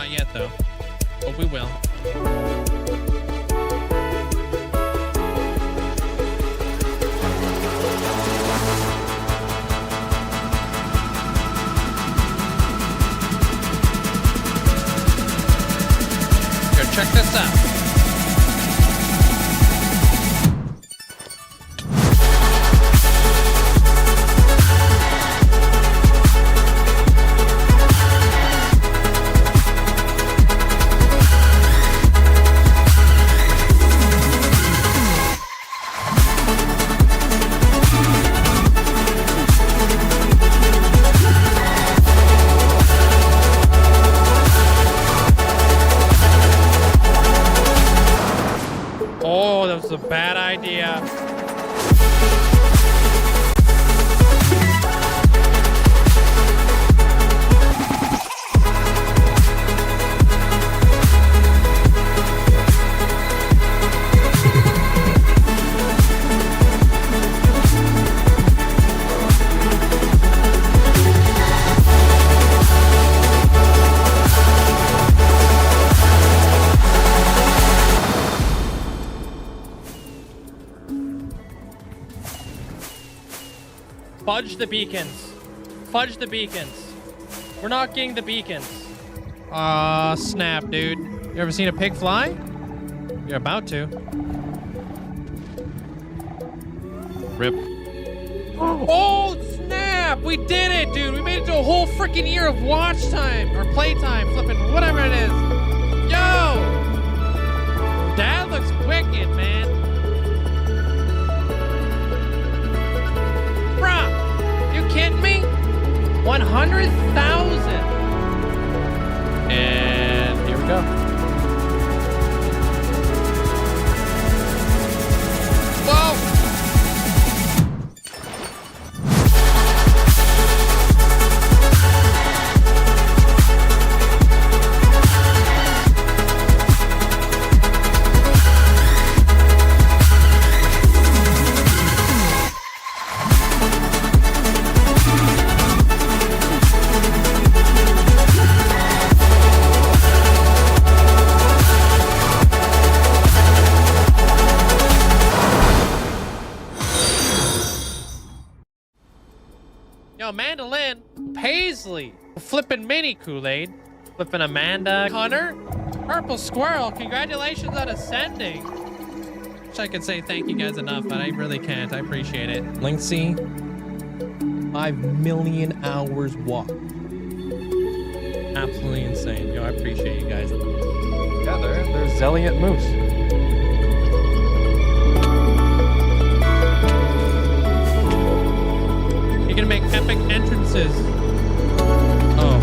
Not yet, though. But we will. Here, check this out. Oh, that was a bad idea. Fudge the beacons. Fudge the beacons. We're not getting the beacons. Aw, snap, dude. You ever seen a pig fly? You're about to. Rip. Oh, snap! We did it, dude! We made it to a whole freaking year of watch time. Or playtime, flipping, whatever it is. Yo! That looks wicked, man. Bruh! Kidding me? 100,000. And here we go. Whoa! Yo, Mandolin, Paisley, flipping mini Kool-Aid, flipping Amanda, Hunter, Purple Squirrel, congratulations on ascending. Wish I could say thank you guys enough, but I really can't. I appreciate it. Linkzzey, 5 million hours walked. Absolutely insane. Yo, I appreciate you guys. Yeah, there's Zelliot Moose. You're gonna make epic entrances. Oh.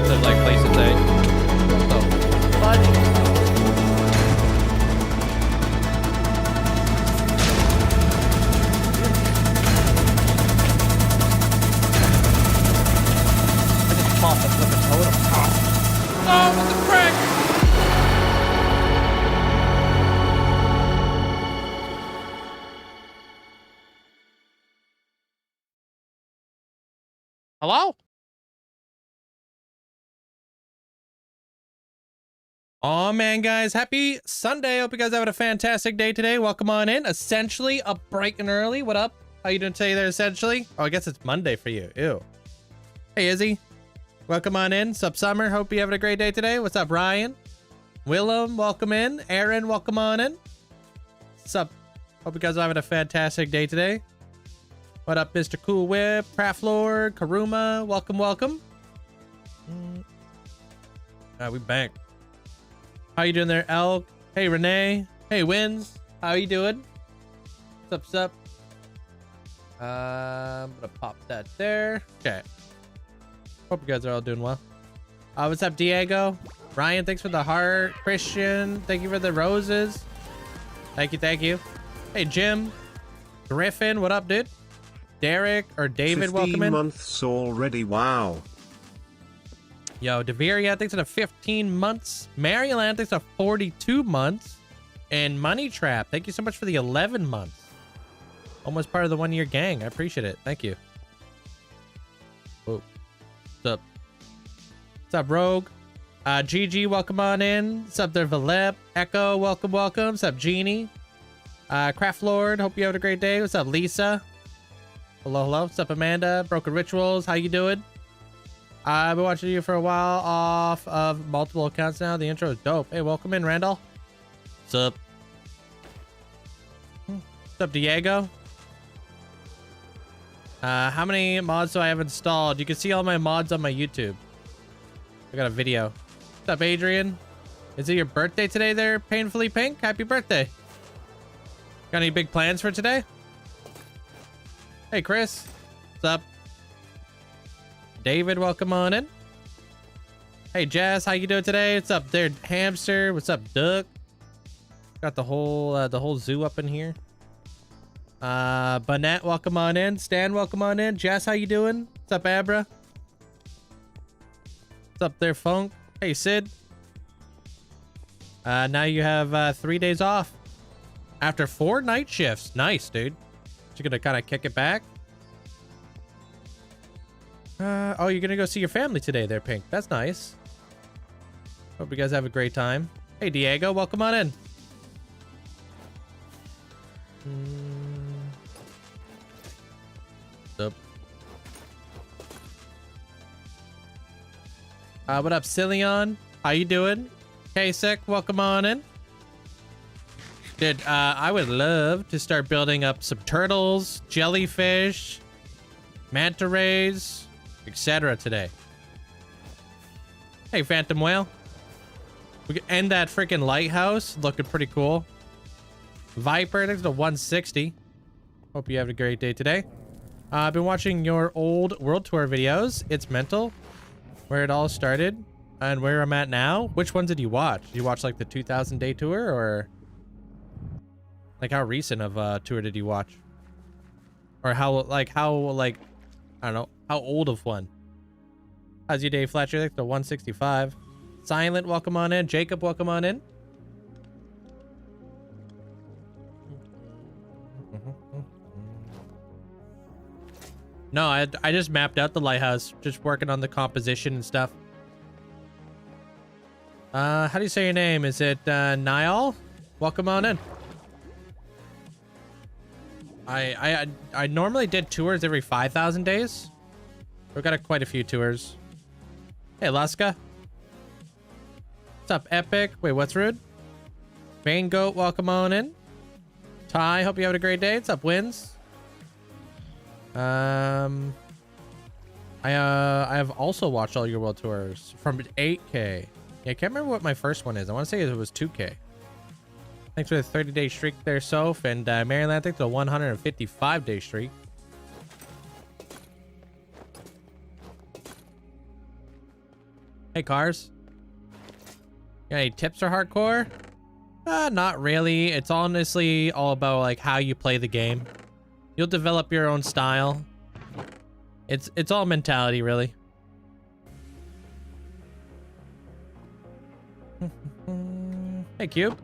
Live like places, eh? Oh. Fudge. I just popped the flipping totem. Oh, what the frick? Hello? Oh man, guys, happy Sunday. Hope you guys are having a fantastic day today. Welcome on in. Essentially up bright and early. What up? How you doing today there, Essentially? Oh, I guess it's Monday for you. Ew. Hey, Izzy. Welcome on in. Sup, Summer? Hope you're having a great day today. What's up, Ryan? Willem, welcome in. Aaron, welcome on in. Sup? Hope you guys are having a fantastic day today. What up, Mr. Cool Whip, Craft Lord, Karuma, welcome, welcome. We banked. How you doing there, Elk? Hey, Renee. Hey, Wins. How you doing? What's up, I'm gonna pop that there. Okay. Hope you guys are all doing well. What's up, Diego? Ryan, thanks for the heart. Christian, thank you for the roses. Thank you, thank you. Hey, Jim. Griffin, what up, dude? Derek or David, welcome in. 15 months already, wow. Yo, Deveria, thanks for the 15 months. Maryland, thanks for 42 months. And Money Trap, thank you so much for the 11 months. Almost part of the 1 year gang. I appreciate it. Thank you. Oh. What's up? What's up, Rogue? GG, welcome on in. What's up there, Valep? Echo, welcome, welcome. What's up, Genie? Craft Lord, hope you have a great day. What's up, Lisa? Hello, hello. What's up, Amanda? Broken Rituals, how you doing? I've been watching you for a while off of multiple accounts now. The intro is dope. Hey, welcome in, Randall. What's up? What's up, Diego? How many mods do I have installed? You can see all my mods on my YouTube. I got a video. What's up, Adrian? Is it your birthday today there, Painfully Pink? Happy birthday. Got any big plans for today? Hey, Chris. What's up? David, welcome on in. Hey, Jazz, how you doing today? What's up there, Hamster? What's up, Duck? Got the whole zoo up in here. Bonnet, welcome on in. Stan, welcome on in. Jazz, how you doing? What's up, Abra? What's up there, Funk? Hey, Sid. Now you have 3 days off after 4 night shifts. Nice, dude. You're gonna kind of kick it back. Oh, you're gonna go see your family today there, Pink. That's nice. Hope you guys have a great time. Hey, Diego, welcome on in. What's up? What up, Cillion? How you doing? Kasek, welcome on in. Dude, I would love to start building up some turtles, jellyfish, manta rays, etc. today. Hey, Phantom Whale. We could end that freaking lighthouse. Looking pretty cool. Viper, thanks to 160. Hope you have a great day today. I've been watching your old World Tour videos. It's mental. Where it all started and where I'm at now. Which ones did you watch? Did you watch like the 2000 day tour, or like how recent of a tour did you watch? Or how I don't know, how old of one? How's your day, Fletcher? Like the 165. Silent, welcome on in. Jacob, welcome on in. No, I just mapped out the lighthouse, just working on the composition and stuff. How do you say your name? Is it Niall? Welcome on in. I normally did tours every 5,000 days. We've got quite a few tours. Hey, Laska. What's up, Epic? Wait, what's rude? Bane Goat, welcome on in. Ty, hope you have a great day. What's up, Wins? I have also watched all your world tours from 8K. Yeah, I can't remember what my first one is. I want to say it was 2K. Thanks for the 30-day streak there, Soph. And Maryland, thanks for the 155-day streak. Hey, Cars. Got any tips for hardcore? Not really. It's honestly all about like how you play the game. You'll develop your own style. It's all mentality, really. Hey, Cube.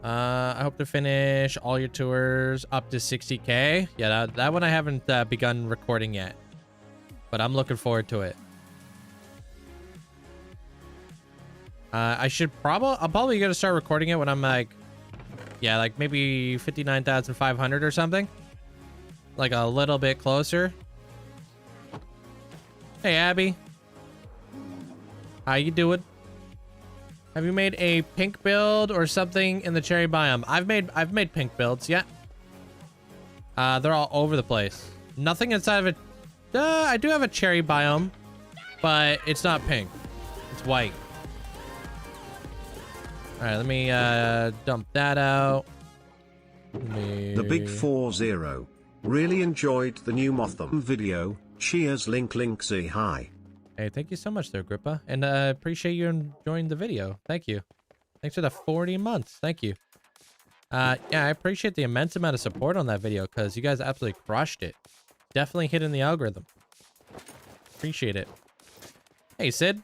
I hope to finish all your tours up to 60K. Yeah, that one I haven't begun recording yet, but I'm looking forward to it. I'm probably gonna start recording it when I'm like, yeah, like maybe 59,500 or something. Like a little bit closer. Hey, Abby. How you doing? Have you made a pink build or something in the cherry biome? I've made pink builds, yeah. They're all over the place. Nothing inside of it. I do have a cherry biome, but it's not pink. It's white. All right, let me dump that out. The Big 40. Really enjoyed the new Motham video. Cheers, Linkzzey. Hi. Hey, thank you so much there, Grippa. And appreciate you enjoying the video. Thank you. Thanks for the 40 months. Thank you. Yeah, I appreciate the immense amount of support on that video because you guys absolutely crushed it. Definitely hitting the algorithm. Appreciate it. Hey, Sid.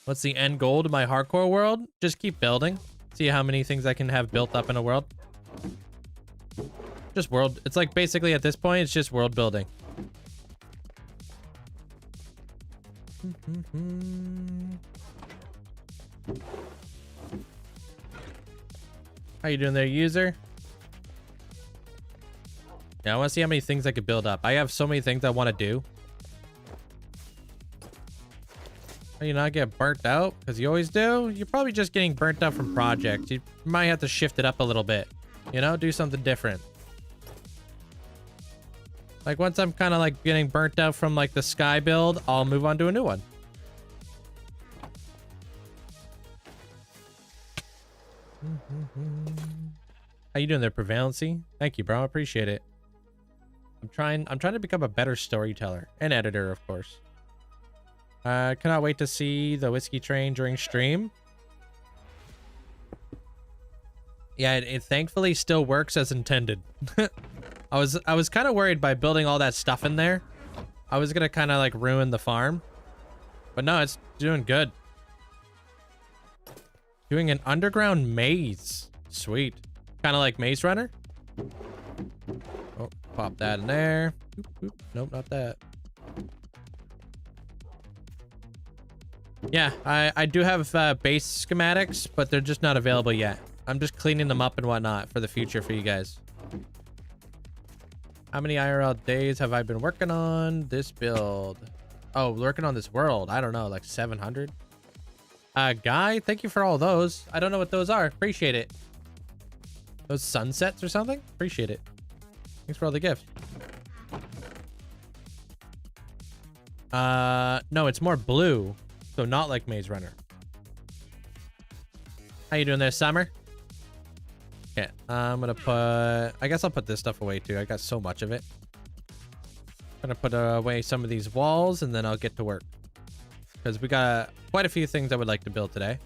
What's the end goal to my hardcore world? Just keep building. See how many things I can have built up in a world. Just world. It's like basically at this point, it's just world building. How you doing there, user? Yeah, I want to see how many things I could build up. I have so many things I want to do. How you not get burnt out? Because you always do. You're probably just getting burnt out from projects. You might have to shift it up a little bit. You know, do something different. Like once I'm kind of like getting burnt out from like the sky build, I'll move on to a new one. How you doing there, Prevalency? Thank you, bro. I appreciate it. I'm trying to become a better storyteller and editor, of course. Cannot wait to see the whiskey train during stream. Yeah, it thankfully still works as intended. I was kind of worried by building all that stuff in there. I was gonna kind of like ruin the farm, but no, it's doing good. Doing an underground maze. Sweet. Kind of like Maze Runner. Oh, pop that in there. Oop, oop. Nope, not that. Yeah, I do have base schematics, but they're just not available yet. I'm just cleaning them up and whatnot for the future for you guys. How many IRL days have I been working on this build? Oh, working on this world. I don't know, like 700. Guy, thank you for all those. I don't know what those are. Appreciate it. Those sunsets or something? Appreciate it. Thanks for all the gifts. No, it's more blue. So not like Maze Runner. How you doing there, Summer? Okay, I'm gonna put... I guess I'll put this stuff away too. I got so much of it. I'm gonna put away some of these walls and then I'll get to work. Because we got quite a few things I would like to build today.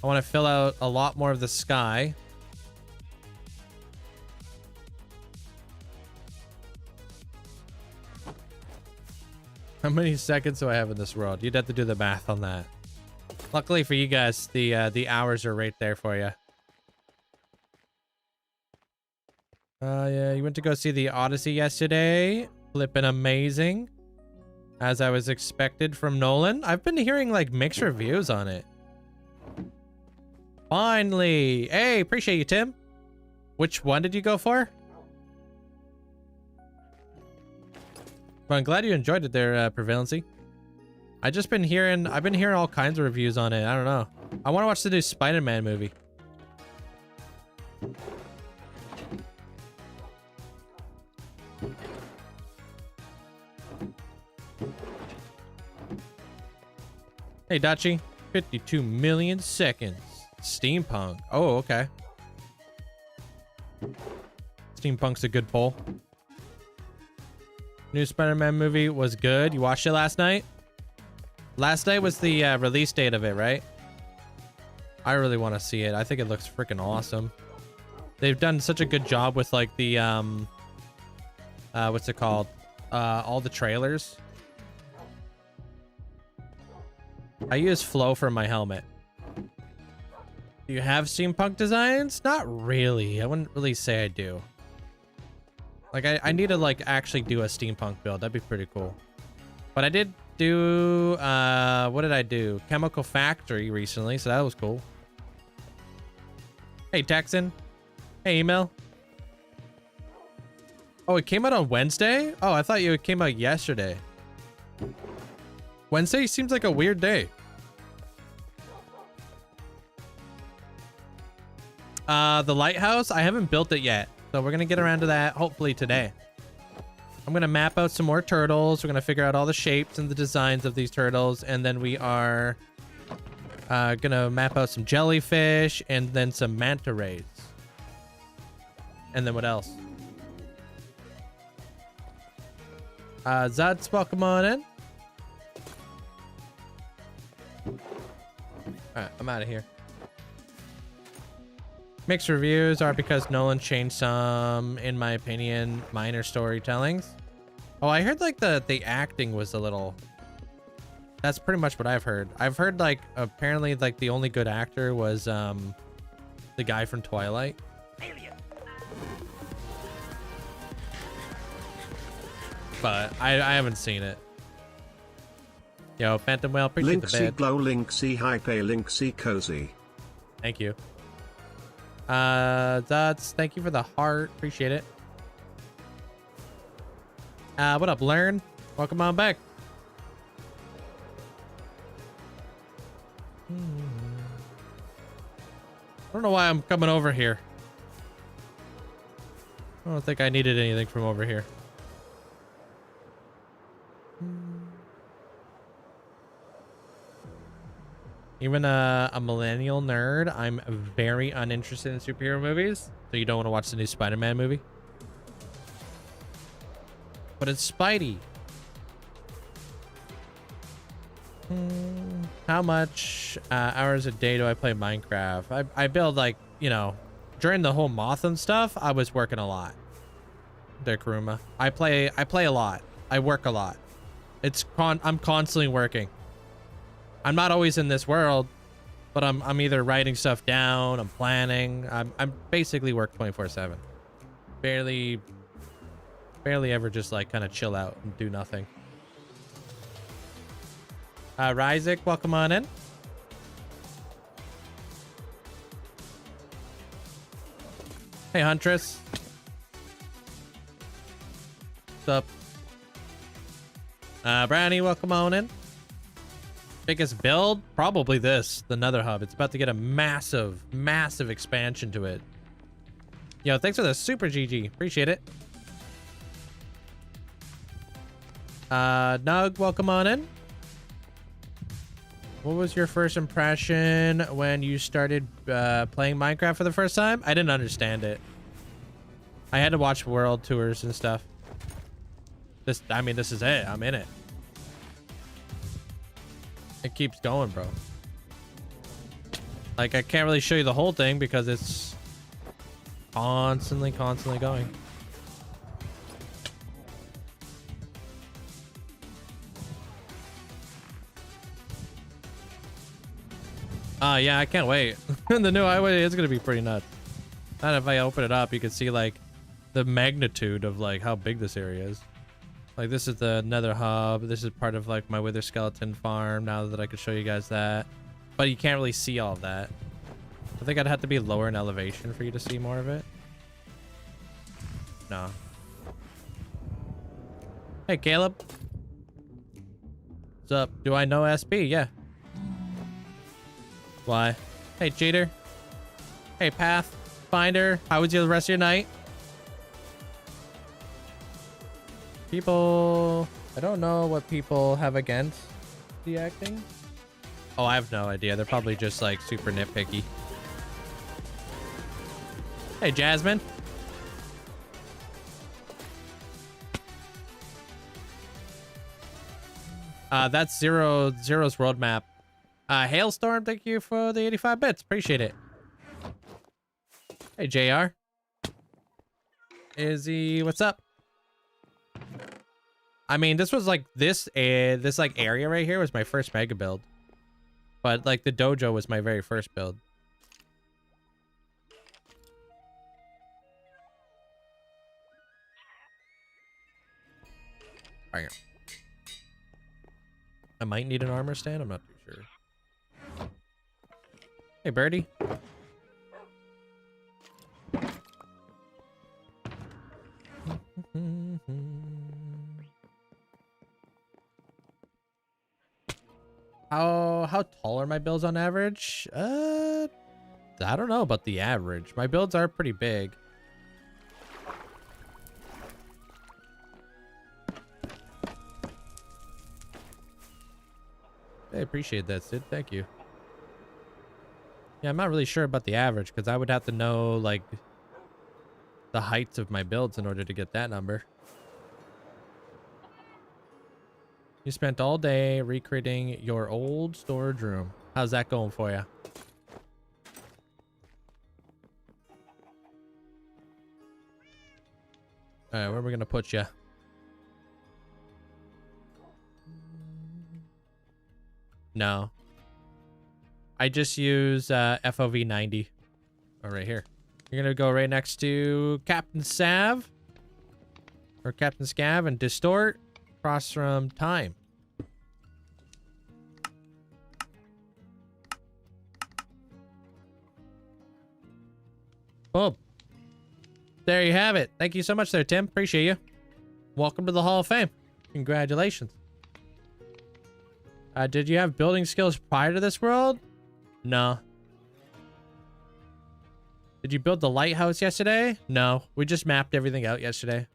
I want to fill out a lot more of the sky. How many seconds do I have in this world? You'd have to do the math on that. Luckily for you guys, the hours are right there for you. Yeah, you went to go see the Odyssey yesterday. Flippin' amazing. As I was expected from Nolan. I've been hearing like mixed reviews on it. Finally. Hey, appreciate you, Tim. Which one did you go for? Well, I'm glad you enjoyed it there, Prevalency. I've been hearing all kinds of reviews on it. I don't know. I want to watch the new Spider-Man movie. Hey, Dachi. 52 million seconds. Steampunk. Oh, okay. Steampunk's a good poll. New Spider-Man movie was good. You watched it last night? Last night was the release date of it, right? I really want to see it. I think it looks freaking awesome. They've done such a good job with like the what's it called? All the trailers. I use Flow for my helmet. Do you have steampunk designs? Not really. I wouldn't really say I do. Like, I need to, like, actually do a steampunk build. That'd be pretty cool. But I did do, what did I do? Chemical Factory recently, so that was cool. Hey, Texan. Hey, email. Oh, it came out on Wednesday? Oh, I thought it came out yesterday. Wednesday seems like a weird day. The lighthouse, I haven't built it yet. So we're going to get around to that hopefully today. I'm going to map out some more turtles. We're going to figure out all the shapes and the designs of these turtles. And then we are going to map out some jellyfish and then some manta rays. And then what else? Zad's welcome on in. Alright, I'm out of here. Mixed reviews are because Nolan changed some, in my opinion, minor storytellings. Oh, I heard like the acting was a little... That's pretty much what I've heard. I've heard like apparently like the only good actor was the guy from Twilight. But I haven't seen it. Yo, Phantom Whale, appreciate the Linkzzey bid. glow, Linkzzey hype, Linkzzey cozy. Thank you. Dots, thank you for the heart. Appreciate it. What up, Learn? Welcome on back. I don't know why I'm coming over here. I don't think I needed anything from over here. Even a millennial nerd, I'm very uninterested in superhero movies. So you don't want to watch the new Spider-Man movie? But it's Spidey. How much hours a day do I play Minecraft? I build, like, you know, during the whole Motham stuff, I was working a lot. Kuruma. I play a lot. I work a lot. I'm constantly working. I'm not always in this world, but I'm either writing stuff down, I'm planning. I'm basically work 24/7. Barely ever just like kind of chill out and do nothing. Ryzik, welcome on in. Hey, Huntress. What's up? Brownie, welcome on in. Biggest build? Probably this, the Nether Hub. It's about to get a massive expansion to it. Yo, thanks for the super GG. Appreciate it. Nug, welcome on in. What was your first impression when you started playing Minecraft for the first time? I didn't understand it. I had to watch world tours and stuff. This is it. I'm in it. It keeps going, bro. Like, I can't really show you the whole thing because it's constantly going. Yeah, I can't wait. The new highway is gonna be pretty nuts. And if I open it up, you can see like the magnitude of like how big this area is. Like, this is the Nether Hub. This is part of like my Wither Skeleton farm. Now that I can show you guys that, but you can't really see all of that. I think I'd have to be lower in elevation for you to see more of it. No. Hey, Caleb. What's up? Do I know SB? Yeah. Why? Hey, cheater. Hey, Pathfinder. How was the rest of your night? People... I don't know what people have against the acting. Oh, I have no idea. They're probably just, like, super nitpicky. Hey, Jasmine. That's Zero's roadmap. Hailstorm, thank you for the 85 bits. Appreciate it. Hey, JR. Izzy, what's up? I mean, this was like this like area right here was my first mega build. But like the dojo was my very first build. Bang. I might need an armor stand, I'm not too sure. Hey, birdie. How tall are my builds on average? I don't know about the average. My builds are pretty big. I appreciate that, Sid. Thank you. Yeah, I'm not really sure about the average because I would have to know like the heights of my builds in order to get that number. You spent all day recreating your old storage room. How's that going for you? All right, where are we gonna put you? No. I just use FOV 90. Oh, right here. You're gonna go right next to Captain Sav. Or Captain Scav and distort. Across from time. Boom. There you have it. Thank you so much there, Tim. Appreciate you. Welcome to the Hall of Fame. Congratulations. Did you have building skills prior to this world? No. Did you build the lighthouse yesterday? No. We just mapped everything out yesterday.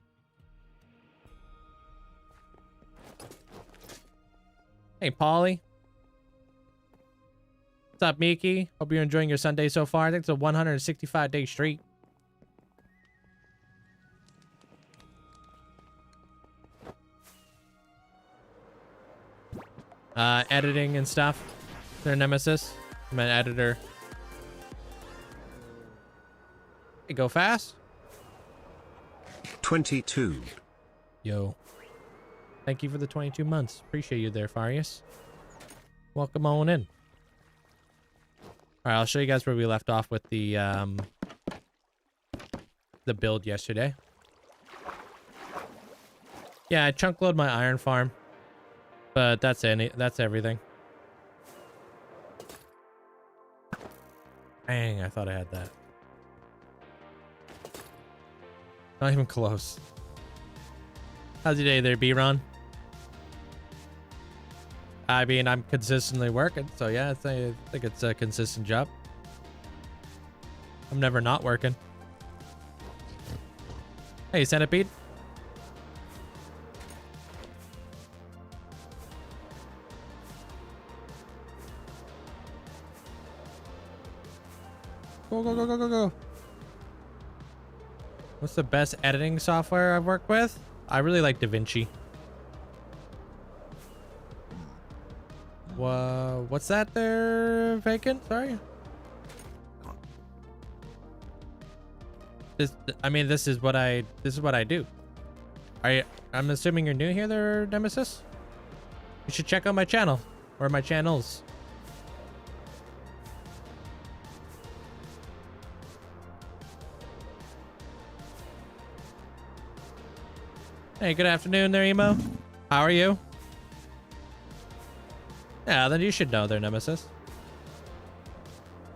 Hey, Polly. What's up, Miki? Hope you're enjoying your Sunday so far. I think it's a 165-day streak. Editing and stuff. Their nemesis. I'm an editor. Hey, go fast. 22. Yo. Thank you for the 22 months. Appreciate you there, Farius. Welcome on in. All right, I'll show you guys where we left off with the build yesterday. Yeah, I chunk load my iron farm. But that's everything. Dang, I thought I had that. Not even close. How's your day there, B-Ron? I mean, I'm consistently working, so yeah, I think it's a consistent job. I'm never not working. Hey, Centipede. Go, go, go, go, go, go. What's the best editing software I've worked with? I really like DaVinci. What's that there, Vacant? Sorry. This is what I do. I'm assuming you're new here there, Nemesis? You should check out my channel, or my channels. Hey, good afternoon there, Emo. How are you? Yeah, then you should know their Nemesis.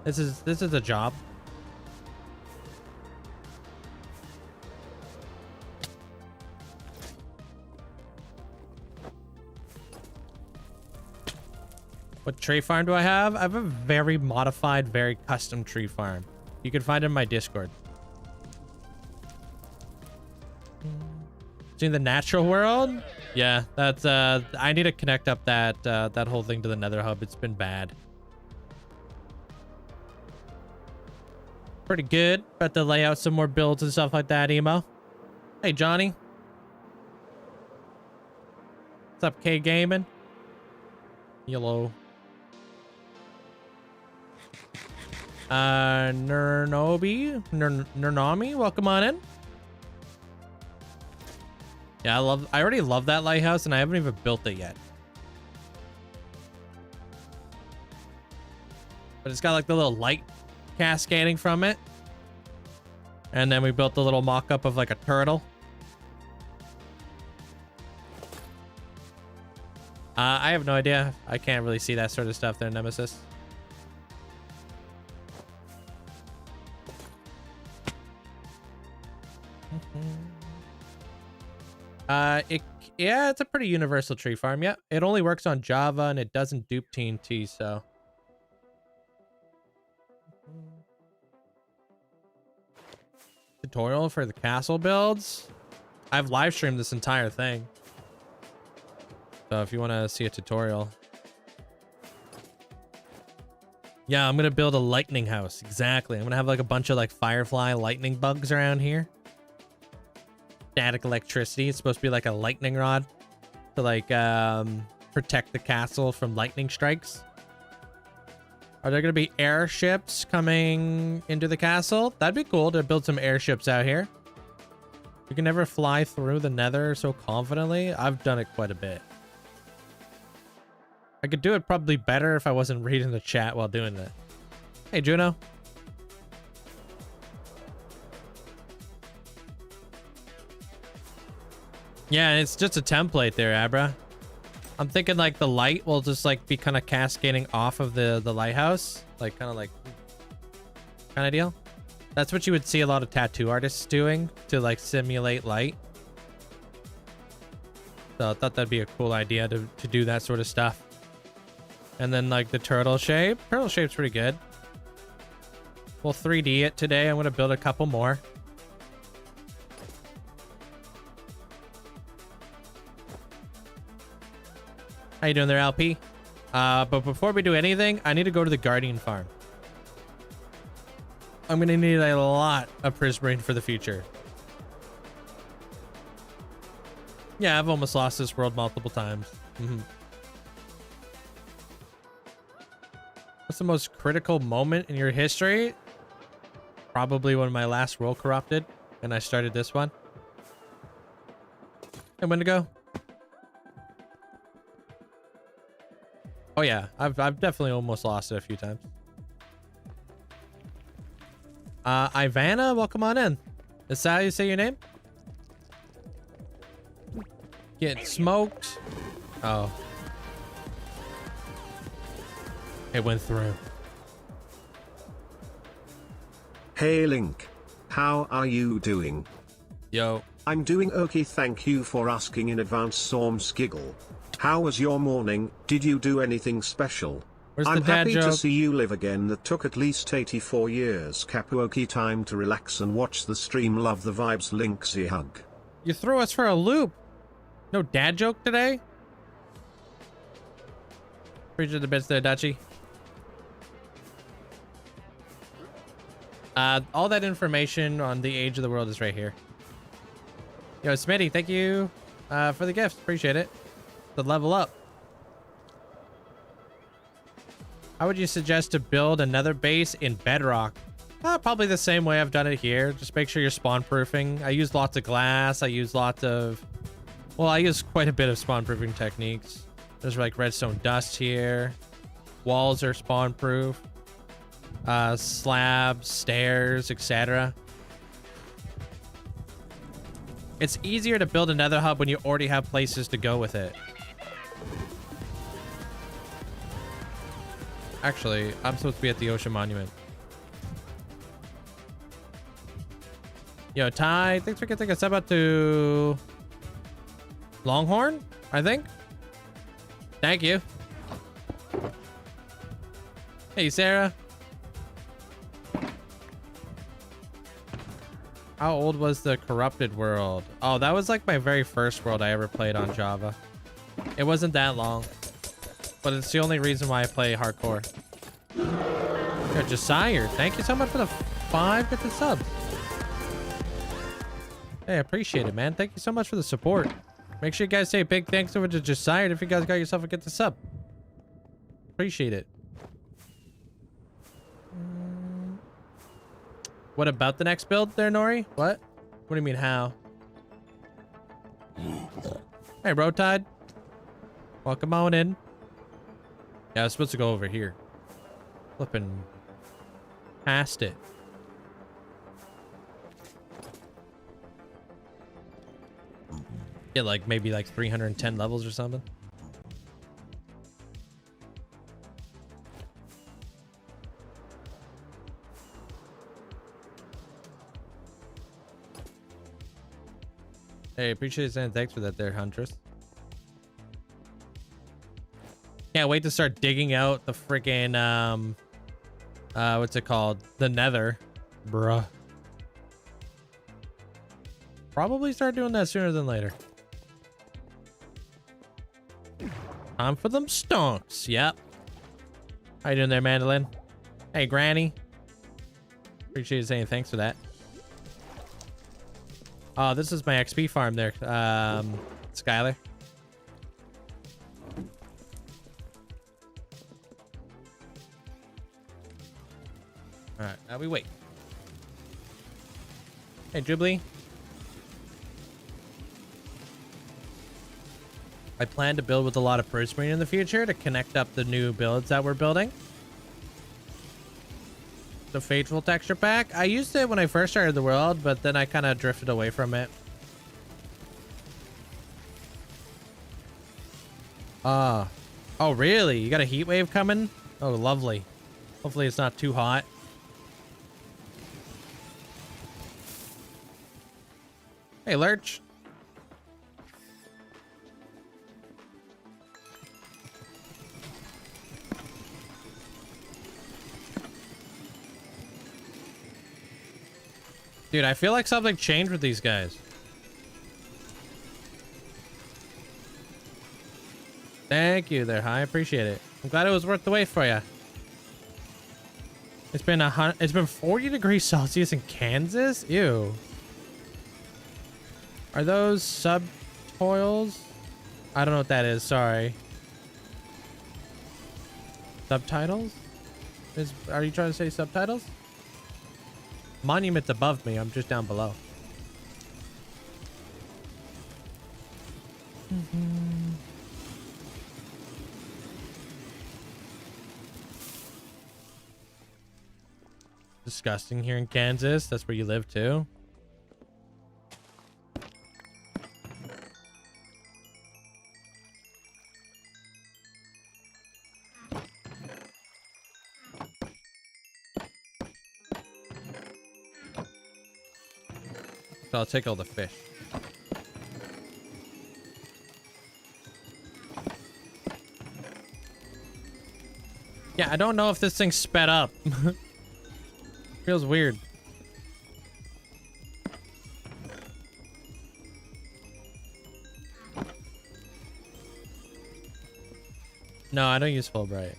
This is a job. What tree farm do I have? I have a very modified, very custom tree farm. You can find it in my Discord. In the natural world, yeah, that's I need to connect up that whole thing to the Nether hub. It's been bad. Pretty good. About to lay out some more builds and stuff like that. Emo. Hey, Johnny. What's up, K Gaming? Yellow. Nurnami, welcome on in. Yeah, I already love that lighthouse, and I haven't even built it yet. But it's got like the little light cascading from it. And then we built the little mock-up of like a turtle. I have no idea. I can't really see that sort of stuff there, Nemesis. Yeah, it's a pretty universal tree farm. Yeah, it only works on Java and it doesn't dupe TNT, so. Tutorial for the castle builds. I've live streamed this entire thing. So if you want to see a tutorial. Yeah, I'm going to build a lightning house. Exactly. I'm going to have like a bunch of like firefly lightning bugs around here. Static electricity. It's supposed to be like a lightning rod to like protect the castle from lightning strikes. Are there going to be airships coming into the castle? That'd be cool to build some airships out here. You can never fly through the Nether so confidently. I've done it quite a bit. I could do it probably better if I wasn't reading the chat while doing that. Hey, Juno. Yeah, it's just a template there, Abra. I'm thinking like the light will just like be kind of cascading off of the lighthouse. Like kind of deal. That's what you would see a lot of tattoo artists doing to like simulate light. So I thought that'd be a cool idea to do that sort of stuff. And then like the turtle shape. Turtle shape's pretty good. We'll 3D it today. I'm going to build a couple more. How you doing there, LP? But before we do anything, I need to go to the Guardian farm. I'm going to need a lot of prismarine for the future. Yeah, I've almost lost this world multiple times. What's the most critical moment in your history? Probably when my last world corrupted and I started this one. And when to go? Oh yeah, I've definitely almost lost it a few times. Ivana, welcome on in. Is that how you say your name? Get smoked. Oh. It went through. Hey Link. How are you doing? Yo. I'm doing okay, thank you for asking in advance, Skiggle. How was your morning? Did you do anything special? Where's I'm the dad happy joke? to see you live again. That took at least 84 years. Kapuoki time to relax and watch the stream. Love the vibes. Linkzzey hug. You threw us for a loop. No dad joke today? Appreciate the bits there, Dutchie. All that information on the age of the world is right here. Yo, Smitty, thank you for the gift. Appreciate it. The level up. How would you suggest to build another base in Bedrock? Probably the same way I've done it here. Just make sure you're spawn proofing. I use lots of glass. I use lots of... Well, I use quite a bit of spawn proofing techniques. There's like redstone dust here. Walls are spawn proof. Slabs, stairs, etc. It's easier to build another hub when you already have places to go with it. Actually, I'm supposed to be at the Ocean Monument. Yo, Ty, thanks for getting a sub out to Longhorn, I think. Thank you. Hey, Sarah. How old was the Corrupted world? Oh, that was like my very first world I ever played on Java. It wasn't that long, but it's the only reason why I play hardcore. Yo, Josiah, thank you so much for the 5 gifted subs. Hey, I appreciate it, man. Thank you so much for the support. Make sure you guys say a big thanks over to Josiah if you guys got yourself a gifted sub. Appreciate it. What about the next build there, Nori? What? What do you mean, how? Hey, Rotide. Welcome on in. Yeah, I was supposed to go over here. Flipping past it. Get like maybe like 310 levels or something. Hey, appreciate it, and thanks for that there, Huntress. Can't wait to start digging out the freaking what's it called? The Nether. Bruh. Probably start doing that sooner than later. Time for them stonks. Yep. How you doing there, Mandolin? Hey, Granny. Appreciate you saying thanks for that. Oh, this is my XP farm there, Skylar. All right, now we wait. Hey, Jubilee. I plan to build with a lot of prismarine in the future to connect up the new builds that we're building. The Fateful texture pack. I used it when I first started the world, but then I kind of drifted away from it. Oh, really? You got a heat wave coming? Oh, lovely. Hopefully it's not too hot. Hey, Lurch. Dude, I feel like something changed with these guys. Thank you there, Hi. I appreciate it. I'm glad it was worth the wait for you. It's been 40 degrees Celsius in Kansas? Ew. Are those subtoils? I don't know what that is, sorry. Subtitles? Are you trying to say subtitles? Monument's above me, I'm just down below. Disgusting here in Kansas. That's where you live too. So I'll take all the fish. Yeah, I don't know if this thing's sped up. Feels weird. No, I don't use Fulbright.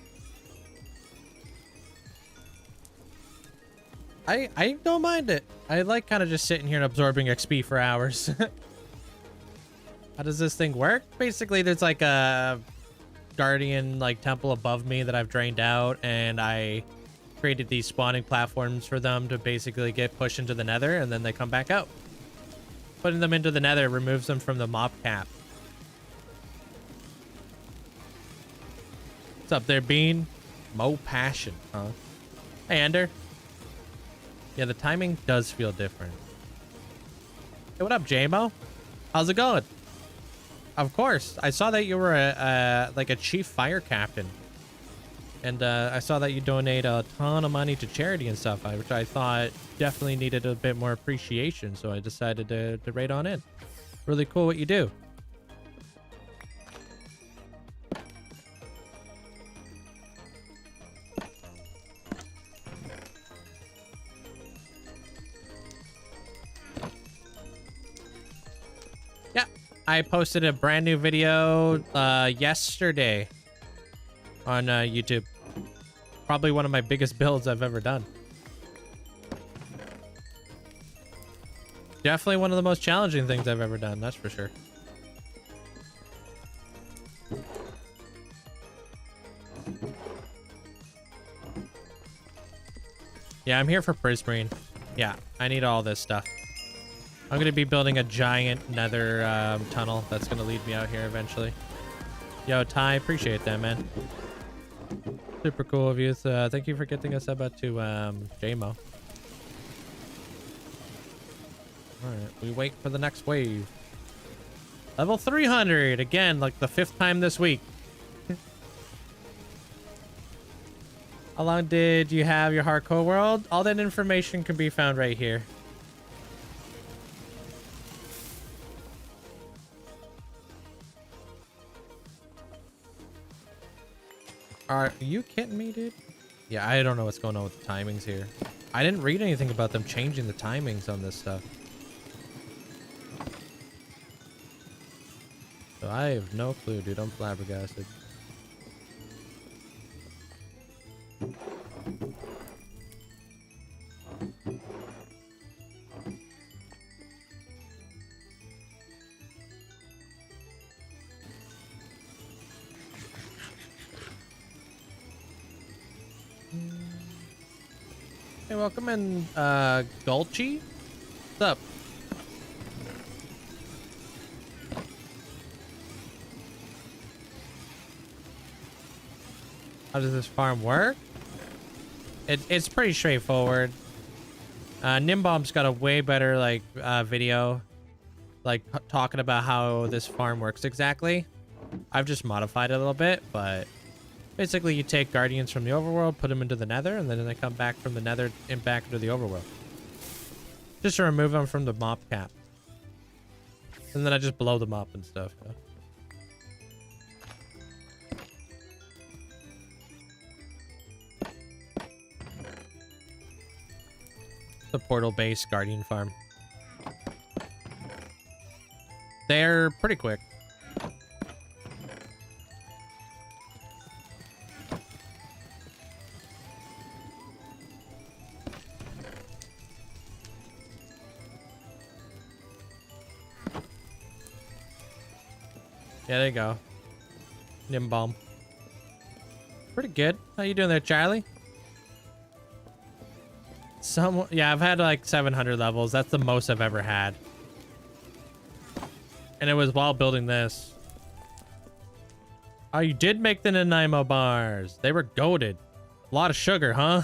I don't mind it. I like kind of just sitting here and absorbing XP for hours. How does this thing work? Basically, there's like a guardian like temple above me that I've drained out, and I created these spawning platforms for them to basically get pushed into the nether, and then they come back out. Putting them into the nether removes them from the mob cap. What's up there, Bean? Mo Passion, huh? Hey, Ender. Yeah, the timing does feel different. Hey, what up, JMO? How's it going? Of course. I saw that you were like a chief fire captain. And I saw that you donate a ton of money to charity and stuff, which I thought definitely needed a bit more appreciation. So I decided to raid on in. Really cool what you do. Yeah, I posted a brand new video yesterday on YouTube. Probably one of my biggest builds I've ever done. Definitely one of the most challenging things I've ever done, that's for sure. Yeah, I'm here for Prismarine. Yeah, I need all this stuff. I'm going to be building a giant nether tunnel that's going to lead me out here eventually. Yo, Ty, appreciate that, man. Super cool of you. Thank you for getting us about to JMO. Alright, we wait for the next wave. Level 300! Again, like the 5th time this week. How long did you have your hardcore world? All that information can be found right here. Are you kidding me, dude? Yeah, I don't know what's going on with the timings here. I didn't read anything about them changing the timings on this stuff. So I have no clue, dude. I'm flabbergasted. Hey, welcome in, Gulchy. What's up? How does this farm work? It's pretty straightforward. Nimbomb's got a way better, like, video, like, talking about how this farm works exactly. I've just modified it a little bit, but basically you take guardians from the overworld, put them into the nether, and then they come back from the nether and back into the overworld. Just to remove them from the mob cap. And then I just blow them up and stuff. Yeah. The portal-based guardian farm. They're pretty quick. Yeah, there you go. Nimbomb. Pretty good. How you doing there, Charlie? Yeah, I've had like 700 levels. That's the most I've ever had. And it was while building this. Oh, you did make the Nanaimo bars. They were goated. A lot of sugar, huh?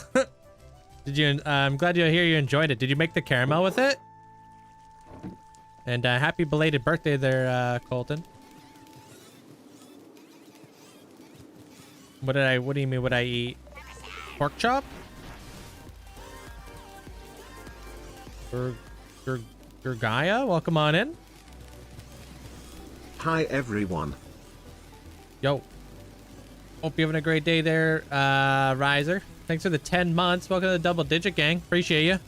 Did you? I'm glad to hear you enjoyed it. Did you make the caramel with it? And happy belated birthday there, Colton. What do you mean, what I eat? Pork chop? Gaia, welcome on in. Hi everyone. Yo. Hope you're having a great day there, Riser. Thanks for the 10 months. Welcome to the double digit gang. Appreciate you.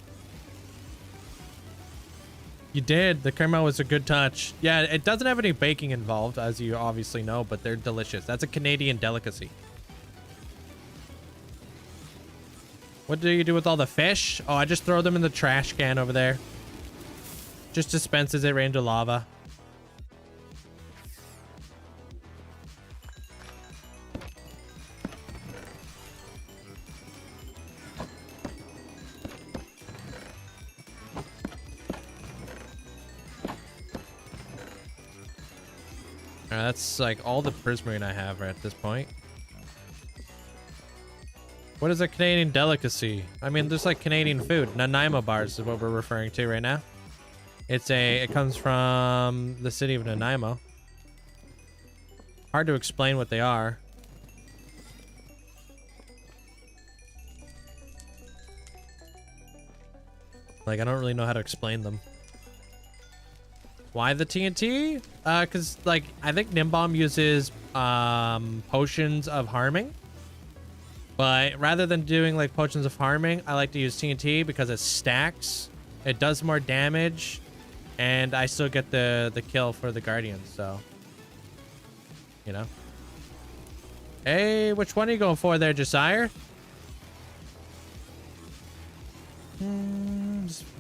You did. The caramel was a good touch. Yeah, it doesn't have any baking involved, as you obviously know, but they're delicious. That's a Canadian delicacy. What do you do with all the fish? Oh, I just throw them in the trash can over there. Just dispenses it right into lava. That's like all the prismarine I have right at this point. What is a Canadian delicacy? I mean, there's like Canadian food. Nanaimo bars is what we're referring to right now. It comes from the city of Nanaimo. Hard to explain what they are. Like, I don't really know how to explain them. Why the TNT? Cause like, I think Nimbomb uses, potions of harming. But rather than doing like potions of harming, I like to use TNT because it stacks. It does more damage. And I still get the kill for the Guardians, so. You know. Hey, which one are you going for there, Josiah?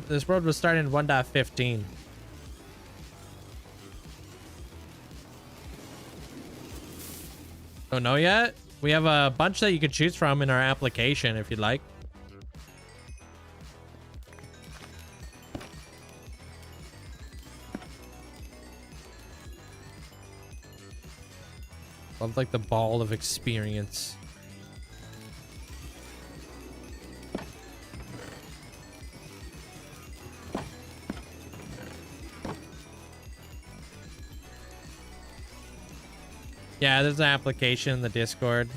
This world was starting in 1.15. Don't know yet? We have a bunch that you could choose from in our application if you'd like. Love like the ball of experience. Yeah, there's an application in the Discord.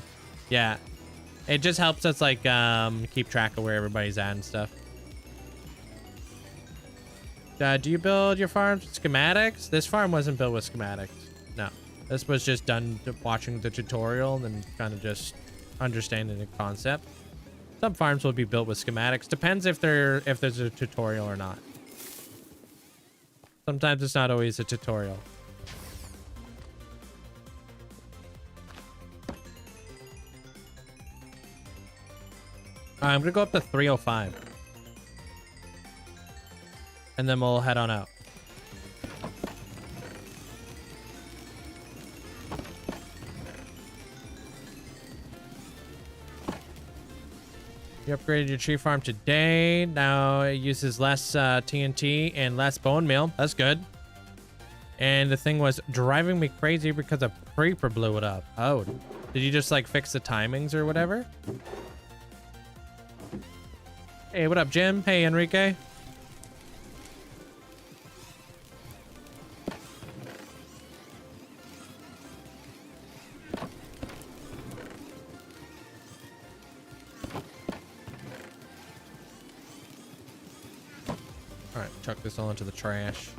Yeah. It just helps us like keep track of where everybody's at and stuff. Do you build your farms with schematics? This farm wasn't built with schematics. No. This was just done watching the tutorial and then kind of just understanding the concept. Some farms will be built with schematics. Depends if there's a tutorial or not. Sometimes it's not always a tutorial. I'm gonna go up to 305. And then we'll head on out. You upgraded your tree farm today. Now it uses less TNT and less bone meal. That's good. And the thing was driving me crazy because a creeper blew it up. Oh, did you just like fix the timings or whatever? Hey, what up, Jim? Hey, Enrique. All right, chuck this all into the trash.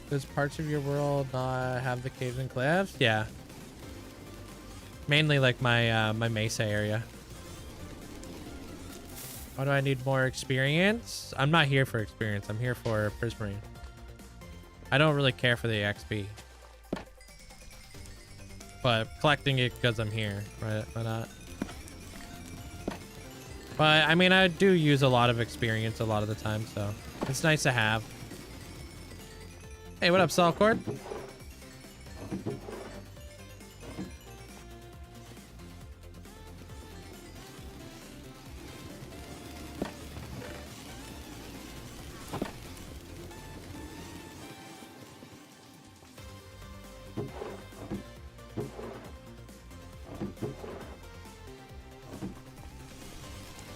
Does parts of your world not have the caves and cliffs? Yeah. Mainly like my my mesa area. Why do I need more experience? I'm not here for experience. I'm here for Prismarine. I don't really care for the XP. But collecting it because I'm here, right? Why not? But I mean, I do use a lot of experience a lot of the time, so it's nice to have. Hey, what up, Saltcord?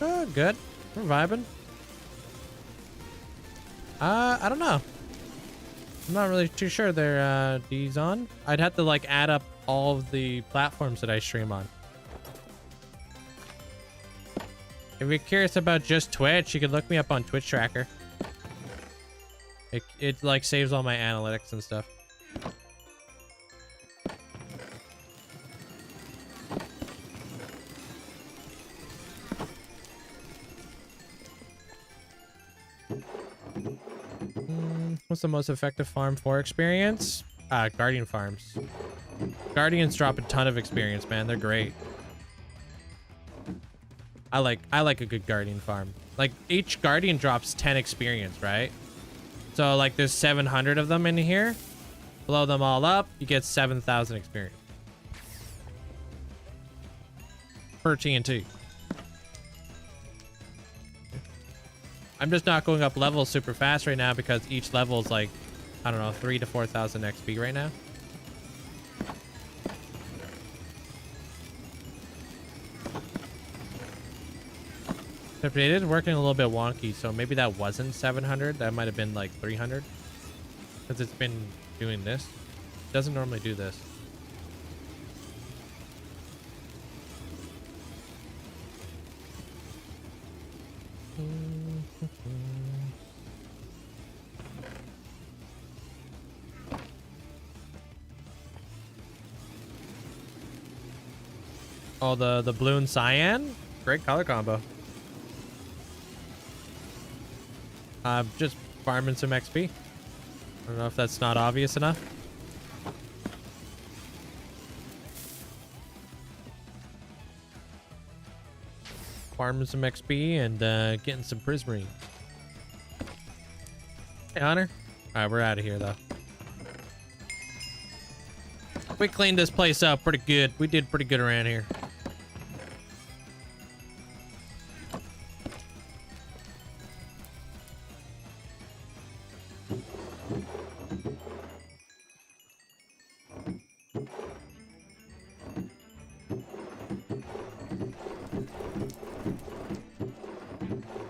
Oh, good. We're vibing. I don't know. I'm not really too sure they're D's on. I'd have to like add up all of the platforms that I stream on. If you're curious about just Twitch, you can look me up on Twitch Tracker. It like saves all my analytics and stuff. What's the most effective farm for experience? Guardian farms. Guardians drop a ton of experience, man. They're great. I like a good Guardian farm. Like each Guardian drops 10 experience, right? So like there's 700 of them in here. Blow them all up, you get 7,000 experience per TNT. I'm just not going up levels super fast right now because each level is like, I don't know, 3,000 to 4,000 XP right now. It is working a little bit wonky, so maybe that wasn't 700. That might have been like 300 because it's been doing this. It doesn't normally do this. Oh, the blue and cyan? Great color combo. Just farming some XP. I don't know if that's not obvious enough. Farming some XP and getting some Prismarine. Hey, Hunter. All right, we're out of here, though. We cleaned this place up pretty good. We did pretty good around here.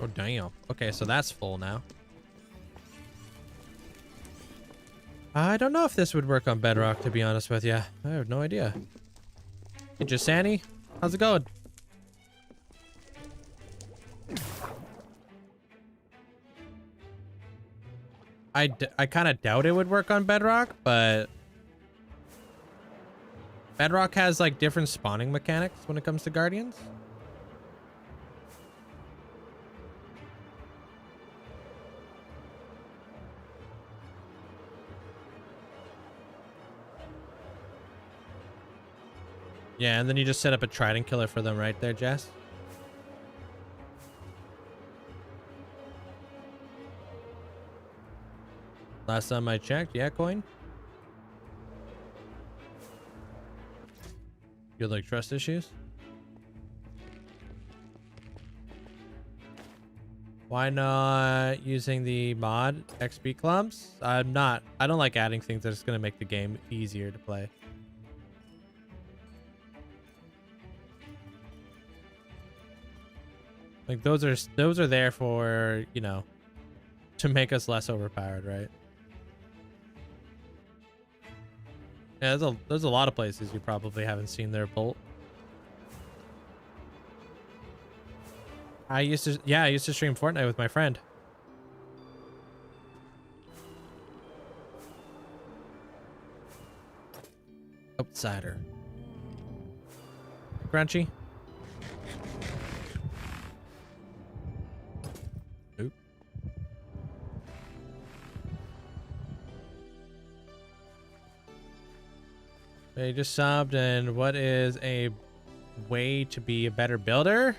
Oh, damn. Okay, so that's full now. I don't know if this would work on Bedrock, to be honest with you. I have no idea. Hey, Jasani, how's it going? I kind of doubt it would work on Bedrock, but Bedrock has like different spawning mechanics when it comes to Guardians. Yeah, and then you just set up a trident killer for them right there, Jess. Last time I checked, yeah, coin. You like trust issues? Why not using the mod XP clumps? I don't like adding things that's gonna make the game easier to play. Like those are there for, you know, to make us less overpowered, right? Yeah, there's a lot of places you probably haven't seen their bolt. I used to stream Fortnite with my friend. Outsider. Crunchy. Oop. They just subbed, and what is a way to be a better builder?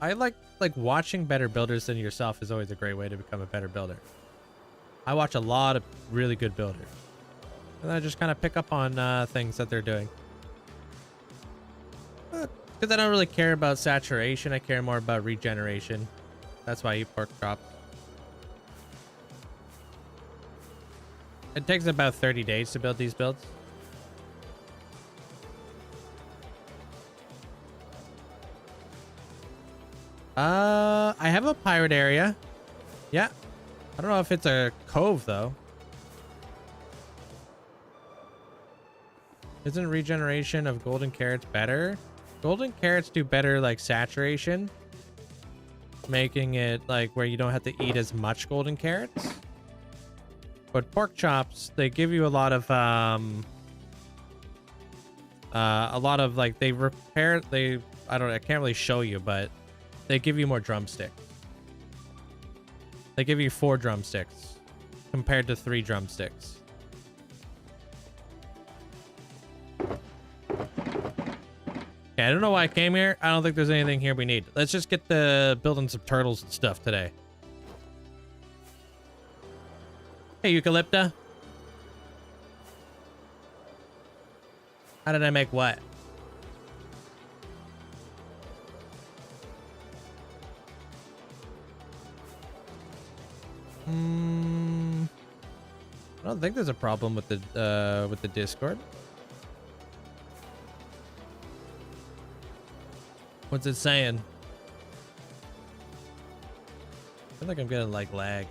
I like watching better builders than yourself is always a great way to become a better builder. I watch a lot of really good builders, and I just kind of pick up on things that they're doing. Because I don't really care about saturation, I care more about regeneration. That's why I eat pork chops. It takes about 30 days to build these builds. I have a pirate area. Yeah. I don't know if it's a cove, though. Isn't regeneration of golden carrots better? Golden carrots do better, like, saturation. Making it, like, where you don't have to eat as much golden carrots. But pork chops, they give you a lot of, like, they repair, I can't really show you, but they give you more drumsticks. They give you 4 drumsticks compared to 3 drumsticks. Okay, I don't know why I came here. I don't think there's anything here we need. Let's just get the building some turtles and stuff today. Hey, Eucalypta. How did I make what? I don't think there's a problem with the Discord. What's it saying? I feel like I'm getting like lag.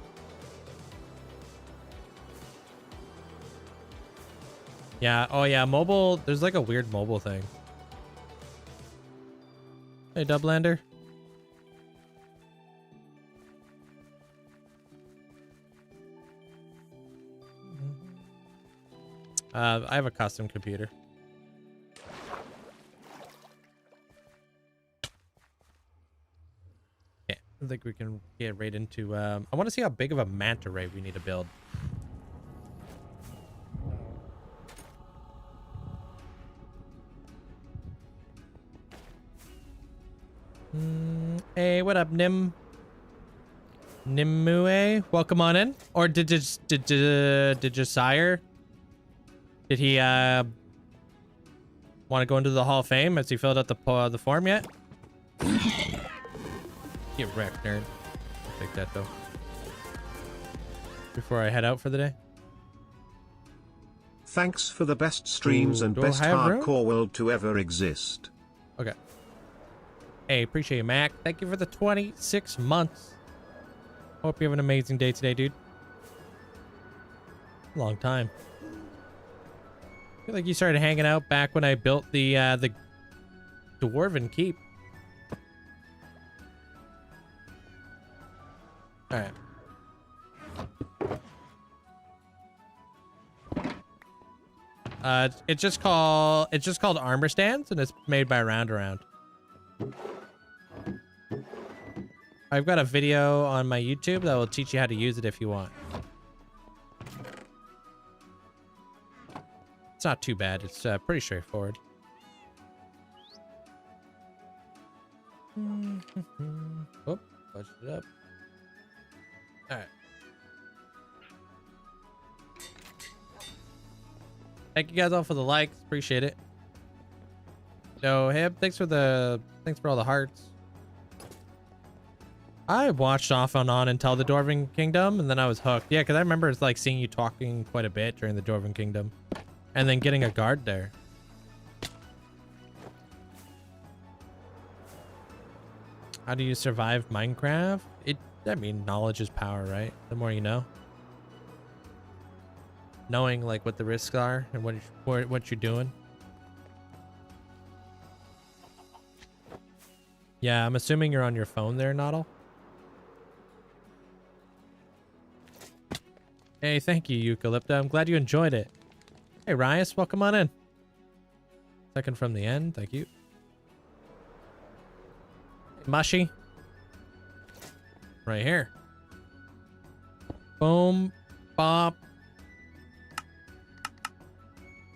Yeah, oh yeah, mobile, there's like a weird mobile thing. Hey, Dublander. I have a custom computer. Yeah, I think we can get right into, I want to see how big of a manta ray we need to build. Hey, what up, Nimue? Welcome on in. Or did Josiah? Did he want to go into the Hall of Fame? Has he filled out the form yet? Get wrecked, nerd. I'll take that though. Before I head out for the day. Thanks for the best streams and best hardcore world to ever exist. Okay. Hey, appreciate you, Mac. Thank you for the 26 months. Hope you have an amazing day today, dude. Long time. I feel like you started hanging out back when I built the Dwarven Keep. All right. It's just called armor stands, and it's made by Roundaround. I've got a video on my YouTube that will teach you how to use it if you want. It's not too bad. It's pretty straightforward. Oh, budget it up. All right. Thank you guys all for the likes. Appreciate it. Yo, Hib, thanks for all the hearts. I watched off and on until the Dwarven Kingdom, and then I was hooked. Yeah, because I remember it's like seeing you talking quite a bit during the Dwarven Kingdom. And then getting a guard there. How do you survive Minecraft? I mean, knowledge is power, right? The more you know. Knowing like what the risks are and what you're doing. Yeah, I'm assuming you're on your phone there, Noddle. Hey, thank you, Eucalypta. I'm glad you enjoyed it. Hey, Rias, welcome on in. Second from the end. Thank you. Mushy. Right here. Boom. Bop.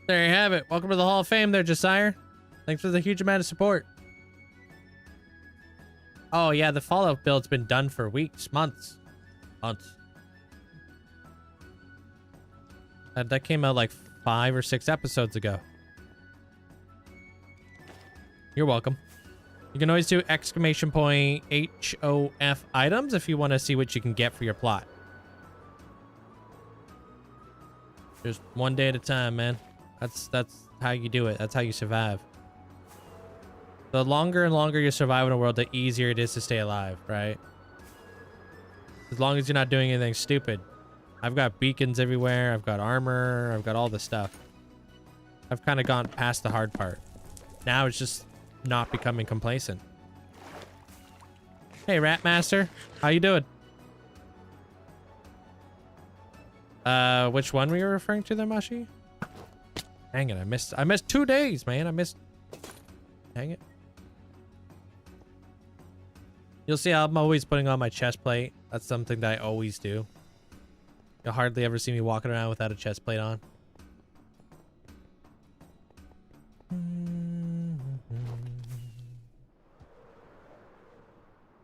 There you have it. Welcome to the Hall of Fame there, Josiah. Thanks for the huge amount of support. Oh, yeah, the Fallout build's been done for weeks, months. That came out like 5 or 6 episodes ago. You're welcome. You can always do exclamation point HOF items if you want to see what you can get for your plot. Just one day at a time, man. That's how you do it. That's how you survive. The longer and longer you survive in a world, the easier it is to stay alive, right? As long as you're not doing anything stupid. I've got beacons everywhere. I've got armor. I've got all this stuff. I've kind of gone past the hard part. Now it's just not becoming complacent. Hey, Rat Master. How you doing? Which one were you referring to there, Mashi? Dang it, I missed 2 days, man. Dang it. You'll see I'm always putting on my chest plate. That's something that I always do. You'll hardly ever see me walking around without a chest plate on.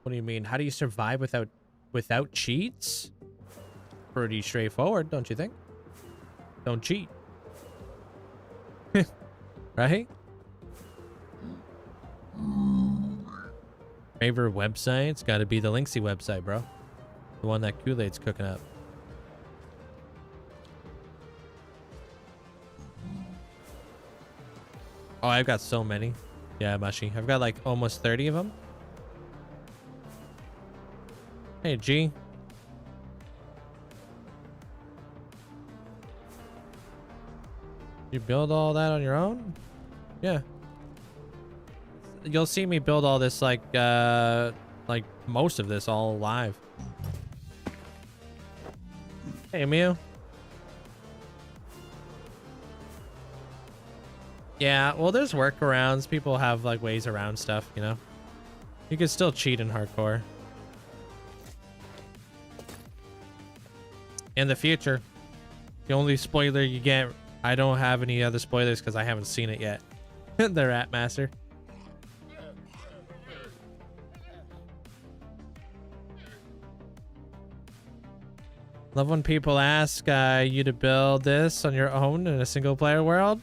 What do you mean? How do you survive without cheats? Pretty straightforward, don't you think? Don't cheat. Right? Favorite website? It's got to be the Linkzzey website, bro. The one that Kool-Aid's cooking up. Oh, I've got so many. Yeah, Mushy. I've got like almost 30 of them. Hey, G. You build all that on your own? Yeah. You'll see me build all this like most of this all live. Hey, Mew. Yeah, well, there's workarounds. People have like ways around stuff, you know? You can still cheat in hardcore. In the future, the only spoiler you get, I don't have any other spoilers because I haven't seen it yet. The Rat Master. Love when people ask you to build this on your own in a single player world.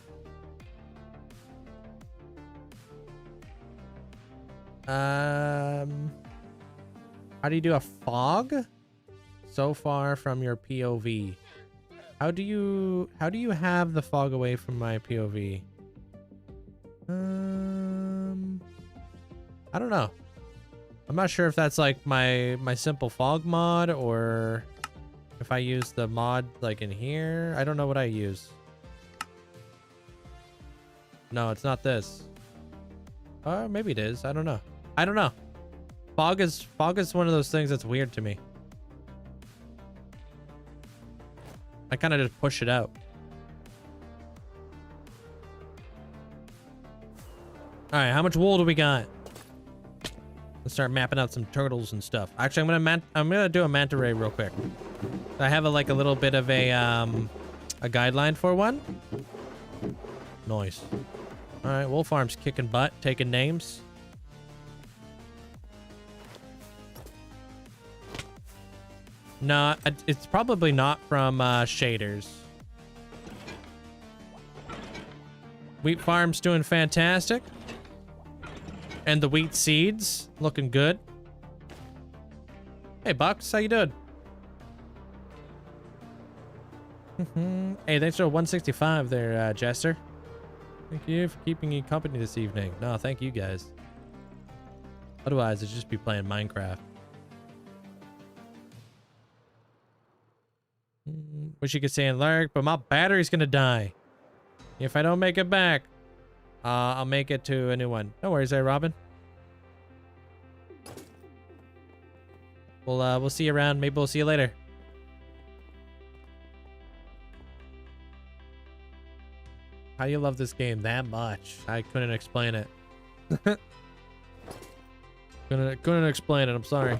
How do you do a fog? So far from your POV. How do you have the fog away from my POV? I don't know. I'm not sure if that's like my simple fog mod or if I use the mod like in here. I don't know what I use. No, it's not this. Or maybe it is. I don't know. I don't know. Fog is one of those things that's weird to me. I kind of just push it out. All right, how much wool do we got? Let's start mapping out some turtles and stuff. Actually, I'm gonna do a manta ray real quick. I have a little bit of a guideline for one. Nice. All right, Wolf Farm's kicking butt, taking names. No, it's probably not from shaders. Wheat farm's doing fantastic. And the wheat seeds looking good. Hey, Bucks, how you doing? Hey, thanks for 165 there, Jester. Thank you for keeping me company this evening. No, thank you guys. Otherwise, I'd just be playing Minecraft. Wish you could stay and lurk, but my battery's gonna die. If I don't make it back, I'll make it to a new one. No worries there, Robin. We'll see you around. Maybe we'll see you later. How do you love this game that much? I couldn't explain it. couldn't explain it. I'm sorry.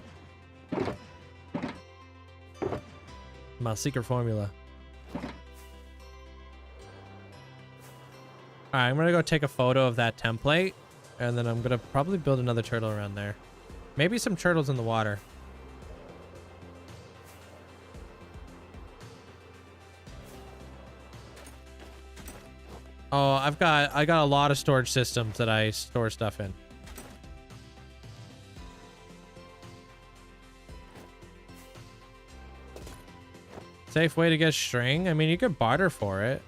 My secret formula. Alright, I'm gonna go take a photo of that template, and then I'm gonna probably build another turtle around there. Maybe some turtles in the water. Oh, I got a lot of storage systems that I store stuff in. Safe way to get string? I mean, you could barter for it.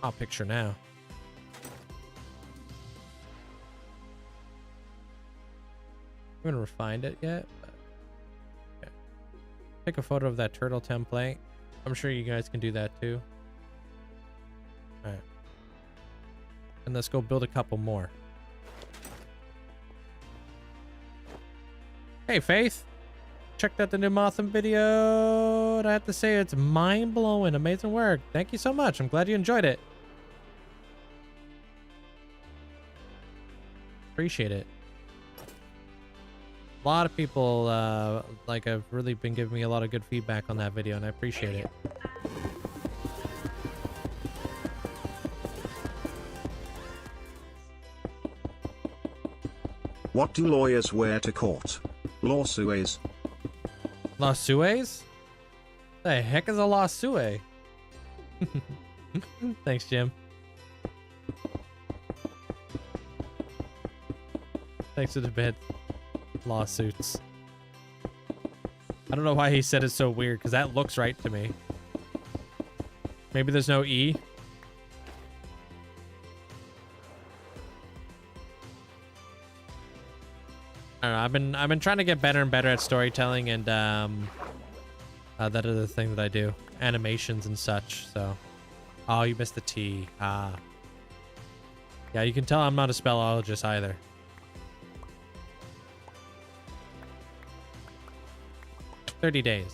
I'll picture now. I haven't refined it yet, but yeah. Take a photo of that turtle template. I'm sure you guys can do that too. All right. And let's go build a couple more. Hey, Faith. Checked out the new Motham video, and I have to say it's mind-blowing. Amazing work. Thank you so much. I'm glad you enjoyed it. Appreciate it. A lot of people like have really been giving me a lot of good feedback on that video, and I appreciate it. What do lawyers wear to court? Lawsuits. Lawsuits? The heck is a lawsuit? Thanks, Jim. Thanks for the bit. Lawsuits. I don't know why he said it so weird, because that looks right to me. Maybe there's no E. I don't know. I've been trying to get better and better at storytelling, and that other thing that I do, animations and such. So, oh, you missed the T. Ah, yeah. You can tell I'm not a spellologist either. $30 days.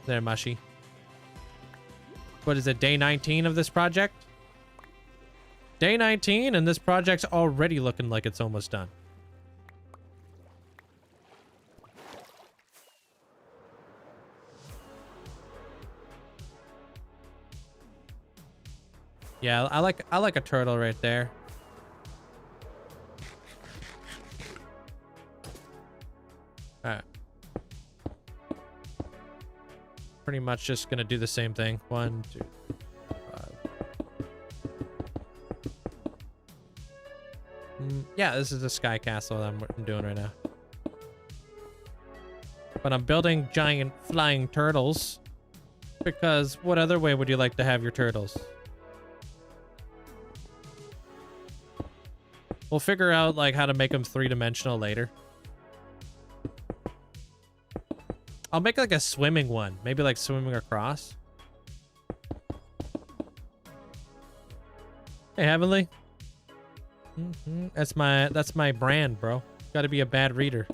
There, Mushy. What is it? Day 19 of this project? Day 19, and this project's already looking like it's almost done. Yeah, I like a turtle right there. All right. Pretty much just gonna do the same thing. 1, 2, 5. Yeah, this is a sky castle that I'm doing right now. But I'm building giant flying turtles, because what other way would you like to have your turtles? We'll figure out like how to make them 3-dimensional later. I'll make like a swimming one, maybe like swimming across. Hey, Heavenly. That's my brand, bro. Got to be a bad reader.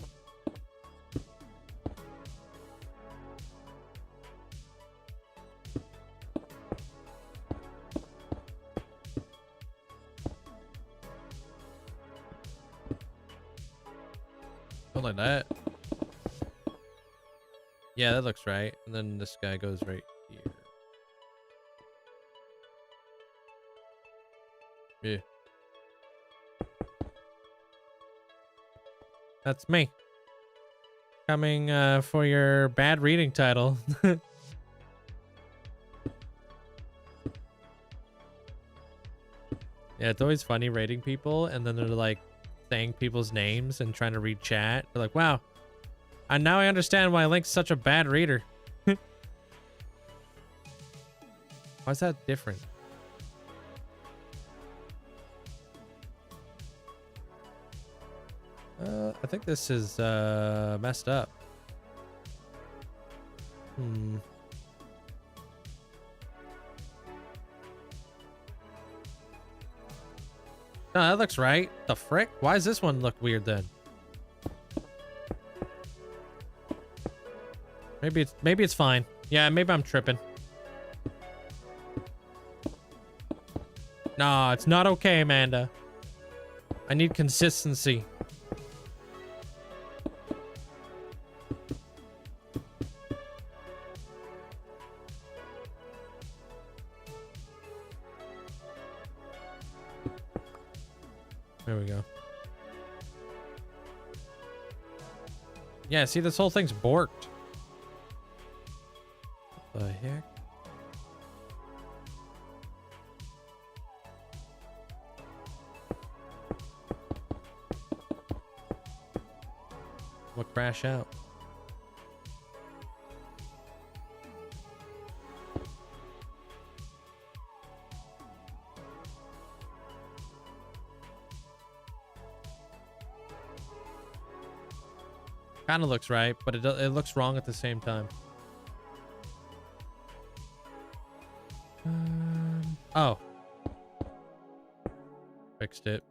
Like that. Yeah, that looks right. And then this guy goes right here. Yeah. That's me. Coming for your bad reading title. Yeah, it's always funny rating people, and then they're like saying people's names and trying to read chat. They're like, wow, and now I understand why Link's such a bad reader. Why's that different? I think this is messed up. No, that looks right. The frick? Why does this one look weird then? Maybe it's fine. Yeah, maybe I'm tripping. Nah, it's not okay, Amanda. I need consistency. There we go. Yeah, see, this whole thing's borked. What the heck? What crash out? Kind of looks right, but it looks wrong at the same time. Oh. Fixed it.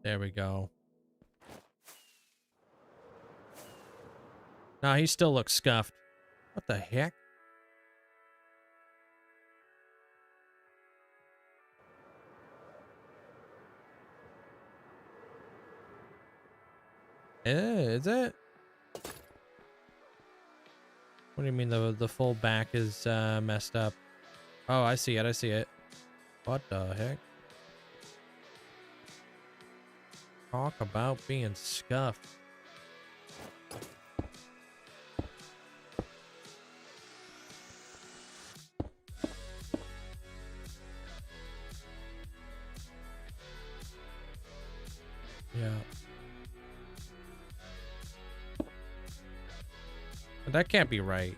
There we go. Nah, he still looks scuffed. What the heck? Is it? What do you mean the full back is messed up? Oh, I see it. I see it. What the heck? Talk about being scuffed. Yeah. That can't be right.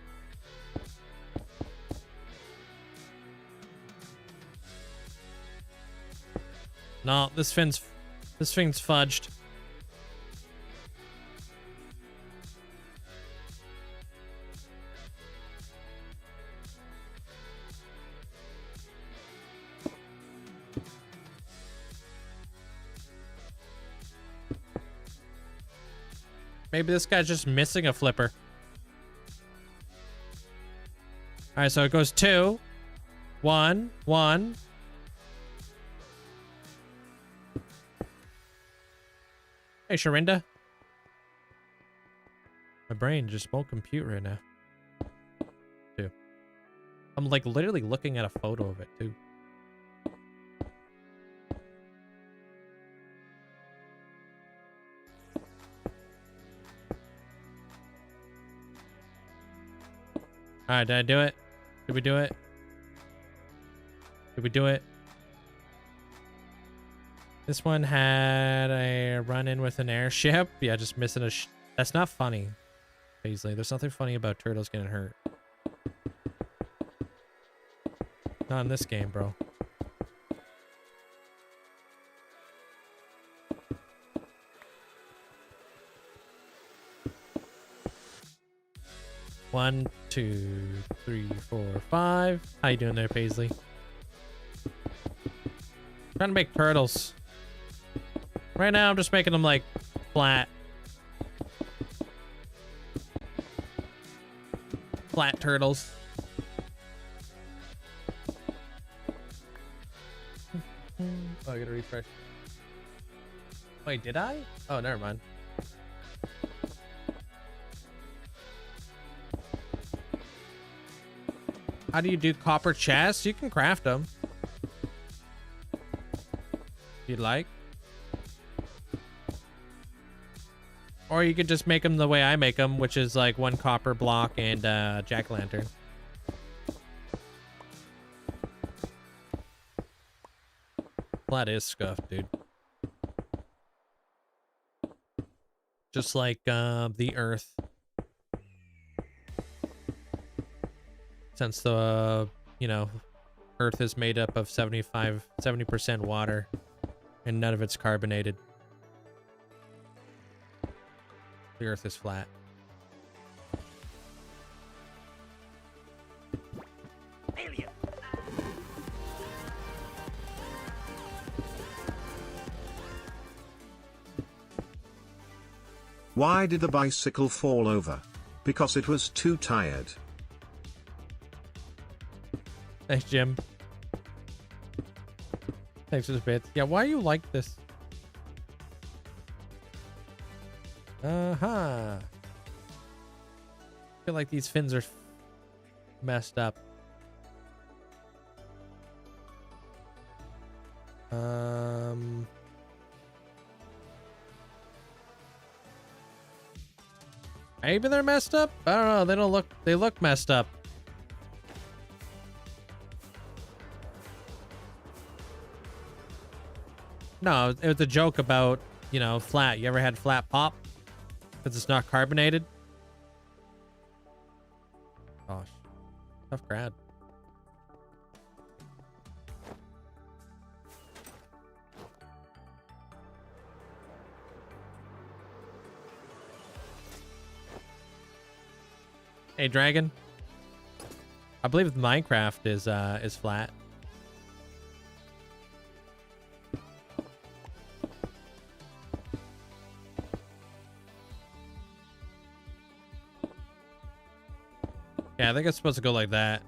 No, this thing's fudged. Maybe this guy's just missing a flipper. All right, so it goes 2, 1, 1. Hey, Sharinda. My brain just won't compute right now. 2. I'm like literally looking at a photo of it too. All right, did I do it? Did we do it? Did we do it? This one had a run-in with an airship. Yeah, just missing a that's not funny, Paisley. There's nothing funny about turtles getting hurt. Not in this game, bro. One, 2, 3, 4, 5. How you doing there, Paisley? Trying to make turtles. Right now, I'm just making them like flat. Flat turtles. Oh, I gotta refresh. Wait, did I? Oh, never mind. How do you do copper chests? You can craft them. You'd like. Or you could just make them the way I make them, which is like 1 copper block and jack-o'-lantern. That is scuffed, dude. Just like the earth. Since the, you know, earth is made up of 70% water and none of it's carbonated. The earth is flat. Alien. Why did the bicycle fall over? Because it was too tired. Thanks, Jim. Thanks for the bits. Yeah, why are you like this? I feel like these fins are messed up. Maybe they're messed up? I don't know. They look messed up. No, it was a joke about, you know, flat. You ever had flat pop? Because it's not carbonated? Gosh. Tough crowd. Hey, Dragon. I believe Minecraft is flat. Yeah, I think it's supposed to go like that.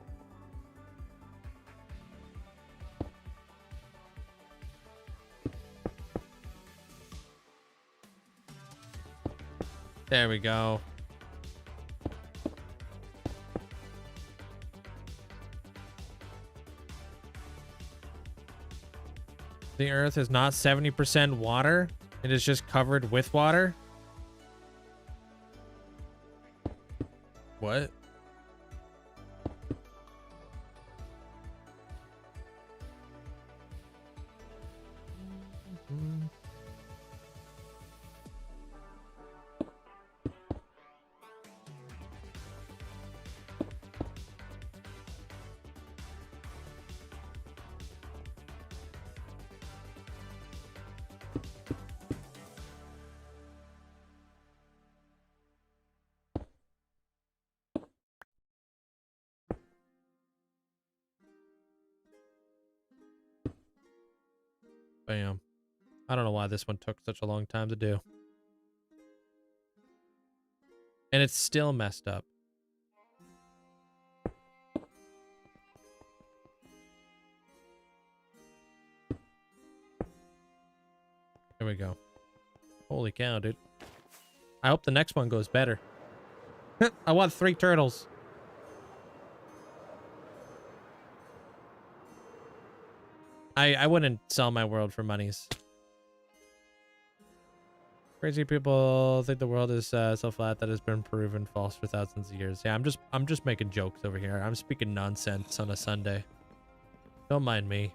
There we go. The Earth is not 70% water. It is just covered with water. What? Bam. I don't know why this one took such a long time to do. And it's still messed up. There we go. Holy cow, dude. I hope the next one goes better. I want 3 turtles. I wouldn't sell my world for monies. Crazy people think the world is so flat that has been proven false for thousands of years. Yeah, I'm just making jokes over here. I'm speaking nonsense on a Sunday. Don't mind me.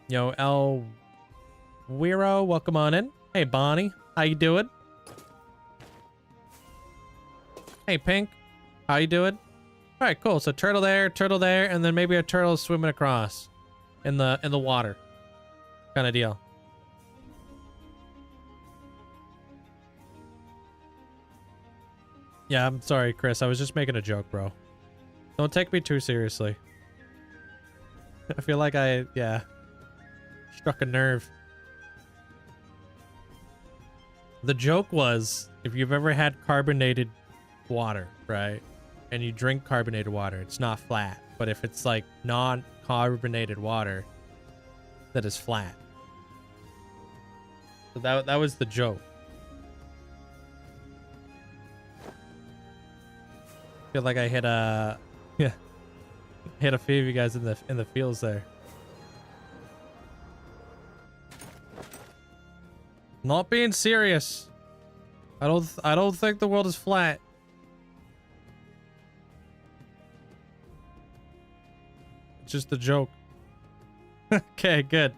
Yo, El Wiro, welcome on in. Hey, Bonnie, how you doing? Hey, Pink, how you doing? All right, cool. So turtle there, and then maybe a turtle swimming across in the water, kind of deal. Yeah, I'm sorry, Chris. I was just making a joke, bro. Don't take me too seriously. I feel like yeah, struck a nerve. The joke was, if you've ever had carbonated water, right? And you drink carbonated water, it's not flat. But if it's like non-carbonated water, that is flat. So that was the joke. I feel like I hit a hit a few of you guys in the fields there. Not being serious. I don't think the world is flat. It's just a joke. Okay, good.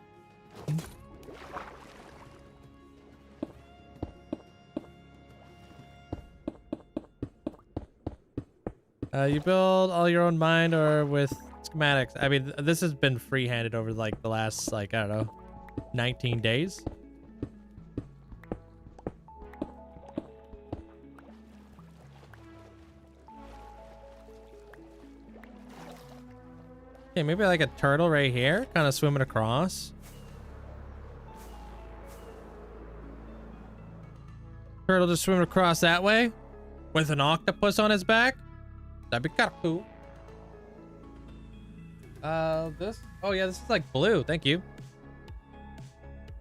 You build all your own mine or with schematics? I mean, this has been free-handed over like the last, like, I don't know, 19 days. Okay, maybe like a turtle right here, kind of swimming across. Turtle just swimming across that way with an octopus on his back. That'd be kind of cool. This? Oh yeah, this is like blue. Thank you.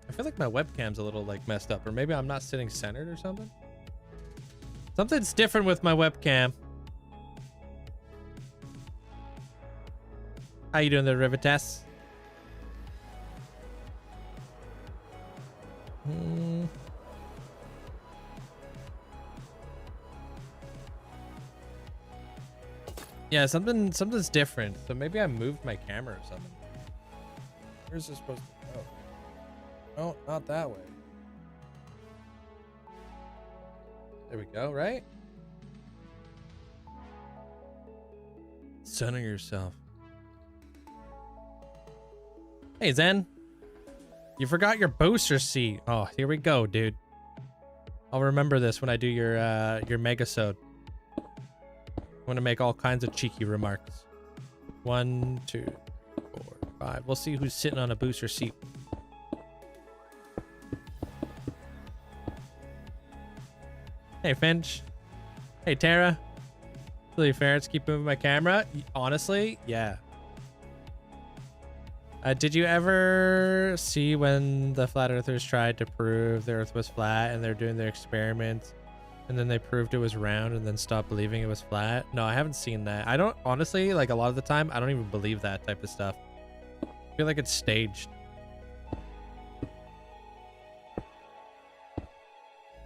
I feel like my webcam's a little like messed up, or maybe I'm not sitting centered or something. Something's different with my webcam. How you doing there, Rivitas? Yeah, something's different. So maybe I moved my camera or something. Where's this supposed to go? No, not that way. There we go, right? Center yourself. Hey, Zen. You forgot your booster seat. Oh, here we go, dude. I'll remember this when I do your megasode. I'm gonna make all kinds of cheeky remarks. 1, 2, 4, 5. We'll see who's sitting on a booster seat. Hey, Finch. Hey, Tara. Really ferrets keep moving my camera. Honestly, yeah. Did you ever see when the flat earthers tried to prove the earth was flat and they're doing their experiments and then they proved it was round and then stopped believing it was flat? No, I haven't seen that. I don't, honestly, like a lot of the time, I don't even believe that type of stuff. I feel like it's staged.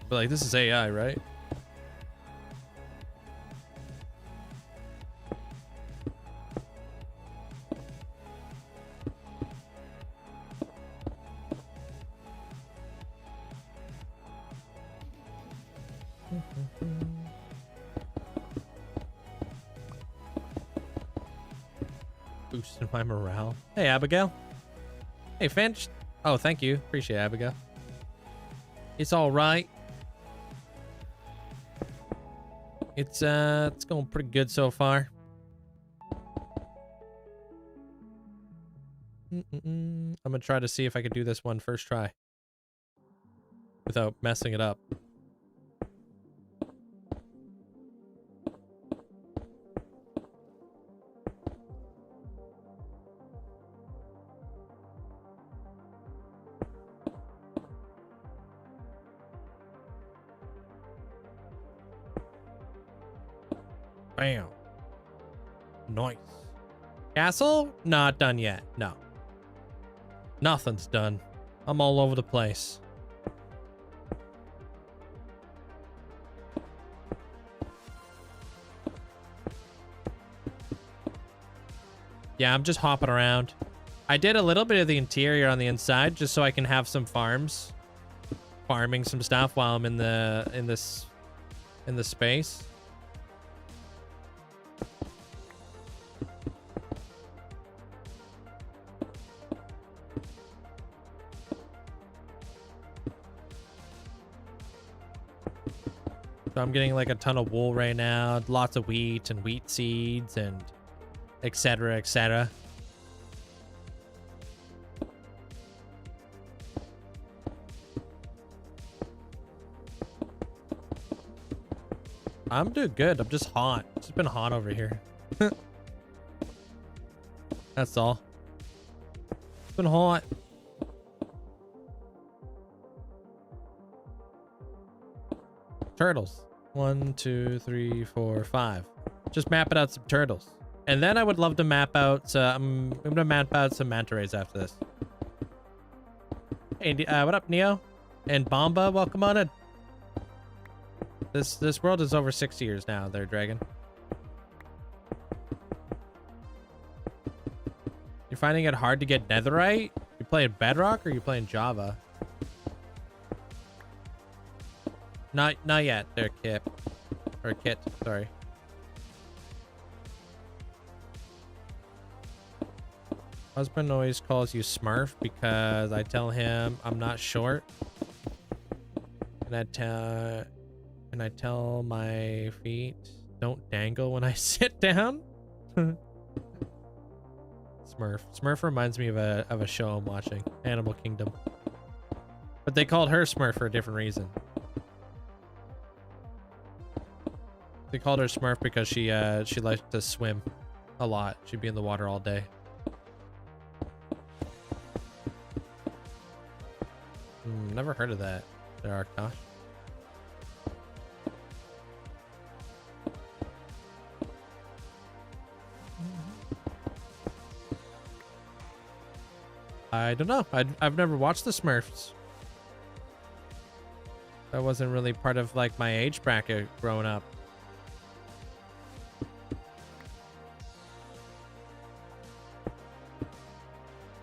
But like, this is AI, right? Boosting my morale. Hey, Abigail. Hey, Finch. Oh, thank you. Appreciate it, Abigail. It's all right. It's going pretty good so far. I'm gonna try to see if I could do this one first try without messing it up. Bam. Nice. Castle? Not done yet. No. Nothing's done. I'm all over the place. Yeah, I'm just hopping around. I did a little bit of the interior on the inside just so I can have some farms. Farming some stuff while I'm in the space. So I'm getting like a ton of wool right now, lots of wheat and wheat seeds and etc, etc. I'm doing good. I'm just hot. It's been hot over here. That's all. It's been hot. Turtles. 1, 2, 3, 4, 5. Just mapping out some turtles. And then I would love to map out, I'm gonna map out some manta rays after this. Hey, what up, Neo? And Bomba, welcome on in. This world is over 6 years now, there, Dragon. You're finding it hard to get netherite? You playing Bedrock or you playing Java? Not yet, there, Kip. Or Kit, sorry. Husband always calls you Smurf because I tell him I'm not short. And I tell my feet don't dangle when I sit down. Smurf. Smurf reminds me of a show I'm watching, Animal Kingdom. But they called her Smurf for a different reason. They called her Smurf because she liked to swim a lot. She'd be in the water all day. Never heard of that. There, Arctosh. I don't know. I've never watched the Smurfs. That wasn't really part of like my age bracket growing up.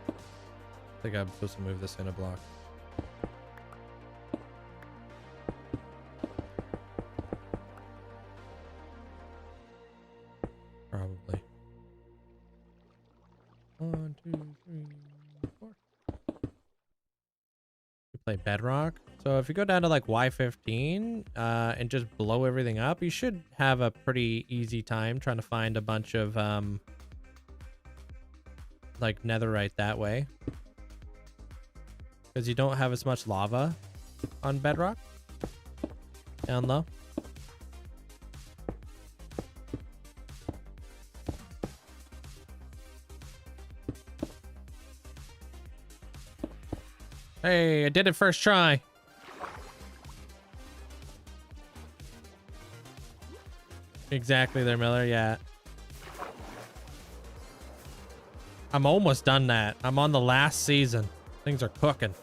I think I'm supposed to move this in a block. Probably. 1, 2, 3, 4. You play Bedrock. So if you go down to like Y15 and just blow everything up, you should have a pretty easy time trying to find a bunch of like netherite that way. Because you don't have as much lava on Bedrock down low. Hey, I did it first try. Exactly there, Miller. Yeah. I'm almost done that. I'm on the last season. Things are cooking.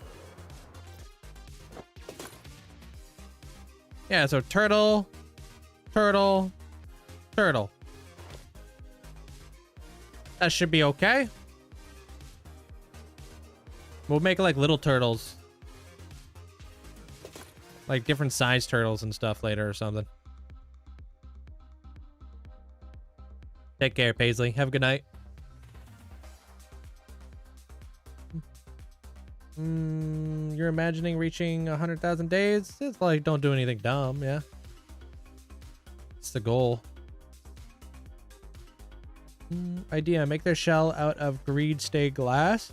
Yeah, so turtle, turtle, turtle. That should be okay. We'll make like little turtles. Like different size turtles and stuff later or something. Take care, Paisley. Have a good night. You're imagining reaching 100,000 days? It's like, don't do anything dumb, yeah. It's the goal. Idea, make their shell out of green stained glass.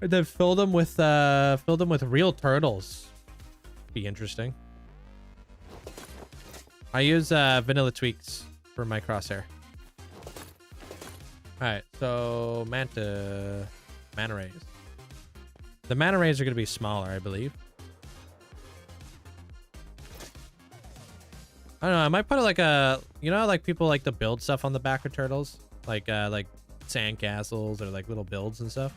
And then fill them with real turtles. Be interesting. I use vanilla tweaks for my crosshair. Alright, so mana rays. The mana rays are going to be smaller, I believe. I don't know, I might put like a, you know, like people like to build stuff on the back of turtles, like sand castles or like little builds and stuff.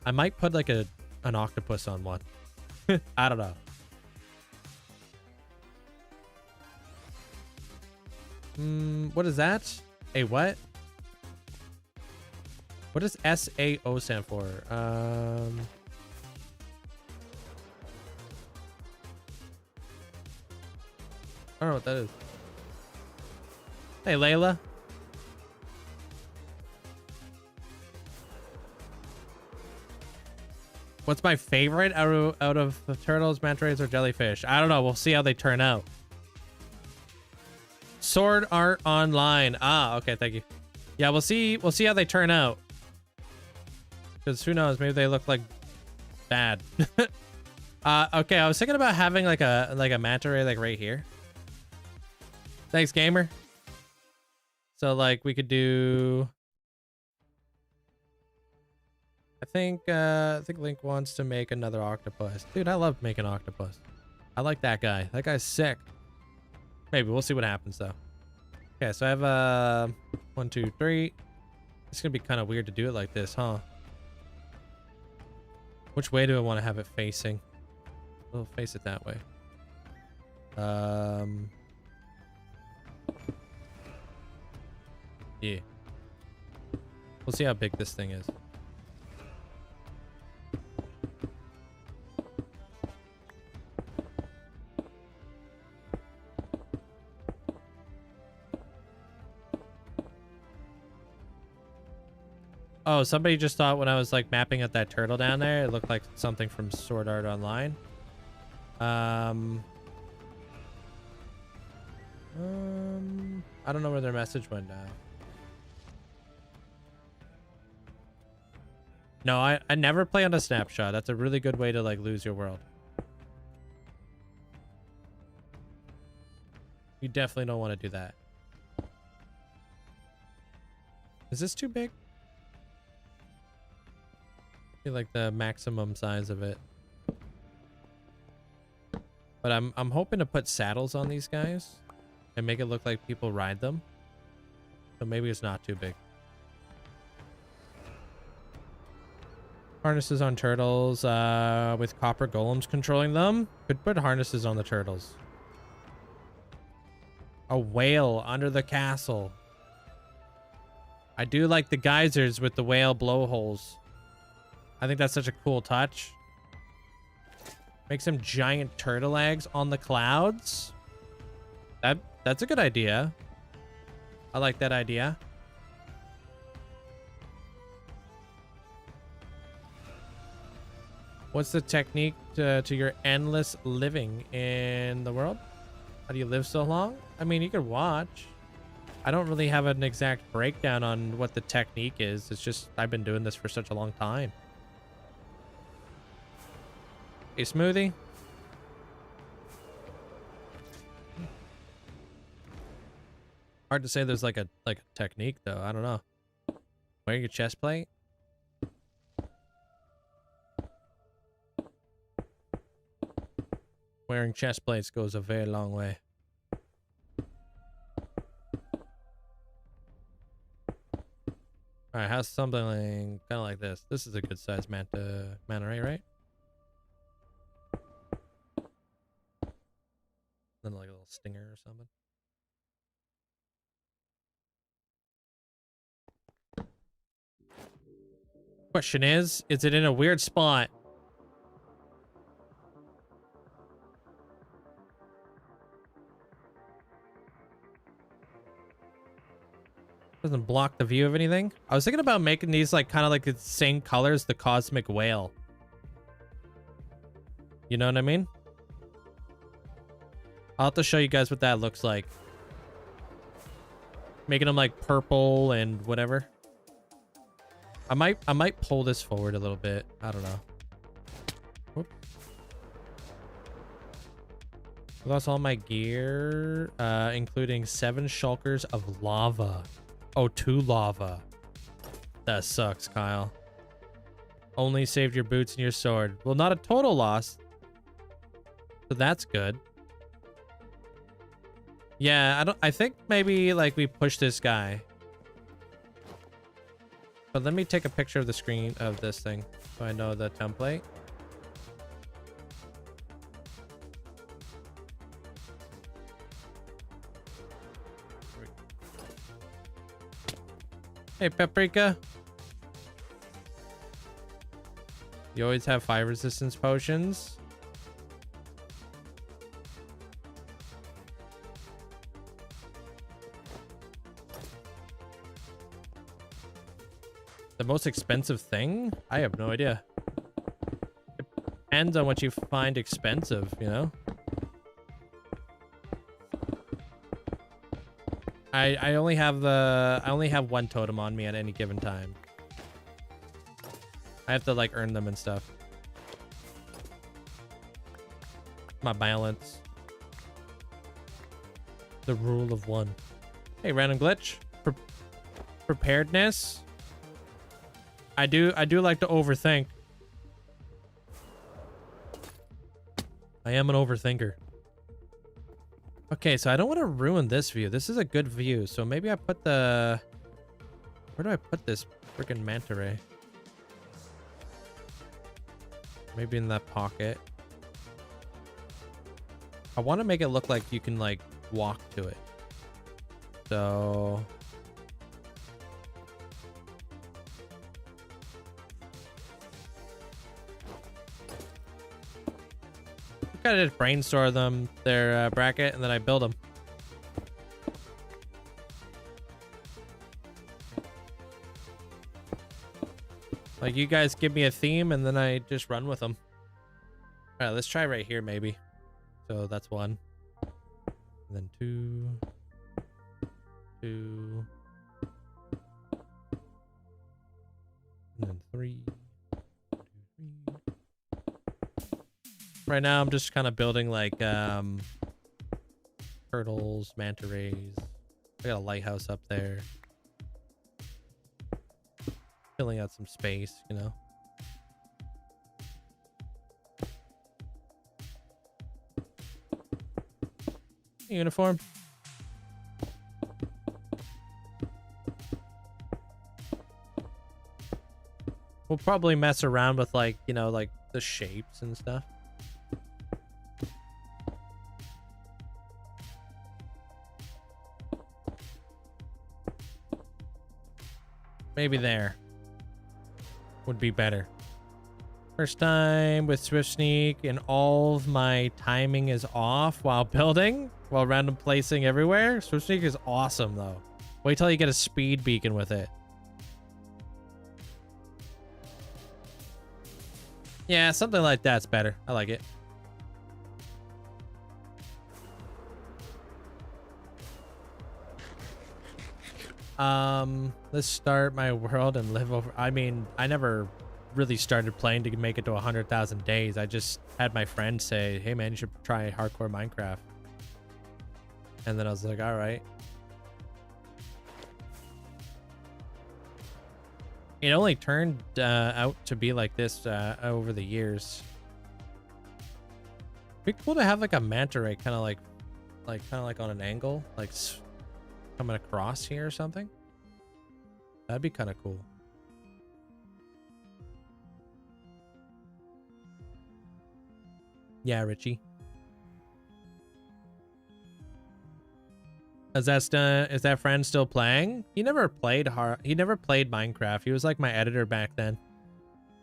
I might put like an octopus on one. I don't know. What is that? A what? What does SAO stand for? I don't know what that is. Hey, Layla. What's my favorite out of the turtles, manta rays, or jellyfish? I don't know. We'll see how they turn out. Sword Art Online. Ah, okay. Thank you. Yeah, we'll see how they turn out. Because who knows? Maybe they look like bad. Okay. I was thinking about having like a manta ray like right here. Thanks, gamer. So like we could do. I think Link wants to make another octopus. Dude, I love making octopus. I like that guy. That guy's sick. Maybe we'll see what happens though. Okay, so I have 1, 2, 3. It's gonna be kind of weird to do it like this, huh? Which way do I want to have it facing? We'll face it that way. Yeah. We'll see how big this thing is. Oh, somebody just thought when I was like mapping out that turtle down there, it looked like something from Sword Art Online. I don't know where their message went now. No, I never play on a snapshot. That's a really good way to like lose your world. You definitely don't want to do that. Is this too big? I feel like the maximum size of it. But I'm hoping to put saddles on these guys and make it look like people ride them. So maybe it's not too big. Harnesses on turtles with copper golems controlling them. Could put harnesses on the turtles. A whale under the castle. I do like the geysers with the whale blowholes. I think that's such a cool touch. Make some giant turtle eggs on the clouds. That's a good idea. I like that idea. What's the technique to your endless living in the world? How do you live so long? I mean, you could watch. I don't really have an exact breakdown on what the technique is. It's just I've been doing this for such a long time. A smoothie. Hard to say there's like a technique though. I don't know. Wearing your chest plate. Wearing chest plates goes a very long way. All right, how's something like, kind of like this? This is a good size manta ray, right? Then like a little stinger or something. Question is it in a weird spot? Doesn't block the view of anything. I was thinking about making these like kind of like the same color as the cosmic whale. You know what I mean? I'll have to show you guys what that looks like. Making them like purple and whatever. I might pull this forward a little bit. I don't know. Whoop. I lost all my gear, including 7 shulkers of lava. Oh, 2 lava. That sucks, Kyle. Only saved your boots and your sword. Well, not a total loss. So that's good. Yeah, I think maybe like we push this guy. But let me take a picture of the screen of this thing so I know the template. Hey, Paprika. You always have fire resistance potions. The most expensive thing? I have no idea. It depends on what you find expensive, you know? I only have 1 totem on me at any given time. I have to like earn them and stuff. My balance. The rule of 1. Hey, random glitch. Preparedness. I do like to overthink. I am an overthinker. Okay, so I don't want to ruin this view. This is a good view, so maybe I put the... Where do I put this freaking manta ray? Maybe in that pocket. I want to make it look like you can like walk to it. So... I just brainstorm them, their bracket, and then I build them. Like, you guys give me a theme, and then I just run with them. All right, let's try right here, maybe. So that's 1. And then 2. 2. And then 3. Right now, I'm just kind of building like turtles, manta rays. I got a lighthouse up there. Filling out some space, you know. Uniform. We'll probably mess around with like, you know, like the shapes and stuff. Maybe there would be better. First time with Swift Sneak and all of my timing is off while building, while random placing everywhere. Swift Sneak is awesome though. Wait till you get a speed beacon with it. Yeah, something like that's better. I like it. Let's start my world and live over. I mean, I never really started playing to make it to 100,000 days. I just had my friend say, hey man, you should try hardcore Minecraft. And then I was like, all right. It only turned out to be like this over the years. It'd be cool to have like a manta ray kind of like on an angle, like coming across here or something. That'd be kind of cool. Yeah, Richie. Is that friend still playing? He never played Minecraft. He was like my editor back then.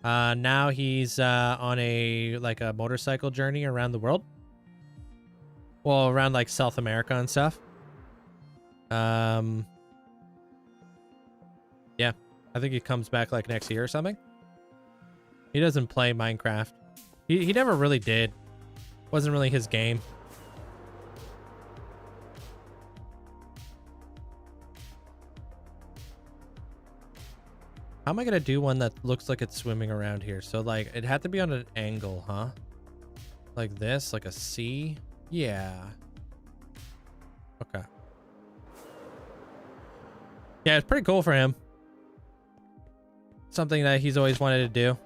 Now he's on a motorcycle journey around the world. Well, around like South America and stuff. Yeah, I think he comes back like next year or something. He doesn't play Minecraft. He never really did. Wasn't really his game. How am I gonna do one that looks like it's swimming around here? So like it had to be on an angle, huh? Like this, like a C? Yeah. Okay. Yeah, it's pretty cool for him. Something that he's always wanted to do.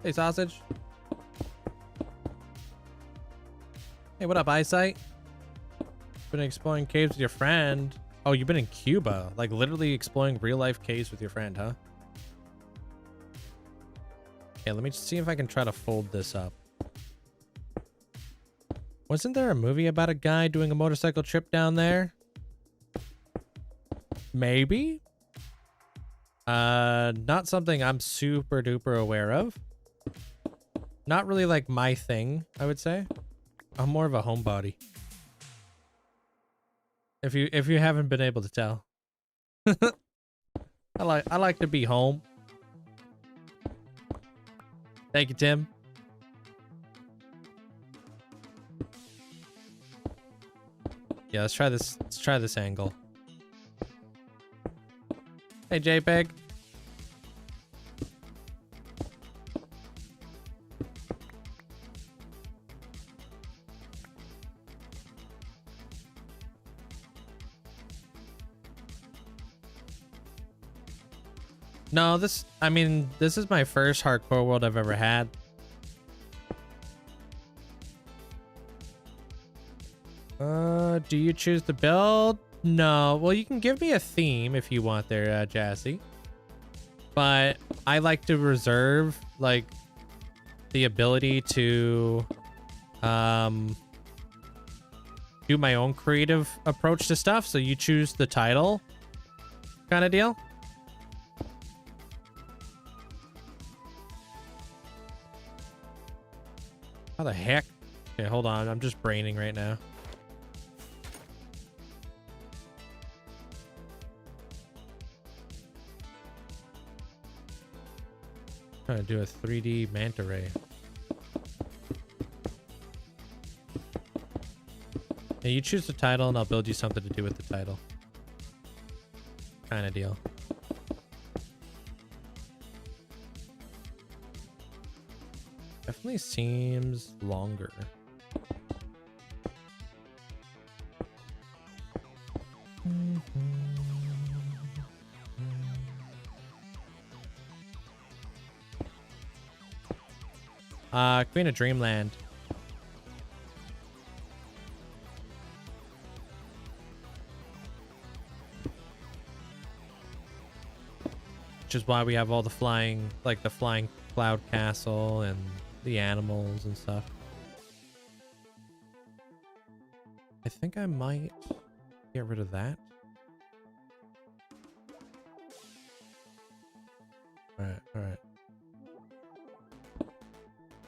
Hey, sausage. Hey, what up, Eyesight? Been exploring caves with your friend. Oh, you've been in Cuba. Like, literally exploring real-life caves with your friend, huh? Okay, let me just see if I can try to fold this up. Wasn't there a movie about a guy doing a motorcycle trip down there? Maybe? Not something I'm super duper aware of. Not really like my thing, I would say. I'm more of a homebody. If you haven't been able to tell. I like to be home. Thank you, Tim. Yeah, let's try this. Let's try this angle. Hey, JPEG. No, this is my first hardcore world I've ever had. Do you choose the build? No. Well, you can give me a theme if you want there, Jassy. But I like to reserve, like, the ability to, do my own creative approach to stuff. So you choose the title kind of deal. How the heck? Okay, hold on. I'm just braining right now. Trying to do a 3D manta ray. Yeah, you choose the title and I'll build you something to do with the title. Kind of deal. Definitely seems longer. Queen of Dreamland. Which is why we have all the flying, like the flying cloud castle and the animals and stuff. I think I might get rid of that. All right.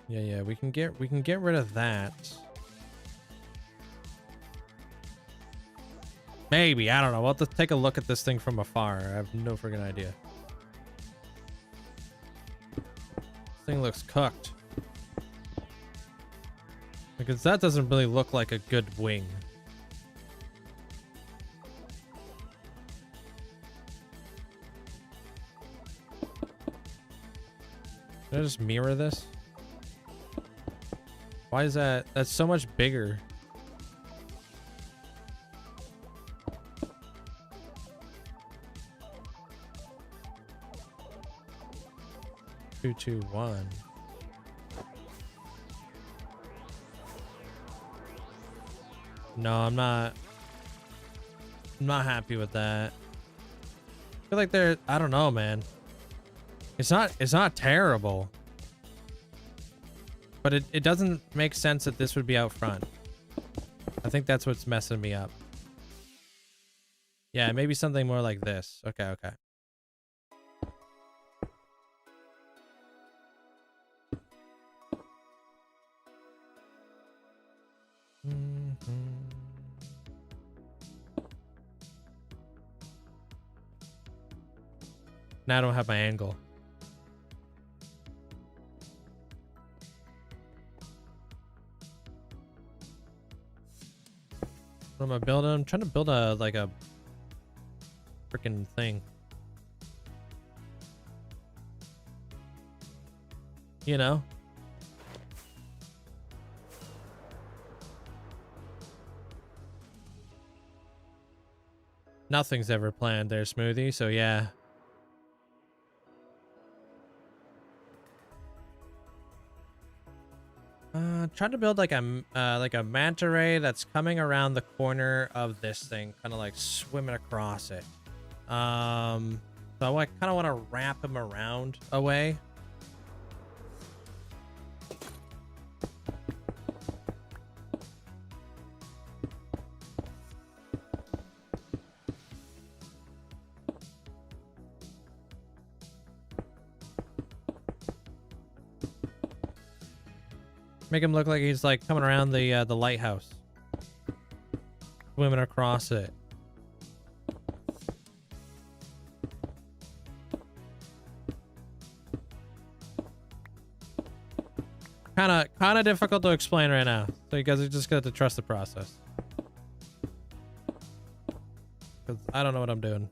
Yeah, we can get rid of that. Maybe, I don't know. We'll have to take a look at this thing from afar. I have no freaking idea. This thing looks cooked. Because that doesn't really look like a good wing. Can I just mirror this? Why is that? That's so much bigger. Two, two, one. No, I'm not happy with that. I feel like they're, I don't know, man. It's not terrible. But it doesn't make sense that this would be out front. I think that's what's messing me up. Yeah, maybe something more like this. Okay. Now I don't have my angle. What am I building? I'm trying to build a freaking thing. You know? Nothing's ever planned there, Smoothie, so yeah. Trying to build like a manta ray that's coming around the corner of this thing, kind of like swimming across it. So I kind of want to wrap him around a way. Make him look like he's like coming around the lighthouse, swimming across it. Kind of difficult to explain right now, so you guys are just gonna have to trust the process. Because I don't know what I'm doing.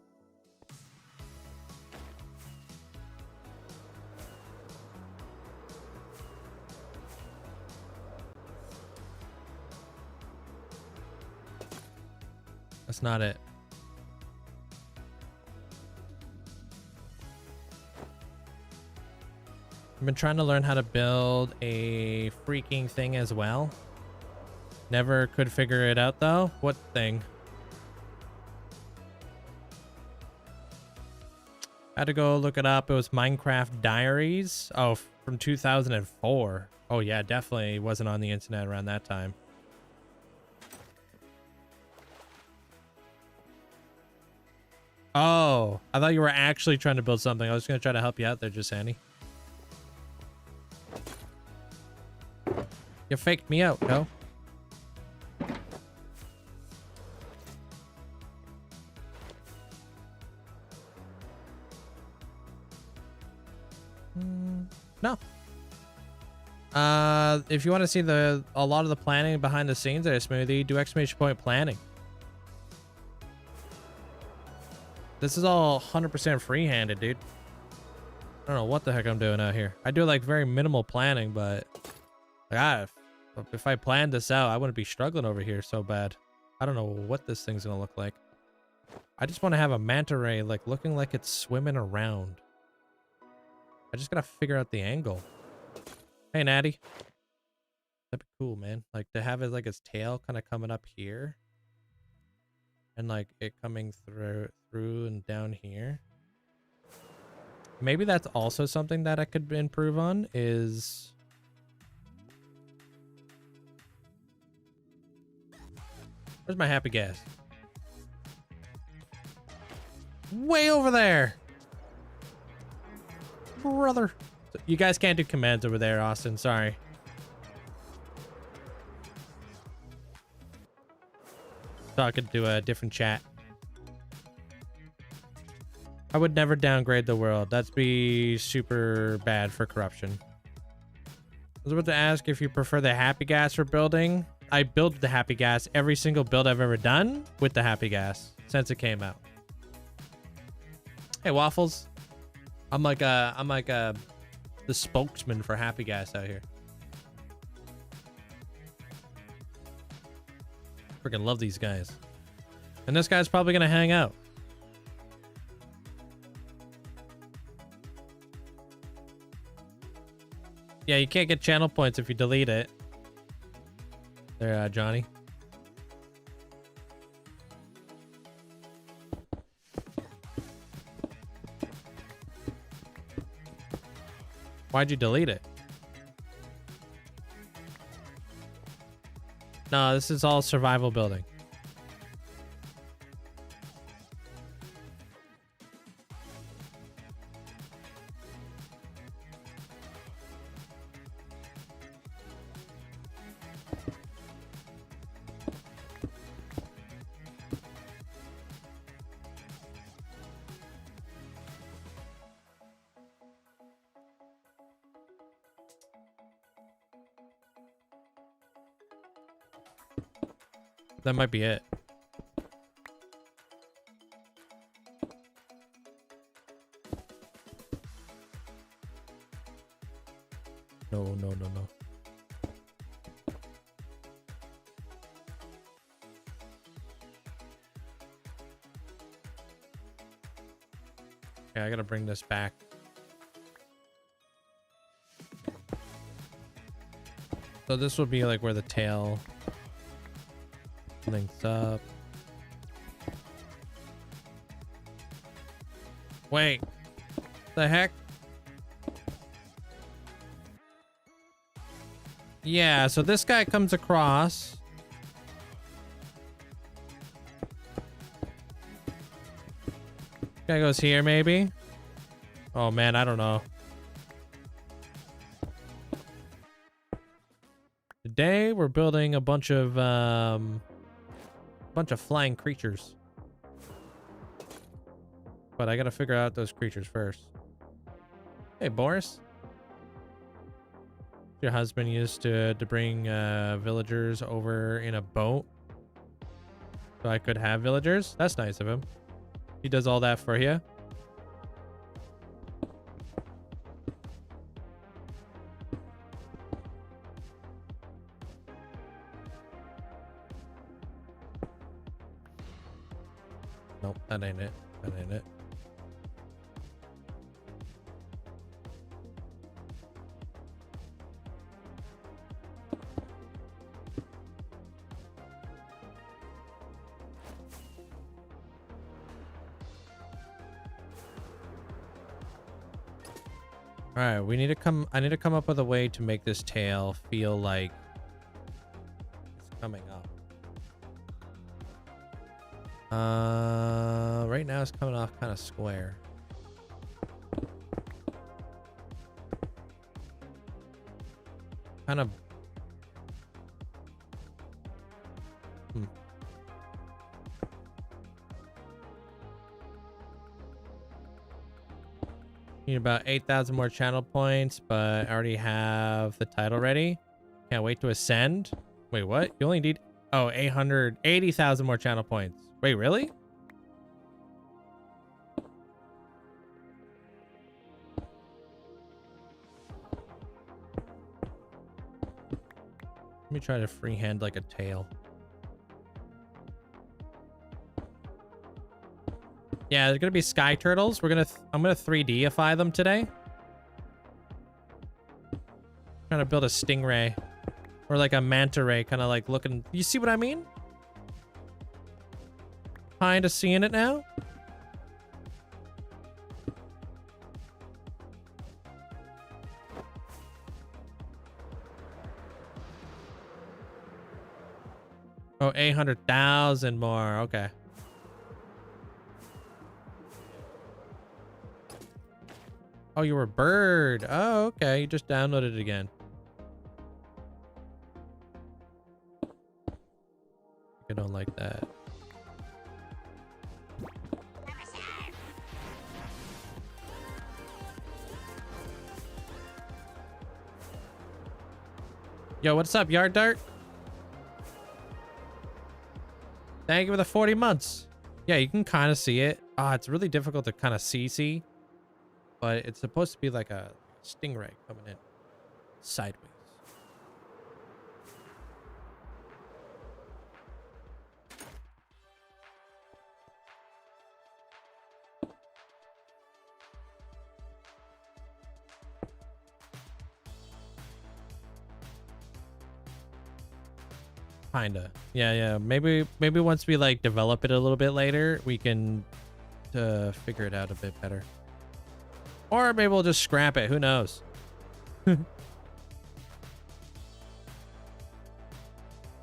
That's not it. I've been trying to learn how to build a freaking thing as well. Never could figure it out though. What thing? Had to go look it up. It was Minecraft Diaries. Oh, from 2004. Oh yeah, definitely wasn't on the internet around that time. Oh, I thought you were actually trying to build something. I was going to try to help you out there, just Annie. You faked me out, yo. No. If you want to see a lot of the planning behind the scenes there, Smoothie, do ! planning. This is all 100% free-handed, dude. I don't know what the heck I'm doing out here. I do like very minimal planning, but Like, if I planned this out, I wouldn't be struggling over here so bad. I don't know what this thing's gonna look like. I just want to have a manta ray like looking like it's swimming around. I just gotta figure out the angle. Hey, Natty. That'd be cool, man. Like to have it like its tail kind of coming up here. And like it coming through and down here. Maybe that's also something that I could improve on is... Where's my happy gas? Way over there! Brother. You guys can't do commands over there, Austin. Sorry. Talking to a different chat. I would never downgrade the world. That'd be super bad for corruption. I was about to ask if you prefer the happy gas for building. I build the happy gas every single build I've ever done with the happy gas since it came out. Hey, Waffles. I'm like the spokesman for happy gas out here. Freaking love these guys. And this guy's probably gonna hang out. Yeah, you can't get channel points if you delete it. There, Johnny. Why'd you delete it? No, this is all survival building. That might be it. No. Yeah, I gotta bring this back. So this would be like where the tail links up. Wait, the heck? Yeah, so this guy comes across. Guy goes here, maybe. Oh man, I don't know. Today we're building a bunch of flying creatures. But I gotta figure out those creatures first. Hey, Boris. Your husband used to bring villagers over in a boat so I could have villagers. That's nice of him. He does all that for you. Nope, that ain't it. That ain't it. All right, we need to come. I need to come up with a way to make this tail feel like it's coming up. Right now it's coming off kind of square. Kind of. Need about 8,000 more channel points, but I already have the title ready. Can't wait to ascend. Wait, what? You only need 880,000 more channel points. Wait, really? me try to freehand like a tail. Yeah, they're gonna be sky turtles. I'm gonna 3Dify them today. Trying to build a stingray or like a manta ray, kind of like looking. You see what I mean? Kind of seeing it now. Oh, 800,000 more. Okay. Oh, you were a bird. Oh, okay. You just downloaded it again. I don't like that. Yo, what's up, Yard Dart? Thank you for the 40 months. Yeah, you can kind of see it. Ah, it's really difficult to kind of see. But it's supposed to be like a stingray coming in sideways. Kinda. Yeah. Maybe once we like develop it a little bit later, we can figure it out a bit better. Or maybe we'll just scrap it. Who knows? What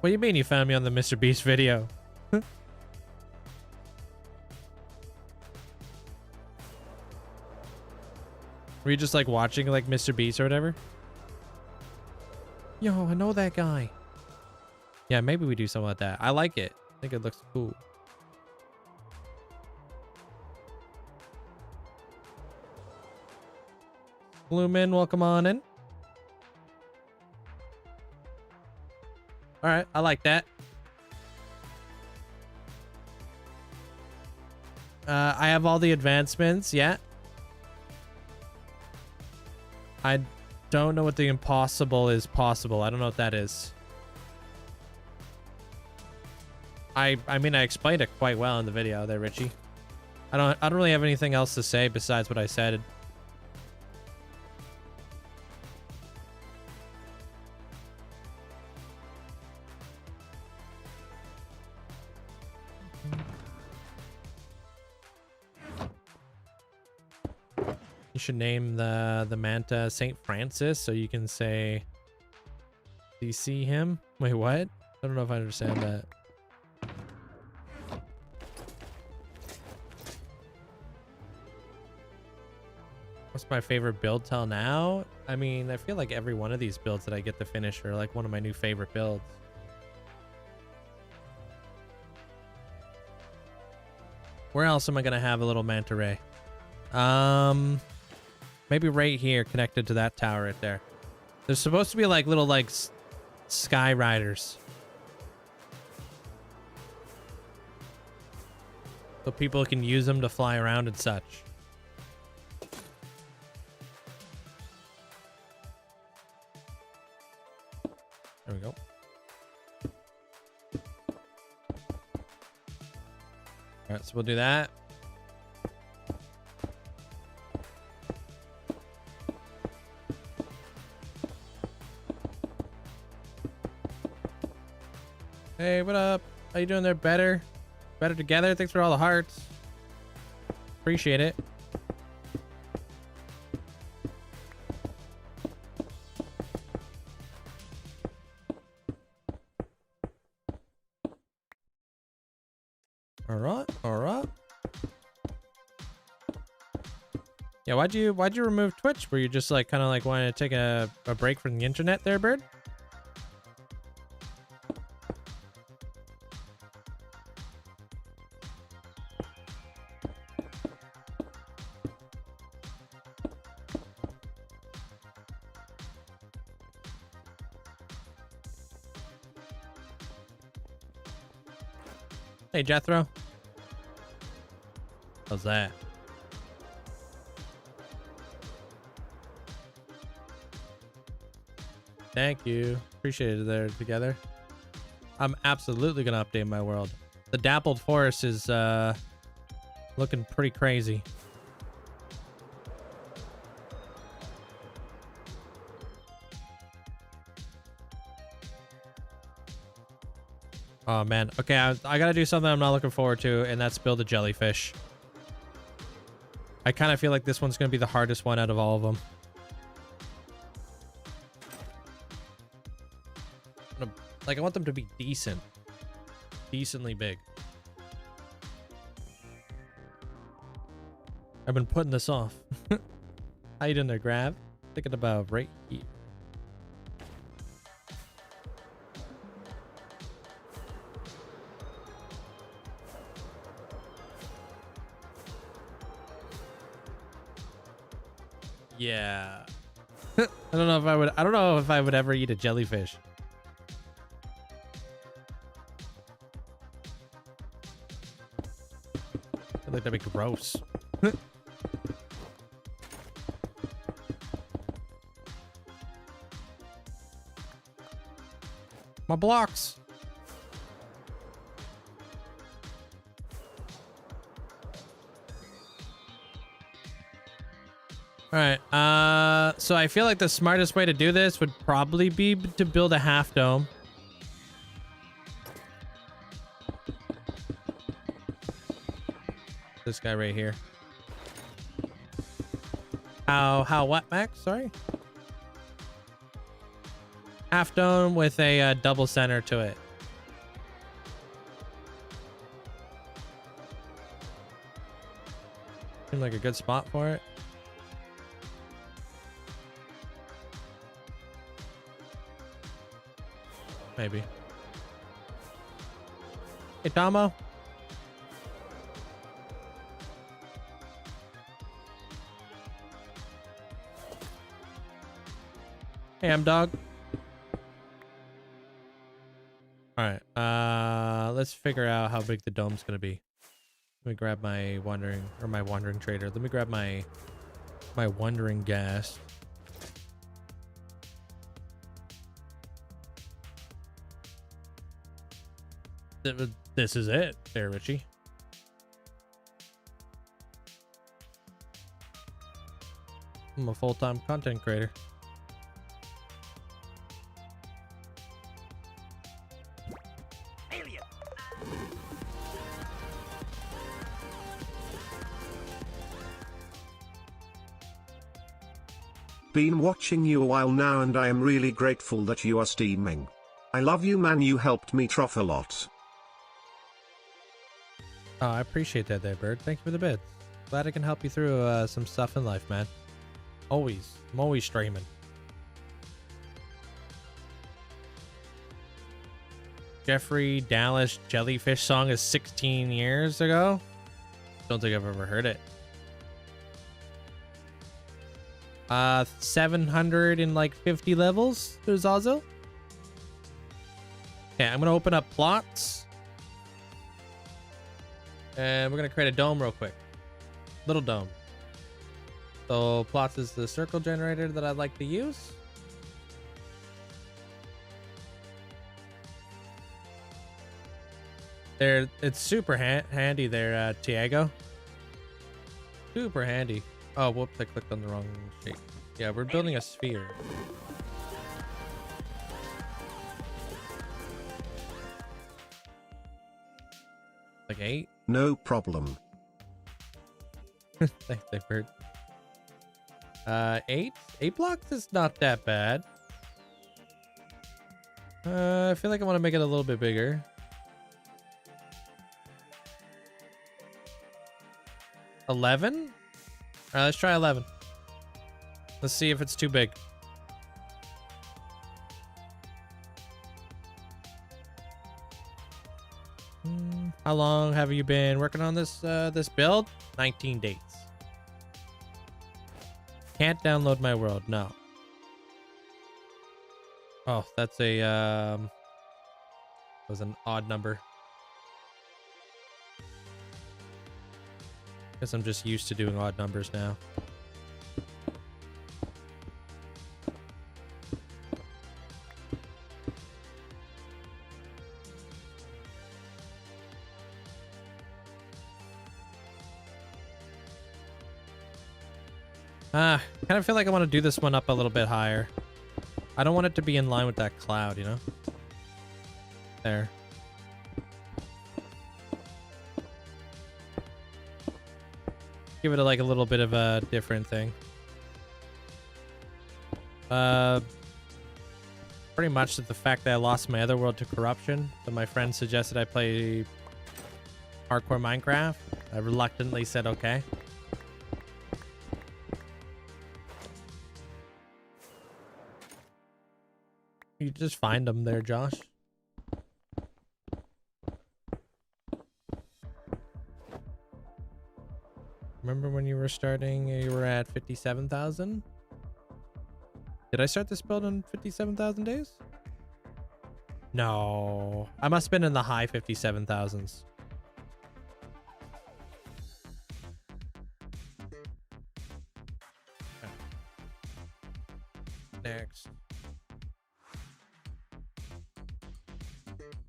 do you mean you found me on the Mr. Beast video? Were you just like watching like Mr. Beast or whatever? Yo, I know that guy. Yeah, maybe we do something like that. I like it. I think it looks cool. Bloomin', welcome on in. All right, I like that. I have all the advancements, yeah. I don't know what the impossible is possible. I don't know what that is. I mean, I explained it quite well in the video there, Richie. I don't really have anything else to say besides what I said. You should name the manta Saint Francis so you can say, do you see him? Wait, what? I don't know if I understand that. What's my favorite build till now? I mean, I feel like every one of these builds that I get to finish are like one of my new favorite builds. Where else am I gonna have a little manta ray? Maybe right here, connected to that tower right there. There's supposed to be like little like sky riders, so people can use them to fly around and such. There we go. All right, so we'll do that. Hey, what up? How you doing there? Better together. Thanks for all the hearts. Appreciate it. All right. Yeah, why'd you remove Twitch? Were you just like kind of like wanting to take a break from the internet there, Bird? Hey, Jethro. How's that? Thank you. Appreciate it there together. I'm absolutely gonna update my world. The dappled forest is looking pretty crazy. Oh man. Okay, I gotta do something I'm not looking forward to, and that's build a jellyfish. I kind of feel like this one's gonna be the hardest one out of all of them. Like, I want them to be decent. Decently big. I've been putting this off. How you doing there, Grav? Thinking about right here. Yeah. I don't know if I would ever eat a jellyfish. I feel like that'd be gross. My blocks. All right. So I feel like the smartest way to do this would probably be to build a half dome. This guy right here. How what, Max? Sorry. Half dome with a double center to it. Seems like a good spot for it. Maybe. Hey, Tomo. Hey, I'm dog. All right. Let's figure out how big the dome's gonna be. Let me grab my wandering trader. Let me grab my wandering gas. This is it there, Richie. I'm a full-time content creator. Alien. Been watching you a while now and I am really grateful that you are streaming. I love you, man. You helped me trough a lot. Oh, I appreciate that there, Bird. Thank you for the bits. Glad I can help you through some stuff in life, man. Always. I'm always streaming. Jeffrey Dallas Jellyfish song is 16 years ago? Don't think I've ever heard it. 750 levels. There's Ozil. Okay, I'm gonna open up plots. And we're gonna create a dome real quick. Little dome. So plots is the circle generator that I'd like to use. It's super handy there, Tiago. Super handy. Oh, whoops, I clicked on the wrong shape. Yeah, we're building a sphere. Like 8? No problem. Thanks, Bird. 8? 8 blocks is not that bad. I feel like I want to make it a little bit bigger. 11? All right, let's try 11. Let's see if it's too big. How long have you been working on this this build? 19 days. Can't download my world. No. Oh, that's a was an odd number. Guess I'm just used to doing odd numbers now. Kind of feel like I want to do this one up a little bit higher. I don't want it to be in line with that cloud, you know? There. Give it like a little bit of a different thing. Pretty much the fact that I lost my other world to corruption. So my friend suggested I play hardcore Minecraft. I reluctantly said okay. You just find them there, Josh. Remember when you were starting, you were at 57,000? Did I start this build on 57,000 days? No. I must have been in the high 57,000s. Okay. Next.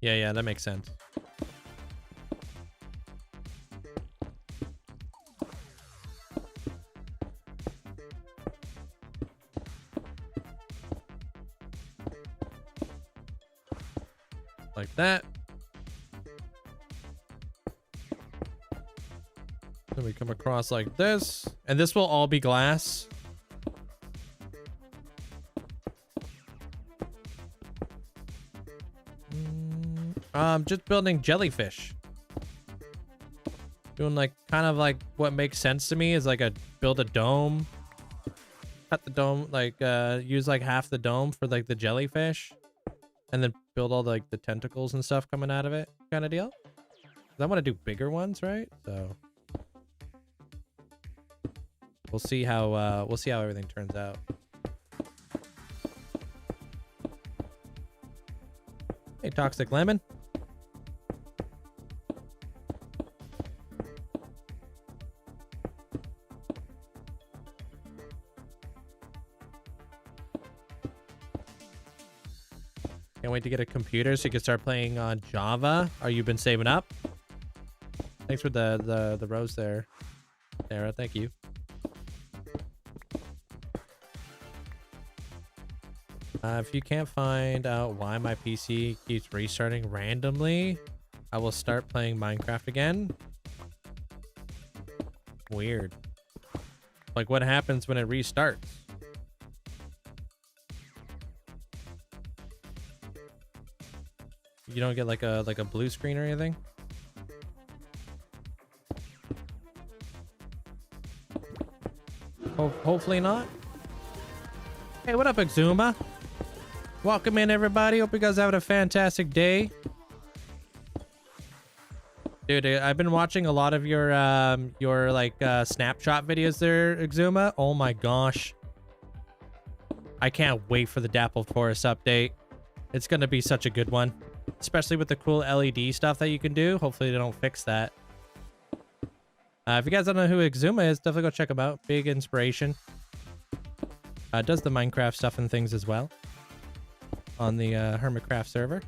Yeah, that makes sense. Like that. Then we come across like this, and this will all be glass. Just building jellyfish. Doing like kind of like what makes sense to me is like build a dome, cut the dome, like use like half the dome for like the jellyfish, and then build all like the tentacles and stuff coming out of it, kind of deal. 'Cause I want to do bigger ones, right? So we'll see how everything turns out. Hey, Toxic Lemon. Can't wait to get a computer so you can start playing on Java. Are you been saving up? Thanks for the rose there, Sarah. Thank you. If you can't find out why my PC keeps restarting randomly, I will start playing Minecraft again. Weird. Like, what happens when it restarts? You don't get like a blue screen or anything? Hopefully not. Hey, what up, Exuma? Welcome in, everybody. Hope you guys are having a fantastic day. Dude, I've been watching a lot of your like snapshot videos there, Exuma. Oh my gosh. I can't wait for the Dappled Forest update. It's gonna be such a good one. Especially with the cool LED stuff that you can do. Hopefully they don't fix that. If you guys don't know who Exuma is, definitely go check him out. Big inspiration. Does the Minecraft stuff and things as well. On the Hermitcraft server.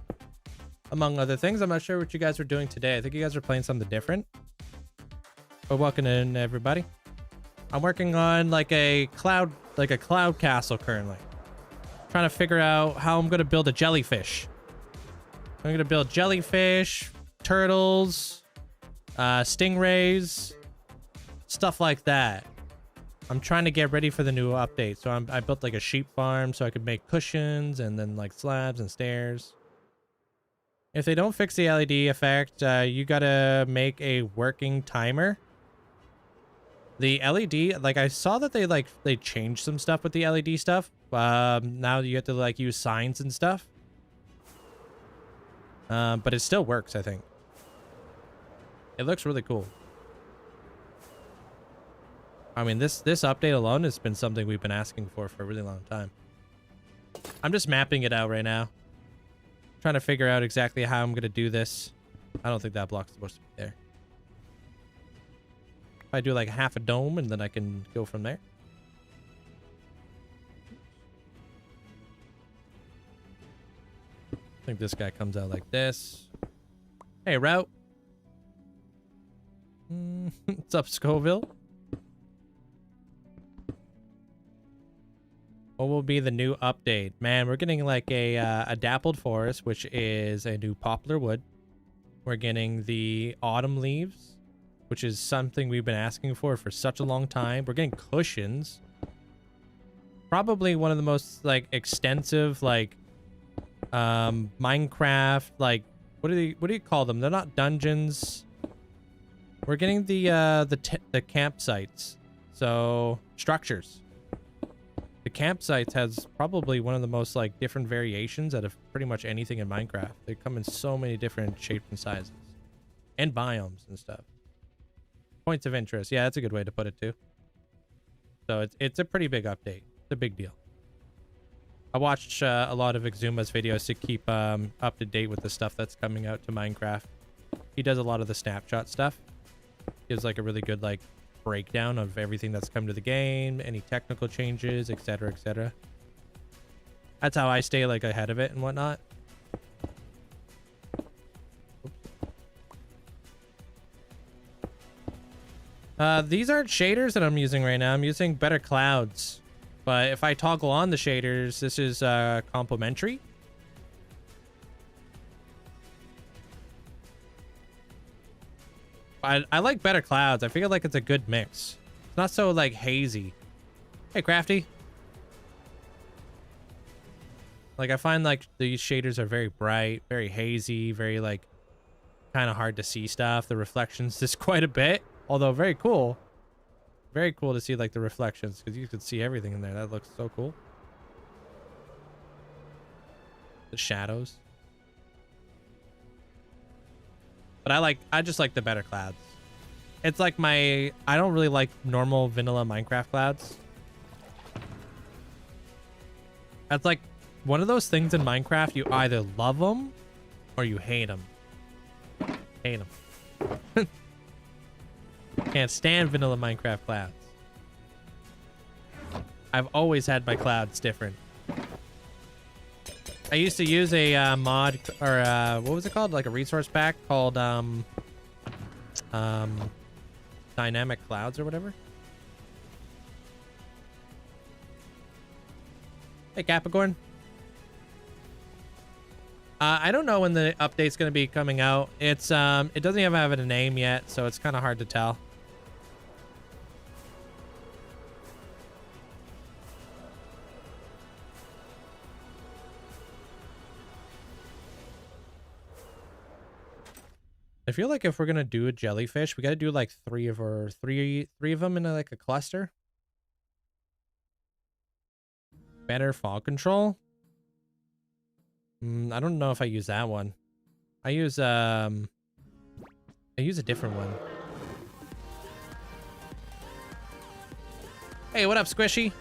Among other things. I'm not sure what you guys are doing today. I think you guys are playing something different. But welcome in, everybody. I'm working on like a cloud castle currently. Trying to figure out how I'm gonna build a jellyfish. I'm gonna build jellyfish, turtles, stingrays, stuff like that. I'm trying to get ready for the new update. So I built like a sheep farm so I could make cushions and then like slabs and stairs. If they don't fix the LED effect, you gotta make a working timer. The LED, like I saw that they changed some stuff with the LED stuff. Now you have to like use signs and stuff. But it still works, I think. It looks really cool. I mean, this update alone has been something we've been asking for a really long time. I'm just mapping it out right now. Trying to figure out exactly how I'm going to do this. I don't think that block's supposed to be there. If I do like half a dome and then I can go from there. I think this guy comes out like this. Hey, Route. What's up, Scoville? What will be the new update? Man, we're getting like a dappled forest, which is a new poplar wood. We're getting the autumn leaves, which is something we've been asking for such a long time. We're getting cushions. Probably one of the most like extensive like Minecraft like what do you call them? They're not dungeons. We're getting the campsites. So structures. The campsites has probably one of the most like different variations out of pretty much anything in Minecraft. They come in so many different shapes and sizes and biomes and stuff. Points of interest. Yeah, that's a good way to put it too. So it's a pretty big update. It's a big deal. I watched a lot of Exuma's videos to keep up to date with the stuff that's coming out to Minecraft. He does a lot of the snapshot stuff. Gives like a really good like breakdown of everything that's come to the game, any technical changes, etc, etc. That's how I stay like ahead of it and whatnot. These aren't shaders that I'm using right now. I'm using Better Clouds, but if I toggle on the shaders, this is complementary. I like Better Clouds. I feel like it's a good mix. It's not so like hazy. Hey, Crafty. Like I find like these shaders are very bright, very hazy, very like kind of hard to see stuff. The reflections just quite a bit, although very cool. Very cool to see like the reflections because you can see everything in there. That looks so cool. The shadows. But I just like the Better Clouds. It's like I don't really like normal vanilla Minecraft clouds. That's like one of those things in Minecraft, you either love them or you hate them. Hate them. Can't stand vanilla Minecraft clouds. I've always had my clouds different. I used to use a mod or what was it called? Like a resource pack called Dynamic Clouds or whatever. Hey, Capricorn. I don't know when the update's going to be coming out. It's it doesn't even have a name yet, so it's kind of hard to tell. I feel like if we're gonna do a jellyfish, we gotta do like three of them in like a cluster. Better fog control. I don't know if I use that one. I use a different one. Hey, what up, Squishy?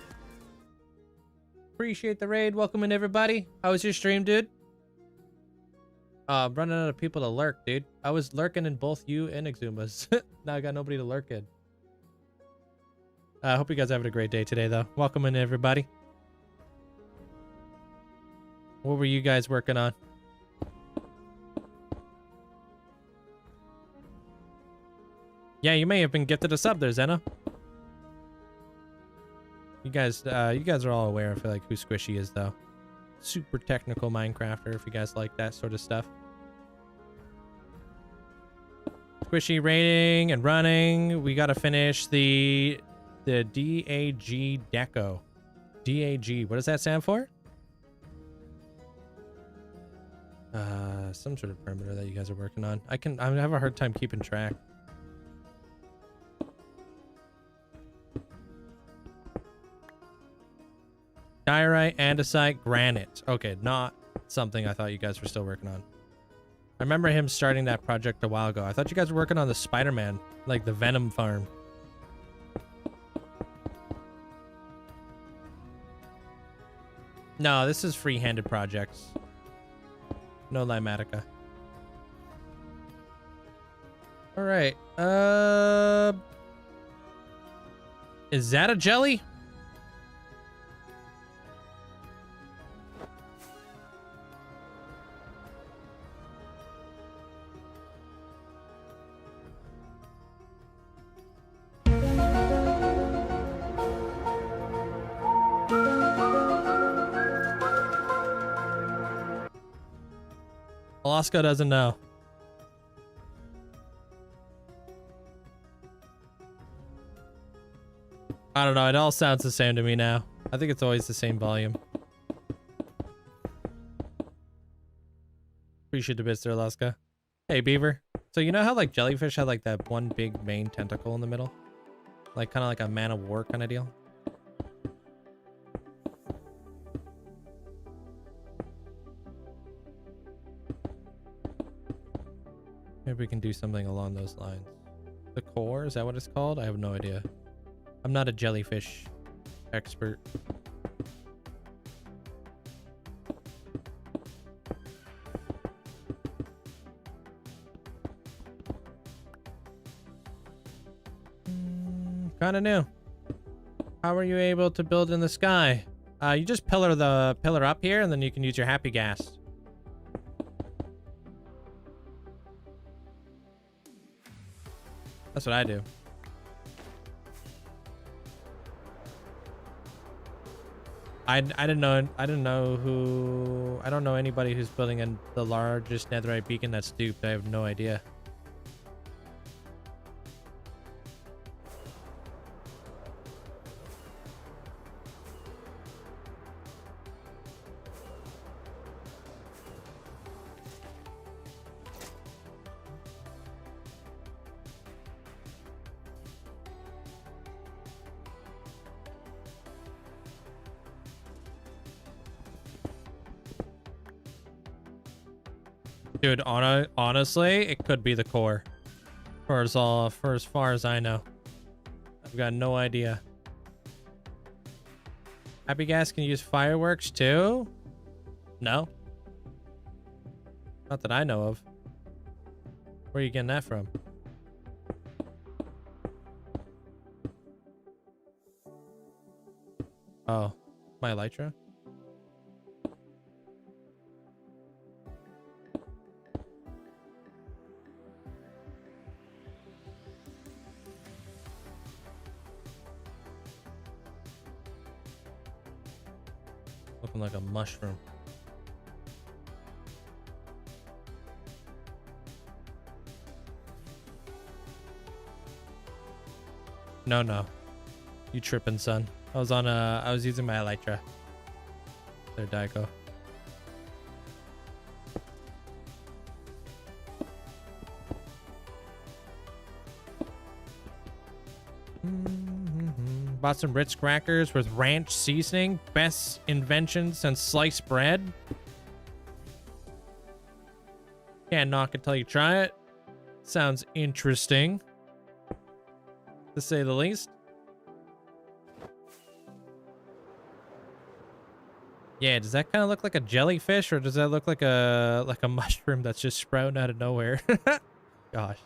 Appreciate the raid. Welcome in, everybody. How was your stream, dude? I'm running out of people to lurk, dude. I was lurking in both you and Exuma's. Now I got nobody to lurk in. I hope you guys are having a great day today, though. Welcome in, everybody. What were you guys working on? Yeah, you may have been gifted a sub there, Zena. You guys are all aware of like who Squishy is, though. Super technical Minecrafter, if you guys like that sort of stuff. Squishy raiding and running. We gotta finish the DAG deco. DAG, what does that stand for? Some sort of perimeter that you guys are working on. I have a hard time keeping track. Diorite, andesite, granite. Okay, not something I thought you guys were still working on. I remember him starting that project a while ago. I thought you guys were working on the Spider-Man, like the Venom farm. No, this is free-handed projects. No Limatica. All right. Is that a jelly? Alaska doesn't know. I don't know. It all sounds the same to me now. I think it's always the same volume. Appreciate the bits there, Alaska. Hey, Beaver. So you know how like jellyfish have like that one big main tentacle in the middle? Like kind of like a man of war kind of deal? Maybe we can do something along those lines. The core, is that what it's called? I have no idea. I'm not a jellyfish expert. Kind of new. How are you able to build in the sky? You just pillar the pillar up here, and then you can use your happy gas. That's what I do. I don't know anybody who's building the largest netherite beacon that's duped. I have no idea. Dude, honestly, it could be the core. For as far as I know. I've got no idea. Happy gas can use fireworks too? No. Not that I know of. Where are you getting that from? Oh, my elytra? Looking like a mushroom. No. You tripping, son. I was using my elytra. There, Daiko. Bought some Ritz crackers with ranch seasoning. Best invention since sliced bread. Can't knock it till you try it. Sounds interesting, to say the least. Yeah, does that kind of look like a jellyfish, or does that look like a mushroom that's just sprouting out of nowhere? Gosh.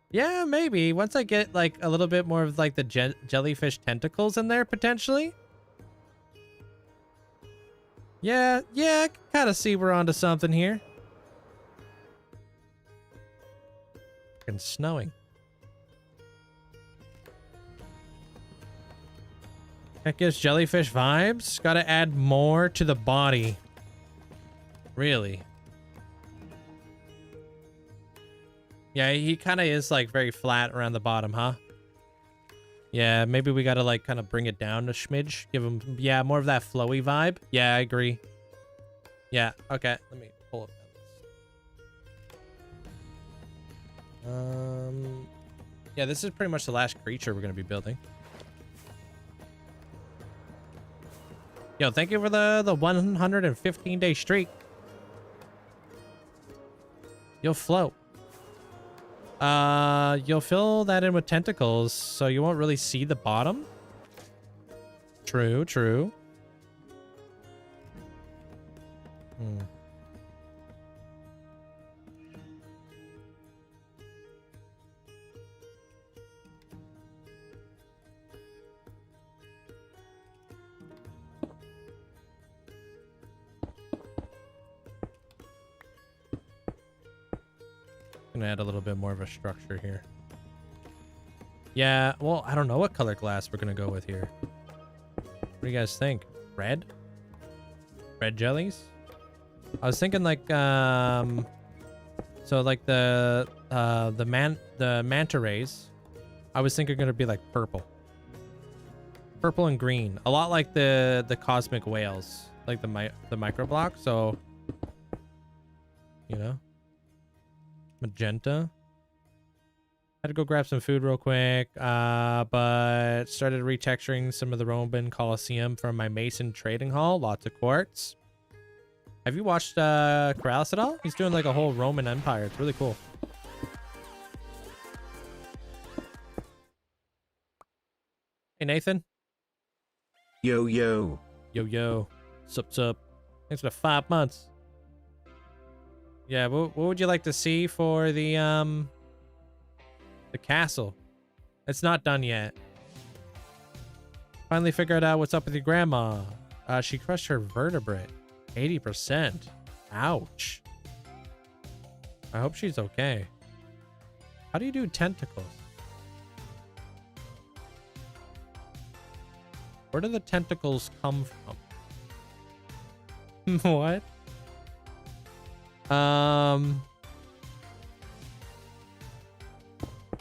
Yeah, maybe. Once I get like a little bit more of like the jellyfish tentacles in there, potentially. Yeah, I can kind of see we're onto something here. Fucking snowing. That gives jellyfish vibes. Gotta add more to the body. Really? Yeah, he kind of is like very flat around the bottom, huh? Yeah, maybe we gotta like kind of bring it down a smidge. Give him, yeah, more of that flowy vibe. Yeah, I agree. Yeah, okay. Let me pull up this. Yeah, this is pretty much the last creature we're gonna be building. Yo, thank you for the 115-day streak. You'll float. You'll fill that in with tentacles, so you won't really see the bottom. True. Gonna add a little bit more of a structure here. Yeah, well, I don't know what color glass we're gonna go with here. What do you guys think? red jellies. I was thinking like so like the manta rays, I was thinking gonna be like purple and green, a lot like the cosmic whales, like the micro block. So you know, magenta. Had to go grab some food real quick, but started retexturing some of the Roman Colosseum from my Mason trading hall. Lots of quartz. Have you watched Corrales at all? He's doing like a whole Roman Empire. It's really cool. Hey, Nathan. Yo, yo. Yo, yo. Sup. Thanks for the 5 months. Yeah, what would you like to see for the castle? It's not done yet. Finally figured out what's up with your grandma. She crushed her vertebrae. 80%. Ouch. I hope she's okay. How do you do tentacles? Where do the tentacles come from? What?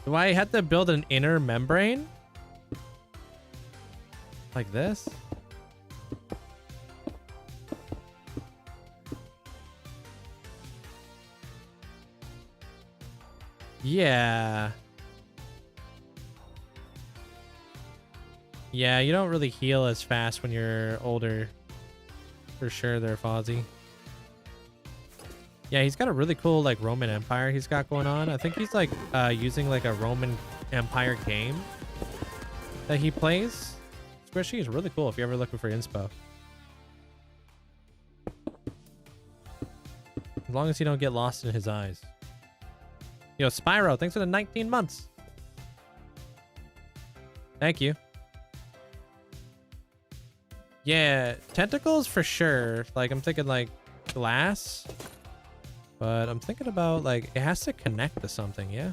Do I have to build an inner membrane? Like this? Yeah. Yeah, you don't really heal as fast when you're older. For sure there, Fozzie. Yeah, he's got a really cool like Roman Empire he's got going on. I think he's like using like a Roman Empire game that he plays. Squishy is really cool if you're ever looking for inspo. As long as you don't get lost in his eyes. Yo, Spyro, thanks for the 19 months. Thank you. Yeah, tentacles for sure. Like I'm thinking like glass. But I'm thinking about like it has to connect to something, yeah?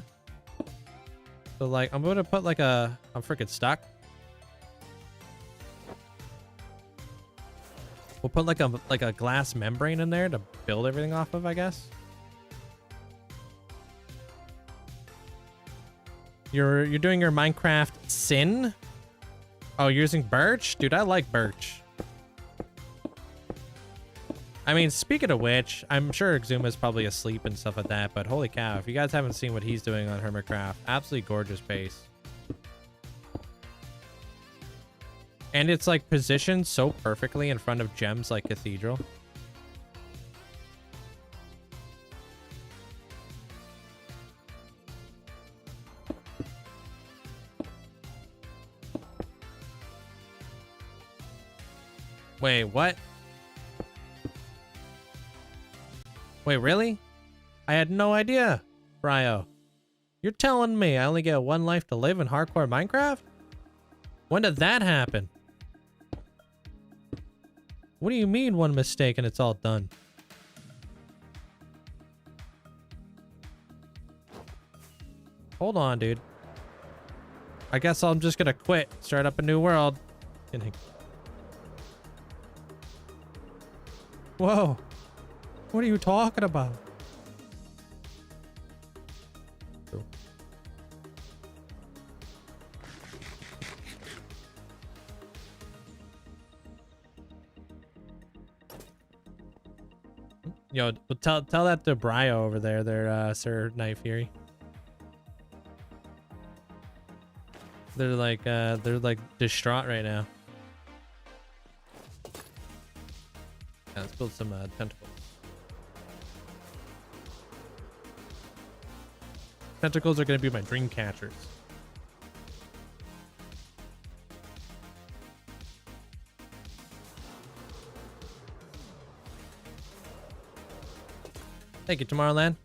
So like I'm gonna put like I'm freaking stuck. We'll put like a glass membrane in there to build everything off of, I guess. You're doing your Minecraft sin? Oh, you're using birch? Dude, I like birch. I mean, speaking of which, I'm sure Exuma's probably asleep and stuff like that, but holy cow, if you guys haven't seen what he's doing on Hermitcraft, absolutely gorgeous base. And it's like positioned so perfectly in front of gems like Cathedral. Wait, what? Wait, really? I had no idea, Bryo. You're telling me I only get one life to live in hardcore Minecraft? When did that happen? What do you mean one mistake and it's all done? Hold on, dude. I guess I'm just gonna quit, start up a new world. Whoa. What are you talking about? Cool. Yo, tell that to Bryo over there, Sir Night Fury. They're like distraught right now. Yeah, let's build some tentacles. Tentacles are going to be my dream catchers. Thank you, Tomorrowland.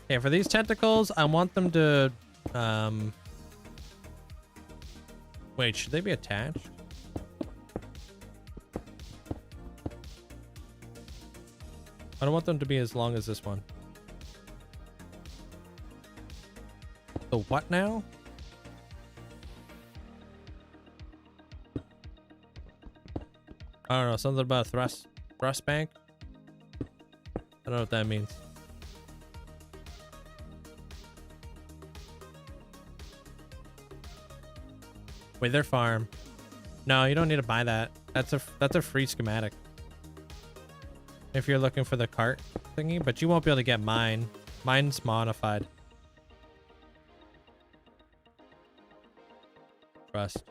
Okay, for these tentacles, I want them to... Wait, should they be attached? I don't want them to be as long as this one. The what now? I don't know, something about a thrust bank. I don't know what that means. Wither farm. No, you don't need to buy that. That's a free schematic. If you're looking for the cart thingy, but you won't be able to get mine. Mine's modified. Trust.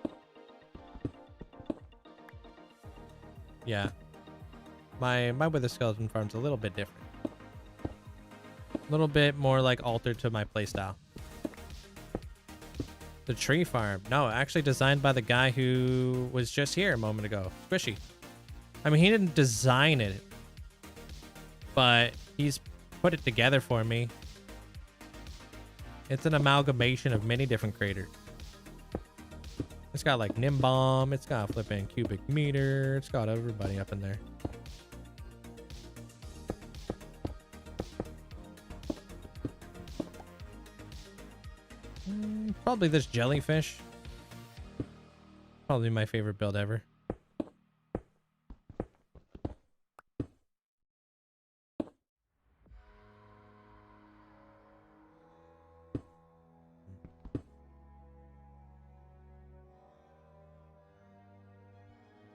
Yeah. My wither skeleton farm's a little bit different. A little bit more like altered to my playstyle. The tree farm. No, actually designed by the guy who was just here a moment ago. Squishy. I mean, he didn't design it, but he's put it together for me. It's an amalgamation of many different creators. It's got like Nimbomb, it's got flipping cubic meter, it's got everybody up in there. Probably this jellyfish. Probably my favorite build ever.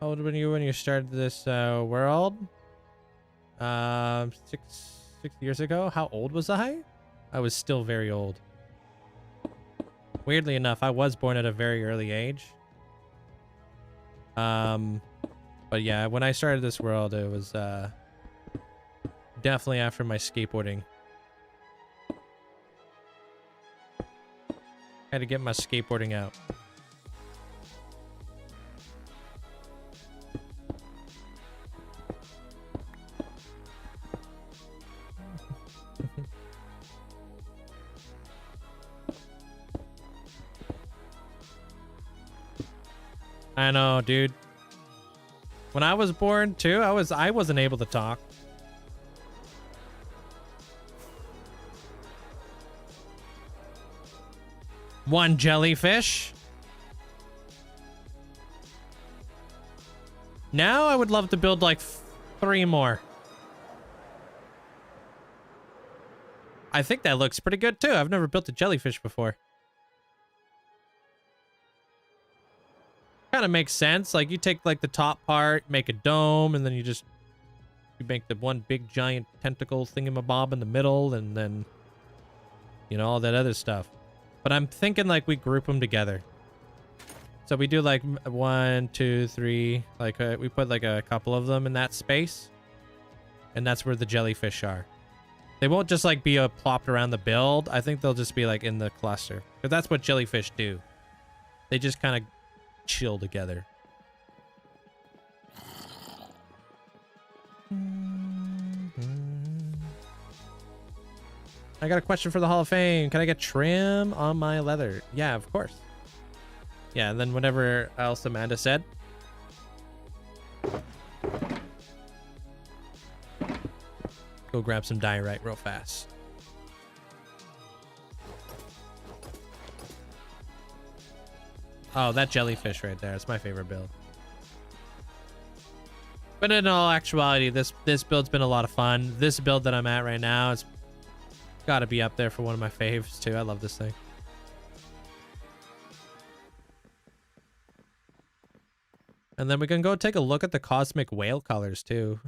How old were you when you started this world? 6 years ago. How old was I? I was still very old. Weirdly enough, I was born at a very early age. But yeah, when I started this world, it was definitely after my skateboarding. Had to get my skateboarding out. I know, dude. When I was born too, I wasn't able to talk. One jellyfish. Now I would love to build like 3 more. I think that looks pretty good too. I've never built a jellyfish before. Kind of makes sense. Like you take like the top part, make a dome, and then you make the one big giant tentacle thingamabob in the middle, and then you know all that other stuff. But I'm thinking like we group them together. So we do like 1, 2, 3. Like we put like a couple of them in that space, and that's where the jellyfish are. They won't just like be plopped around the build. I think they'll just be like in the cluster, because that's what jellyfish do. They just kind of chill together. I got a question for the Hall of Fame. Can I get trim on my leather? Yeah, of course. Yeah, and then whatever else Amanda said. Go grab some diorite real fast. Oh, that jellyfish right there. It's my favorite build. But in all actuality, this build's been a lot of fun. This build that I'm at right now, it's got to be up there for one of my faves too. I love this thing. And then we can go take a look at the cosmic whale colors too.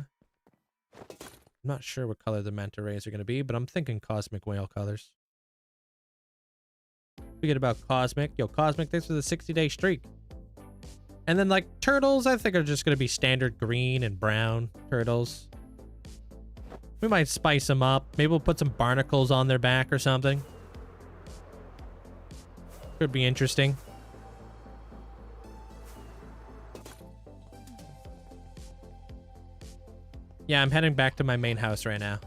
I'm not sure what color the manta rays are going to be, but I'm thinking cosmic whale colors. Forget about Cosmic. Yo, Cosmic, thanks for the 60-day streak. And then, like, turtles, I think are just going to be standard green and brown turtles. We might spice them up. Maybe we'll put some barnacles on their back or something. Could be interesting. Yeah, I'm heading back to my main house right now.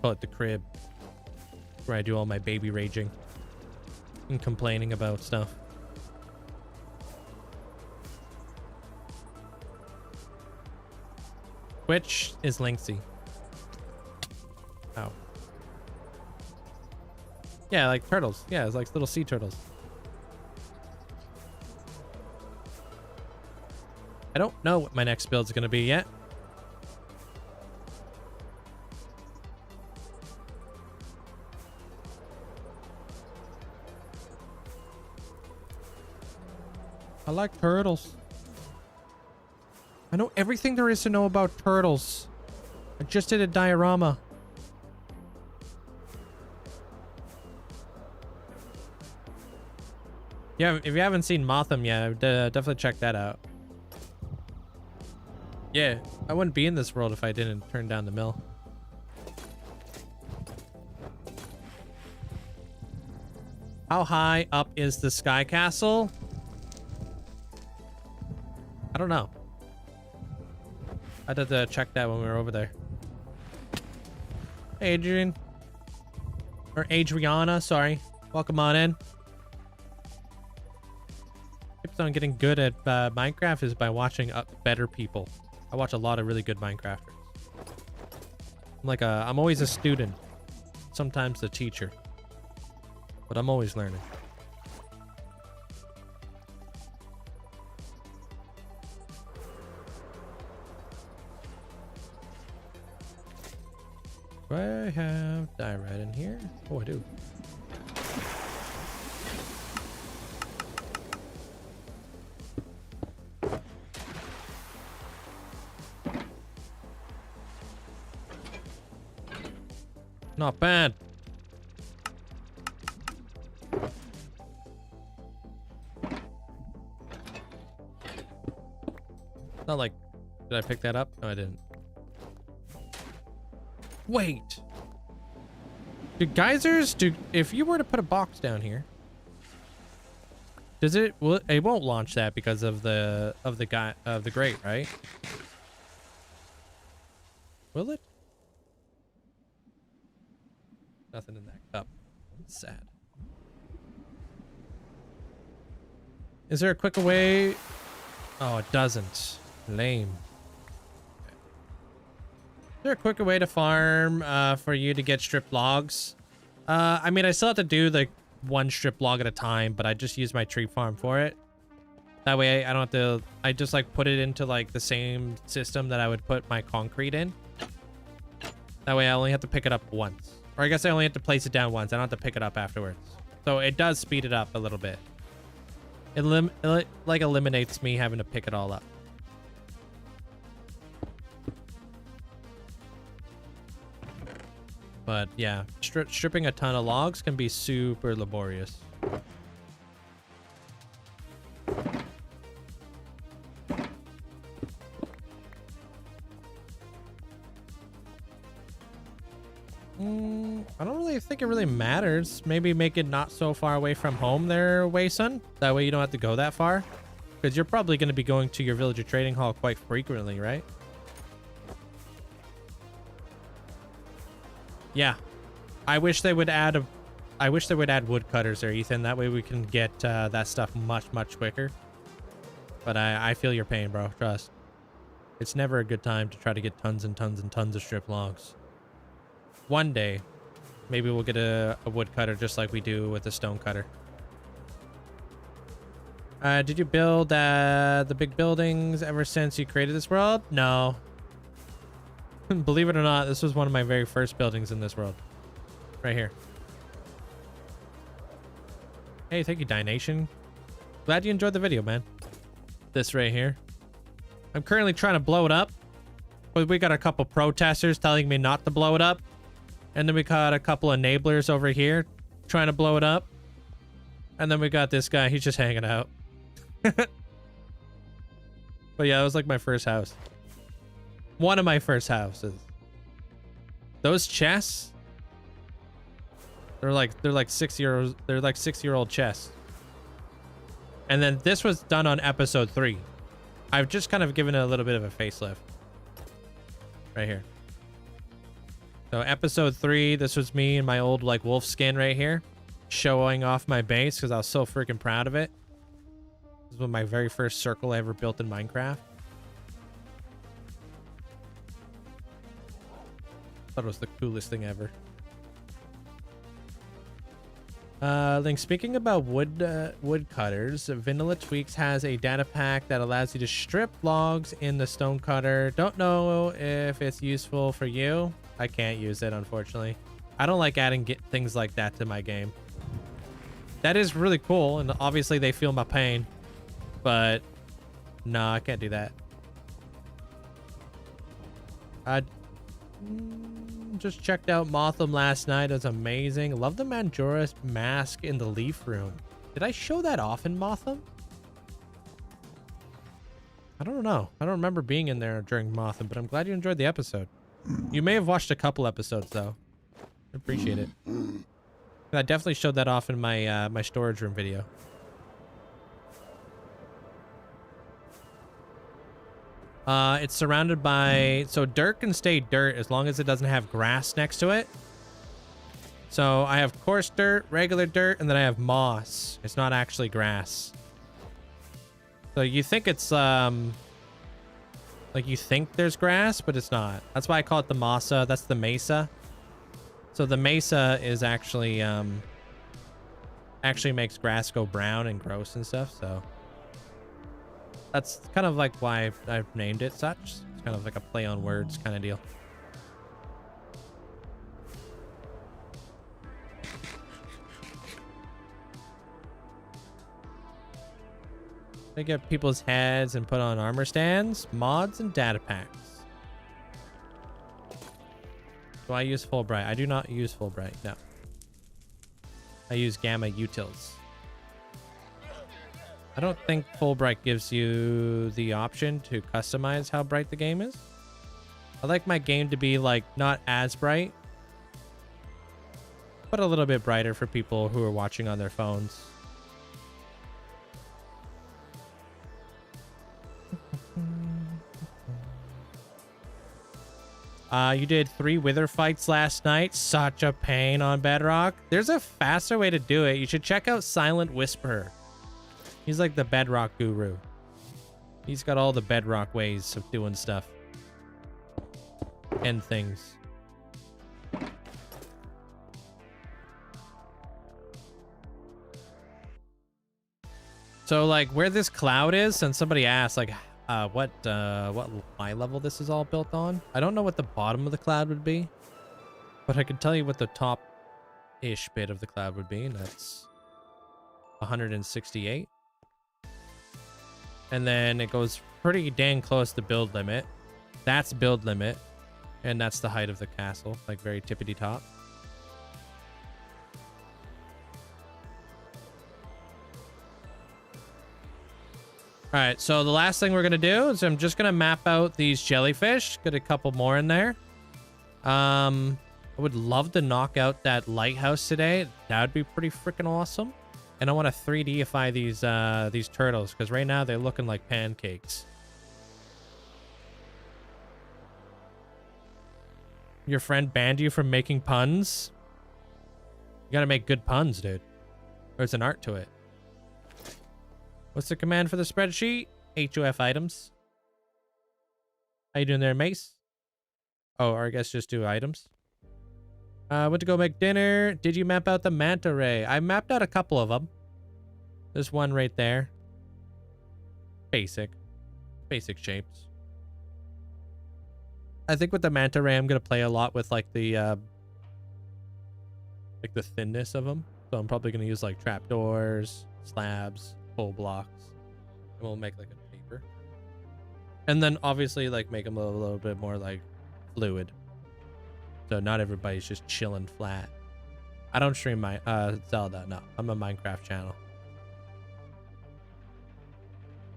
Call it the crib. Where I do all my baby raging and complaining about stuff. Which is Linkzzey. Oh. Yeah, like turtles. Yeah, it's like little sea turtles. I don't know what my next build's gonna be yet. I like turtles. I know everything there is to know about turtles. I just did a diorama. Yeah, if you haven't seen Motham yet, definitely check that out. Yeah, I wouldn't be in this world if I didn't turn down the mill. How high up is the Sky Castle? I don't know. I had to check that when we were over there. Hey, Adrian. Or Adriana, sorry. Welcome on in. Tips on getting good at Minecraft is by watching better people. I watch a lot of really good Minecrafters. I'm always a student. Sometimes a teacher. But I'm always learning. Do I have diorite in here? Oh, I do. Not bad. Not like, did I pick that up? No, I didn't. Wait. If you were to put a box down here, it won't launch that because of the grate, right? Will it? Nothing in that cup. It's sad. Is there a quicker way? Oh, it doesn't. Lame. Okay. Is there a quicker way to farm for you to get stripped logs? I mean, I still have to do like one strip log at a time, but I just use my tree farm for it. That way I don't have to, I just like put it into like the same system that I would put my concrete in. That way I only have to pick it up once. Or I guess I only have to place it down once. I don't have to pick it up afterwards. So it does speed it up a little bit. It like eliminates me having to pick it all up. But yeah, stripping a ton of logs can be super laborious. I don't really think it really matters. Maybe make it not so far away from home there, Wayson. That way you don't have to go that far. Because you're probably going to be going to your villager trading hall quite frequently, right? Yeah. I wish they would add woodcutters there, Ethan. That way we can get that stuff much, much quicker. But I feel your pain, bro. Trust. It's never a good time to try to get tons and tons and tons of strip logs. One day, maybe we'll get a woodcutter just like we do with the stone cutter. Did you build the big buildings ever since you created this world? No. Believe it or not, this was one of my very first buildings in this world. Right here. Hey, thank you, Dination. Glad you enjoyed the video, man. This right here. I'm currently trying to blow it up. But we got a couple protesters telling me not to blow it up. And then we got a couple enablers over here trying to blow it up. And then we got this guy. He's just hanging out. But yeah, it was like my first house. One of my first houses. Those chests, they're like 6-year-old chests. And then this was done on episode 3. I've just kind of given it a little bit of a facelift. Right here. So episode 3, this was me in my old like wolf skin right here, showing off my base because I was so freaking proud of it. This was my very first circle I ever built in Minecraft. Thought it was the coolest thing ever. Link, speaking about wood cutters, Vanilla Tweaks has a data pack that allows you to strip logs in the stone cutter. Don't know if it's useful for you. I can't use it, unfortunately. I don't like adding things like that to my game. That is really cool, and obviously they feel my pain, but no, I can't do that. I just checked out Motham last night. It was amazing. Love the Manjora's mask in the leaf room. Did I show that off in Motham? I don't know. I don't remember being in there during Motham, but I'm glad you enjoyed the episode. You may have watched a couple episodes though. I appreciate it. I definitely showed that off in my my storage room video. It's surrounded by, so dirt can stay dirt as long as it doesn't have grass next to it. So I have coarse dirt, regular dirt, and then I have moss. It's not actually grass. So you think it's like you think there's grass, but it's not. That's why I call it the masa. That's the mesa. So the mesa is actually makes grass go brown and gross and stuff. So that's kind of like why I've named it such. It's kind of like a play on words kind of deal. They get people's heads and put on armor stands, mods, and data packs. Do I use Fulbright? I do not use Fulbright, no. I use Gamma Utils. I don't think Fulbright gives you the option to customize how bright the game is. I like my game to be like not as bright, but a little bit brighter for people who are watching on their phones. You did 3 wither fights last night. Such a pain on Bedrock. There's a faster way to do it. You should check out Silent Whisperer. He's like the Bedrock guru. He's got all the Bedrock ways of doing stuff. And things. So like where this cloud is, and somebody asked like what eye level this is all built on. I don't know what the bottom of the cloud would be, but I can tell you what the top-ish bit of the cloud would be, and that's 168. And then it goes pretty dang close to build limit. That's build limit, and that's the height of the castle, like very tippity top. All right, so the last thing we're gonna do is I'm just gonna map out these jellyfish. Get a couple more in there. I would love to knock out that lighthouse today. That would be pretty freaking awesome. And I want to 3Dify these turtles because right now they're looking like pancakes. Your friend banned you from making puns? You gotta make good puns, dude. There's an art to it. What's the command for the spreadsheet? HOF items. How you doing there, Mace? Oh, or I guess just do items. Went to go make dinner. Did you map out the manta ray? I mapped out a couple of them. There's one right there. Basic shapes. I think with the manta ray, I'm gonna play a lot with like the thinness of them. So I'm probably gonna use like trapdoors, slabs, full blocks, and we'll make like a paper. And then obviously like make them a little bit more like fluid. So not everybody's just chilling flat. I don't stream my Zelda, no. I'm a Minecraft channel.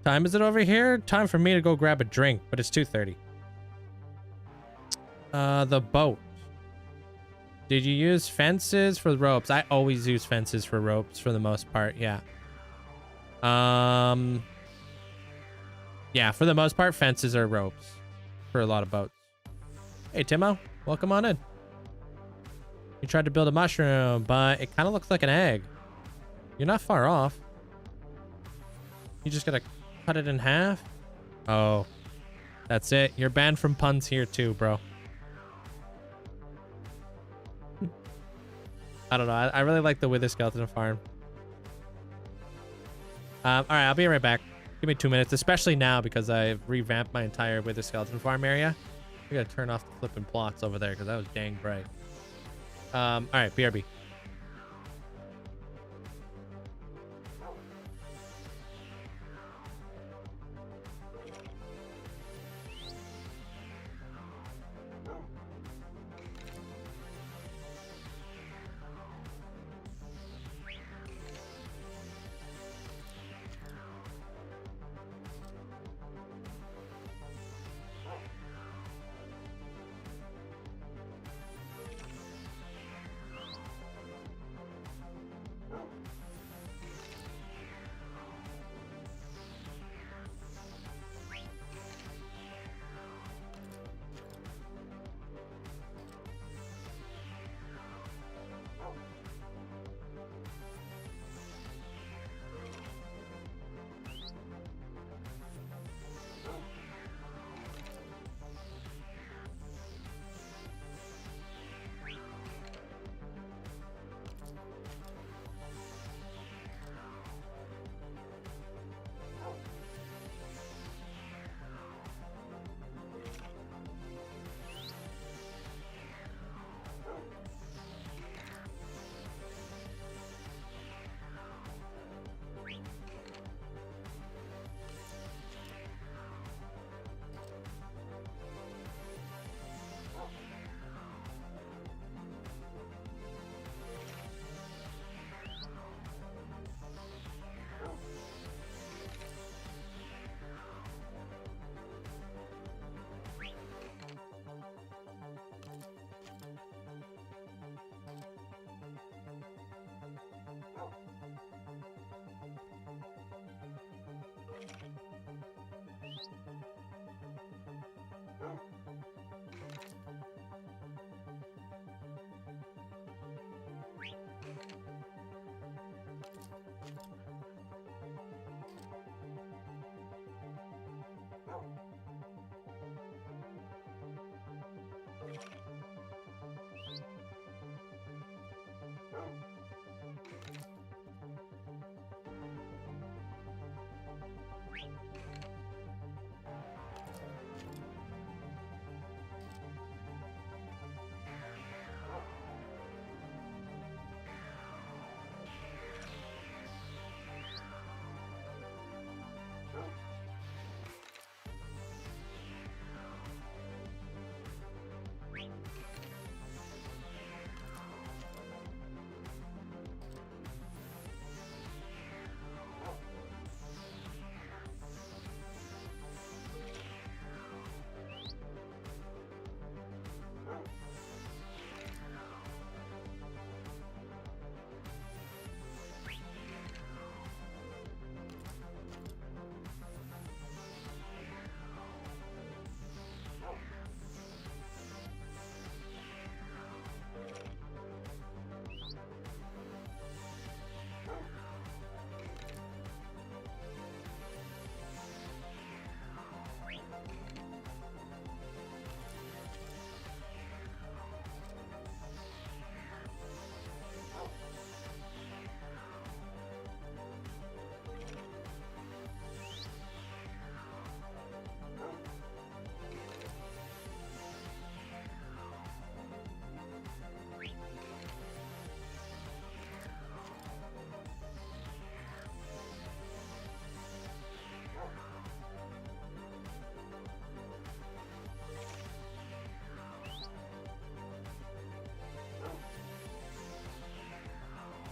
Time is it over here? Time for me to go grab a drink, but it's 2:30. The boat. Did you use fences for ropes? I always use fences for ropes for the most part, yeah. Yeah, for the most part, fences are ropes for a lot of boats. Hey, Timo, welcome on in. You tried to build a mushroom, but it kind of looks like an egg. You're not far off. You just gotta cut it in half. Oh, that's it. You're banned from puns here too, bro. I don't know. I really like the Wither Skeleton farm. All right, I'll be right back. Give me 2 minutes, especially now because I've revamped my entire Wither Skeleton farm area. We gotta turn off the flipping plots over there because that was dang bright. All right, BRB.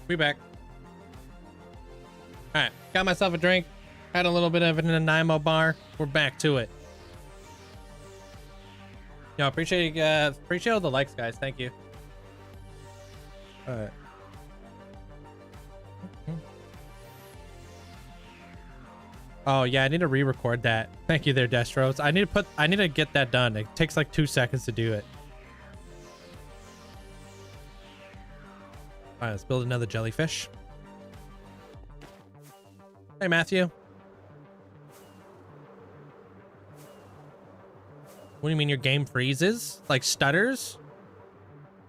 We back. All right, got myself a drink. Had a little bit of an Nanaimo bar. We're back to it. Yo, appreciate all the likes, guys. Thank you. All right. Oh yeah, I need to re-record that. Thank you there, Destros. I need to get that done. It takes like 2 seconds to do it. All right, let's build another jellyfish. Hey, Matthew. What do you mean your game freezes? Like stutters?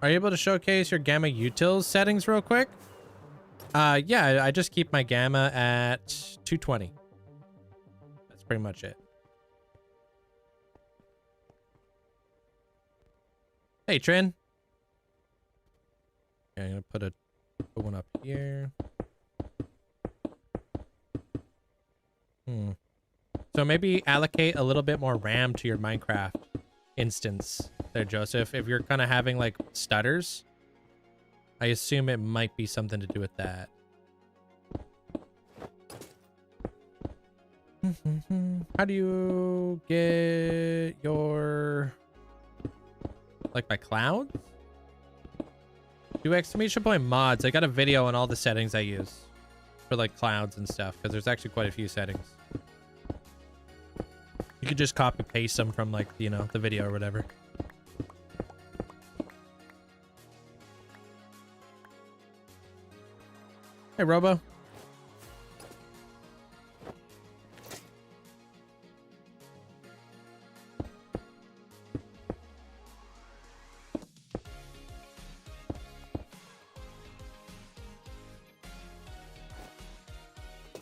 Are you able to showcase your gamma utils settings real quick? Yeah, I just keep my gamma at 220. That's pretty much it. Hey, Trin. Okay, I'm gonna put one up here. So maybe allocate a little bit more RAM to your Minecraft instance there, Joseph. If you're kind of having like stutters, I assume it might be something to do with that. How do you get your like my clouds? Do exclamation point mods. I got a video on all the settings I use for like clouds and stuff because there's actually quite a few settings. You could just copy paste them from like, you know, the video or whatever. Hey, Robo.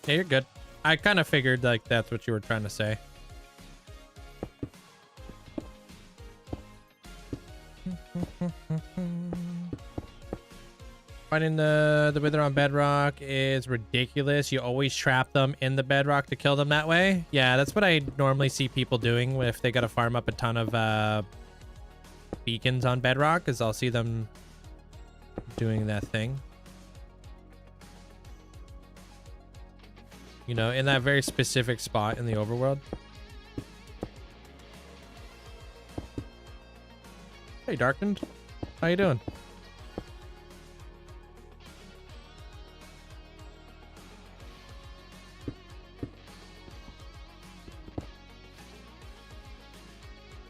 Yeah, you're good. I kind of figured like that's what you were trying to say. Finding the wither on bedrock is ridiculous. You always trap them in the bedrock to kill them that way. Yeah, that's what I normally see people doing if they gotta farm up a ton of beacons on bedrock, is I'll see them doing that thing. You know, in that very specific spot in the overworld. Hey, Darkened. How you doing?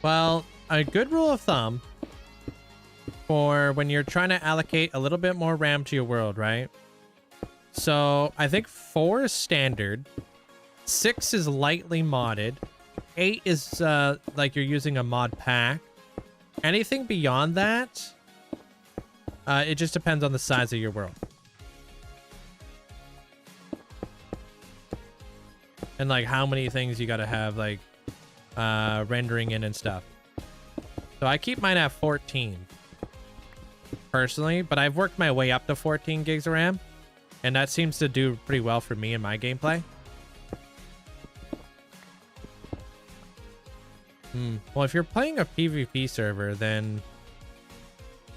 Well, a good rule of thumb for when you're trying to allocate a little bit more RAM to your world, right? So I think 4 is standard, 6 is lightly modded, 8 is like you're using a mod pack. Anything beyond that, it just depends on the size of your world. And like how many things you gotta have like rendering in and stuff. So I keep mine at 14 personally, but I've worked my way up to 14 gigs of RAM. And that seems to do pretty well for me in my gameplay. Well, if you're playing a PvP server, then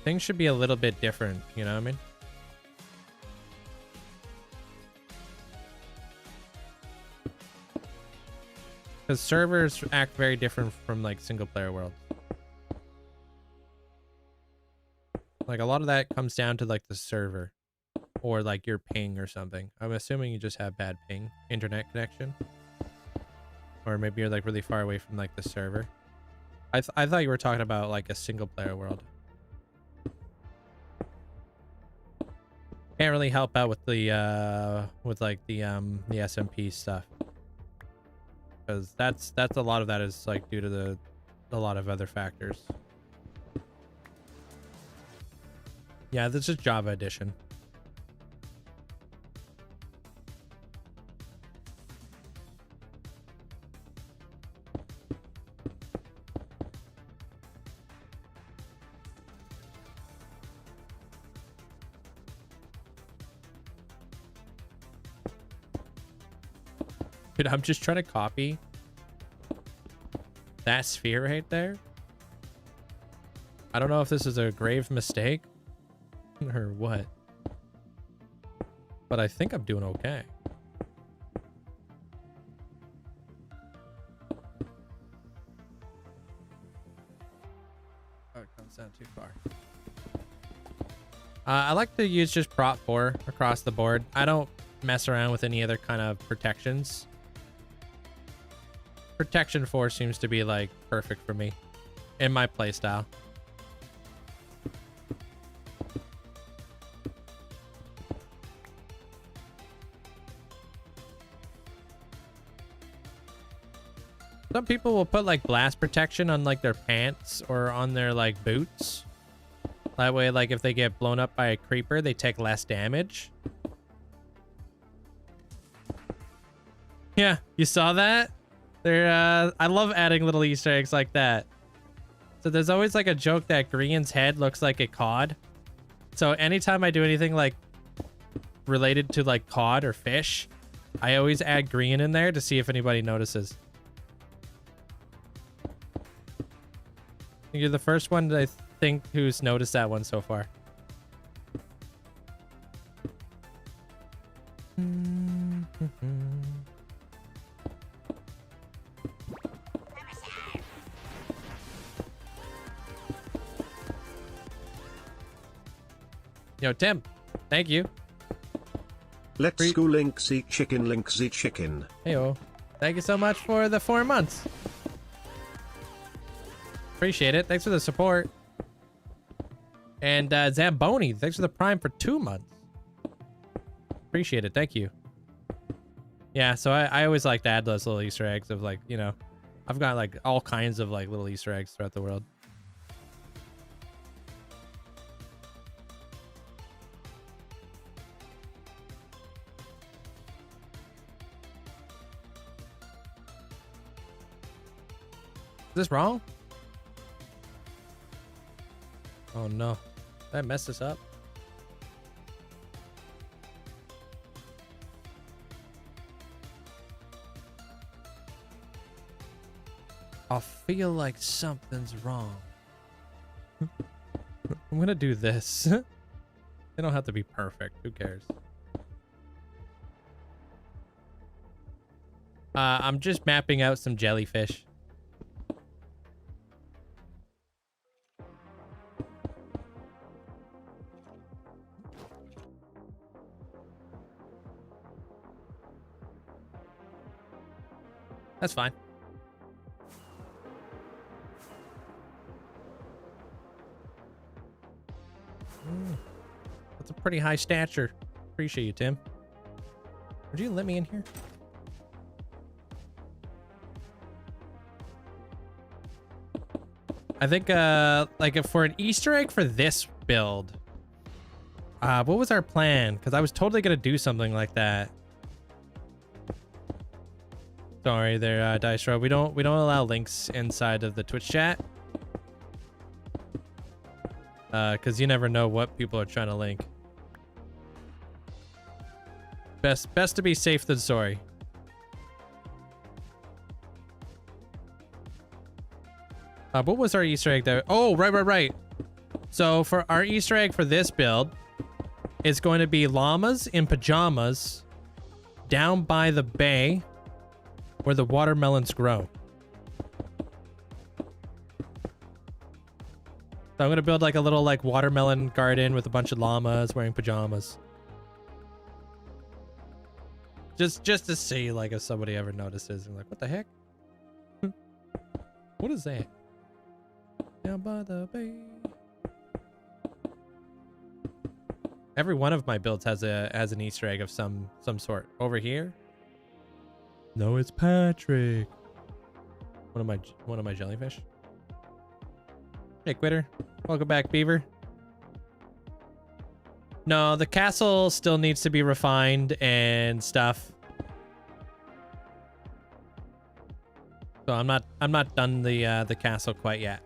things should be a little bit different, you know what I mean? Because servers act very different from like single player worlds. Like a lot of that comes down to like the server. Or like your ping or something. I'm assuming you just have bad ping internet connection, or maybe you're like really far away from like the server. I thought you were talking about like a single player world. Can't really help out with the SMP stuff, because that's a lot of that is like due to a lot of other factors. Yeah, this is Java edition. Dude, I'm just trying to copy that sphere right there. I don't know if this is a grave mistake or what, but I think I'm doing okay. Oh, it comes down too far. I like to use just prop 4 across the board. I don't mess around with any other kind of protections. Protection 4 seems to be like perfect for me in my playstyle. Some people will put like blast protection on like their pants or on their like boots. That way, like, if they get blown up by a creeper, they take less damage. Yeah, you saw that? I love adding little Easter eggs like that. So there's always like a joke that Grian's head looks like a cod. So anytime I do anything like related to like cod or fish, I always add Grian in there to see if anybody notices. You're the first one that I think who's noticed that one so far. Yo, Tim, thank you. Let's go Linkzzey chicken, Linkzzey chicken. Heyo. Thank you so much for the 4 months. Appreciate it. Thanks for the support. And Zamboni, thanks for the Prime for 2 months. Appreciate it. Thank you. Yeah, so I always like to add those little Easter eggs of like, you know, I've got like all kinds of like little Easter eggs throughout the world. Is this wrong? Oh no. Did I mess this up? I feel like something's wrong. I'm gonna do this. They don't have to be perfect. Who cares? I'm just mapping out some jellyfish. That's fine. That's a pretty high stature. Appreciate you, Tim. Would you let me in here? I think, like, if for an Easter egg for this build, what was our plan? Because I was totally gonna do something like that. Sorry there, Dice Row. We don't allow links inside of the Twitch chat. Because you never know what people are trying to link. Best to be safe than sorry. What was our Easter egg there? Oh, right. So for our Easter egg for this build, it's going to be llamas in pajamas down by the bay where the watermelons grow. So I'm gonna build like a little like watermelon garden with a bunch of llamas wearing pajamas. Just to see like if somebody ever notices and like, what the heck? What is that? Down by the bay. Every one of my builds has an Easter egg of some sort. Over here? No, it's Patrick. One of my jellyfish. Hey, Quitter. Welcome back, Beaver. No, the castle still needs to be refined and stuff. So I'm not done the castle quite yet.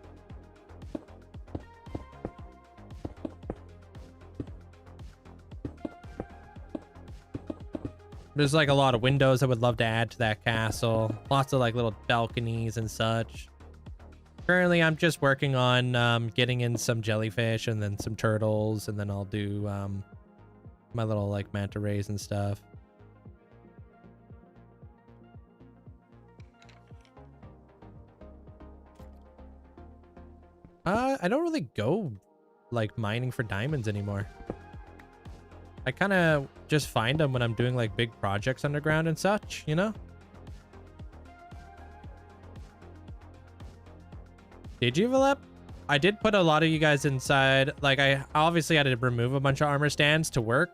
There's like a lot of windows I would love to add to that castle. Lots of like little balconies and such. Currently, I'm just working on getting in some jellyfish and then some turtles, and then I'll do my little like manta rays and stuff. I don't really go like mining for diamonds anymore. I kind of just find them when I'm doing like big projects underground and such, you know? Did you, Valep? I did put a lot of you guys inside. Like I obviously had to remove a bunch of armor stands to work,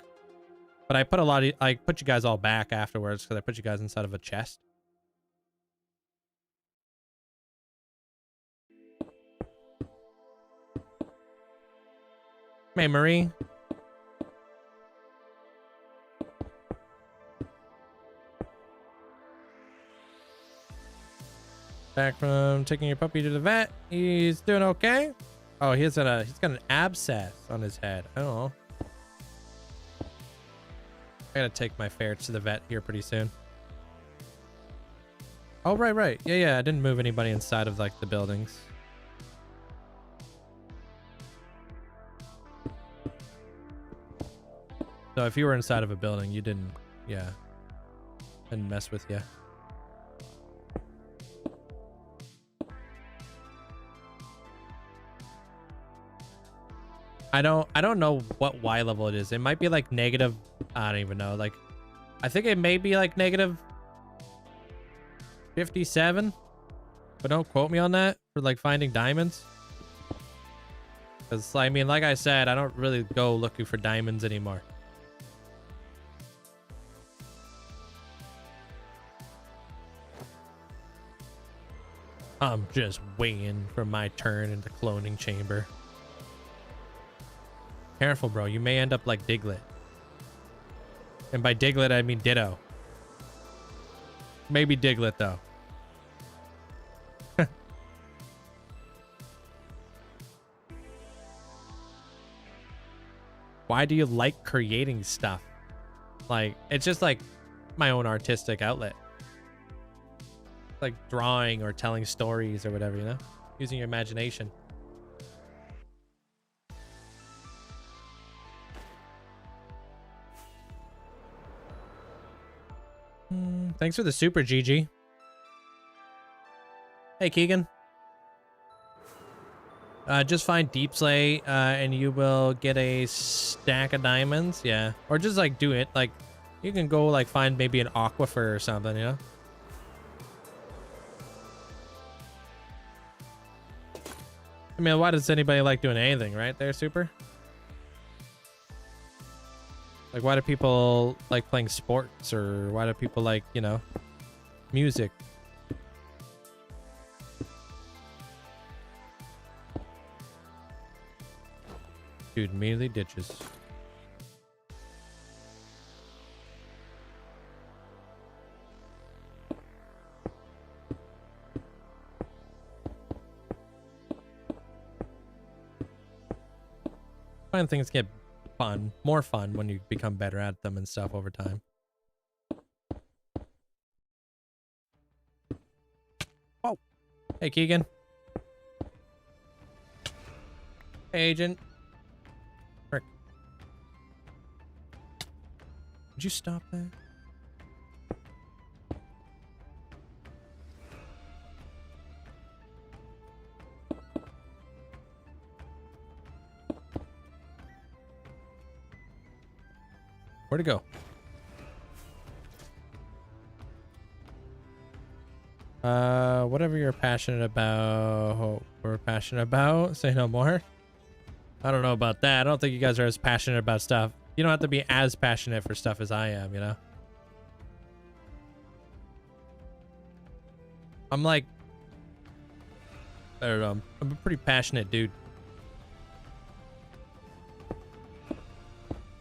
but I put I put you guys all back afterwards because I put you guys inside of a chest. Hey, Marie. Back from taking your puppy to the vet. He's doing okay. Oh, he's got an abscess on his head. I don't know. I gotta take my ferrets to the vet here pretty soon. Oh, right. Yeah. I didn't move anybody inside of like the buildings. So if you were inside of a building, you didn't, yeah, didn't mess with you. I don't know what Y level it is. It might be like negative. I don't even know. Like, I think it may be like negative 57, but don't quote me on that for like finding diamonds. Because I mean, like I said, I don't really go looking for diamonds anymore. I'm just waiting for my turn in the cloning chamber. Careful, bro. You may end up like Diglett. And by Diglett, I mean Ditto. Maybe Diglett, though. Why do you like creating stuff? Like, it's just like my own artistic outlet. Like drawing or telling stories or whatever, you know? Using your imagination. Thanks for the super, GG. Hey, Keegan. Just find Deepslay, and you will get a stack of diamonds. Yeah. Or just, like, do it. Like, you can go, like, find maybe an aquifer or something, you know? I mean, why does anybody like doing anything, right there, Super? Like, why do people like playing sports, or why do people like, you know, music? Dude, immediately ditches. I find things get more fun when you become better at them and stuff over time. Oh, hey Keegan. Hey Agent. Frick. Would you stop that? Where'd it go? Whatever you're passionate about, we're passionate about. Say no more. I don't know about that. I don't think you guys are as passionate about stuff. You don't have to be as passionate for stuff as I am, you know? I'm like, I don't know. I'm a pretty passionate dude.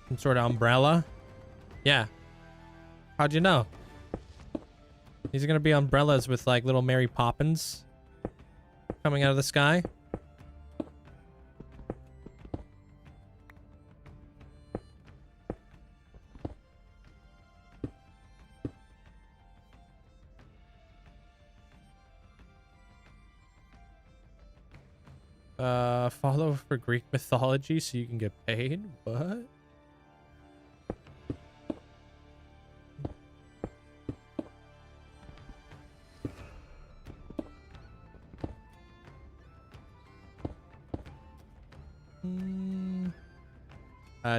Some sort of umbrella. Yeah. How'd you know? These are gonna be umbrellas with like little Mary Poppins coming out of the sky. Follow for Greek mythology so you can get paid? What?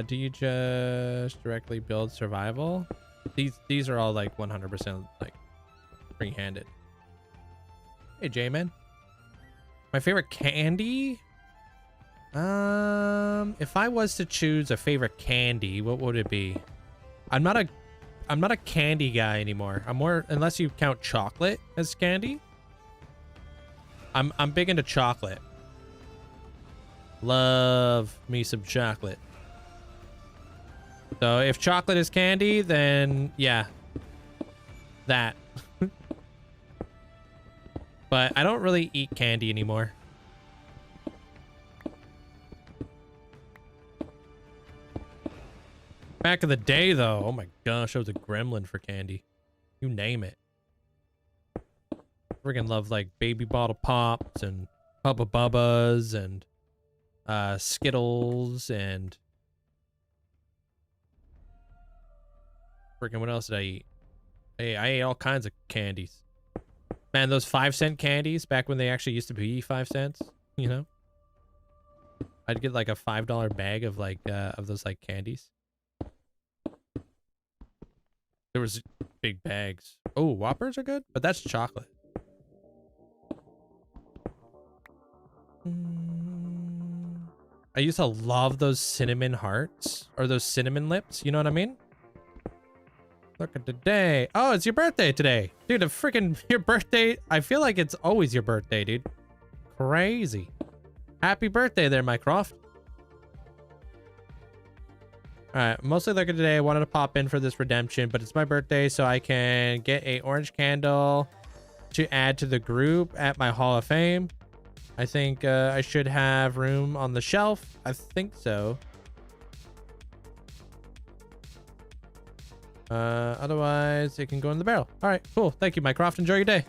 Do you just directly build survival? These are all like 100% like free-handed. Hey J-Man. My favorite candy? If I was to choose a favorite candy, what would it be? I'm not a candy guy anymore. I'm more, unless you count chocolate as candy. I'm big into chocolate. Love me some chocolate. So if chocolate is candy, then yeah, that. But I don't really eat candy anymore. Back in the day, though, oh my gosh, I was a gremlin for candy. You name it. Friggin' love like baby bottle pops and Hubba Bubbas and Skittles and friggin' what else did I eat? Hey, I ate all kinds of candies. Man, those 5-cent candies back when they actually used to be 5 cents, you know? I'd get like a $5 bag of like of those like candies. There was big bags. Oh, Whoppers are good, but that's chocolate. I used to love those cinnamon hearts or those cinnamon lips. You know what I mean? Look at today. Oh, it's your birthday today. Dude, your birthday. I feel like it's always your birthday, dude. Crazy. Happy birthday there, Mycroft. All right, mostly looking today. I wanted to pop in for this redemption, but it's my birthday, so I can get a orange candle to add to the group at my Hall of Fame. I think I should have room on the shelf. I think so. Otherwise, it can go in the barrel. All right, cool. Thank you, Mycroft. Enjoy your day.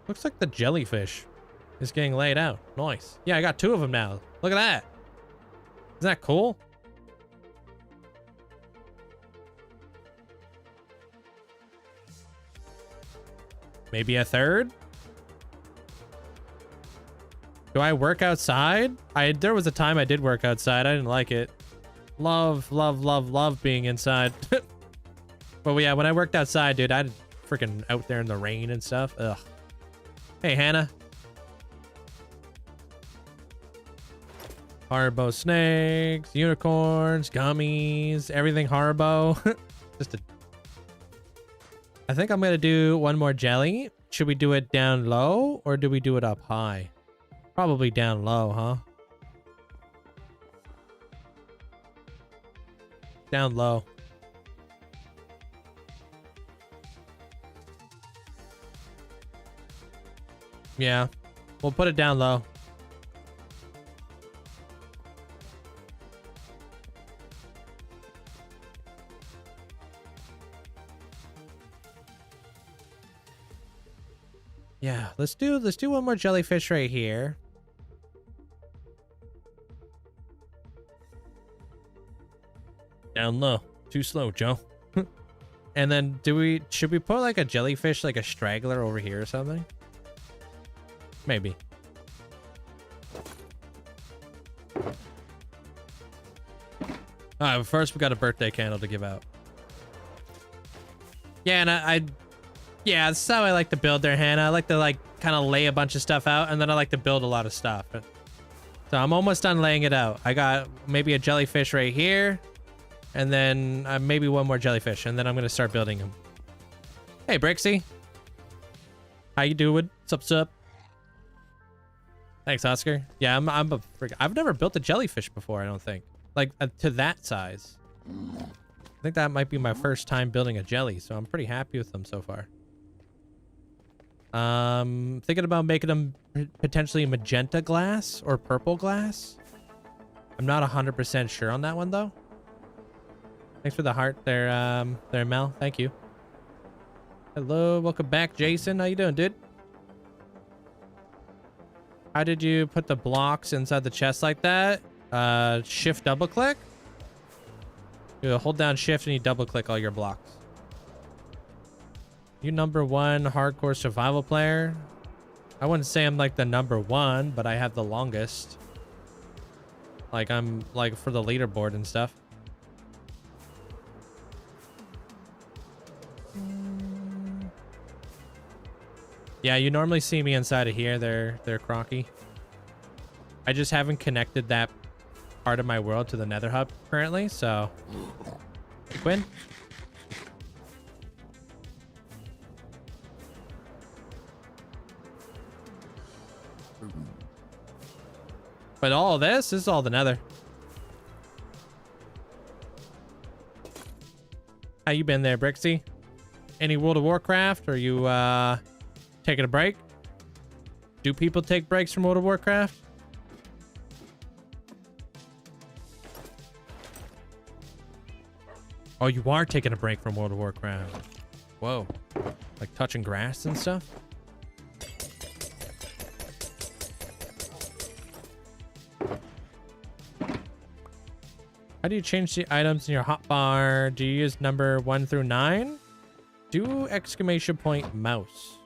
Looks like the jellyfish is getting laid out. Nice. Yeah, I got 2 of them now. Look at that. Isn't that cool? Maybe a 3rd? Do I work outside? There was a time I did work outside. I didn't like it. Love being inside. But yeah, when I worked outside, dude, I'd freaking out there in the rain and stuff. Ugh. Hey, Hannah. Haribo snakes, unicorns, gummies, everything Haribo. I think I'm gonna do one more jelly. Should we do it down low or do we do it up high? Probably down low, huh? Down low. Yeah, we'll put it down low. Yeah, let's do one more jellyfish right here. Down low. Too slow, Joe. And then should we put like a jellyfish, like a straggler over here or something? Maybe. Alright, but first we got a birthday candle to give out. Yeah, and yeah, that's how I like to build there, Hannah. I like to like kind of lay a bunch of stuff out, and then I like to build a lot of stuff. So I'm almost done laying it out. I got maybe a jellyfish right here, and then maybe one more jellyfish, and then I'm gonna start building them. Hey, Brixie. How you doing? Sup? Thanks, Oscar. Yeah, I've never built a jellyfish before, I don't think. Like, to that size. I think that might be my first time building a jelly, so I'm pretty happy with them so far. Thinking about making them potentially magenta glass or purple glass. I'm not 100% sure on that one, though. Thanks for the heart there, Mel. Thank you. Hello, welcome back, Jason. How you doing, dude? How did you put the blocks inside the chest like that? Shift double click? You hold down shift and you double click all your blocks. You #1 hardcore survival player? I wouldn't say I'm like the #1, but I have the longest. Like I'm like for the leaderboard and stuff. Yeah, you normally see me inside of here. They're Crocky. I just haven't connected that part of my world to the Nether Hub currently, so. Quinn? But all of this is all the nether. How you been there, Brixie? Any World of Warcraft? Are you taking a break? Do people take breaks from World of Warcraft? Oh, you are taking a break from World of Warcraft. Whoa. Like touching grass and stuff? How do you change the items in your hotbar? Do you use number 1 through 9? Do exclamation point mouse.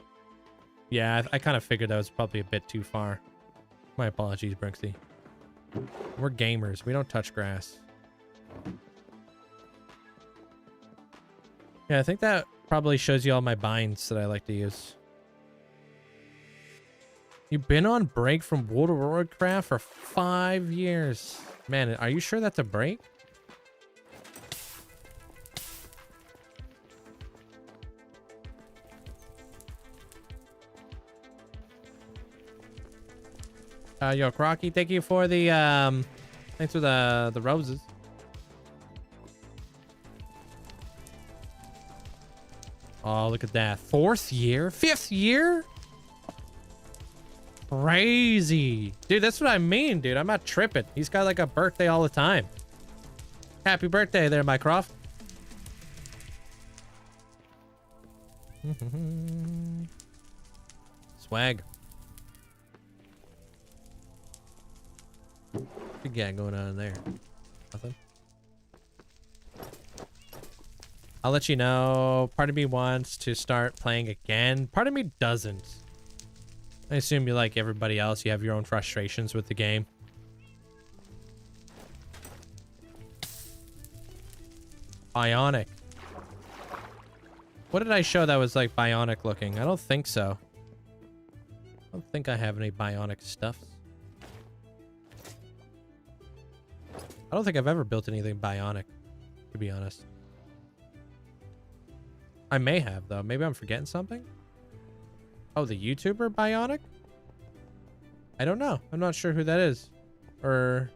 Yeah, I kind of figured that was probably a bit too far. My apologies, Brixie. We're gamers. We don't touch grass. Yeah, I think that probably shows you all my binds that I like to use. You've been on break from World of Warcraft for 5 years. Man, are you sure that's a break? Yo, Crocky, thank you for the thanks for the roses. Oh, look at that. 4th year? 5th year? Crazy. Dude, that's what I mean, dude. I'm not tripping. He's got like a birthday all the time. Happy birthday there, Mycroft. Swag. What you got going on there? Nothing. I'll let you know. Part of me wants to start playing again. Part of me doesn't. I assume you like everybody else. You have your own frustrations with the game. Bionic. What did I show that was like bionic looking? I don't think so. I don't think I have any bionic stuff. I don't think I've ever built anything bionic, to be honest. I may have, though. Maybe I'm forgetting something. Oh, the YouTuber Bionic? I don't know. I'm not sure who that is. Or...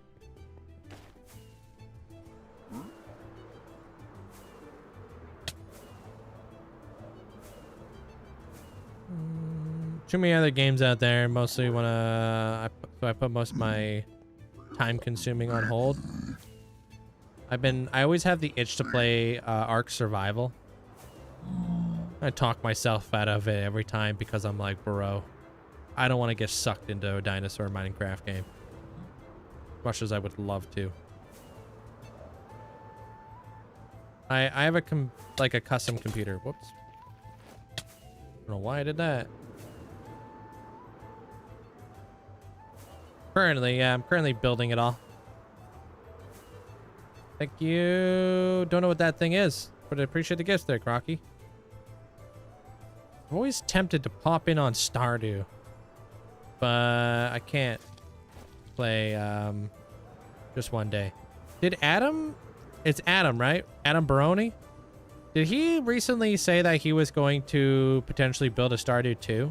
too many other games out there. Mostly wanna... So I put most of my time consuming on hold. I always have the itch to play Ark Survival. I talk myself out of it every time because I'm like, bro, I don't want to get sucked into a dinosaur Minecraft game. As much as I would love to. I have a custom computer. Whoops. I don't know why I did that. Currently, yeah, I'm currently building it all. Thank you. Don't know what that thing is, but I appreciate the gifts there, Crocky. I'm always tempted to pop in on Stardew, but I can't play just one day. Did Adam? It's Adam, right? Adam Baroni? Did he recently say that he was going to potentially build a Stardew 2?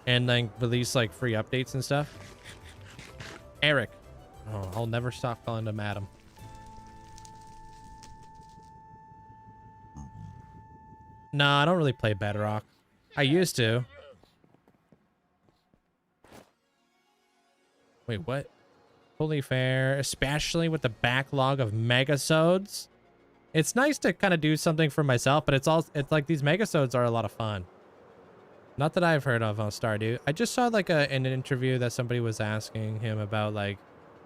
And then release like free updates and stuff? Eric. Oh, I'll never stop calling him Adam. No, I don't really play Bedrock. I used to. Wait, what? Totally fair, especially with the backlog of megasodes. It's nice to kind of do something for myself, but it's like these megasodes are a lot of fun. Not that I've heard of on Stardew. I just saw like in an interview that somebody was asking him about like,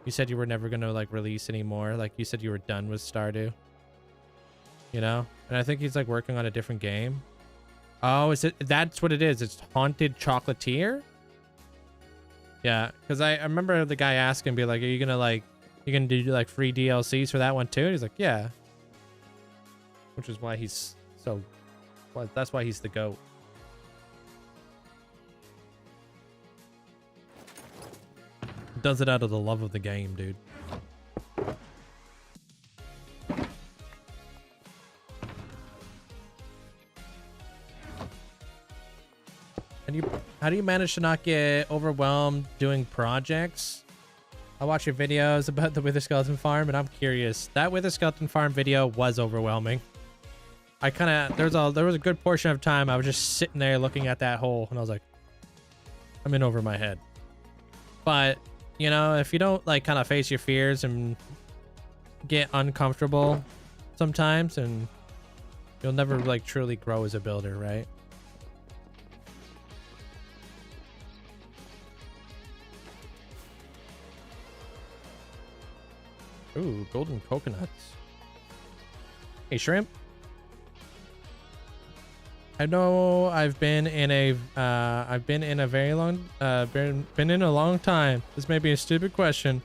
you said you were never gonna like release anymore. Like you said you were done with Stardew. You know? And I think he's like working on a different game. Oh, that's what it is. It's Haunted Chocolatier? Yeah, because I remember the guy asking, be like, are you gonna do like free DLCs for that one too? And he's like, yeah. Which is why he's so, well, that's why he's the GOAT. Does it out of the love of the game, dude. How do you manage to not get overwhelmed doing projects? I watch your videos about the Wither Skeleton Farm, and I'm curious. That Wither Skeleton Farm video was overwhelming. I kind of there was a good portion of time I was just sitting there looking at that hole, and I was like, I'm in over my head. But you know, if you don't like kind of face your fears and get uncomfortable sometimes, and you'll never like truly grow as a builder, right? Ooh, golden coconuts. Hey, shrimp. I know I've been in a very long been in a long time. This may be a stupid question,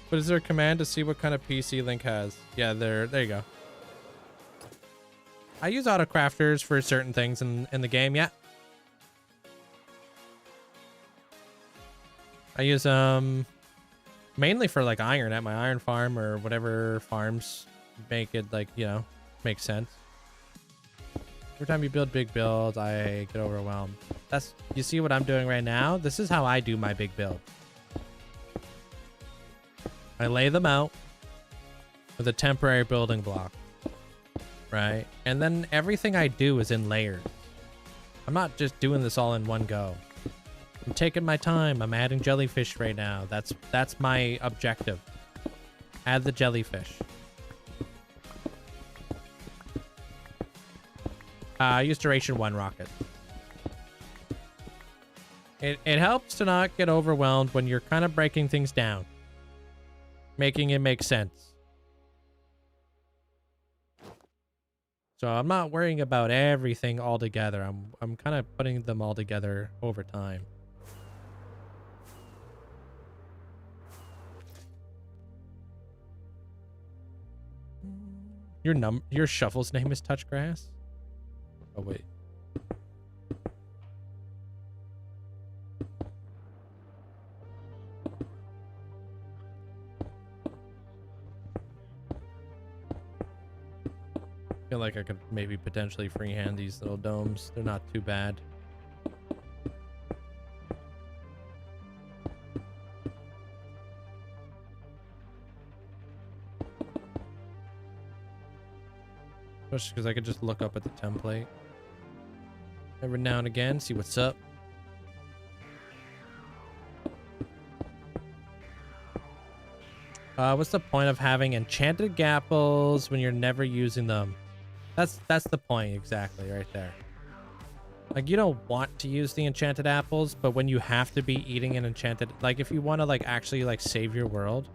but is there a command to see what kind of PC Link has? Yeah, there you go. I use autocrafters for certain things in the game, yeah. I use mainly for like iron at my iron farm or whatever farms make it like, you know, make sense. Every time you build big builds, I get overwhelmed. That's, you see what I'm doing right now? This is how I do my big build. I lay them out with a temporary building block, right? And then everything I do is in layers. I'm not just doing this all in one go. I'm taking my time. I'm adding jellyfish right now. That's my objective. Add the jellyfish. I use duration 1 rocket. It helps to not get overwhelmed when you're kind of breaking things down, making it make sense. So I'm not worrying about everything all together. I'm kind of putting them all together over time. Your shuffle's name is Touchgrass? Oh wait. I feel like I could maybe potentially freehand these little domes. They're not too bad. Especially because I could just look up at the template every now and again, see what's up. What's the point of having enchanted gapples when you're never using them? That's the point exactly right there. Like, you don't want to use the enchanted apples, but when you have to be eating an enchanted, like if you want to like actually like save your world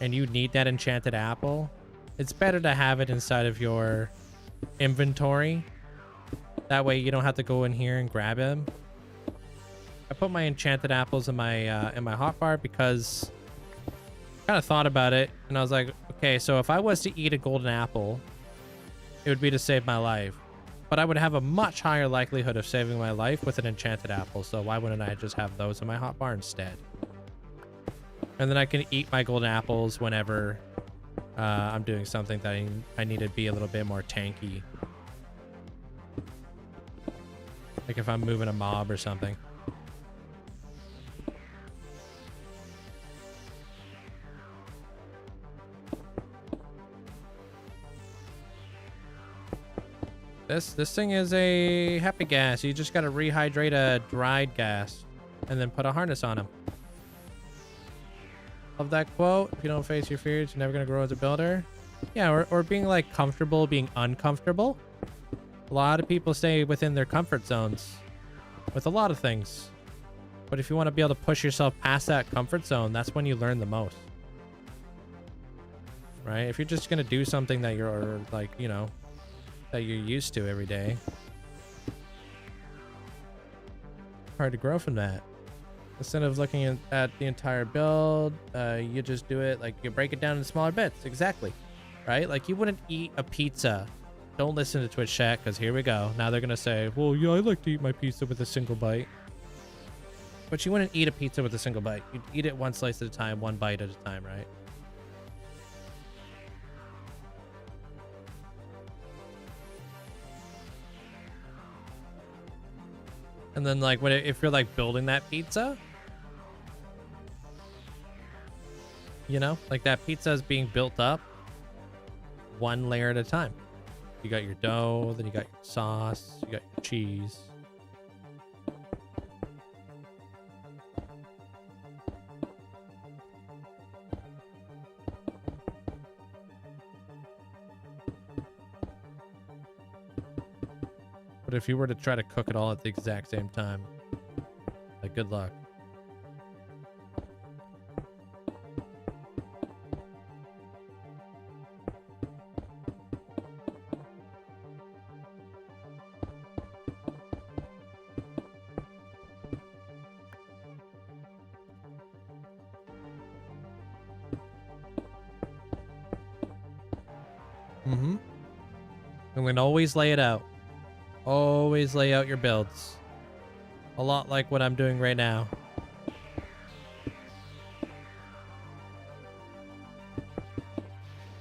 and you need that enchanted apple, it's better to have it inside of your inventory. That way you don't have to go in here and grab him. I put my enchanted apples in my hotbar because I kind of thought about it and I was like, okay, so if I was to eat a golden apple, it would be to save my life. But I would have a much higher likelihood of saving my life with an enchanted apple, so why wouldn't I just have those in my hotbar instead? And then I can eat my golden apples whenever I'm doing something that I need to be a little bit more tanky. Like if I'm moving a mob or something. This thing is a happy gas. You just gotta rehydrate a dried gas and then put a harness on him. Love that quote. If you don't face your fears, you're never gonna grow as a builder. Yeah, or being like comfortable being uncomfortable. A lot of people stay within their comfort zones with a lot of things. But if you want to be able to push yourself past that comfort zone, that's when you learn the most. Right? If you're just gonna do something that you're like, you know, that you're used to every day, hard to grow from that. Instead of looking at the entire build, you just do it like you break it down into smaller bits. Exactly. Right? Like you wouldn't eat a pizza. Don't listen to Twitch chat, because here we go. Now they're gonna say, well, yeah, I like to eat my pizza with a single bite. But you wouldn't eat a pizza with a single bite. You'd eat it one slice at a time, one bite at a time, right? And then like if you're like building that pizza, You know, like that pizza is being built up one layer at a time. You got your dough, then you got your sauce, you got your cheese. But if you were to try to cook it all at the exact same time, like, good luck. And then always lay it out. Always lay out your builds. A lot like what I'm doing right now.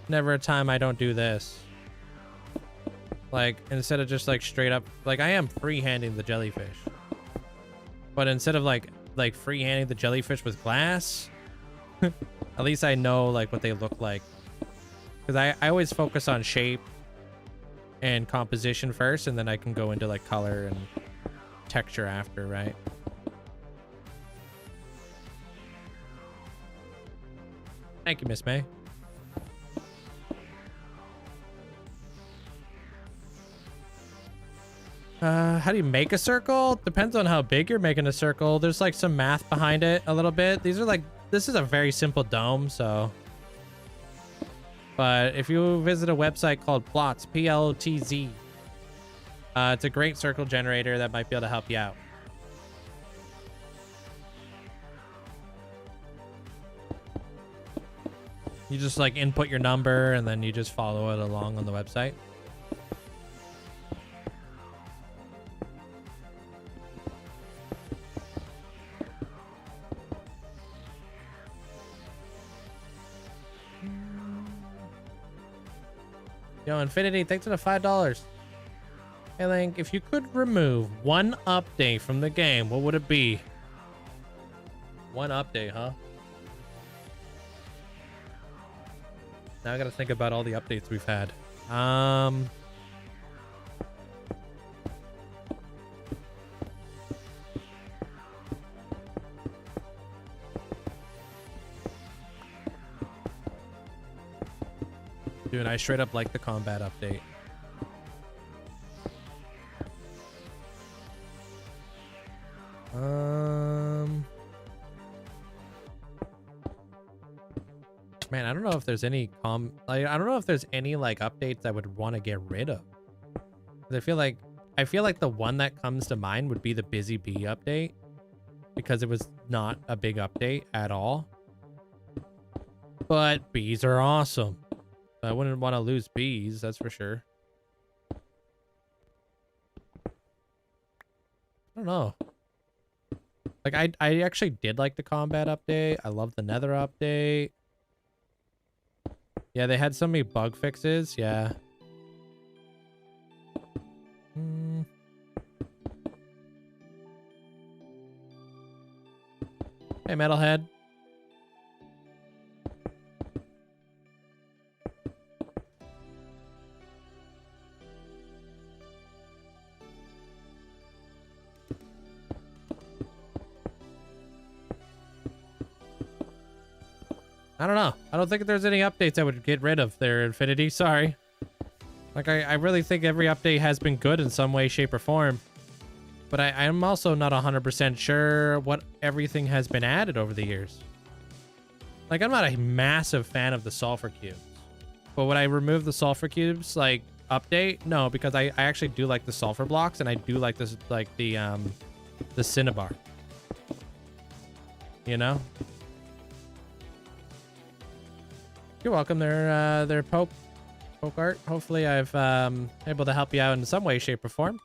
Never a time I don't do this. Like, instead of just like straight up, like I am freehanding the jellyfish. But instead of like freehanding the jellyfish with glass, at least I know like what they look like. Because I always focus on shape and composition first, and then I can go into like color and texture after, right? Thank you, Miss May. How do you make a circle? Depends on how big you're making a circle. There's like some math behind it a little bit. These are like, this is a very simple dome, so. But if you visit a website called Plots, P-L-O-T-Z, it's a great circle generator that might be able to help you out. You just like input your number and then you just follow it along on the website. Yo, Infinity, thanks for the $5. Hey, Link, if you could remove one update from the game, what would it be? One update, huh? Now I gotta think about all the updates we've had. Dude, I straight up like the combat update. Man, I don't know if there's any I don't know if there's any like updates I would want to get rid of. 'Cause I feel like the one that comes to mind would be the Busy Bee update, because it was not a big update at all. But bees are awesome. I wouldn't want to lose bees, that's for sure. I don't know. Like, I actually did like the combat update. I love the Nether update. Yeah, they had so many bug fixes. Yeah. Hey, Metalhead. I don't know. I don't think there's any updates I would get rid of there, Infinity. Sorry. Like, I really think every update has been good in some way, shape, or form. But I'm also not 100% sure what everything has been added over the years. Like, I'm not a massive fan of the sulfur cubes. But would I remove the sulfur cubes, like, update? No, because I actually do like the sulfur blocks, and I do like this, like, the cinnabar. You know? You're welcome. They're poke art. Hopefully I've able to help you out in some way, shape, or form.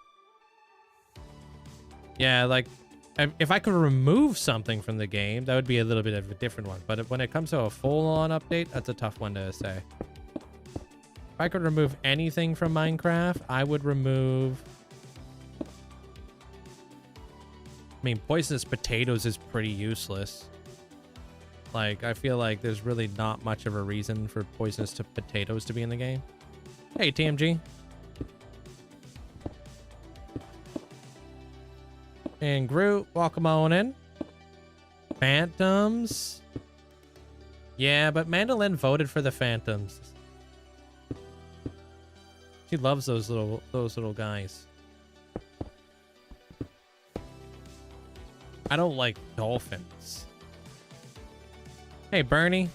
Yeah, like if I could remove something from the game, that would be a little bit of a different one. But when it comes to a full-on update, that's a tough one to say. If I could remove anything from Minecraft, I would remove... I mean, poisonous potatoes is pretty useless. Like, I feel like there's really not much of a reason for poisonous potatoes to be in the game. Hey, TMG. And Groot, welcome on in. Phantoms. Yeah, but Mandolin voted for the Phantoms. She loves those little guys. I don't like dolphins. Hey, Bernie.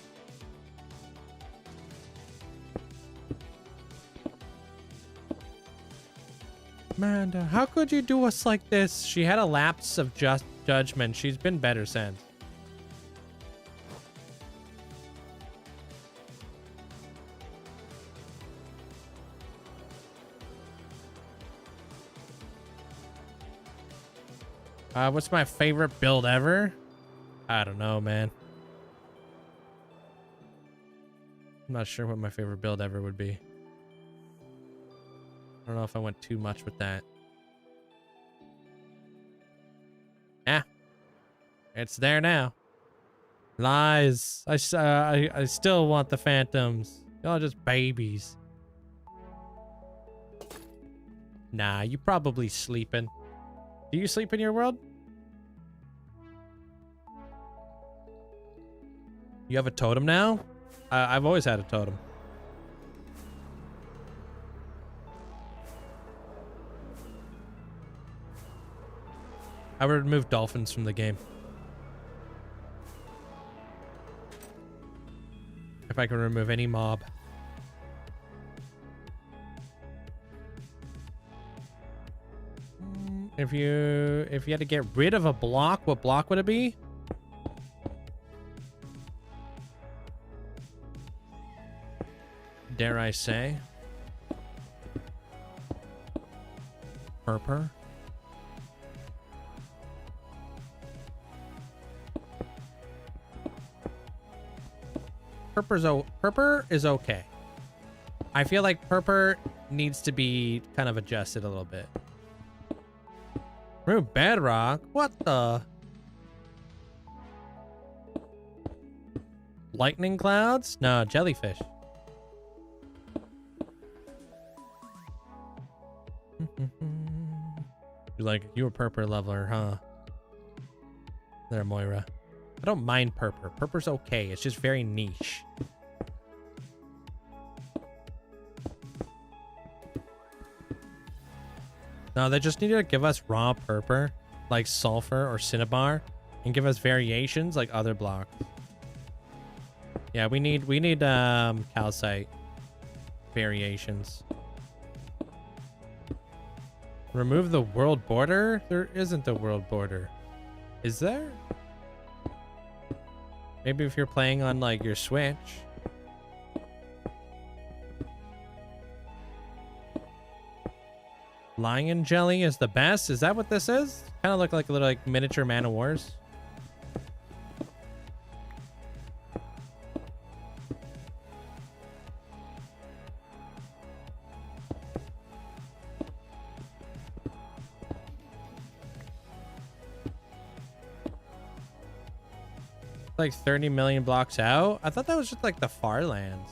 Amanda, how could you do us like this? She had a lapse of judgment. She's been better since. What's my favorite build ever? I don't know, man. I'm not sure what my favorite build ever would be. I don't know if I went too much with that. Yeah. It's there now. Lies. I still want the Phantoms. Y'all just babies. Nah, you probably sleeping. Do you sleep in your world? You have a totem now? I've always had a totem. I would remove dolphins from the game. If I can remove any mob. If you had to get rid of a block, what block would it be? Dare I say? Purper. Purper is okay. I feel like Purper needs to be kind of adjusted a little bit. Remove bedrock? What the? Lightning clouds? No, jellyfish. You're a Purper leveler, huh? There, Moira. I don't mind Purper. Purper's okay. It's just very niche. No, they just need to give us raw Purper, like Sulfur or Cinnabar, and give us variations like other blocks. Yeah, we need calcite variations. Remove the world border? There isn't a world border. Is there? Maybe if you're playing on like your Switch. Lion jelly is the best. Is that what this is? Kind of look like a little like miniature Man of Wars. Like 30 million blocks out? I thought that was just like the far lands.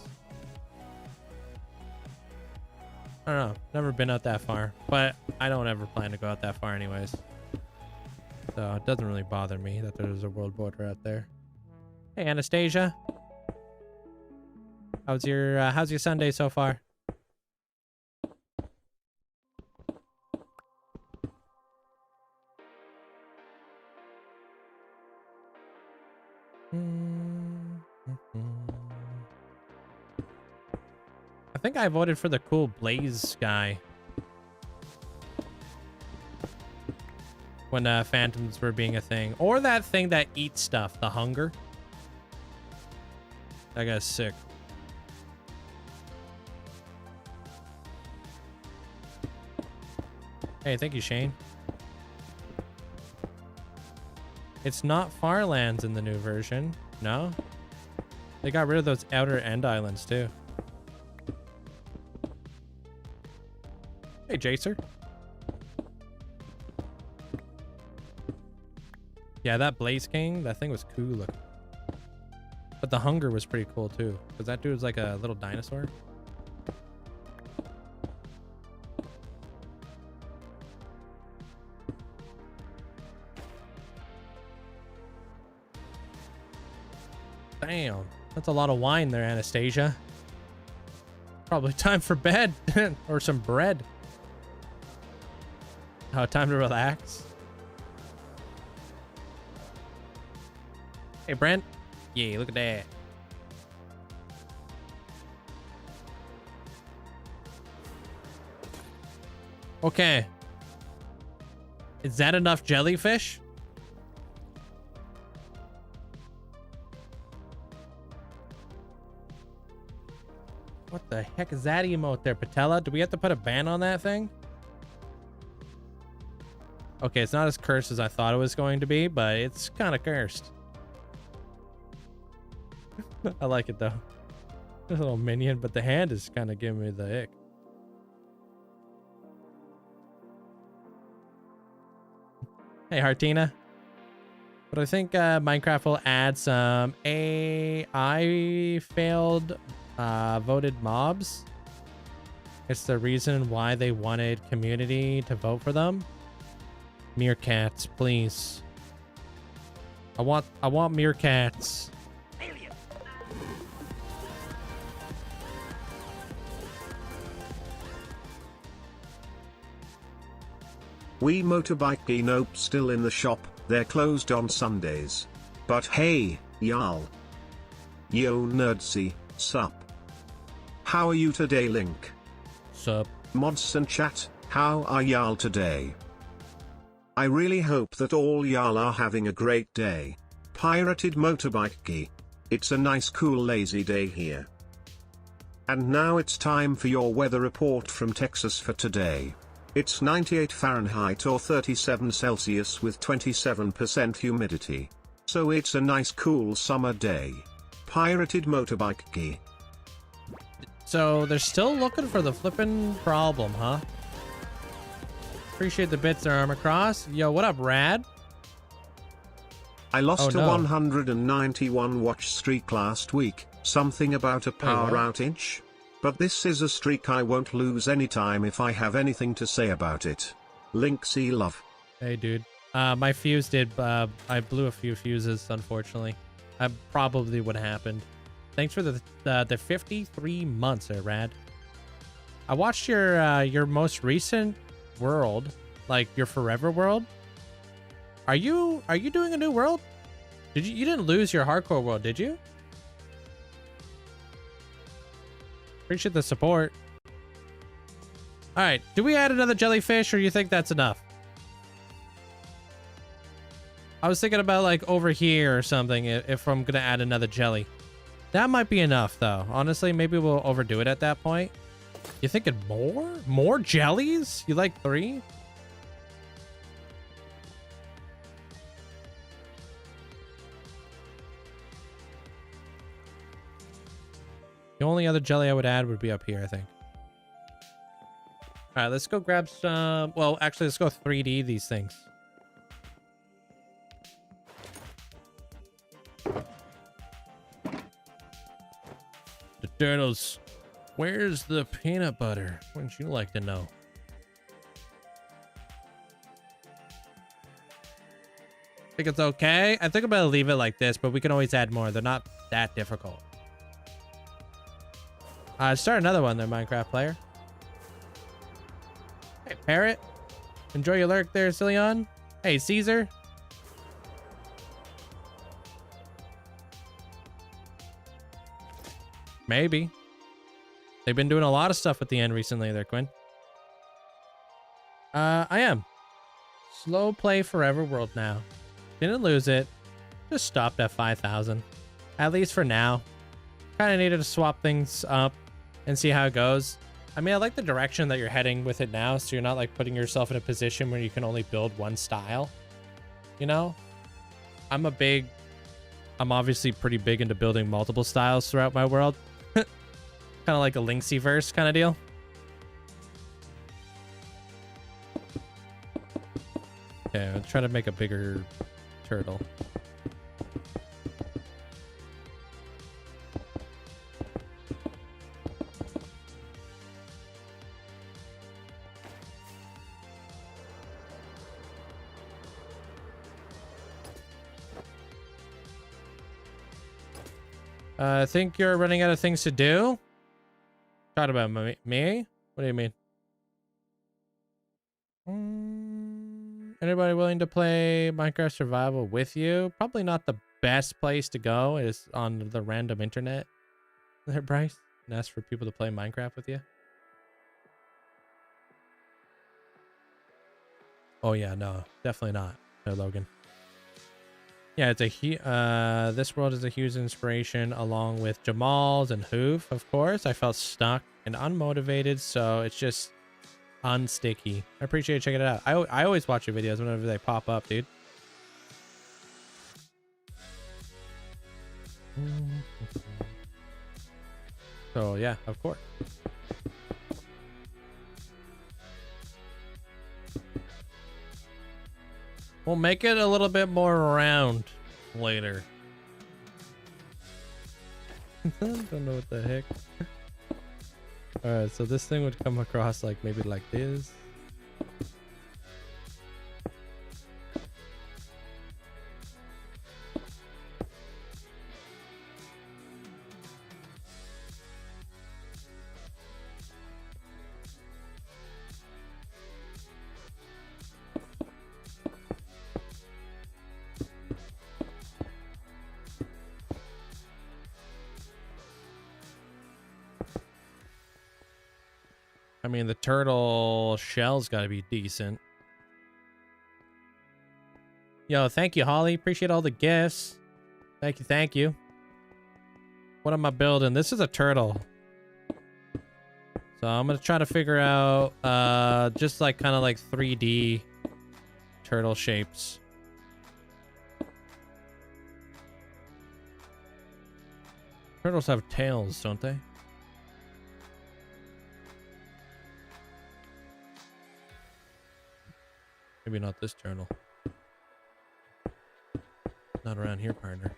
I don't know. Never been out that far, but I don't ever plan to go out that far anyways. So it doesn't really bother me that there's a world border out there. Hey, Anastasia. How's your Sunday so far? I think I voted for the cool Blaze guy when Phantoms were being a thing, or that thing that eats stuff, the Hunger. That guy's sick. Hey, thank you, Shane. It's not Farlands in the new version. No? They got rid of those outer end islands, too. Hey, Jacer. Yeah, that Blaze King, that thing was cool looking. But the hunger was pretty cool too, because that dude was like a little dinosaur. Damn, that's a lot of wine there, Anastasia. Probably time for bed or some bread. Oh, time to relax. Hey, Brent. Yeah, look at that. Okay. Is that enough jellyfish? What the heck is that emote there, Patella? Do we have to put a ban on that thing? Okay, it's not as cursed as I thought it was going to be, but it's kind of cursed. I like it though. A little minion, but the hand is kind of giving me the ick. Hey, Hartina. But I think Minecraft will add some AI failed voted mobs. It's the reason why they wanted community to vote for them. Meerkats, please. I want meerkats. We motorbike nope still in the shop, they're closed on Sundays. But hey, y'all. Yo Nerdsy, sup? How are you today, Link? Sup? Mods and chat, how are y'all today? I really hope that all y'all are having a great day. Pirated motorbike. It's a nice cool lazy day here. And now it's time for your weather report from Texas for today. It's 98 Fahrenheit or 37 Celsius with 27% humidity. So it's a nice cool summer day. Pirated motorbike. So they're still looking for the flippin' problem, huh? Appreciate the bits there, Armor Cross. Yo, what up, Rad? I lost Oh, a no. 191 watch streak last week, something about a power what? outage. But this is a streak I won't lose anytime if I have anything to say about it. Linkzzey love. Hey, dude. My fuse did, I blew a few fuses, unfortunately. That probably would have happened. Thanks for the 53 months there, Rad. I watched your most recent world, like your forever world. Are you doing a new world? You didn't lose your hardcore world, did you? Appreciate the support. All right, do we add another jellyfish, or you think that's enough? I was thinking about like over here or something, if I'm gonna add another jelly. That might be enough though. Honestly, maybe we'll overdo it at that point. You thinking more? More jellies? You like 3? The only other jelly I would add would be up here, I think. All right, let's go grab some. Well, actually, let's go 3D these things. The turtles. Where's the peanut butter? Wouldn't you like to know? Think it's okay? I think I'm gonna leave it like this, but we can always add more. They're not that difficult. Start another one there, Minecraft player. Hey, Parrot. Enjoy your lurk there, Cillion. Hey, Caesar. Maybe. They've been doing a lot of stuff at the end recently there, Quinn. I am. Slow play forever world now. Didn't lose it. Just stopped at 5,000. At least for now. Kind of needed to swap things up and see how it goes. I mean, I like the direction that you're heading with it now, so you're not like putting yourself in a position where you can only build one style. You know? I'm obviously pretty big into building multiple styles throughout my world. Kind of like a Linkzzey verse kind of deal. Okay, I'll try to make a bigger turtle. I think you're running out of things to do. Talk about me? What do you mean? Anybody willing to play Minecraft Survival with you? Probably not the best place to go is on the random internet there, Bryce, and ask for people to play Minecraft with you. Oh yeah, no, definitely not. No, Logan. Yeah, it's a this world is a huge inspiration along with Jamal's and Hoof, of course. I felt stuck and unmotivated, so it's just unsticky. I appreciate you checking it out. I always watch your videos whenever they pop up, dude. So yeah, of course. We'll make it a little bit more round later. Don't know what the heck. Alright, so this thing would come across like maybe like this. I mean, the turtle shell's got to be decent. Yo, thank you, Holly. Appreciate all the gifts. Thank you, thank you. What am I building? This is a turtle. So I'm going to try to figure out just like kind of like 3D turtle shapes. Turtles have tails, don't they? Maybe not this turtle. Not around here, partner.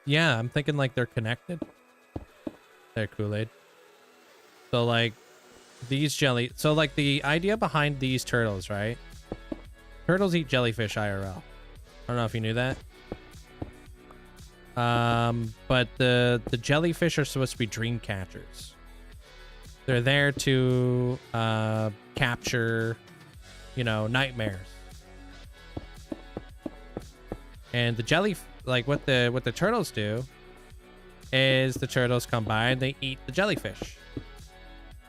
Yeah, I'm thinking like they're connected. They're Kool-Aid. So like these jelly. So like the idea behind these turtles, right? Turtles eat jellyfish IRL. I don't know if you knew that. But the jellyfish are supposed to be dream catchers. They're there to capture, you know, nightmares. And the jelly, like what the turtles do, is the turtles come by and they eat the jellyfish.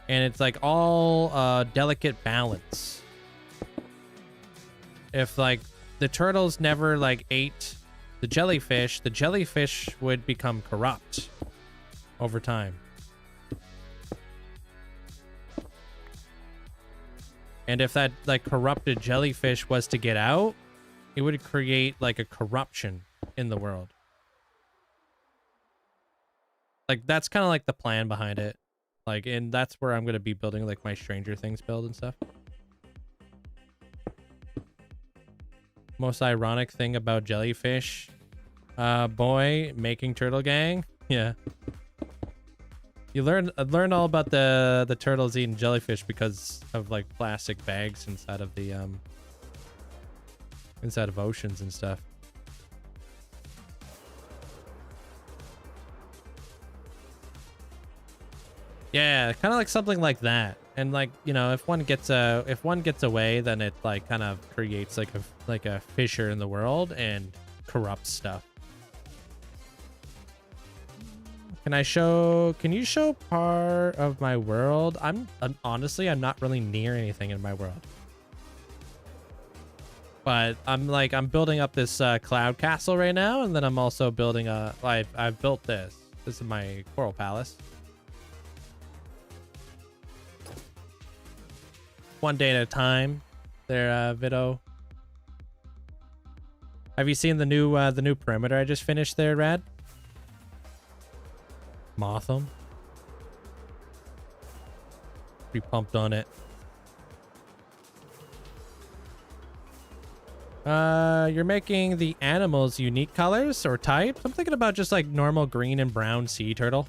And it's like all delicate balance. If like the turtles never like ate the jellyfish would become corrupt over time. And if that like corrupted jellyfish was to get out, it would create like a corruption in the world. Like that's kind of like the plan behind it. Like, and that's where I'm going to be building like my Stranger Things build and stuff. Most ironic thing about jellyfish, boy making turtle gang. Yeah. You learn all about the turtles eating jellyfish because of like plastic bags inside of the inside of oceans and stuff. Yeah, kind of like something like that. And like, you know, if one gets away, then it like kind of creates like a fissure in the world and corrupts stuff. Can you show part of my world? Honestly, I'm not really near anything in my world. But I'm building up this cloud castle right now, and then I'm also building I've built this. This is my coral palace. One day at a time there, Vito. Have you seen the new perimeter I just finished there, Rad? Motham. Pretty pumped on it. You're making the animals unique colors or types? I'm thinking about just like normal green and brown sea turtle.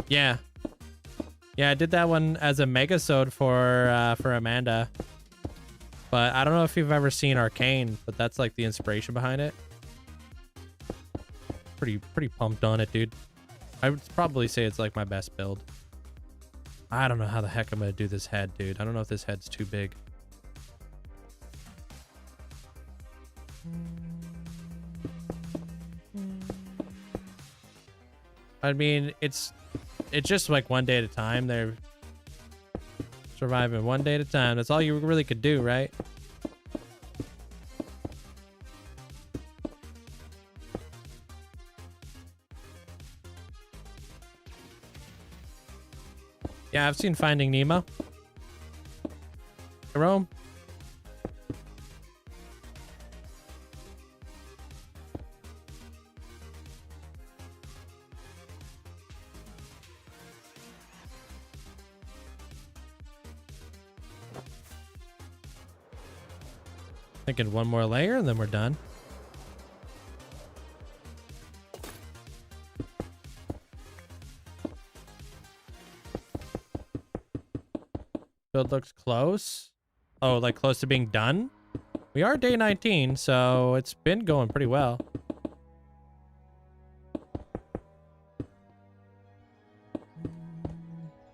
Yeah. Yeah, I did that one as a megasode for Amanda. But I don't know if you've ever seen Arcane, but that's like the inspiration behind it. Pretty pumped on it, dude. I would probably say it's like my best build. I don't know how the heck I'm gonna do this head, dude. I don't know if this head's too big. I mean, it's just like one day at a time. They're surviving one day at a time. That's all you really could do, right? Yeah, I've seen Finding Nemo. Jerome? Thinking one more layer and then we're done. Build looks close. Oh, like close to being done? We are day 19, so it's been going pretty well.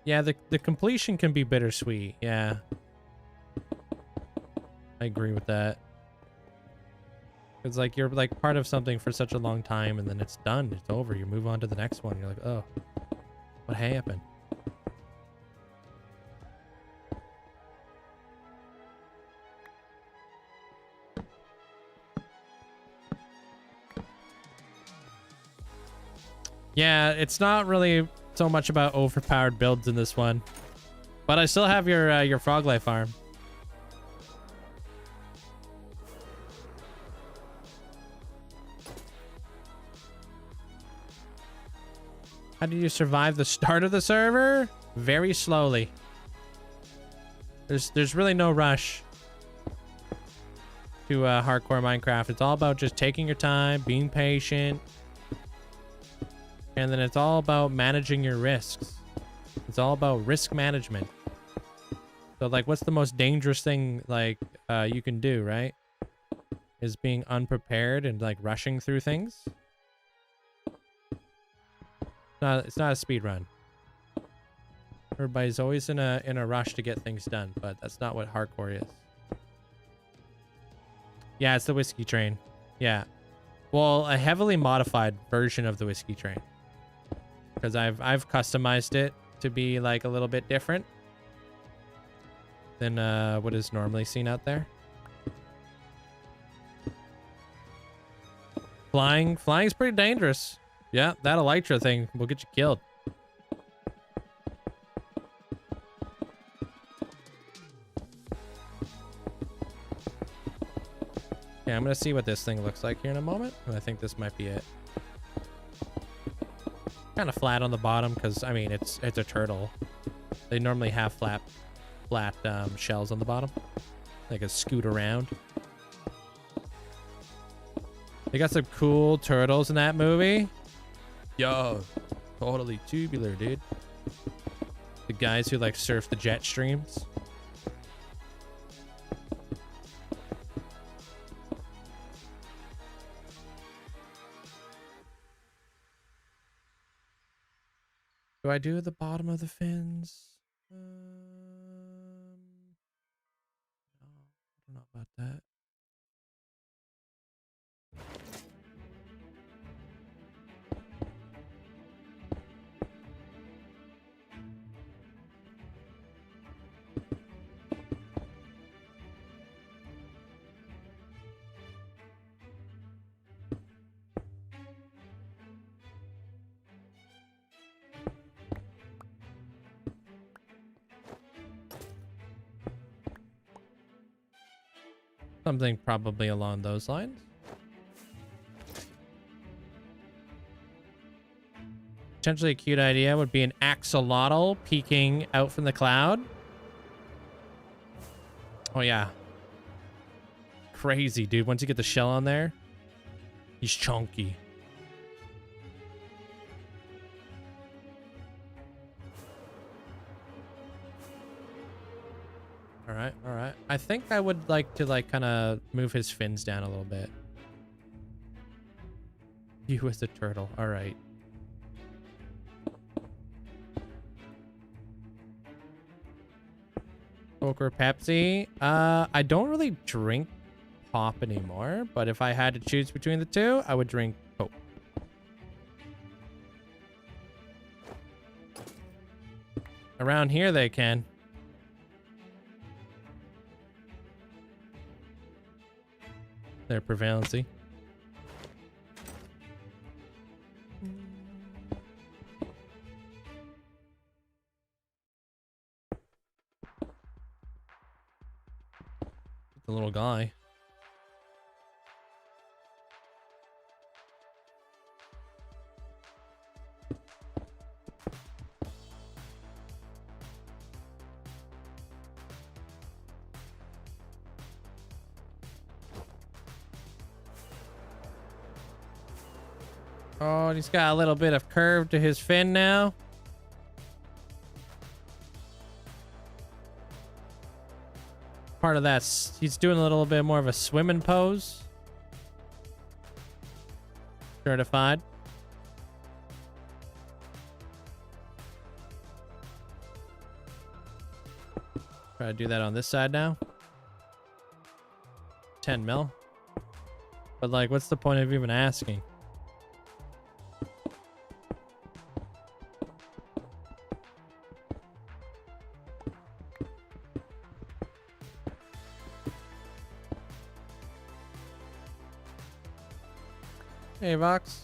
Yeah, the completion can be bittersweet. Yeah. I agree with that. It's like you're like part of something for such a long time and then it's done. It's over. You move on to the next one. You're like, oh, what happened? Yeah, it's not really so much about overpowered builds in this one. But I still have your frog life farm. How did you survive the start of the server? Very slowly. There's really no rush to hardcore Minecraft. It's all about just taking your time, being patient, and then it's all about managing your risks. It's all about risk management. So like, what's the most dangerous thing like you can do, right? Is being unprepared and like rushing through things. It's not a speed run. Everybody's always in a rush to get things done, but that's not what hardcore is. Yeah, it's the whiskey train. Yeah. Well, a heavily modified version of the whiskey train. Because I've customized it to be like a little bit different than what is normally seen out there. Flying's pretty dangerous. Yeah, that elytra thing will get you killed. Yeah, I'm gonna see what this thing looks like here in a moment, and I think this might be it. Kind of flat on the bottom because I mean it's a turtle. They normally have flat shells on the bottom. They can scoot around. They got some cool turtles in that movie. Yo, totally tubular, dude. The guys who like surf the jet streams. Do I do the bottom of the fins? No, I don't know about that. Something probably along those lines. Potentially a cute idea would be an axolotl peeking out from the cloud. Oh yeah. Crazy, dude. Once you get the shell on there, he's chunky. All right, all right. I think I would like to like kind of move his fins down a little bit. You as the turtle. All right. Coke or Pepsi? I don't really drink pop anymore, but if I had to choose between the two, I would drink Coke. Around here they can. Their prevalency. The little guy. Oh, he's got a little bit of curve to his fin now. Part of that, he's doing a little bit more of a swimming pose. Certified. Try to do that on this side now. 10 mil. But like, what's the point of even asking? Hey, Vox.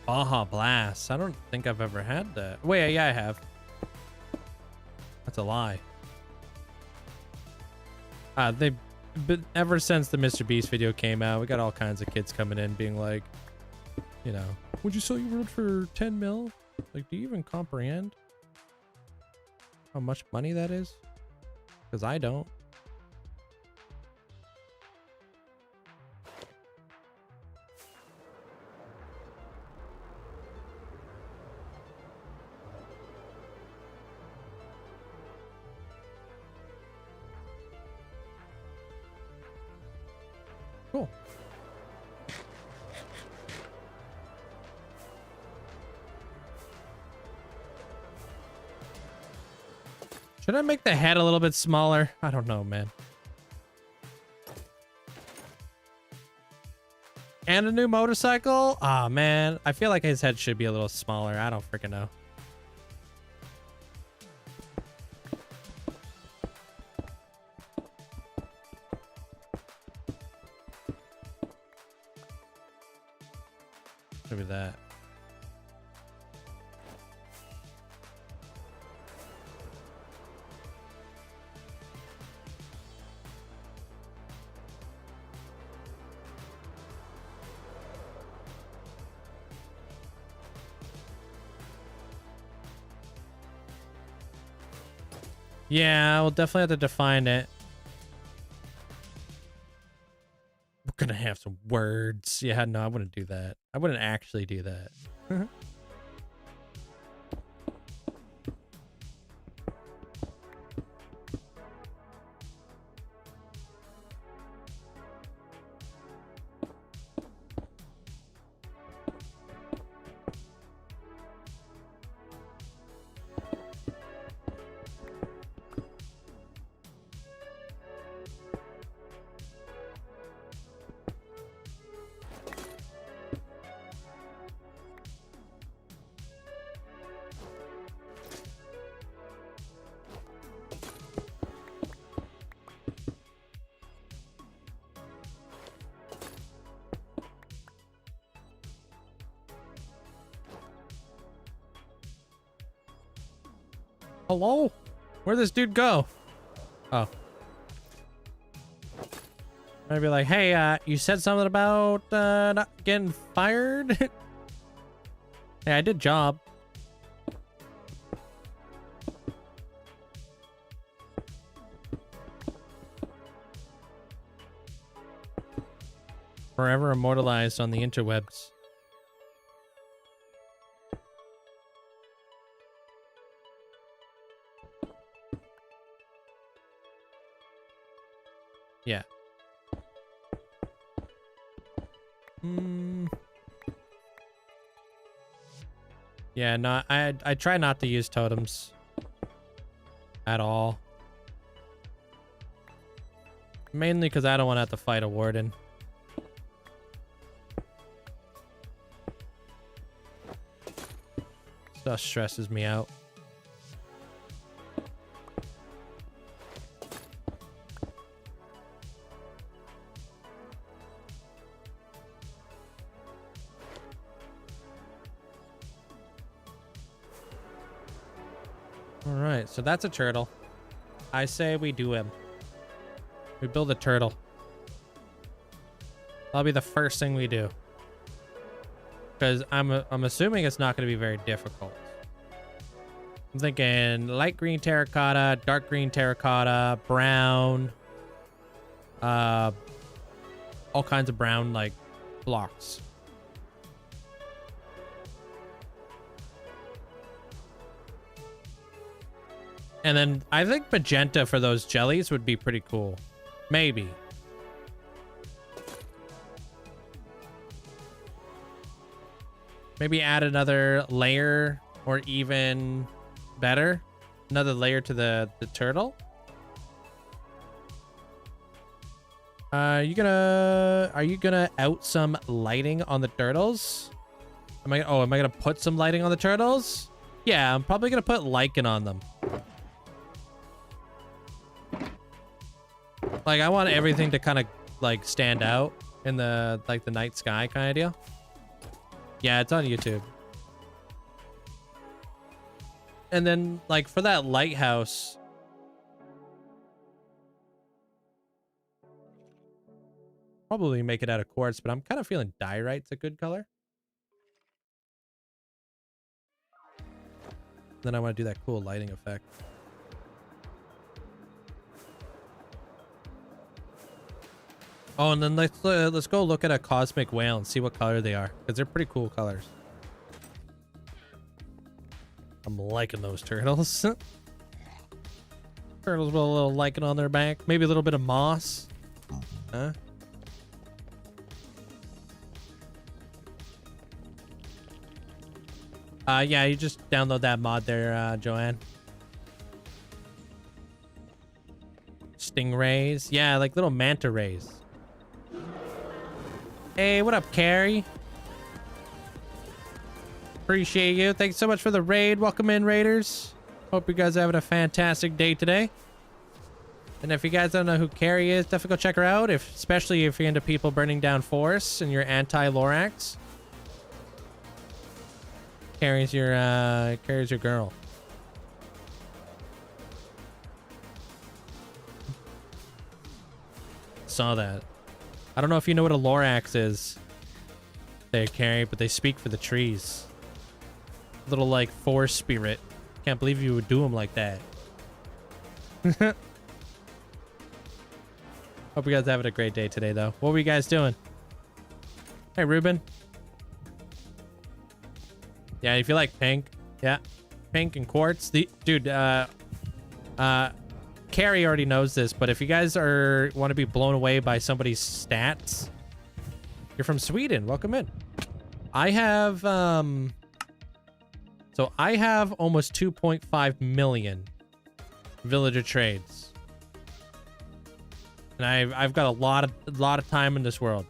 Baja Blast. I don't think I've ever had that. Wait, yeah, I have. That's a lie. But ever since the Mr. Beast video came out, we got all kinds of kids coming in being like, you know, would you sell your world for 10 mil? Like, do you even comprehend how much money that is? Because I don't. Cool. Should I make the head a little bit smaller? I don't know, man. And a new motorcycle? Aw, man. I feel like his head should be a little smaller. I don't freaking know. Maybe that. Yeah, we'll definitely have to define it. We're gonna have some words. Yeah, no, I wouldn't do that. I wouldn't actually do that. Hello? Where'd this dude go? Oh. I'd be like, hey, you said something about not getting fired? Hey, I did job. Forever immortalized on the interwebs. Yeah. Yeah, no, I try not to use totems at all. Mainly because I don't want to have to fight a warden. Stuff stresses me out. All right, so that's a turtle. I say we do him. We build a turtle. That'll be the first thing we do. Because I'm assuming it's not going to be very difficult. I'm thinking light green terracotta, dark green terracotta, brown, all kinds of brown like blocks. And then I think magenta for those jellies would be pretty cool. Maybe. Maybe add another layer, or even better, another layer to the turtle. Are you gonna out some lighting on the turtles? Am I gonna put some lighting on the turtles? Yeah, I'm probably gonna put lichen on them. Like, I want everything to kind of like stand out in the like the night sky kind of deal. Yeah, it's on YouTube. And then like for that lighthouse, probably make it out of quartz, but I'm kind of feeling diorite's a good color. Then I want to do that cool lighting effect. Oh, and then let's go look at a cosmic whale and see what color they are, because they're pretty cool colors. I'm liking those turtles. Turtles with a little lichen on their back, maybe a little bit of moss. Huh? Yeah, you just download that mod there, Joanne. Stingrays, yeah, like little manta rays. Hey, what up, Carrie? Appreciate you. Thanks so much for the raid. Welcome in, raiders. Hope you guys are having a fantastic day today. And if you guys don't know who Carrie is, definitely go check her out. Especially if you're into people burning down forests and you're anti-Lorax. Carrie's your girl. Saw that. I don't know if you know what a Lorax is there, Carrie, but they speak for the trees. Little, like, forest spirit. Can't believe you would do them like that. Hope you guys are having a great day today, though. What were you guys doing? Hey, Ruben. Yeah, if you like pink. Yeah. Pink and quartz. Dude, Carrie already knows this, but if you guys want to be blown away by somebody's stats, you're from Sweden. Welcome in. I have so I have almost 2.5 million villager trades, and I've got a lot of time in this world.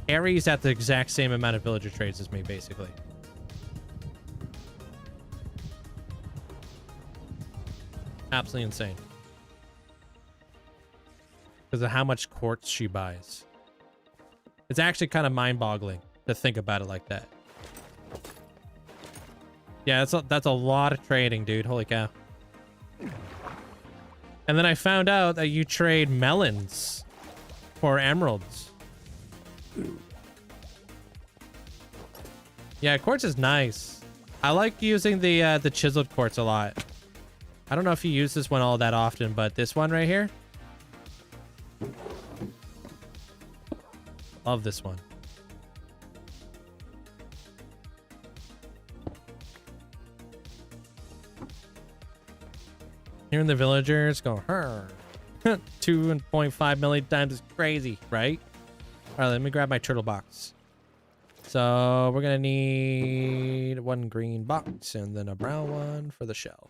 Carrie's at the exact same amount of villager trades as me, basically. Absolutely insane. Because of how much quartz she buys. It's actually kind of mind-boggling to think about it like that. Yeah, that's a lot of trading, dude. Holy cow. And then I found out that you trade melons for emeralds. Yeah, quartz is nice. I like using the chiseled quartz a lot. I don't know if you use this one all that often, but this one right here. Love this one. Hearing the villagers go, her. 2.5 million times is crazy, right? All right, let me grab my turtle box. So we're gonna need one green box and then a brown one for the shell.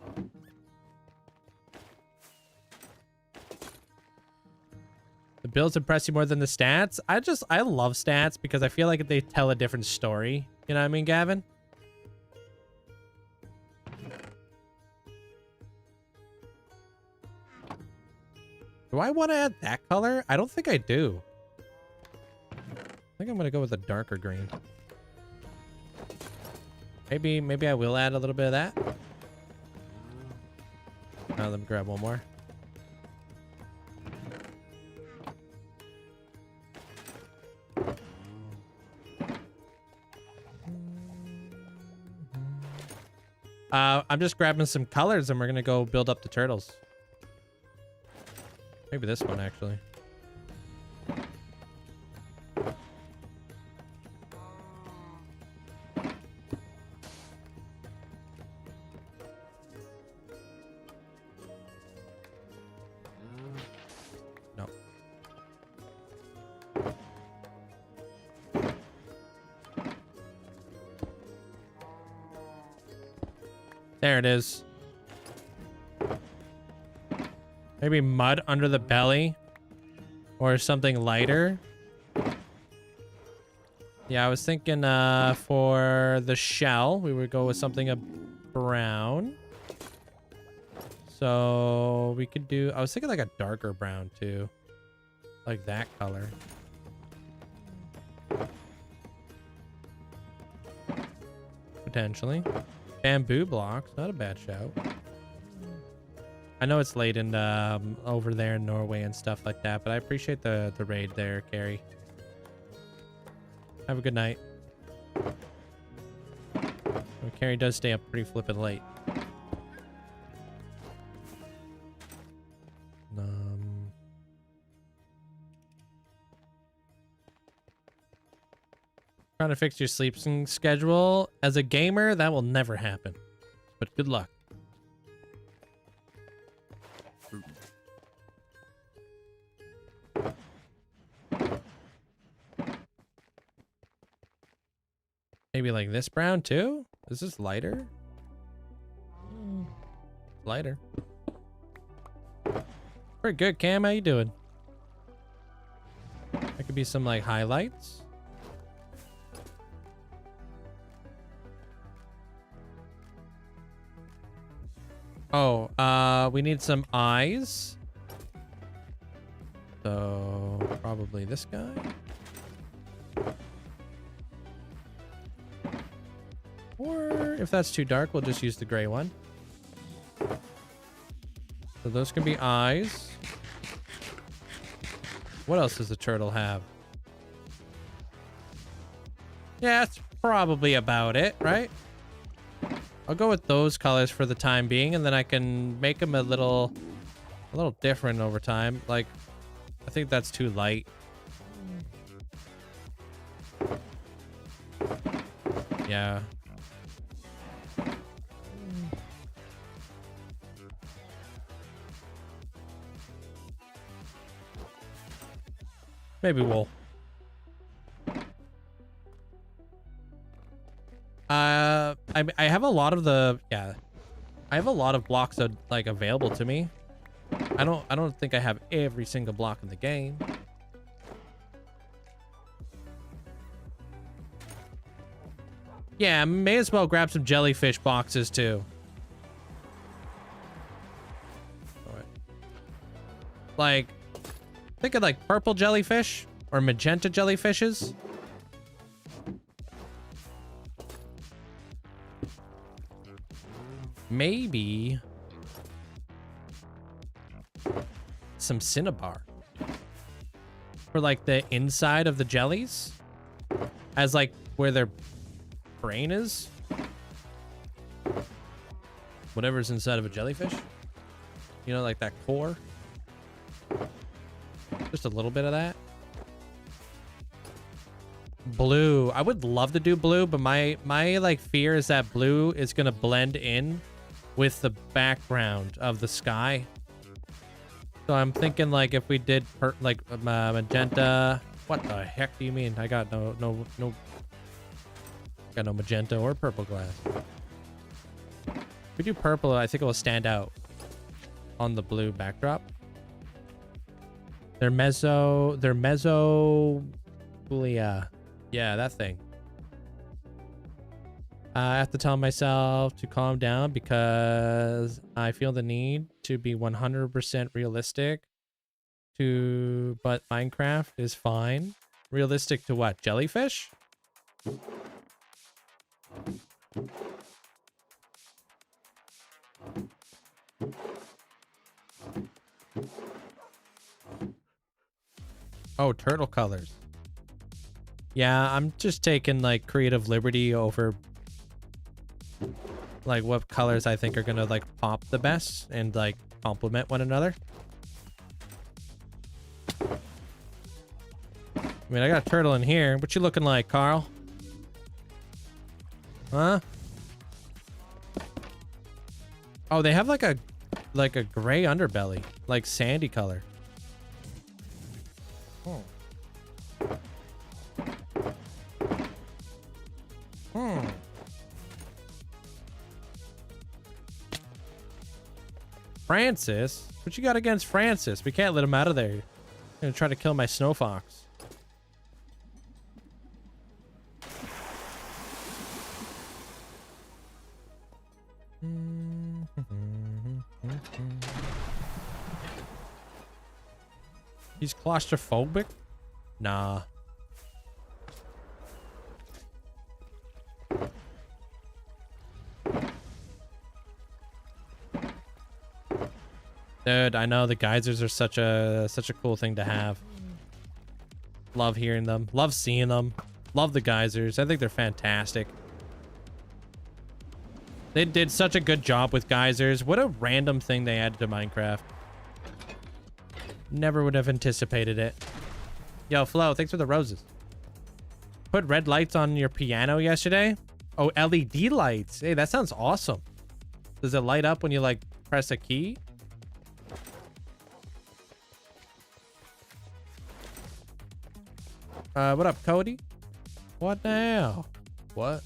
The builds impress you more than the stats? I love stats because I feel like they tell a different story. You know what I mean, Gavin? Do I want to add that color? I don't think I do. I think I'm going to go with a darker green. Maybe I will add a little bit of that. Now let me grab one more. I'm just grabbing some colors and we're going to go build up the turtles. Maybe this one, actually. No. There it is. Maybe mud under the belly or something lighter. Yeah, I was thinking for the shell, we would go with something brown. So we could do, I was thinking like a darker brown too. Like that color. Potentially. Bamboo blocks, not a bad shout. I know it's late in over there in Norway and stuff like that, but I appreciate the raid there, Carrie. Have a good night. Well, Carrie does stay up pretty flippin' late. Trying to fix your sleeping schedule. As a gamer, that will never happen. But good luck. Maybe like this brown too? Is this lighter? Lighter. Pretty good, Cam. How you doing? That could be some like highlights. Oh, we need some eyes. So probably this guy. Or if that's too dark, we'll just use the gray one. So those can be eyes. What else does the turtle have? Yeah, that's probably about it, right? I'll go with those colors for the time being, and then I can make them a little different over time. Like, I think that's too light. Yeah. Maybe we'll. I have a lot of the, yeah. I have a lot of blocks that like available to me. I don't think I have every single block in the game. Yeah, may as well grab some jellyfish boxes too. All right. Like, think of like purple jellyfish or magenta jellyfishes. Maybe some cinnabar for like the inside of the jellies, as like where their brain is, whatever's inside of a jellyfish, you know, like that core. Just a little bit of that. blue. I would love to do blue, but my like fear is that blue is gonna blend in with the background of the sky. So I'm thinking like if we did magenta. What the heck do you mean? I got no magenta or purple glass. If we do purple, I think it will stand out on the blue backdrop. They're mezzo. Yeah, that thing. I have to tell myself to calm down because I feel the need to be 100% realistic. But Minecraft is fine. Realistic to what? Jellyfish? Oh, turtle colors. Yeah, I'm just taking like creative liberty over like what colors I think are gonna like pop the best and like complement one another. I mean, I got a turtle in here. What you looking like, Carl? Huh? Oh, they have like a gray underbelly, like sandy color. Oh. Francis? What you got against Francis? We can't let him out of there. He's gonna try to kill my snow fox. He's claustrophobic? Nah. Dude, I know the geysers are such a cool thing to have. Love hearing them. Love seeing them. Love the geysers. I think they're fantastic. They did such a good job with geysers. What a random thing they added to Minecraft. Never would have anticipated it. Yo, Flo, thanks for the roses. Put red lights on your piano yesterday? Oh, LED lights. Hey, that sounds awesome. Does it light up when you like press a key? What up, Cody? What now? What?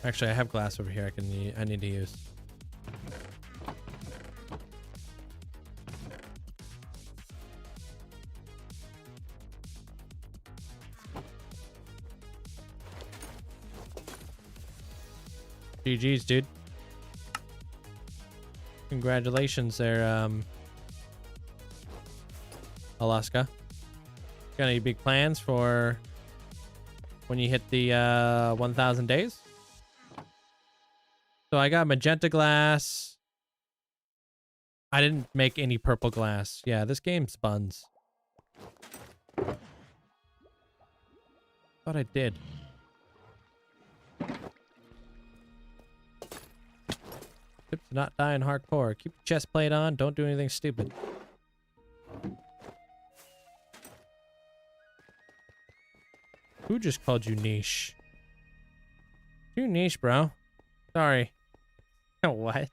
Actually, I have glass over here. I need to use. GG's, dude. Congratulations there, Alaska. Got any big plans for when you hit the 1,000 days? So I got magenta glass. I didn't make any purple glass. Yeah, this game's buns. Thought I did. Tips to not dying hardcore. Keep your chest plate on. Don't do anything stupid. Who just called you niche? You niche, bro. Sorry. What?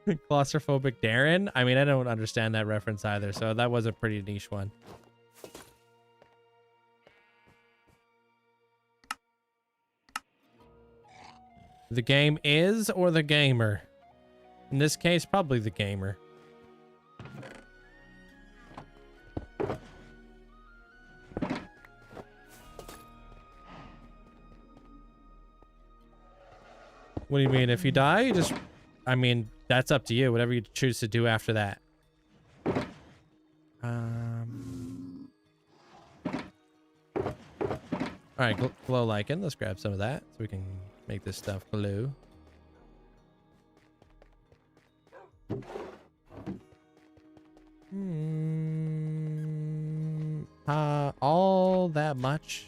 Claustrophobic Darren? I mean, I don't understand that reference either, so that was a pretty niche one. The game is or the gamer? In this case, probably the gamer. What do you mean? If you die, you just... I mean, that's up to you. Whatever you choose to do after that. Alright, glow lichen. Let's grab some of that so we can make this stuff blue. All that much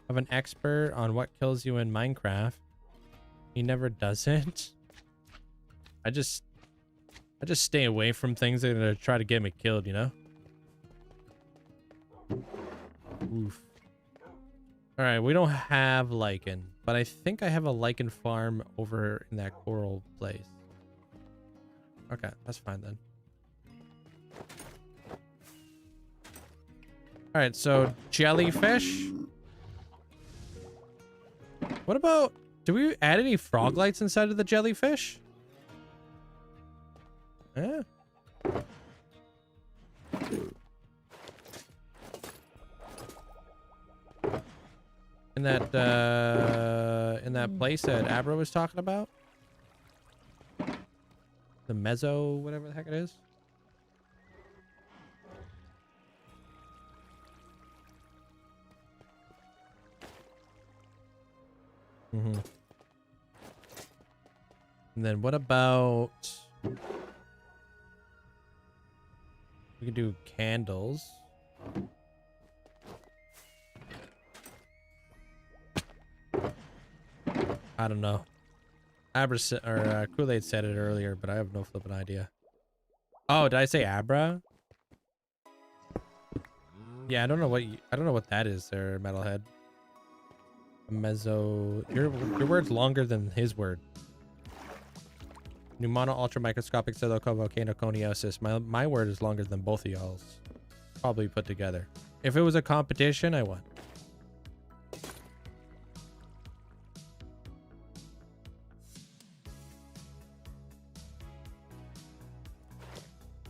of an expert on what kills you in Minecraft. He never does it. I just stay away from things that are gonna try to get me killed, you know? Oof. Alright, we don't have lichen, but I think I have a lichen farm over in that coral place. Okay, that's fine then. Alright, so jellyfish. What about... Do we add any frog lights inside of the jellyfish? Yeah. In that place that Abra was talking about? The mezzo, whatever the heck it is. Mm-hmm. And then what about... We can do candles. I don't know. Abra or Kool-Aid said it earlier, but I have no flipping idea. Oh, did I say Abra? Yeah, I don't know what that is there, Metalhead. Mezzo. Your word's longer than his word. Pneumono ultramicroscopic pseudovolcanoconiosis. My word is longer than both of y'all's. Probably put together. If it was a competition, I won.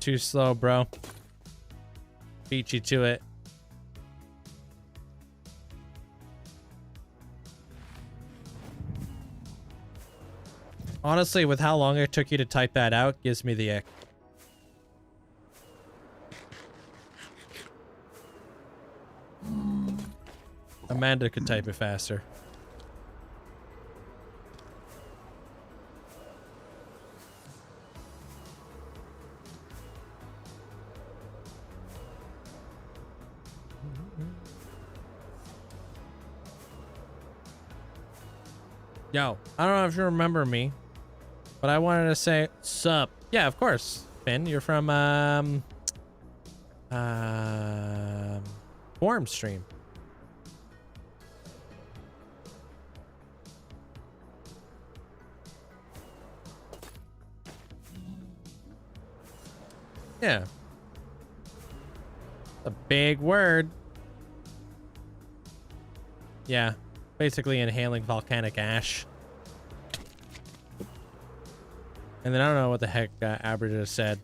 Too slow, bro. Beat you to it. Honestly, with how long it took you to type that out, gives me the ick. Amanda could type it faster. Yo, I don't know if you remember me, but I wanted to say sup. Yeah, of course. Finn, you're from Forum Stream. Yeah. A big word. Yeah. Basically inhaling volcanic ash. And then I don't know what the heck Abra just said.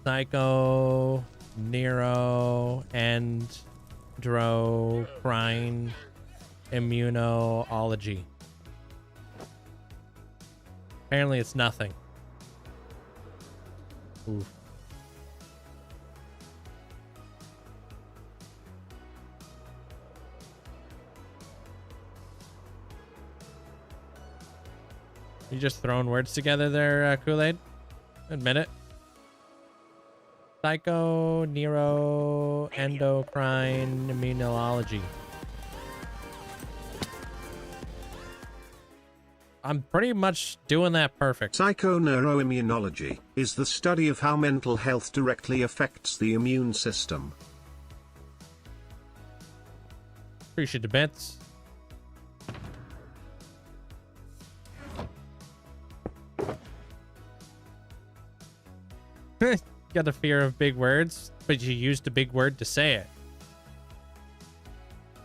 Psycho, Nero, Endocrine, Immunology. Apparently it's nothing. Oof. You just throwing words together there, Kool-Aid? Admit it. Psycho, Nero, Endocrine, Immunology. I'm pretty much doing that perfect. Psychoneuroimmunology is the study of how mental health directly affects the immune system. Appreciate the bits. Got a fear of big words, but you used a big word to say it.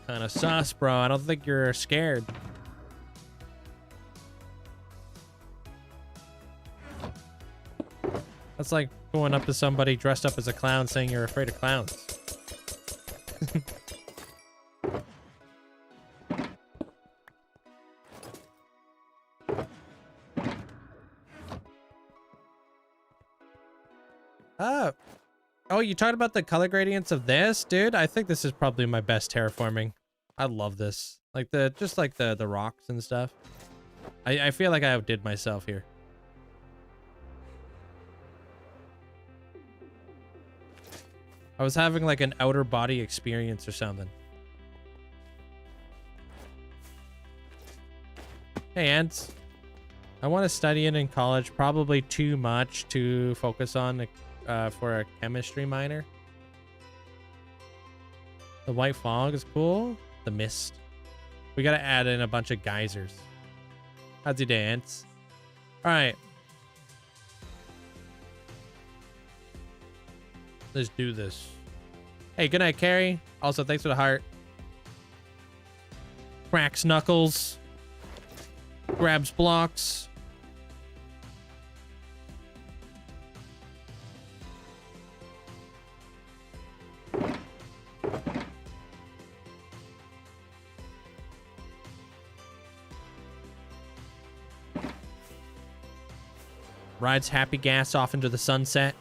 Kind of sus, bro. I don't think you're scared. That's like going up to somebody dressed up as a clown saying you're afraid of clowns. Oh, you talked about the color gradients of this, dude? I think this is probably my best terraforming. I love this. Like just like the rocks and stuff. I feel like I outdid myself here. I was having like an outer body experience or something. Hey, Ants. I want to study it in college. Probably too much to focus on for a chemistry minor. The white fog is cool. The mist. We got to add in a bunch of geysers. How's your day, Ants? All right. Let's do this. Hey, good night, Carrie. Also, thanks for the heart. Cracks knuckles. Grabs blocks. Rides happy gas off into the sunset.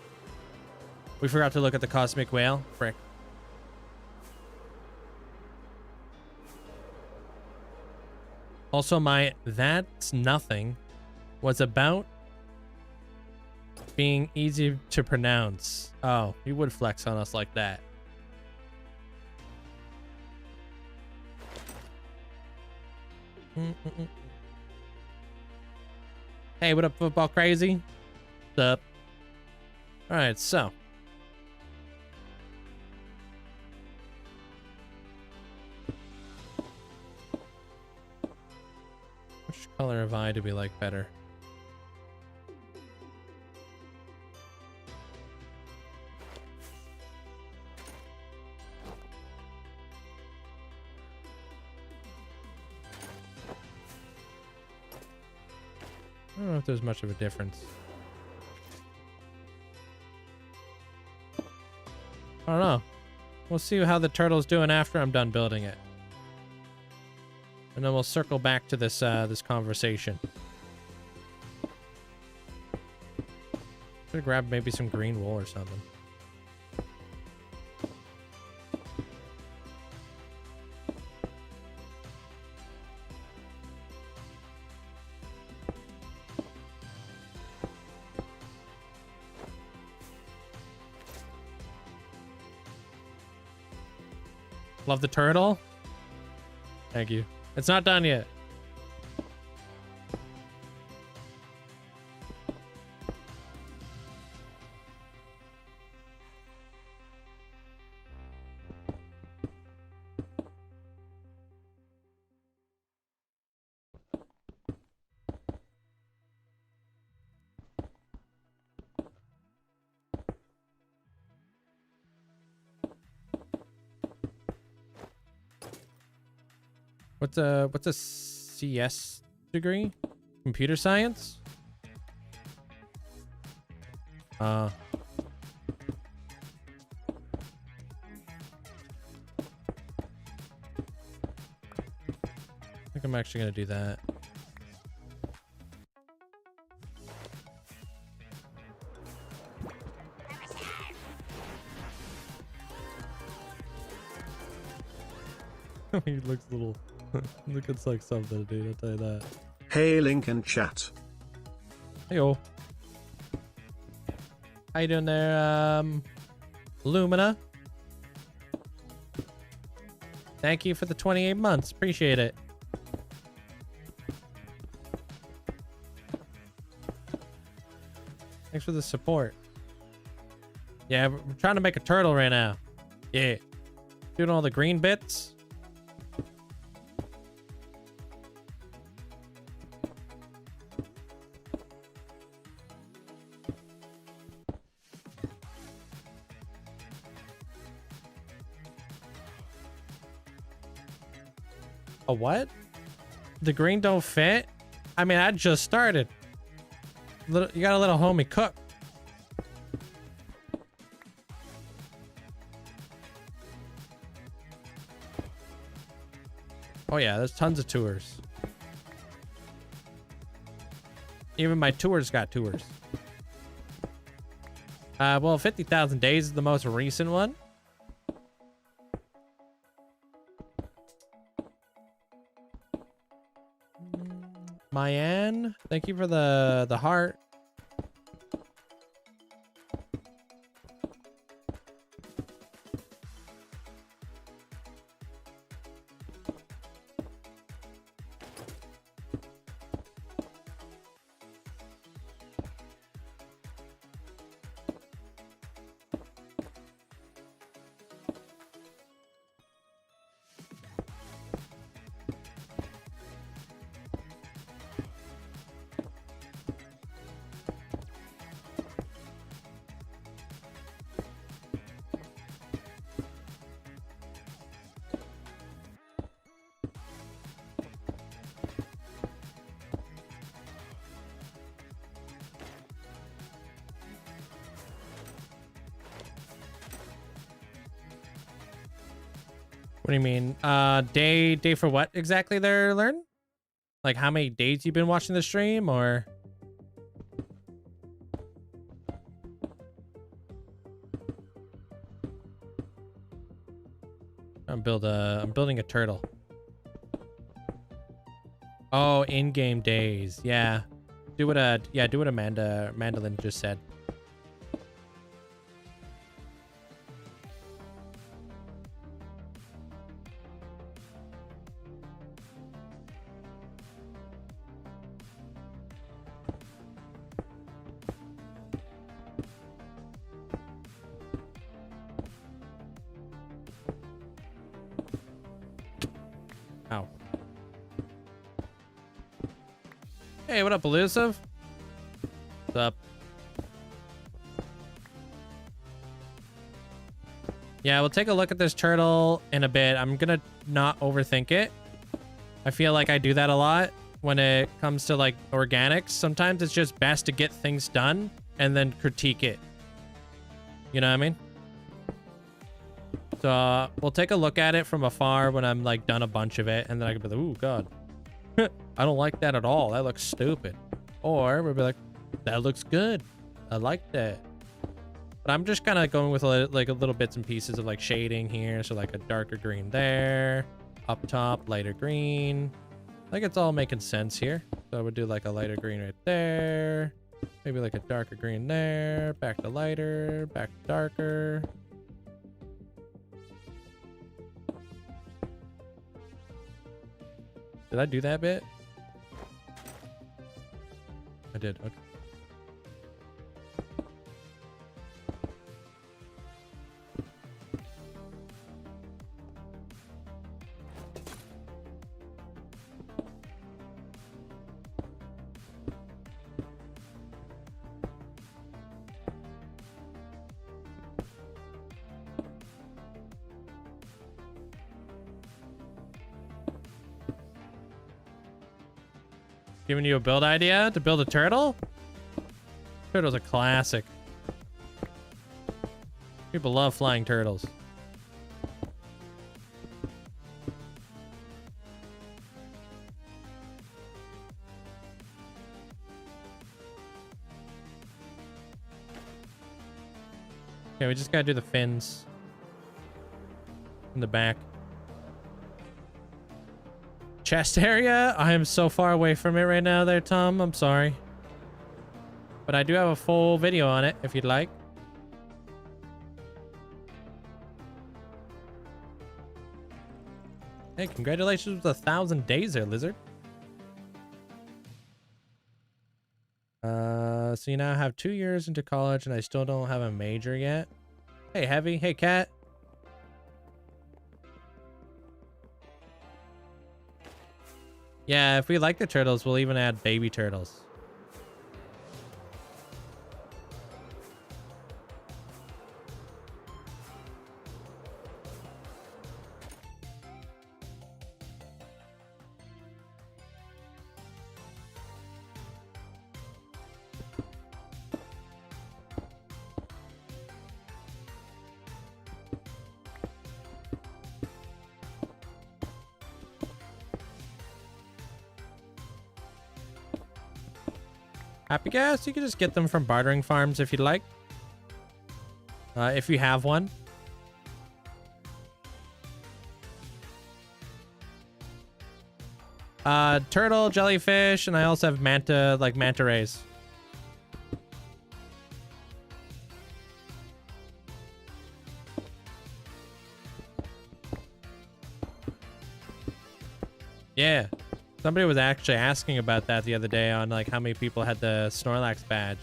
We forgot to look at the cosmic whale. Frick. Also, my that's nothing was about being easy to pronounce. Oh, you would flex on us like that. Hey, what up, football crazy? What's up? All right, so. Which color of eye do we like better? I don't know if there's much of a difference. I don't know. We'll see how the turtle's doing after I'm done building it. And then we'll circle back to this this conversation. Should grab maybe some green wool or something. Love the turtle. Thank you. It's not done yet. What's a CS degree? Computer science? I think I'm actually gonna do that. He looks a little looks like something, dude, I'll tell you that. Hey, Link and chat. Heyo. How you doing there, Lumina? Thank you for the 28 months. Appreciate it. Thanks for the support. Yeah, we're trying to make a turtle right now. Yeah. Doing all the green bits. A what? The green don't fit? I mean, I just started. You gotta let a homie cook. Oh yeah, there's tons of tours. Even my tours got tours. Well, 50,000 Days is the most recent one. Mayan, thank you for the heart. What do you mean? Day for what exactly they're learning? Like how many days you've been watching the stream, or? I'm building a turtle. Oh, in-game days. Yeah. Do what Mandolin just said. Ow. Hey, what up, Elusive? What's up? Yeah, we'll take a look at this turtle in a bit. I'm gonna not overthink it. I feel like I do that a lot when it comes to like organics. Sometimes it's just best to get things done and then critique it. You know what I mean? So we'll take a look at it from afar when I'm like done a bunch of it, and then I can be like, ooh, God. I don't like that at all. That looks stupid. Or we'll be like, that looks good. I like that. But I'm just kind of going with like a little bits and pieces of like shading here. So like a darker green there, up top, lighter green. Like it's all making sense here. So I would do like a lighter green right there. Maybe like a darker green there, back to lighter, back to darker. Did I do that bit? I did. Okay. Giving you a build idea to build a turtle? Turtle's a classic. People love flying turtles. Okay, we just gotta do the fins in the back. Chest area? I am so far away from it right now there, Tom. I'm sorry. But I do have a full video on it if you'd like. Hey, congratulations with 1,000 days there, Lizard. So you now have 2 years into college and I still don't have a major yet. Hey, Heavy. Hey, Cat. Yeah, if we like the turtles, we'll even add baby turtles. Happy gas, you can just get them from bartering farms if you'd like. If you have one. Turtle, jellyfish, and I also have manta rays. Yeah. Somebody was actually asking about that the other day on like how many people had the Snorlax badge.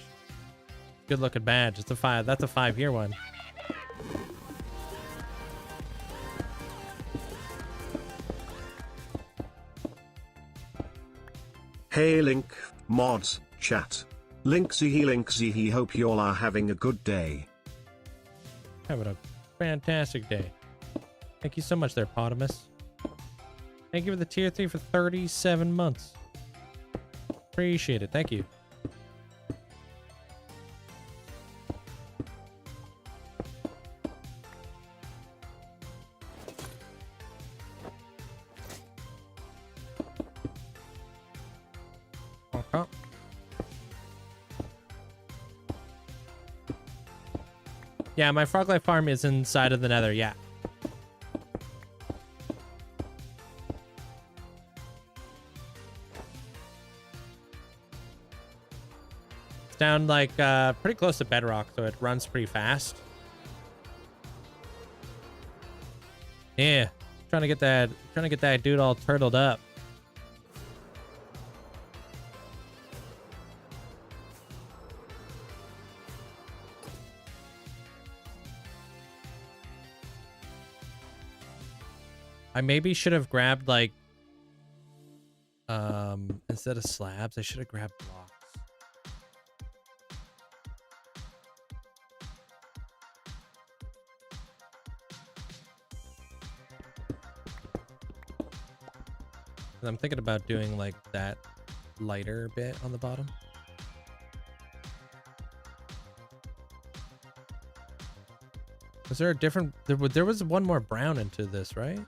Good looking badge. It's a 5. That's a 5-year one. Hey Link, mods, chat. Linkzzey, hope y'all are having a good day. Having a fantastic day. Thank you so much there, Potamus. Thank you for the tier 3 for 37 months. Appreciate it. Thank you. Yeah, my frog life farm is inside of the nether, yeah. It's down like pretty close to bedrock, so it runs pretty fast. Yeah, trying to get that dude all turtled up. I maybe should have grabbed like instead of slabs, I should have grabbed blocks. I'm thinking about doing like that lighter bit on the bottom. Was there a different, there was one more brown into this, right?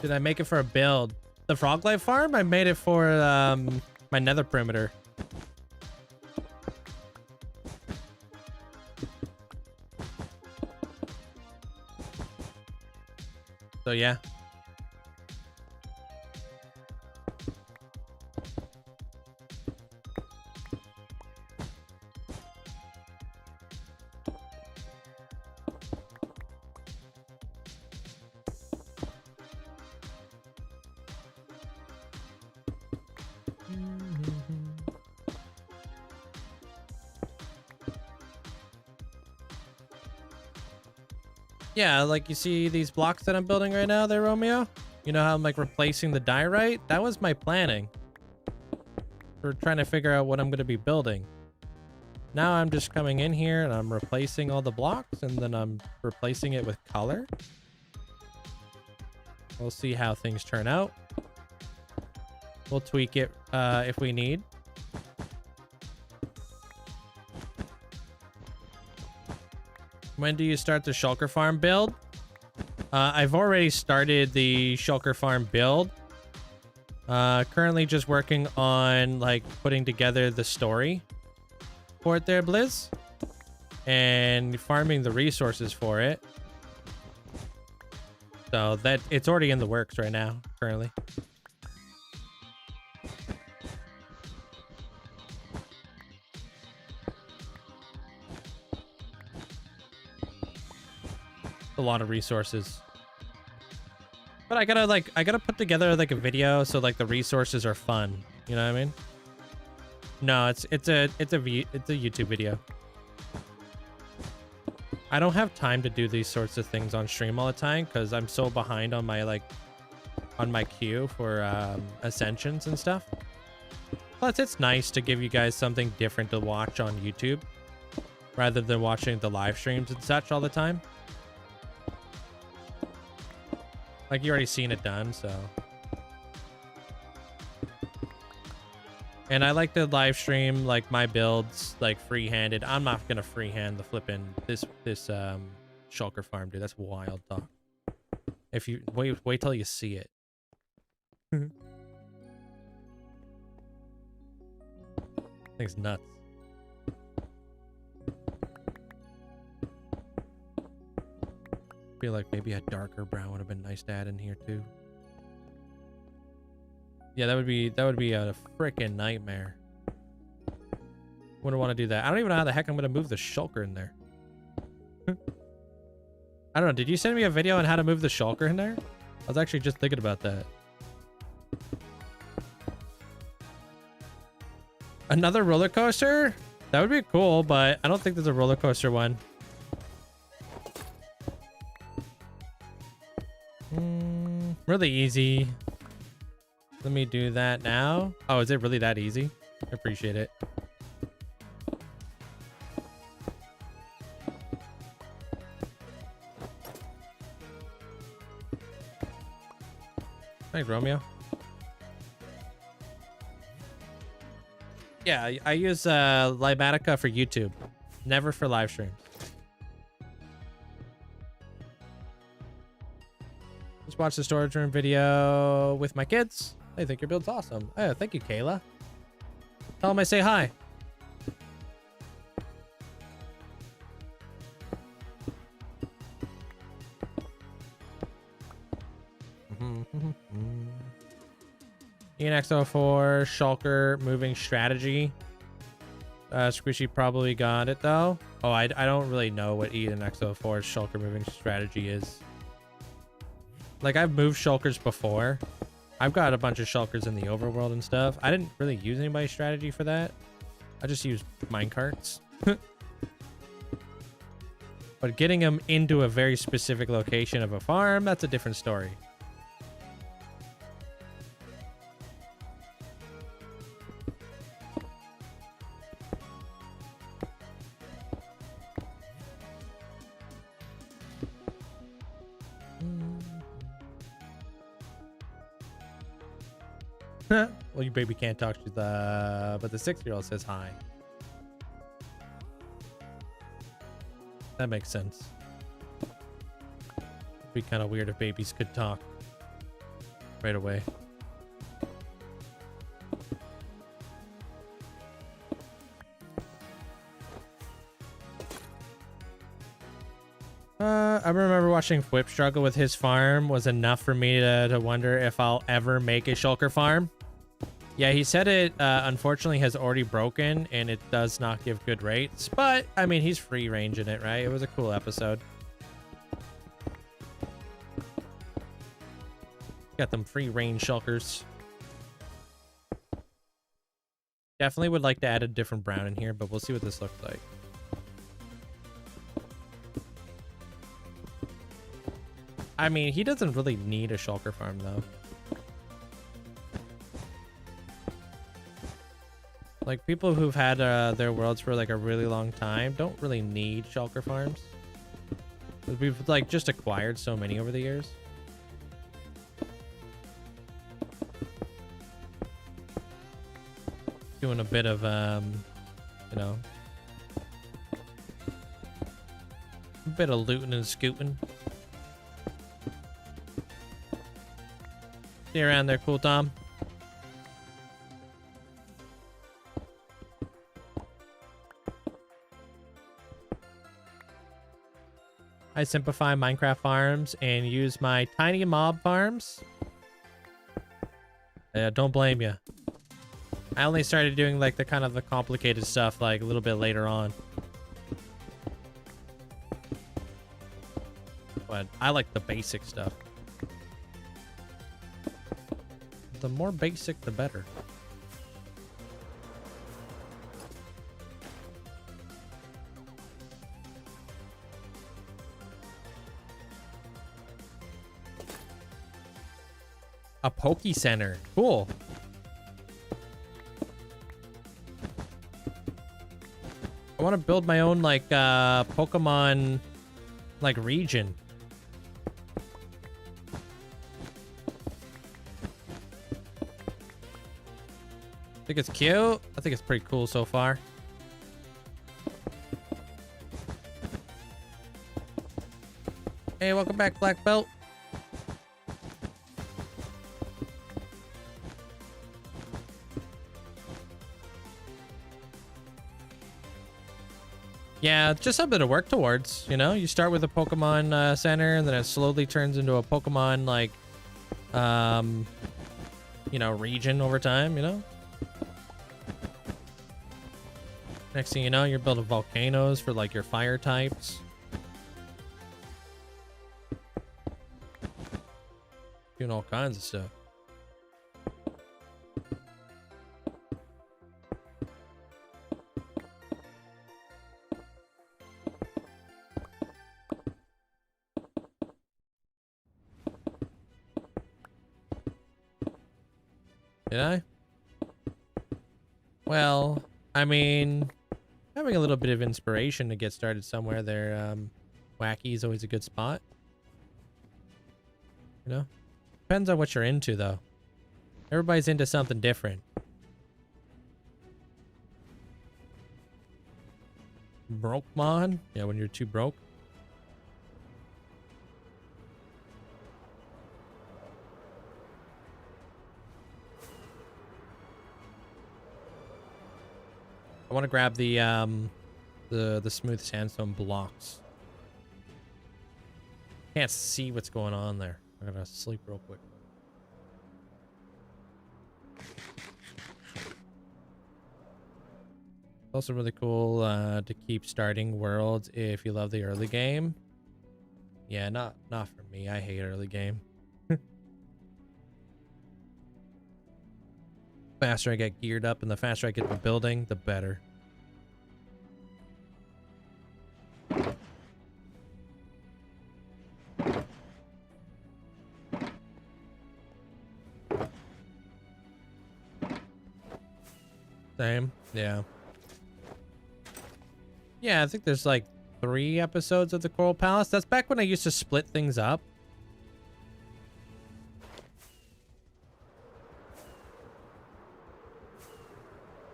Did I make it for a build? The frog life farm? I made it for my nether perimeter. So yeah. Yeah, like you see these blocks that I'm building right now there, Romeo? You know how I'm like replacing the diorite? That was my planning. For trying to figure out what I'm going to be building. Now I'm just coming in here and I'm replacing all the blocks and then I'm replacing it with color. We'll see how things turn out. We'll tweak it if we need. When do you start the shulker farm build? I've already started the shulker farm build. Currently just working on like putting together the story for it there, Blizz. And farming the resources for it. So that it's already in the works right now, currently. A lot of resources, but I gotta put together like a video so like the resources are fun, you know what I mean? No, it's a YouTube video. I don't have time to do these sorts of things on stream all the time because I'm so behind on my queue for ascensions and stuff. Plus it's nice to give you guys something different to watch on YouTube rather than watching the live streams and such all the time. Like, you already seen it done, so. And I like to live stream, like, my builds, like, free-handed. I'm not gonna freehand the flipping this shulker farm, dude. That's wild talk. If you wait till you see it. Thing's nuts. Feel like maybe a darker brown would have been nice to add in here too. Yeah, that would be a freaking nightmare. Wouldn't want to do that. I don't even know how the heck I'm gonna move the shulker in there. I don't know. Did you send me a video on how to move the shulker in there? I was actually just thinking about that. Another roller coaster? That would be cool, but I don't think there's a roller coaster one. Really easy. Let me do that now. Oh, is it really that easy? I appreciate it. Thanks, Romeo. Yeah, I use Libatica for YouTube, never for live streams. Just watch the storage room video with my kids. I think your build's awesome. Oh, thank you, Kayla. Tell him I say hi. ENX04 Shulker moving strategy. Squishy probably got it though. Oh, I don't really know what ENX04's Shulker moving strategy is. Like, I've moved Shulkers before. I've got a bunch of Shulkers in the overworld and stuff. I didn't really use anybody's strategy for that. I just used minecarts. But getting them into a very specific location of a farm, that's a different story. Well, your baby can't talk to the, but the 6-year-old says hi. That makes sense. It'd be kind of weird if babies could talk right away. I remember watching Whip struggle with his farm was enough for me to wonder if I'll ever make a shulker farm. Yeah, he said it unfortunately has already broken and it does not give good rates, but I mean, he's free ranging it, right? It was a cool episode. Got them free range shulkers. Definitely would like to add a different brown in here, but we'll see what this looks like. I mean, he doesn't really need a shulker farm though. Like, people who've had their worlds for like a really long time don't really need shulker farms. We've like just acquired so many over the years. Doing a bit of you know, a bit of looting and scooting. See you around there, Cool Tom. I simplify Minecraft farms and use my tiny mob farms. Yeah, don't blame you. I only started doing like the kind of the complicated stuff like a little bit later on. But I like the basic stuff. The more basic, the better. A Poke Center. Cool. I want to build my own like Pokemon like region. I think it's cute. I think it's pretty cool so far. Hey, welcome back, Black Belt. Yeah, just something to work towards, you know? You start with a Pokemon center, and then it slowly turns into a Pokemon, like, you know, region over time, you know? Next thing you know, you're building volcanoes for, like, your fire types. Doing all kinds of stuff. Did I? Well, I mean, having a little bit of inspiration to get started somewhere there, wacky is always a good spot. You know? Depends on what you're into, though. Everybody's into something different. Brokemon? Yeah, when you're too broke. I want to grab the smooth sandstone blocks. Can't see what's going on there. I gotta sleep real quick. Also really cool to keep starting worlds if you love the early game. Yeah, not for me. I hate early game. Faster I get geared up and the faster I get to building, the better. Same, yeah. Yeah, I think there's like 3 episodes of the Coral Palace. That's back when I used to split things up.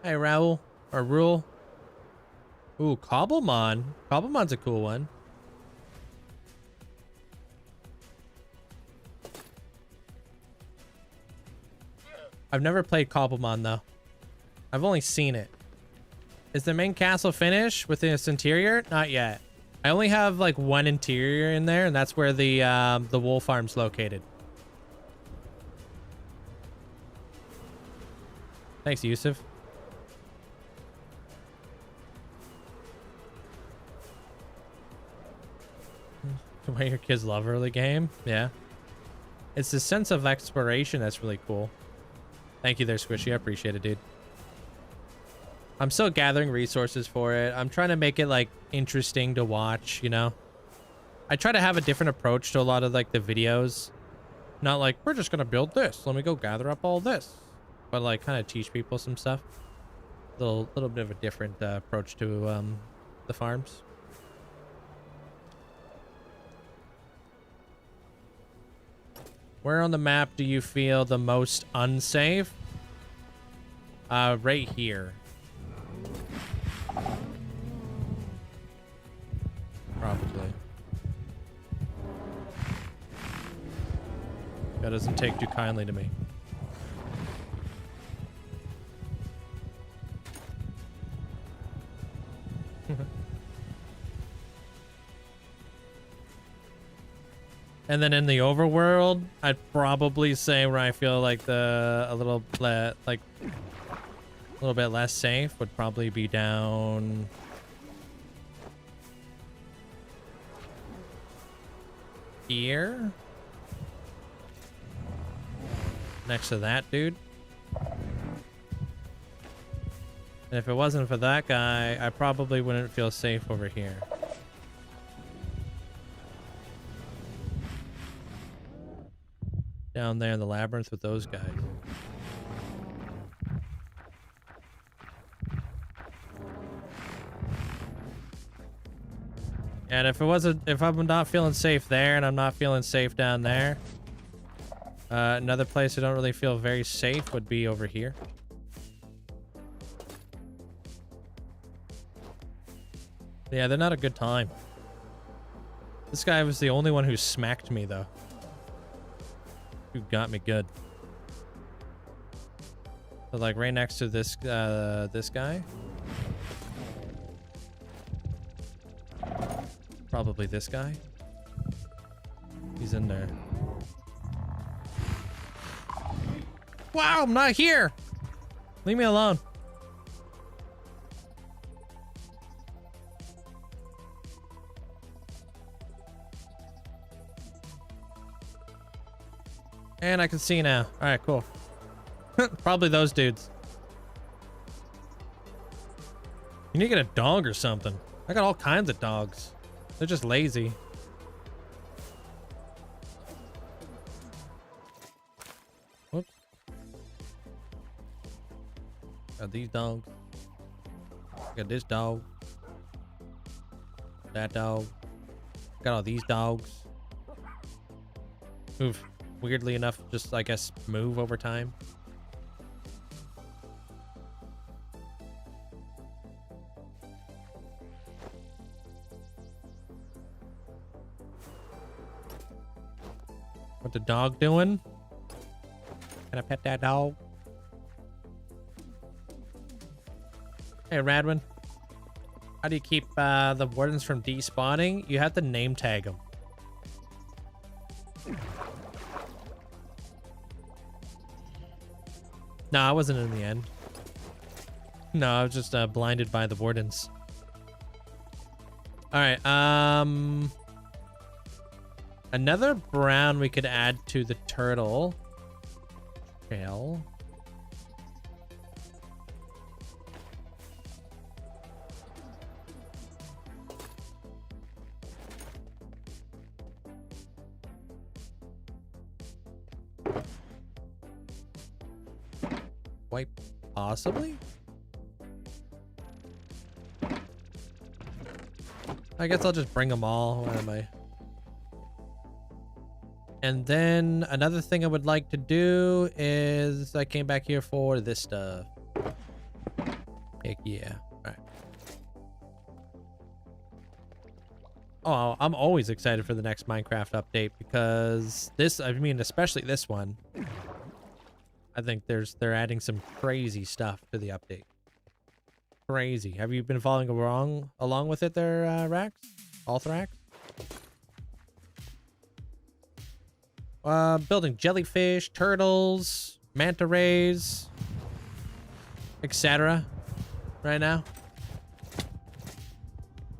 Hey, Raoul. Or Rule. Ooh, Cobblemon. Cobblemon's a cool one. I've never played Cobblemon, though. I've only seen it. Is the main castle finished with its interior? Not yet. I only have like 1 interior in there, and that's where the wool farm's located. Thanks, Yusuf. Why your kids love early game? Yeah. It's the sense of exploration that's really cool. Thank you there, Squishy. I appreciate it, dude. I'm still gathering resources for it. I'm trying to make it like interesting to watch, you know? I try to have a different approach to a lot of like the videos. Not like, we're just going to build this. Let me go gather up all this. But like kind of teach people some stuff. Little bit of a different approach to the farms. Where on the map do you feel the most unsafe? Right here. Probably. That doesn't take too kindly to me. And then in the overworld, I'd probably say where I feel like a little bit less safe would probably be down here. Next to that dude. And if it wasn't for that guy, I probably wouldn't feel safe over here. Down there in the labyrinth with those guys. And if I'm not feeling safe there and I'm not feeling safe down there, another place I don't really feel very safe would be over here. Yeah, they're not a good time. This guy was the only one who smacked me though. Who got me good. So like right next to this this guy. Probably this guy. He's in there. Wow, I'm not here. Leave me alone. And I can see now. All right, cool. Probably those dudes. You need to get a dog or something. I got all kinds of dogs. They're just lazy. Whoops. Got these dogs. Got this dog. That dog. Got all these dogs. Move. Weirdly enough, just, I guess, move over time. What the dog doing? Can I pet that dog? Hey, Radwin. How do you keep the wardens from despawning? You have to name tag them. No, I wasn't in the end. No, I was just blinded by the wardens. All right. Another brown we could add to the turtle trail. Quite possibly. I guess I'll just bring them all. Where am I? And then another thing I would like to do is I came back here for this stuff. Heck yeah. All right. Oh, I'm always excited for the next Minecraft update because this, I mean, especially this one. I think they're adding some crazy stuff to the update. Crazy. Have you been following along with it there, Rax? Althrax? Building jellyfish, turtles, manta rays, etc. right now.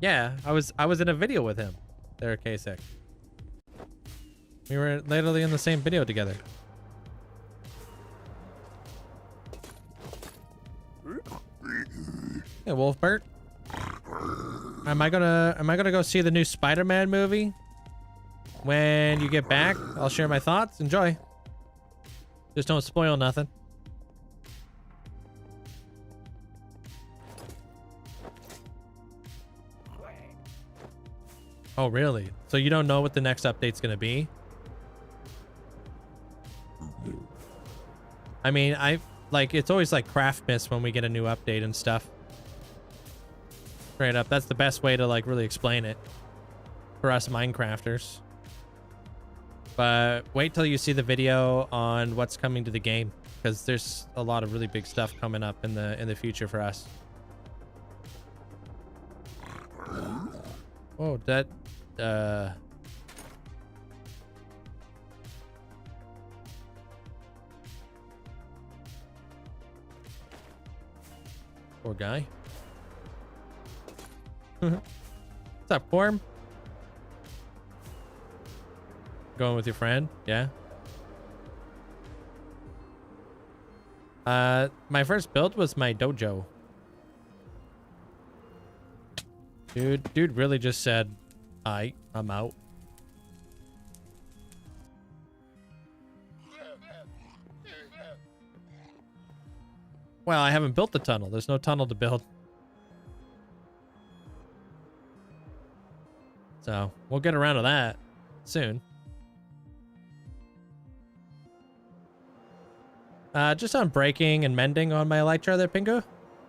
Yeah, I was in a video with him there, K6. We were literally in the same video together. Hey, Wolfbert. Am I gonna go see the new Spider-Man movie? When you get back, I'll share my thoughts. Enjoy. Just don't spoil nothing. Oh, really? So you don't know what the next update's gonna be? I mean, it's always like craft miss when we get a new update and stuff. Straight up, that's the best way to like really explain it for us Minecrafters. But wait till you see the video on what's coming to the game, because there's a lot of really big stuff coming up in the future for us. Oh, that poor guy. What's up, Form? Going with your friend? Yeah. My first build was my dojo. Dude really just said, I'm out. Well, I haven't built the tunnel. There's no tunnel to build. So we'll get around to that soon. Just on breaking and mending on my Elytra there, Pingu.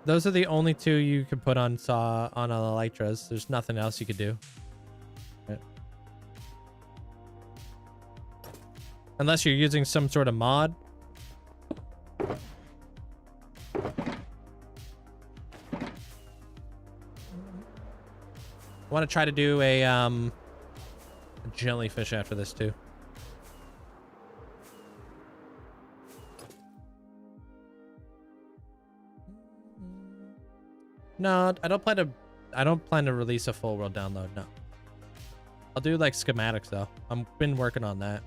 Those are the only two you can put on Elytras. There's nothing else you could do. Right. Unless you're using some sort of mod. I want to try to do a jellyfish after this too. No, I don't plan to release a full world download. No. I'll do like schematics though. I've been working on that.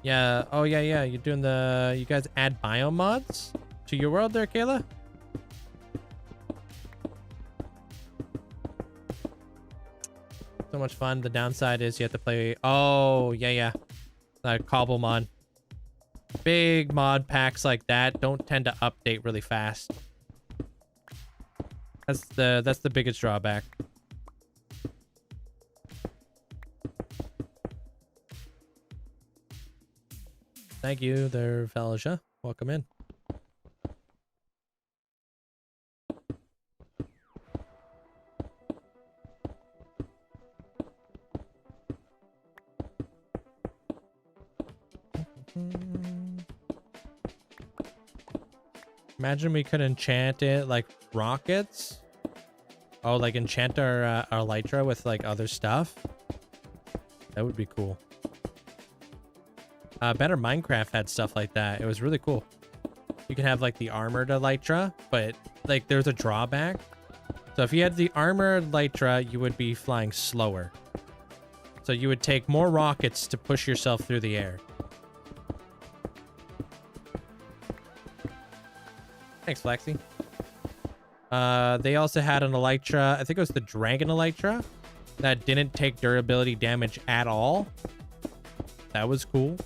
Yeah. Oh yeah. You're doing you guys add bio mods to your world there, Kayla? So much fun. The downside is you have to play. Oh yeah. Cobble mod. Big mod packs like that don't tend to update really fast. That's the biggest drawback. Thank you there, Felicia. Welcome in. Imagine we could enchant it like rockets. Oh, like enchant our elytra with like other stuff. That would be cool. Better Minecraft had stuff like that. It was really cool. You can have like the armored elytra, but like there's a drawback. So if you had the armored elytra, you would be flying slower. So you would take more rockets to push yourself through the air. Thanks, Flexi. They also had an elytra, I think it was the dragon elytra, that didn't take durability damage at all. That was cool.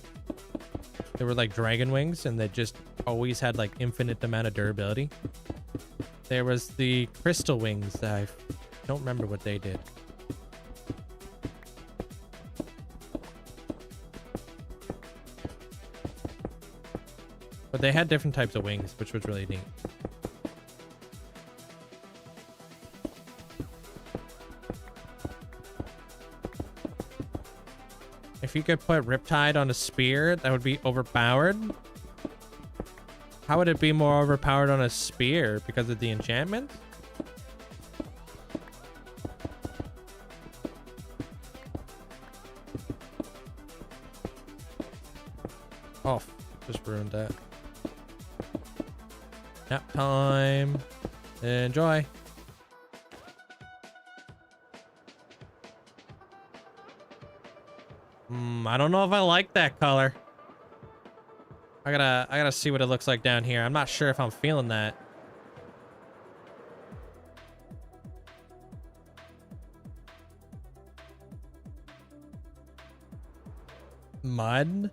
They were like dragon wings, and they just always had like infinite amount of durability. There was the crystal wings that I don't remember what they did. But they had different types of wings, which was really neat. If you could put Riptide on a spear, that would be overpowered. How would it be more overpowered on a spear? Because of the enchantment? Oh, just ruined that. Nap time. Enjoy. I don't know if I like that color. I gotta see what it looks like down here. I'm not sure if I'm feeling that. Mud?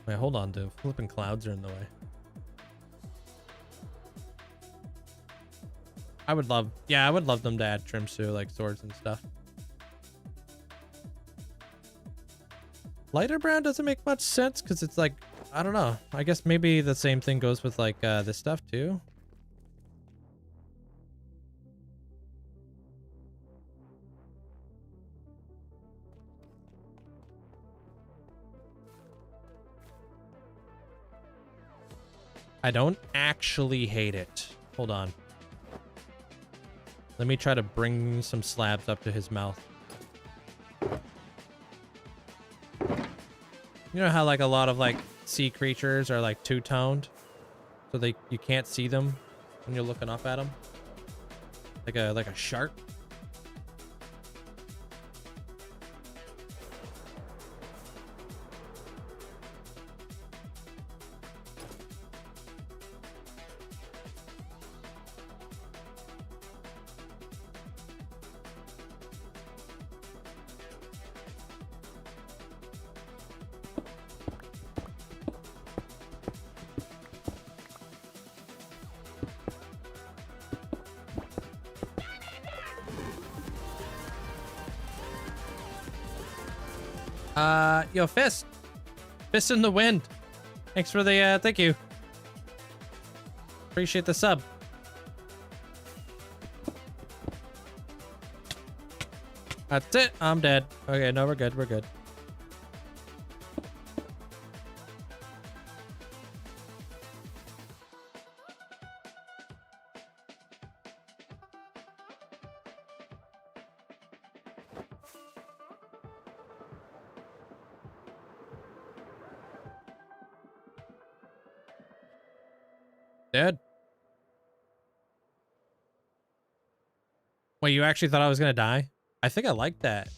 Wait, hold on, dude. Flipping clouds are in the way. I would love them to add trims to like swords and stuff. Lighter brown doesn't make much sense because it's like, I don't know. I guess maybe the same thing goes with like this stuff too. I don't actually hate it. Hold on. Let me try to bring some slabs up to his mouth. You know how like a lot of like sea creatures are like two-toned, so you can't see them when you're looking up at them, like a shark. Yo, Fist in the wind. Thanks for the, thank you. Appreciate the sub. That's it. I'm dead. Okay, no, we're good. We're good. Dead. Wait, you actually thought I was gonna die? I think I like that.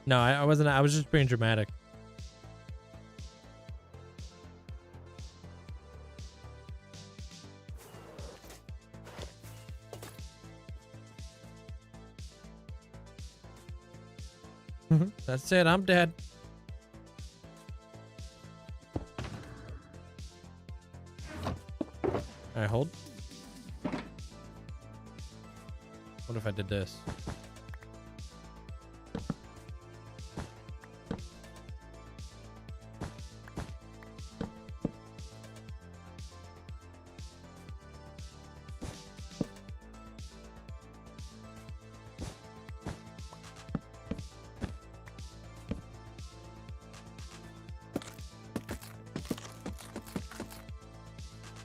No, I wasn't. I was just being dramatic. That's it. I'm dead. All right, hold. What if I did this?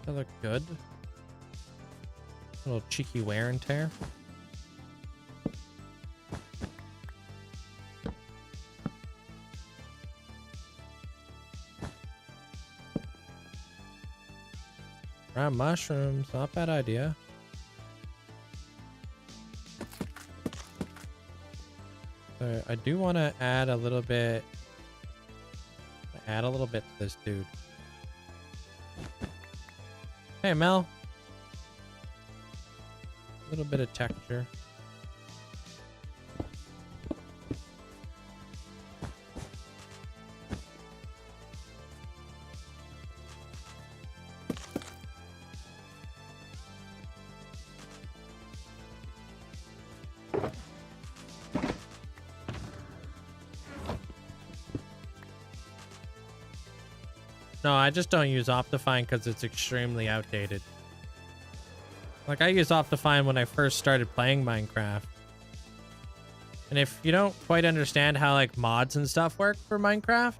That look good. A little cheeky wear and tear. Brown mushrooms, not a bad idea. So I do want to add a little bit. Add a little bit to this dude. Hey, Mel. A little bit of texture. No, I just don't use Optifine because it's extremely outdated. Like, I used Optifine when I first started playing Minecraft. And if you don't quite understand how, like, mods and stuff work for Minecraft,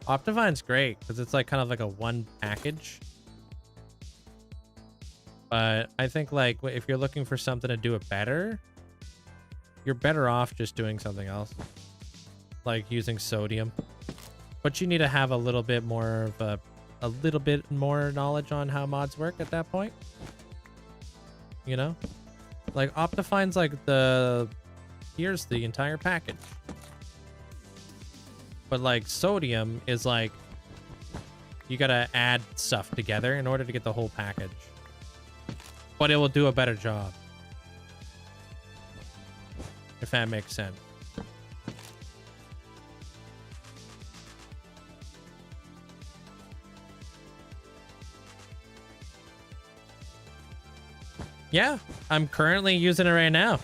Optifine's great because it's, like, kind of like a one package. But I think, like, if you're looking for something to do it better, you're better off just doing something else. Like using sodium. But you need to have a little bit more of a little bit more knowledge on how mods work at that point. You know? Like Optifine's like here's the entire package. But like sodium is like you gotta add stuff together in order to get the whole package. But it will do a better job. If that makes sense. Yeah, I'm currently using it right now.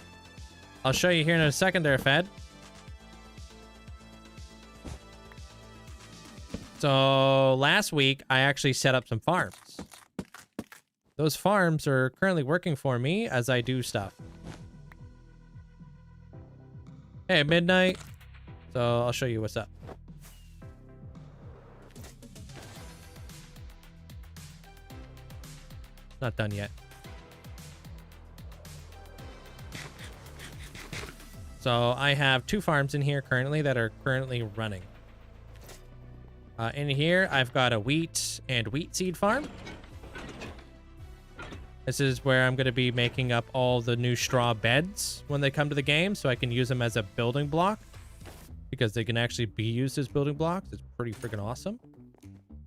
I'll show you here in a second there, Fed. So last week, I actually set up some farms. Those farms are currently working for me as I do stuff. Hey, midnight. So I'll show you what's up. Not done yet. So I have 2 farms in here currently that are currently running. In here, I've got a wheat and wheat seed farm. This is where I'm going to be making up all the new straw beds when they come to the game, so I can use them as a building block because they can actually be used as building blocks. It's pretty freaking awesome.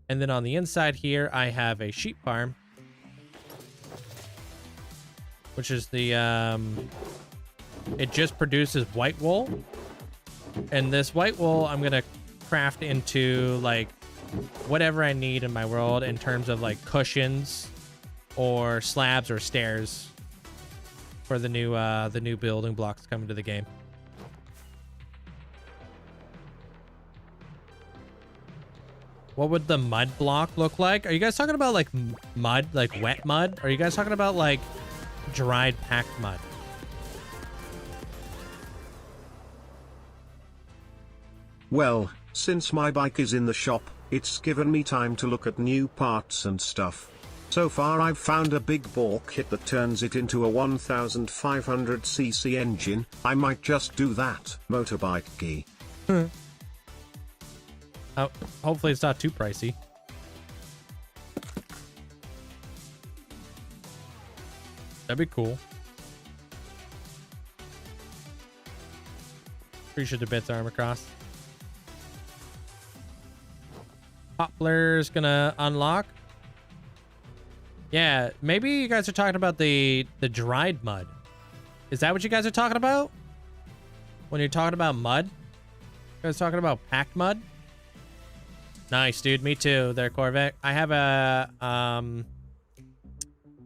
And then on the inside here, I have a sheep farm, which is the it just produces white wool, and this white wool I'm gonna craft into like whatever I need in my world in terms of like cushions or slabs or stairs for the new building blocks coming to the game. What would the mud block look like? Are you guys talking about like mud, like wet mud? Or are you guys talking about like dried packed mud? Well, since my bike is in the shop, it's given me time to look at new parts and stuff. So far I've found a big bore kit that turns it into a 1500cc engine. I might just do that, motorbike-y. Hopefully it's not too pricey. That'd be cool. Appreciate the bits, Armor Cross. Poplar's gonna unlock. Yeah, maybe you guys are talking about the dried mud. Is that what you guys are talking about? When you're talking about mud? You guys talking about packed mud? Nice, dude. Me too. There, Corvette. I have a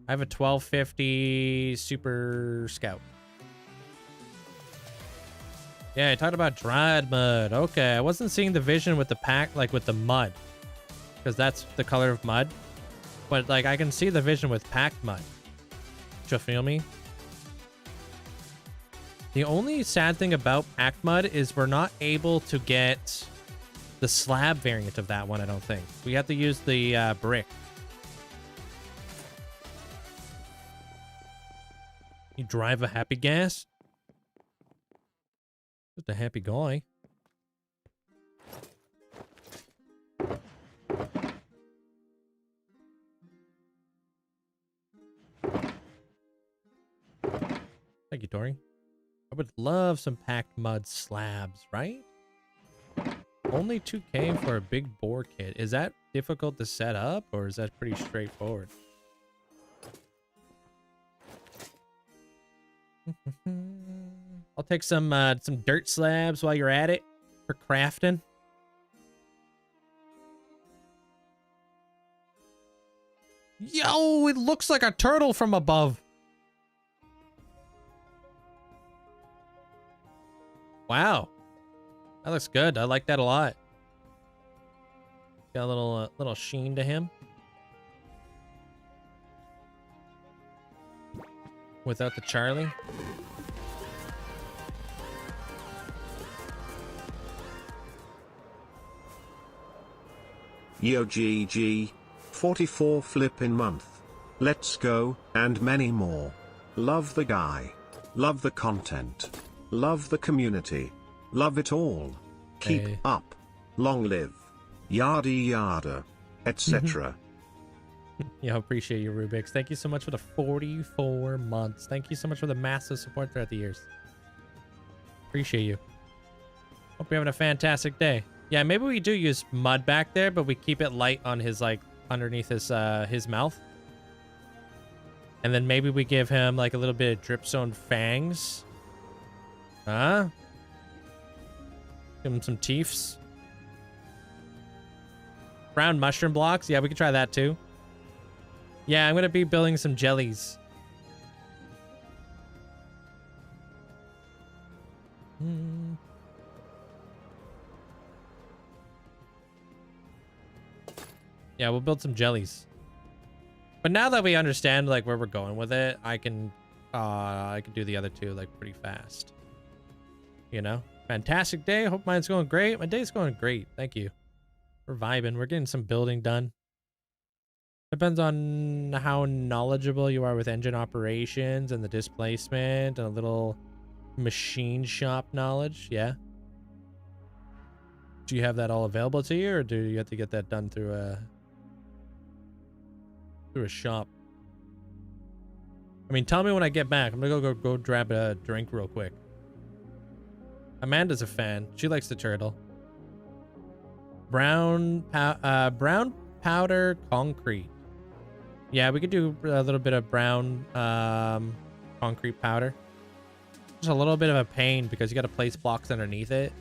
1250 Super Scout. Yeah, I talked about dried mud. Okay, I wasn't seeing the vision with the pack, like with the mud, because that's the color of mud. But like, I can see the vision with packed mud. Do you feel me? The only sad thing about packed mud is we're not able to get the slab variant of that one, I don't think. We have to use the brick. drive a happy gas. Just a happy guy. Thank you, Tori. I would love some packed mud slabs, right? Only 2K for a big bore kit. Is that difficult to set up, or is that pretty straightforward? I'll take some dirt slabs while you're at it for crafting. Yo, it looks like a turtle from above. Wow, that looks good. I like that a lot. Got a little sheen to him. Without the Charlie. Yo GG. 44 flippin' month. Let's go, and many more. Love the guy. Love the content. Love the community. Love it all. Keep Hey. up. Long live. Yada yada. Etc. Yeah, appreciate you, Rubix. Thank you so much for the 44 months. Thank you so much for the massive support throughout the years. Appreciate you. Hope you're having a fantastic day. Yeah, maybe we do use mud back there, but we keep it light on his, like, underneath his mouth. And then maybe we give him, like, a little bit of dripstone fangs. Huh? Give him some teeths. Brown mushroom blocks. Yeah, we could try that too. Yeah, I'm going to be building some jellies. Yeah, we'll build some jellies. But now that we understand like where we're going with it, I can do the other two like pretty fast. You know? Fantastic day. Hope mine's going great. My day's going great. Thank you. We're vibing. We're getting some building done. Depends on how knowledgeable you are with engine operations and the displacement and a little machine shop knowledge. Yeah. Do you have that all available to you, or do you have to get that done through a shop? I mean, tell me when I get back. I'm gonna go grab a drink real quick. Amanda's a fan. She likes the turtle. Brown powder concrete. Yeah, we could do a little bit of brown concrete powder. Just a little bit of a pain because you got to place blocks underneath it.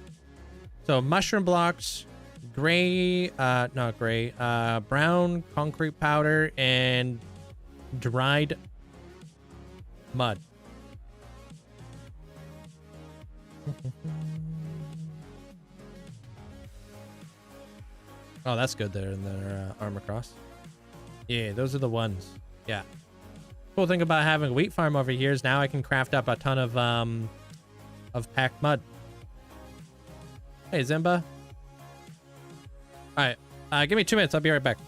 So mushroom blocks, gray, not gray, brown concrete powder, and dried mud. Oh, that's good there in their armor cross. Yeah, those are the ones. Yeah. Cool thing about having a wheat farm over here is now I can craft up a ton of packed mud. Hey, Zimba. All right, give me 2 minutes. I'll be right back.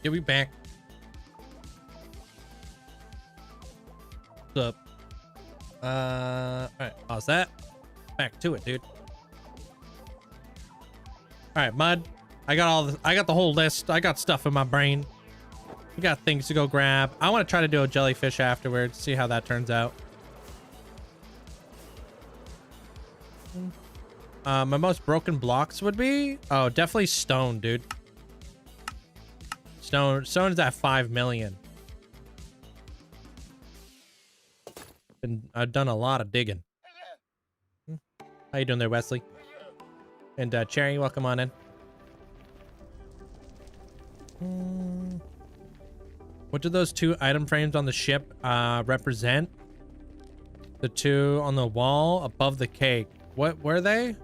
Yeah, we back. What's up? All right, pause that. Back to it, dude. All right, Mud. I got the whole list. I got stuff in my brain. We got things to go grab. I want to try to do a jellyfish afterwards. See how that turns out. My most broken blocks would be, oh, definitely stone, dude. Stone's at 5 million. I've done a lot of digging. How you doing there, Wesley? And Cherry, welcome on in. What do those 2 item frames on the ship represent? The 2 on the wall above the cake. What were they?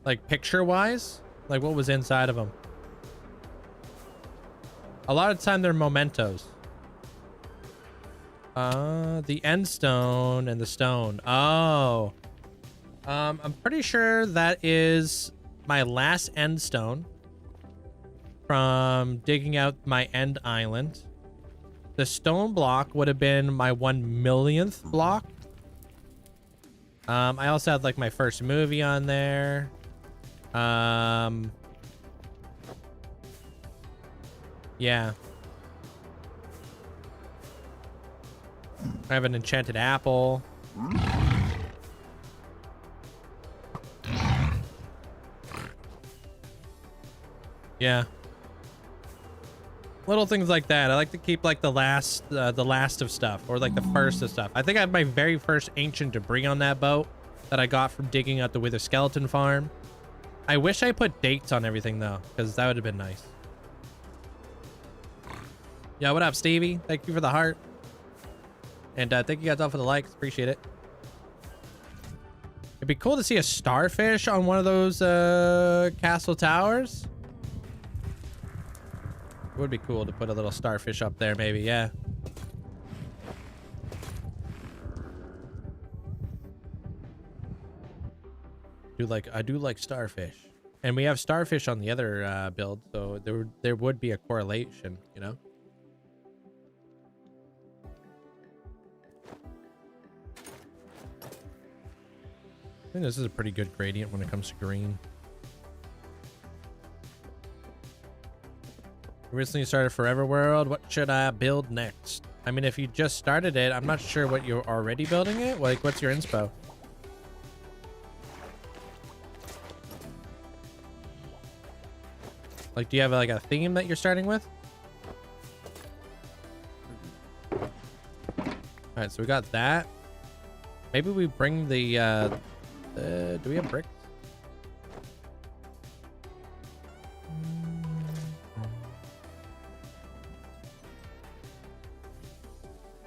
Like picture-wise? Like what was inside of them? A lot of the time they're mementos. The end stone and the stone. Oh. I'm pretty sure that is my last end stone from digging out my end island. The stone block would have been my 1 millionth block. I also had like my first movie on there. Yeah. I have an enchanted apple. Yeah. Little things like that. I like to keep like the last of stuff, or like the first of stuff. I think I had my very first ancient debris on that boat that I got from digging out the Wither Skeleton farm. I wish I put dates on everything though, because that would have been nice. Yeah, what up, Stevie? Thank you for the heart. And thank you guys all for the likes. Appreciate it. It'd be cool to see a starfish on one of those castle towers. It would be cool to put a little starfish up there, maybe. Yeah. I do like starfish, and we have starfish on the other build, so there would be a correlation, you know. I think this is a pretty good gradient when it comes to green. Recently started Forever World. What should I build next? I mean, if you just started it, I'm not sure what you're already building it. Like, what's your inspo? Like, do you have like a theme that you're starting with? All right, so we got that. Maybe we bring the do we have bricks?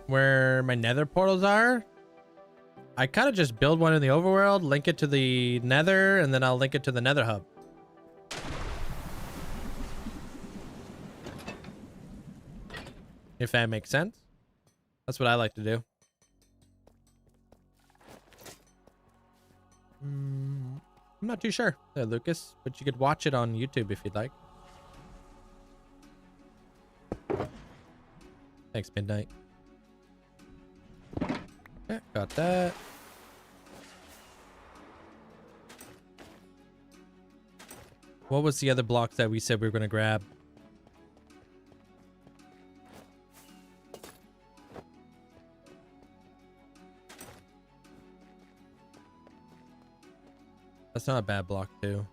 Where my nether portals are, I kind of just build one in the overworld, link it to the nether, and then I'll link it to the nether hub. If that makes sense. That's what I like to do. I'm not too sure, Lucas, but you could watch it on YouTube if you'd like. Thanks, Midnight. Yeah, got that. What was the other block that we said we were going to grab? That's not a bad block too.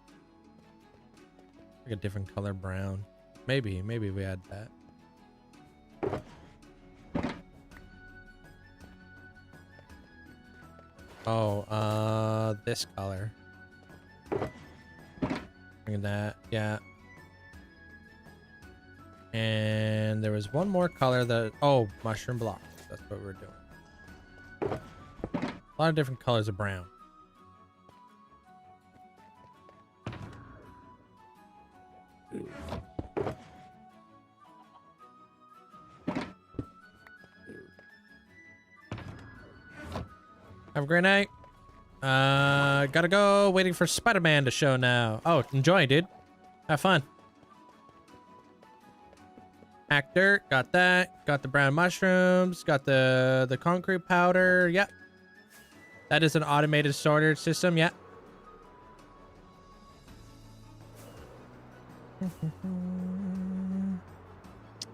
Like a different color brown. Maybe we add that. Oh, this color. Look at that. Yeah. And there was one more color that, oh, mushroom blocks. That's what we're doing. A lot of different colors of brown. Have a great night. Gotta go. Waiting for Spider-Man to show now. Oh, enjoy, dude. Have fun. Hack dirt, got that. Got the brown mushrooms, got the concrete powder. Yep. That is an automated storage system, yep.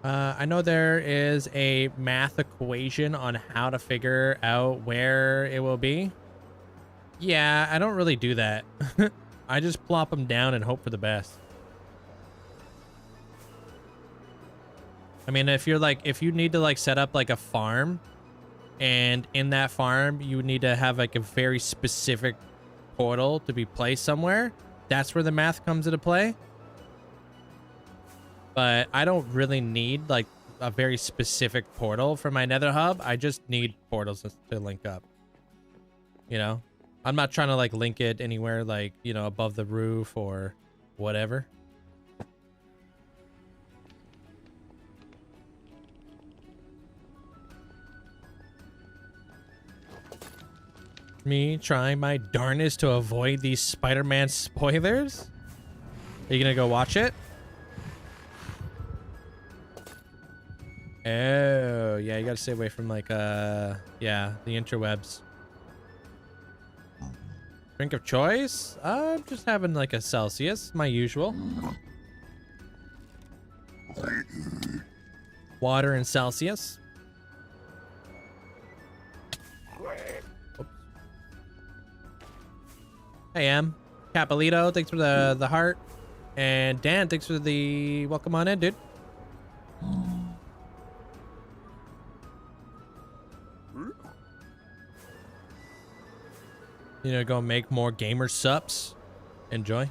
I know there is a math equation on how to figure out where it will be. Yeah, I don't really do that. I just plop them down and hope for the best. I mean, if you need to like set up like a farm, and in that farm you need to have like a very specific portal to be placed somewhere, that's where the math comes into play. But I don't really need like a very specific portal for my nether hub. I just need portals to link up. You know, I'm not trying to like link it anywhere like, you know, above the roof or whatever. Me trying my darnest to avoid these Spider-Man spoilers. Are you gonna go watch it? Oh, yeah, you gotta stay away from like, yeah, the interwebs. Drink of choice? I'm just having like a Celsius, my usual. Water and Celsius. Oops. Hey, Em. Capelito, thanks for the heart. And Dan, thanks for the welcome on in, dude. You know, go make more gamer sups. Enjoy.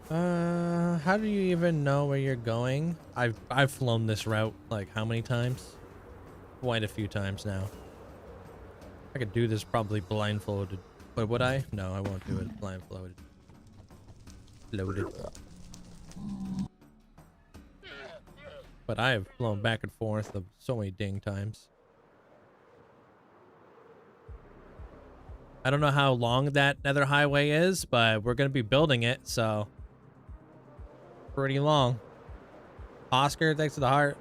How do you even know where you're going? I've flown this route like how many times? Quite a few times now. I could do this probably blindfolded, but would I? No, I won't do it blindfolded. Loaded. But I have flown back and forth of so many dang times. I don't know how long that nether highway is, but we're gonna be building it, so pretty long. Oscar, thanks for the heart.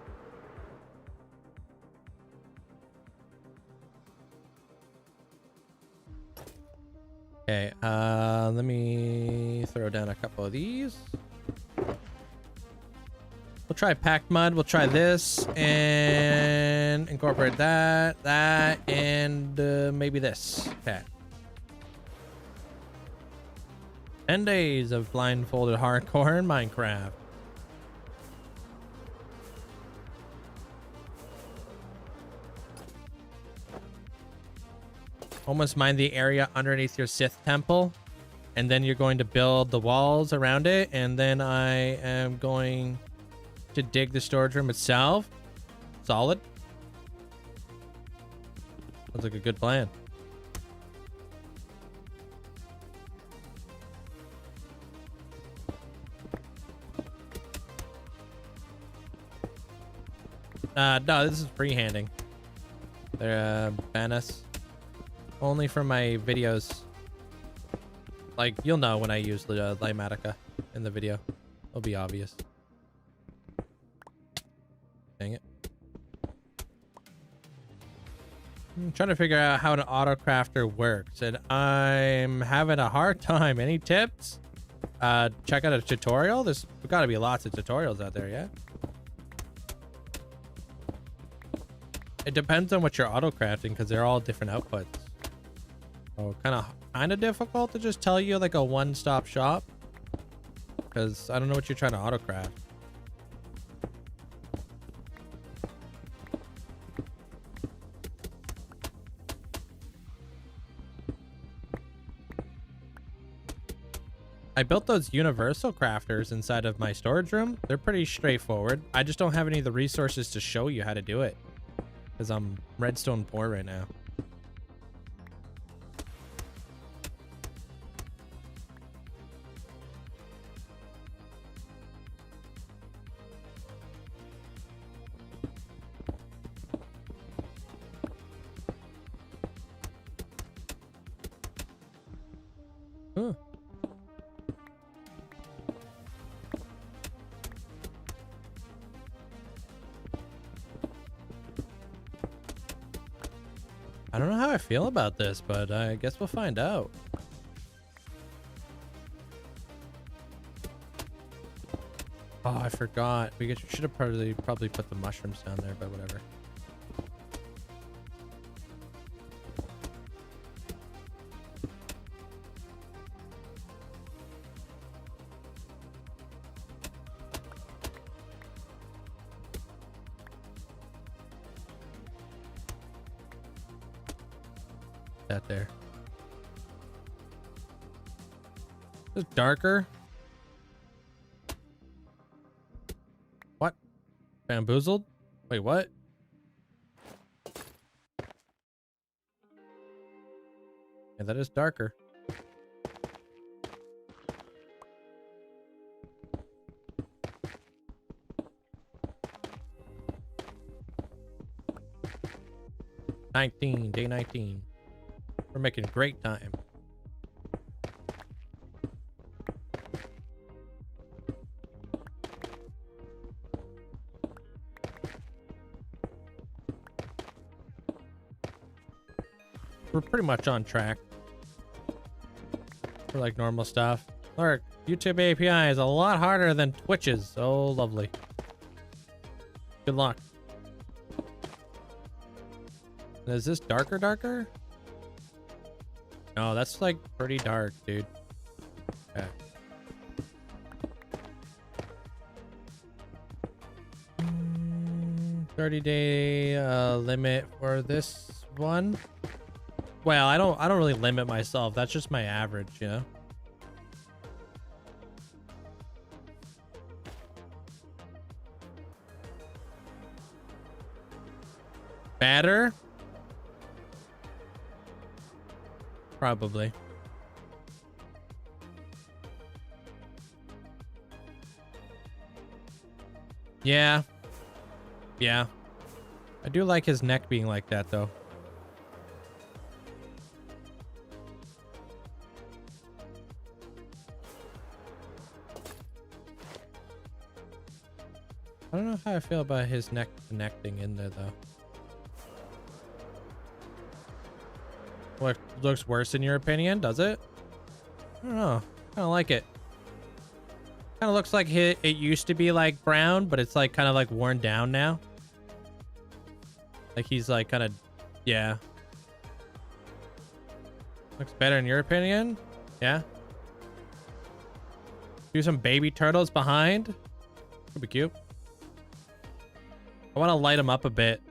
Okay, let me throw down a couple of these. We'll try packed mud. We'll try this and incorporate that, and maybe this. Okay. 10 days of blindfolded hardcore in Minecraft. Almost mine the area underneath your Sith temple, and then you're going to build the walls around it, and then I am going to dig the storage room itself. Solid. Sounds like a good plan. No, this is freehanding. They're ban us. Only for my videos. Like, you'll know when I use the Limatica in the video. It'll be obvious. Dang it. I'm trying to figure out how an auto crafter works, and I'm having a hard time. Any tips? Check out a tutorial. There's got to be lots of tutorials out there, yeah? It depends on what you're auto crafting, because they're all different outputs. So kind of difficult to just tell you like a one-stop shop, because I don't know what you're trying to auto craft. I built those universal crafters inside of my storage room. They're pretty straightforward. I just don't have any of the resources to show you how to do it, because I'm redstone poor right now. Huh. I don't know how I feel about this, but I guess we'll find out. Oh, I forgot. We should have probably put the mushrooms down there, but whatever. That there. It's darker. What? Bamboozled? Wait, what? Yeah, that is darker. Day 19. We're making great time. We're pretty much on track for like normal stuff. Look, YouTube API is a lot harder than Twitch's. Oh, lovely. Good luck. Is this darker? No, that's like pretty dark, dude. Okay. 30-day limit for this one. Well, I don't really limit myself. That's just my average, you know. Better? Probably. Yeah. Yeah. I do like his neck being like that, though. I don't know how I feel about his neck connecting in there, though. What looks worse in your opinion? Does it? I don't know. I don't like it. Kind of looks like it used to be like brown, but it's like kind of like worn down now. Like he's like kind of, yeah. Looks better in your opinion? Yeah. Do some baby turtles behind. Could be cute. I want to light them up a bit.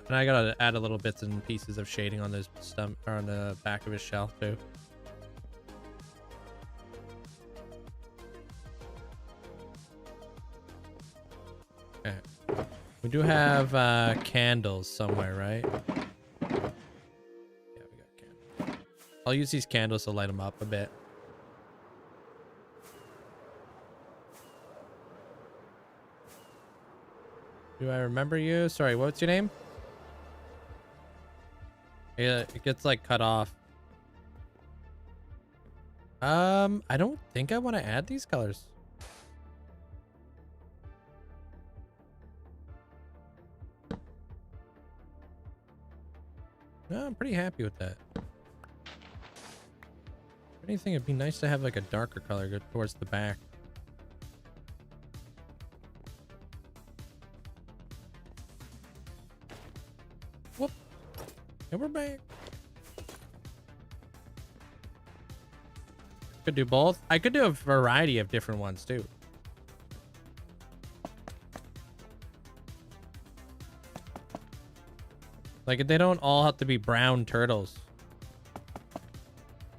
And I gotta add a little bits and pieces of shading on those stump or on the back of his shell too. Okay. We do have candles somewhere, right? Yeah, we got candles. I'll use these candles to light them up a bit. Do I remember you? Sorry, what's your name? Yeah, it gets like cut off. I don't think I want to add these colors. No, I'm pretty happy with that. If anything, it'd be nice to have like a darker color go towards the back. Whoop. And we're back. Could do both. I could do a variety of different ones too. Like they don't all have to be brown turtles.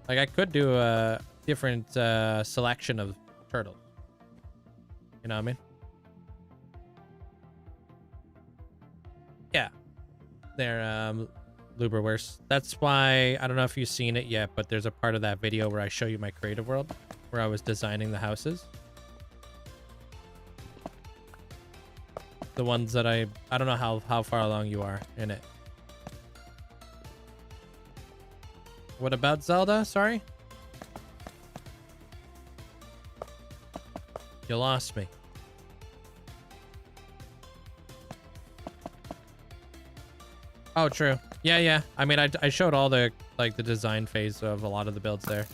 Like I could do a different selection of turtles. You know what I mean? Yeah. They're Luberwurst. That's why I don't know if you've seen it yet, but there's a part of that video where I show you my creative world. where I was designing the houses. The ones that I don't know how far along you are in it. What about Zelda? Sorry? You lost me. Oh, true. Yeah, yeah. I mean, I showed all the, like, the design phase of a lot of the builds there.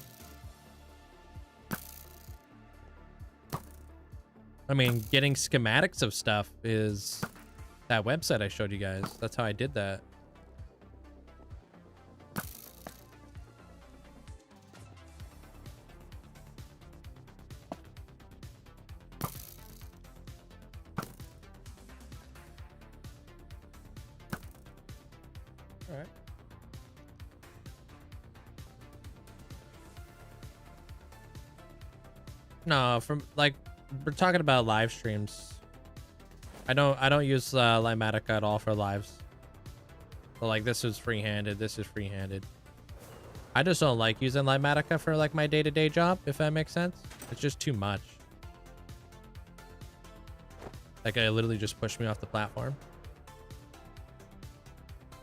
I mean, getting schematics of stuff is that website I showed you guys. That's how I did that. All right. No, from like we're talking about live streams. I don't use Limatica at all for lives. So like this is free-handed, this is free-handed. I just don't like using Limatica for like my day-to-day job, if that makes sense. It's just too much. Like it literally just pushed me off the platform.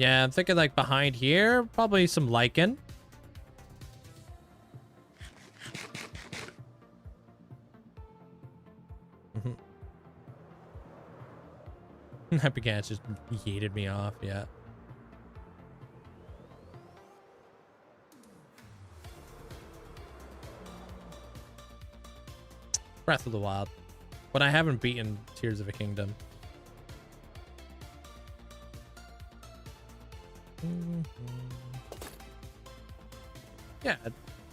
Yeah, I'm thinking like behind here, probably some lichen. Happy Cats just yeeted me off, yeah. Breath of the Wild. But I haven't beaten Tears of a Kingdom. Yeah,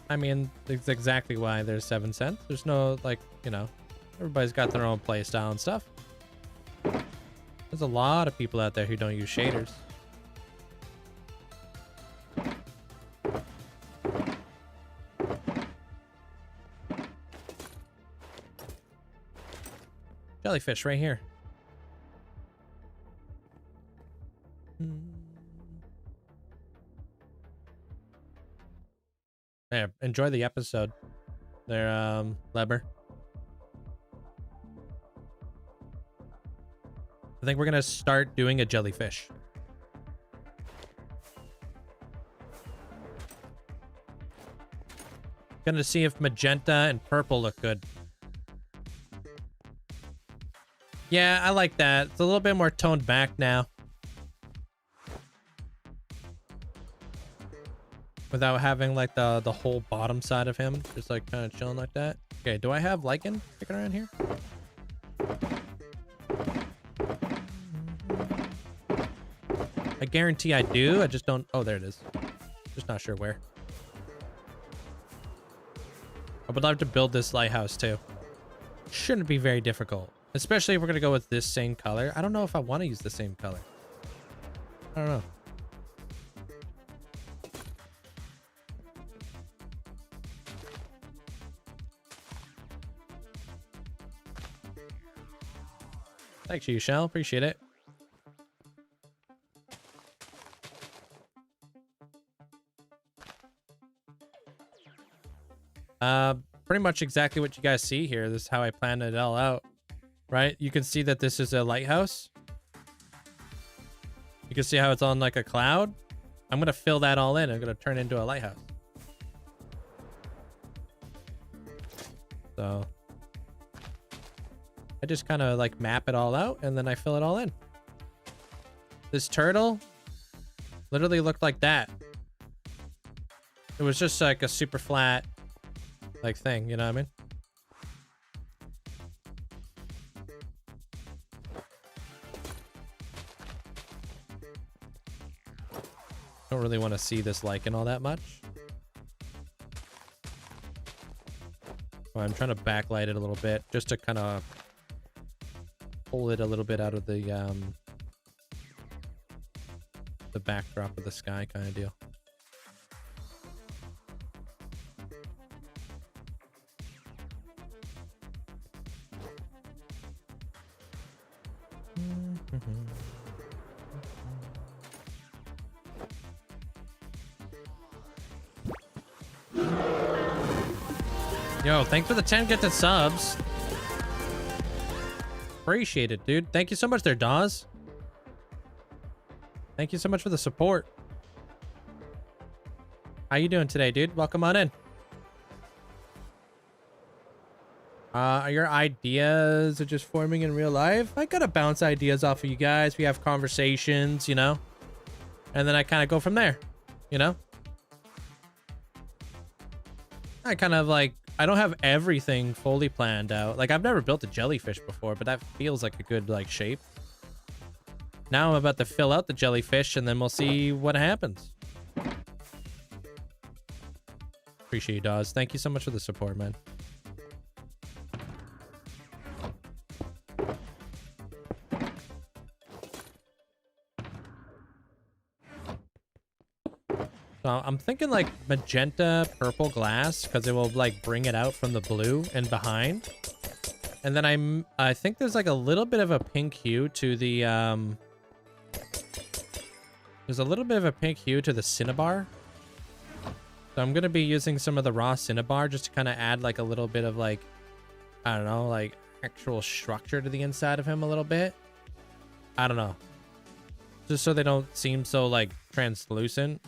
I mean, it's exactly why there's 7 cents. There's no, like, you know, everybody's got their own play style and stuff. There's a lot of people out there who don't use shaders. Jellyfish right here. Yeah, enjoy the episode there, Leber. I think we're gonna start doing a jellyfish. Gonna see if magenta and purple look good. Yeah, I like that. It's a little bit more toned back now. Without having like the whole bottom side of him just like kind of chilling like that. Okay, do I have lichen sticking around here? I guarantee I do. I just don't. Oh, there it is. Just not sure where. I would love to build this lighthouse too. Shouldn't be very difficult, especially if we're gonna go with this same color. I don't know if I want to use the same color. I don't know. Thanks, you shall appreciate it. Pretty much exactly what you guys see here. This is how I planned it all out, right? You can see that this is a lighthouse. You can see how it's on like a cloud. I'm gonna fill that all in. I'm gonna turn it into a lighthouse. So I just kind of like map it all out and then I fill it all in. This turtle literally looked like that. It was just like a super flat like thing, you know what I mean? Don't really want to see this lichen all that much. Well, I'm trying to backlight it a little bit just to kind of pull it a little bit out of the backdrop of the sky kind of deal. Yo, thanks for the 10 gifted subs. Appreciate it, dude. Thank you so much there, Dawes. Thank you so much for the support. How you doing today, dude? Welcome on in. Are your ideas are just forming in real life? I gotta bounce ideas off of you guys. We have conversations, you know? And then I kind of go from there, you know? I kind of like, I don't have everything fully planned out. Like, I've never built a jellyfish before, but that feels like a good, like, shape. Now I'm about to fill out the jellyfish, and then we'll see what happens. Appreciate you, Dawes. Thank you so much for the support, man. So I'm thinking like magenta purple glass because it will like bring it out from the blue and behind. And then I think there's like a little bit of a pink hue to the there's a little bit of a pink hue to the cinnabar. So I'm going to be using some of the raw cinnabar just to kind of add like a little bit of like, I don't know, like actual structure to the inside of him a little bit. I don't know. Just so they don't seem so like translucent.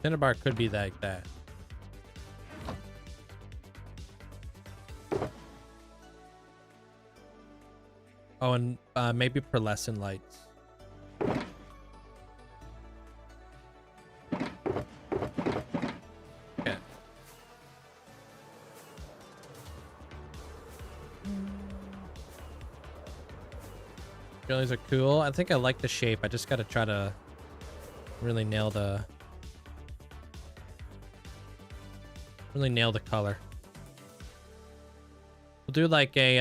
Cinnabar could be like that. Oh, and maybe pearlescent lights. Yeah. Jellies are cool. I think I like the shape. I just gotta try to really nail the color. We'll do like a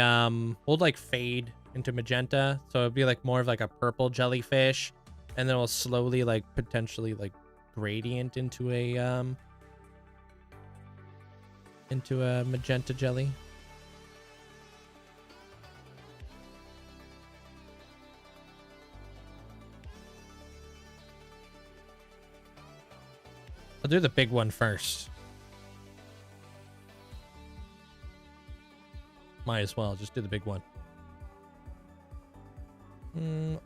we'll like fade into magenta, so it'll be like more of like a purple jellyfish, and then we'll slowly like potentially like gradient into a magenta jelly. I'll do the big one first. Might as well just do the big one.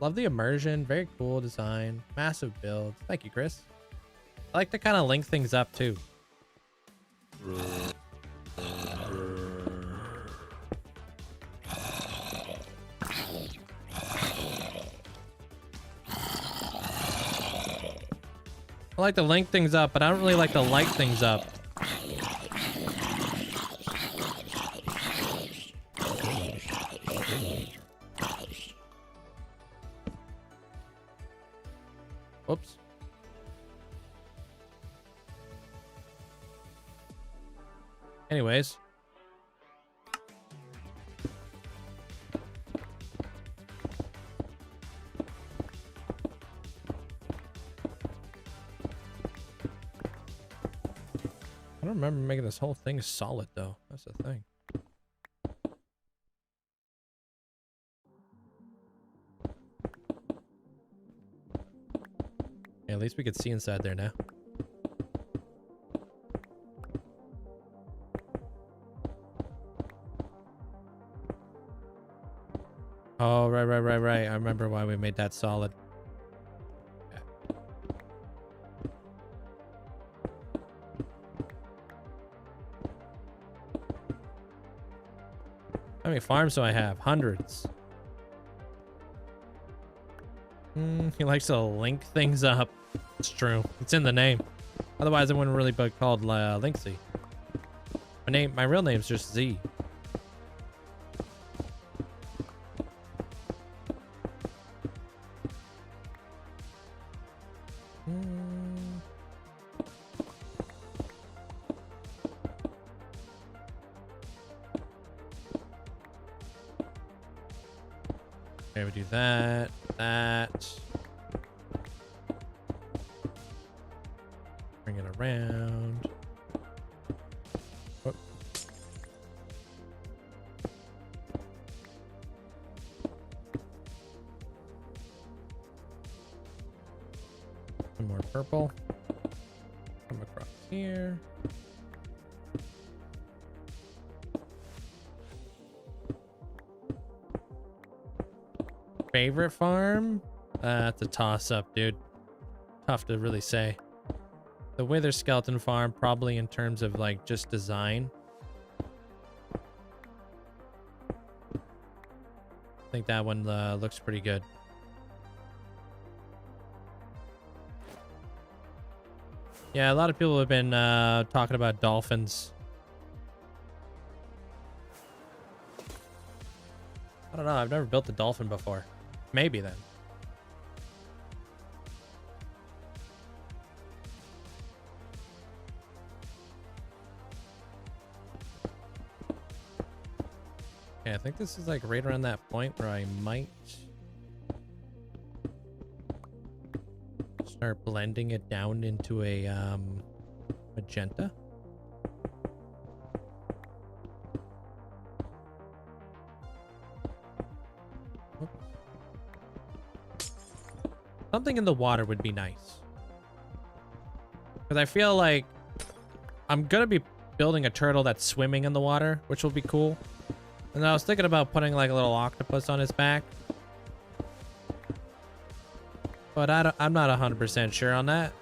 Love the immersion. Very cool design. Massive build. Thank you, Chris. I like to kind of link things up too. I like to link things up, but I don't really like to light things up. Oops. Anyways. I don't remember making this whole thing solid though. That's the thing. Yeah, at least we could see inside there now. Oh, right. I remember why we made that solid. Yeah. How many farms do I have? Hundreds. He likes to link things up. It's true. It's in the name. Otherwise, it wouldn't really be called Linkzzey. My real name's just Z. Okay, we do that. Bring it around. Whoop. purple. Come across here. Favorite farm? That's a toss-up, dude. Tough to really say. The Wither Skeleton farm, probably in terms of like just design. I think that one looks pretty good. Yeah, a lot of people have been talking about dolphins. I don't know. I've never built a dolphin before. Maybe then. Okay, I think this is like right around that point where I might start blending it down into a magenta. Something in the water would be nice. Because I feel like I'm going to be building a turtle that's swimming in the water, which will be cool. And I was thinking about putting like a little octopus on his back. But I'm not 100% sure on that.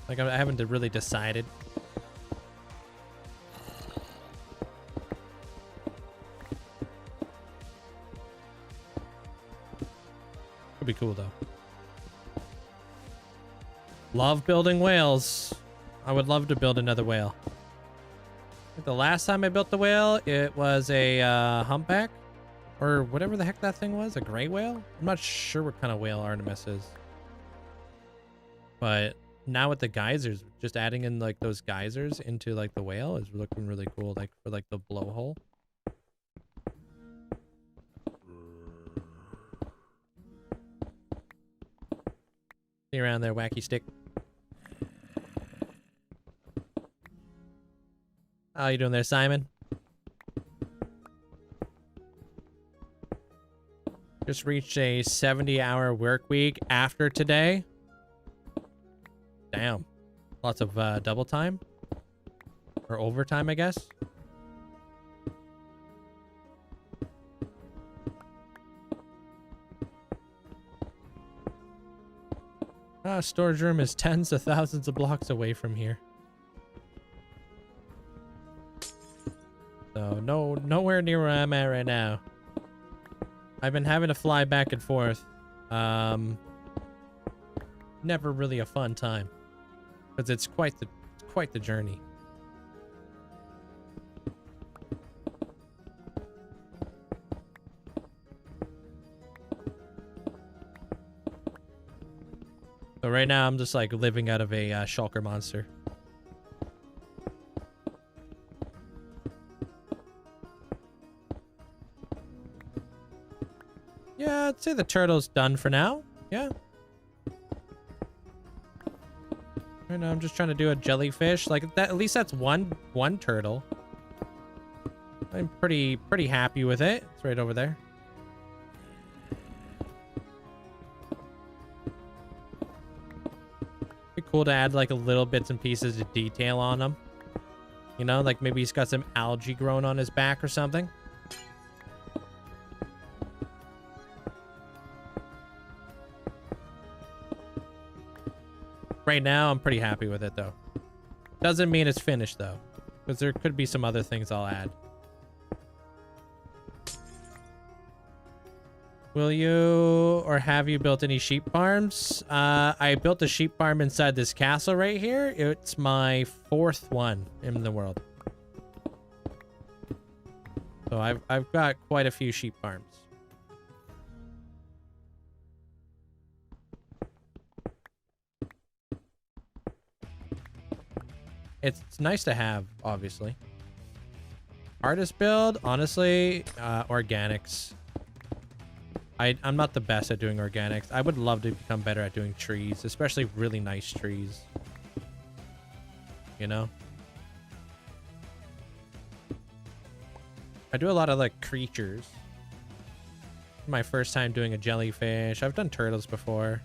Like I haven't really decided. Be cool though. Love building whales. I would love to build another whale. The last time I built the whale, it was a humpback or whatever the heck that thing was, a gray whale. I'm not sure what kind of whale Artemis is, but now with the geysers, just adding in like those geysers into like the whale is looking really cool, like for like the blowhole. See you around there, wacky stick. How you doing there, Simon? Just reached a 70-hour work week after today. Damn. Lots of double time. Or overtime, I guess. Storage room is tens of thousands of blocks away from here. So nowhere near where I'm at right now. I've been having to fly back and forth. Never really a fun time, because it's quite the journey. So right now I'm just like living out of a shulker monster. Yeah, I'd say the turtle's done for now. Yeah. Right now I'm just trying to do a jellyfish. Like that, at least that's one turtle. I'm pretty happy with it. It's right over there. Be cool to add like a little bits and pieces of detail on him. You know, like maybe he's got some algae growing on his back or something. Right now, I'm pretty happy with it, though. Doesn't mean it's finished, though, because there could be some other things I'll add. Will you or have you built any sheep farms? I built a sheep farm inside this castle right here. It's my 4th one in the world. So I've got quite a few sheep farms. It's nice to have, obviously. Artist build, honestly, organics. I'm not the best at doing organics. I would love to become better at doing trees, especially really nice trees. You know? I do a lot of like creatures. My first time doing a jellyfish. I've done turtles before.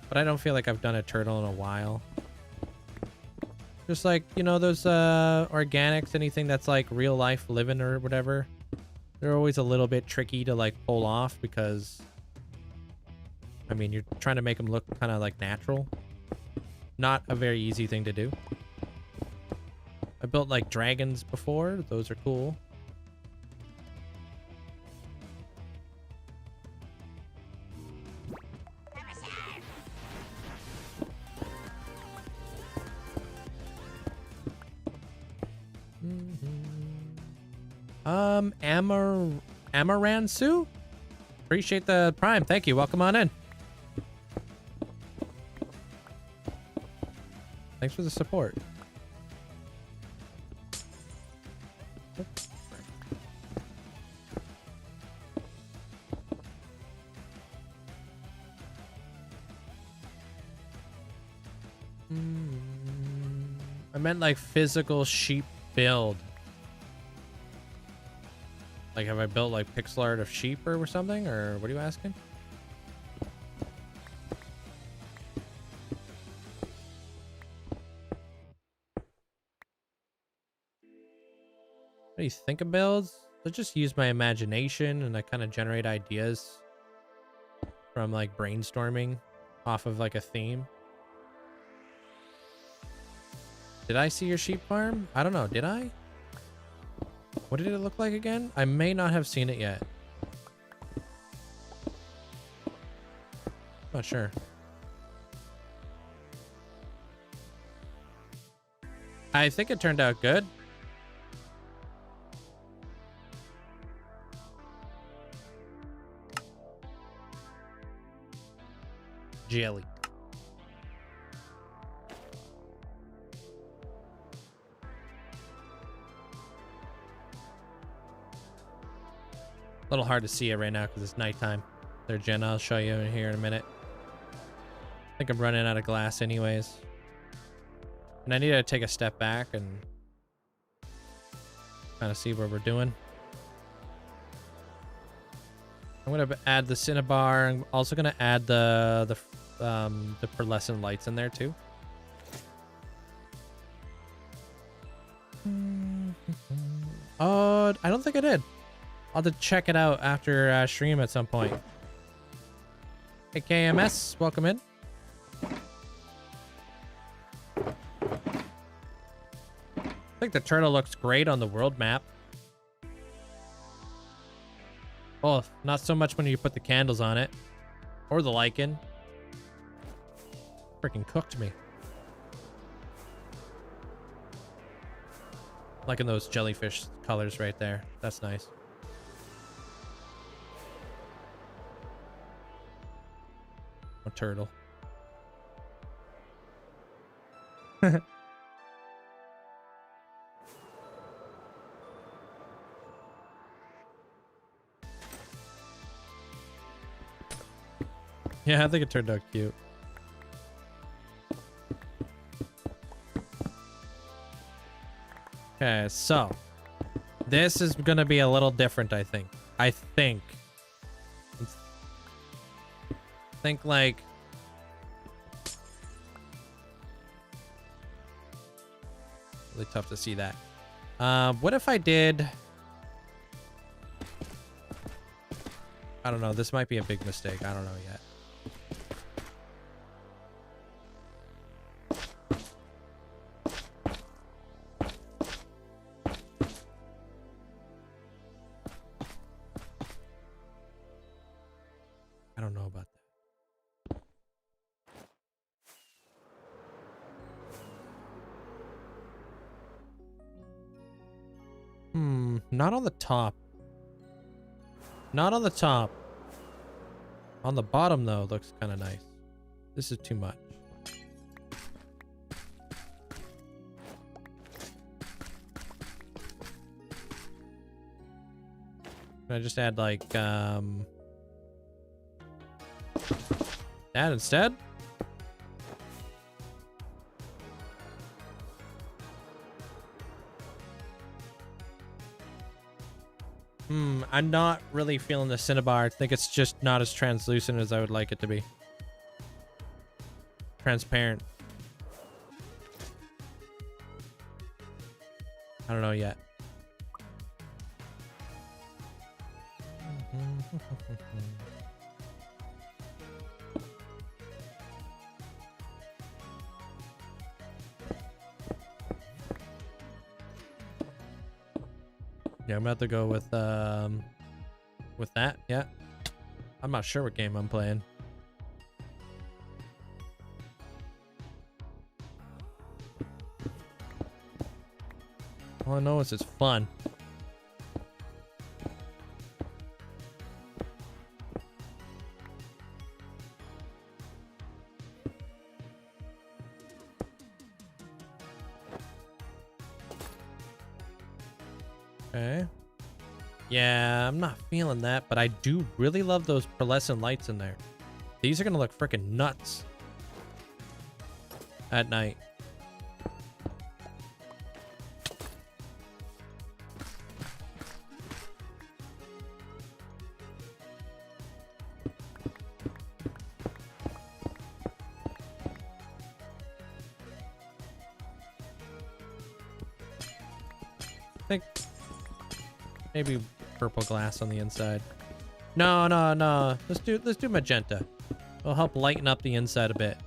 but I don't feel like I've done a turtle in a while. Just like, you know, those organics, anything that's like real life living or whatever. They're always a little bit tricky to like pull off because, I mean, you're trying to make them look kind of like natural. Not a very easy thing to do. I built like dragons before. Those are cool. Amaransu? Appreciate the prime. Thank you. Welcome on in. Thanks for the support. I meant like physical sheep build. Like, have I built like pixel art of sheep or something? Or what are you asking? What do you think of builds? I just use my imagination and I kind of generate ideas from like brainstorming off of like a theme. Did I see your sheep farm? I don't know. Did I? What did it look like again? I may not have seen it yet. Not sure. I think it turned out good. Jelly. A little hard to see it right now because it's nighttime. There, Jen, I'll show you in here in a minute. I think I'm running out of glass anyways. And I need to take a step back and kind of see what we're doing. I'm going to add the cinnabar. I'm also going to add the pearlescent lights in there too. I don't think I did. I'll have to check it out after stream at some point. Hey, KMS, welcome in. I think the turtle looks great on the world map. Oh, not so much when you put the candles on it. Or the lichen. Freaking cooked me. Liking those jellyfish colors right there. That's nice. A turtle. Yeah, I think it turned out cute. Okay, so this is gonna be a little different, I think. Think like really tough to see that. What if I did? I don't know. This might be a big mistake. I don't know yet. I don't know about that. Not on the top. Not on the top. On the bottom, though, looks kind of nice. This is too much. Can I just add, like, that instead? I'm not really feeling the cinnabar. I think it's just not as translucent as I would like it to be. transparent. I don't know yet. Yeah, I'm about to go with that. Yeah. I'm not sure what game I'm playing. All I know is it's fun. Okay. Yeah, I'm not feeling that, but I do really love those pearlescent lights in there. These are gonna look freaking nuts at night. I think maybe purple glass on the inside. No. Let's do magenta. It'll help lighten up the inside a bit.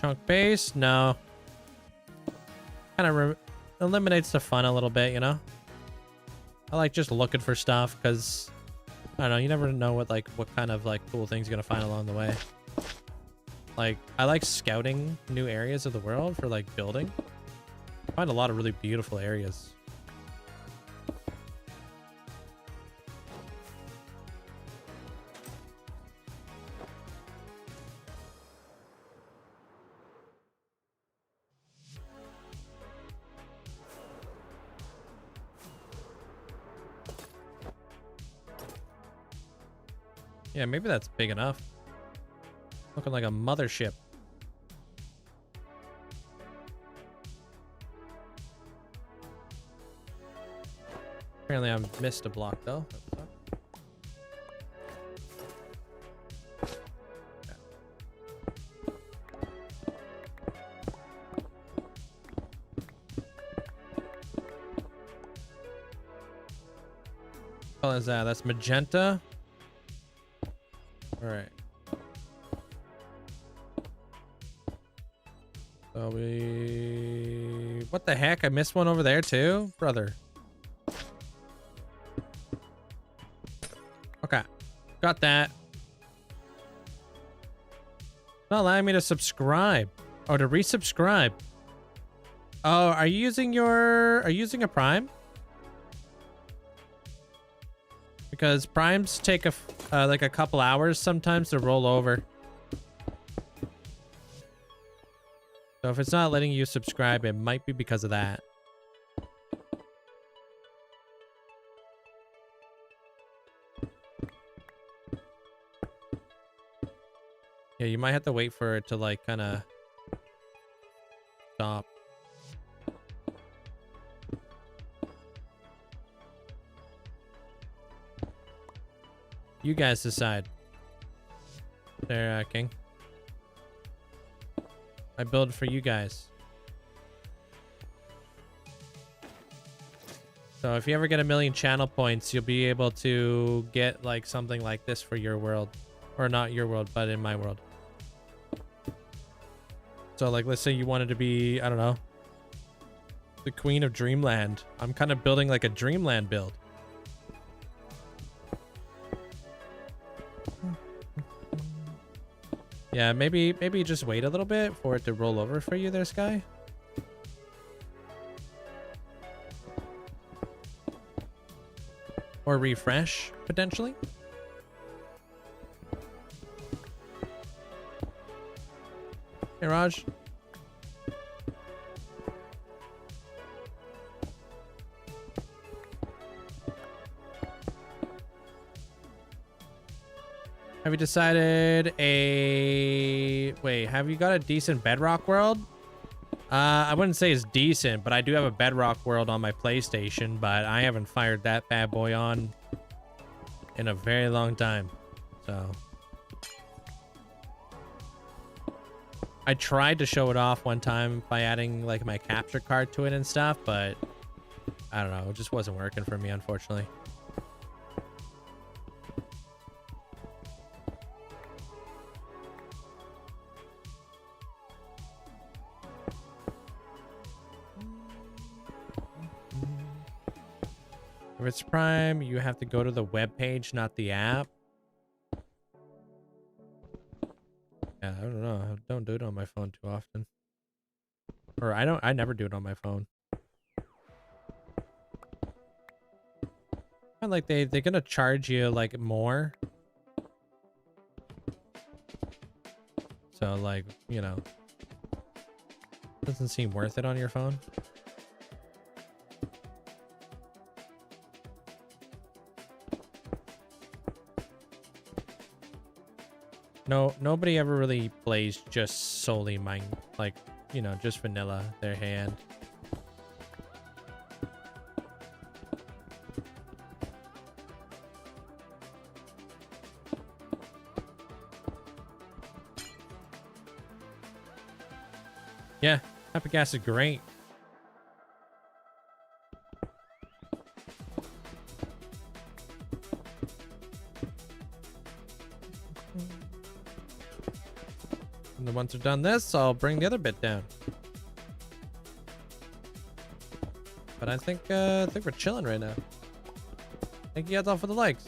Chunk base? No. Kind of eliminates the fun a little bit, you know? I like just looking for stuff because, I don't know, you never know what kind of cool things you're gonna find along the way. Like, I like scouting new areas of the world for building. I find a lot of really beautiful areas. Yeah, maybe that's big enough. Looking like a mothership. Apparently I missed a block though. What color is that? That's magenta. All right. So what the heck? I missed one over there too, brother. Okay, got that. Not allowing me to subscribe. Oh, to resubscribe. Oh, are you using a Prime? Because Primes take like a couple hours sometimes to roll over. So if it's not letting you subscribe, it might be because of that. Yeah, you might have to wait for it to kind of stop. You guys decide. There, King. I build for you guys. So if you ever get 1,000,000 channel points, you'll be able to get something like this for your world. Or not your world, but in my world. So let's say you wanted to be, I don't know, the queen of Dreamland. I'm kind of building a Dreamland build. Yeah, maybe just wait a little bit for it to roll over for you there, Sky. Or refresh, potentially. Hey, Raj. Have you decided wait, have you got a decent Bedrock world? I wouldn't say it's decent, but I do have a Bedrock world on my PlayStation, but I haven't fired that bad boy on in a very long time. So I tried to show it off one time by adding like my capture card to it and stuff, but I don't know, it just wasn't working for me, unfortunately. If it's Prime, you have to go to the web page, not the app. Yeah, I don't know. I don't do it on my phone too often. Or I never do it on my phone. And like they're gonna charge you like more. So like, you know, doesn't seem worth it on your phone. No, nobody ever really plays just solely mine, like, you know, just vanilla, their hand. Yeah, Epic Gas is great. And then once we've done this, I'll bring the other bit down. But I think we're chilling right now. Thank you guys all for the likes.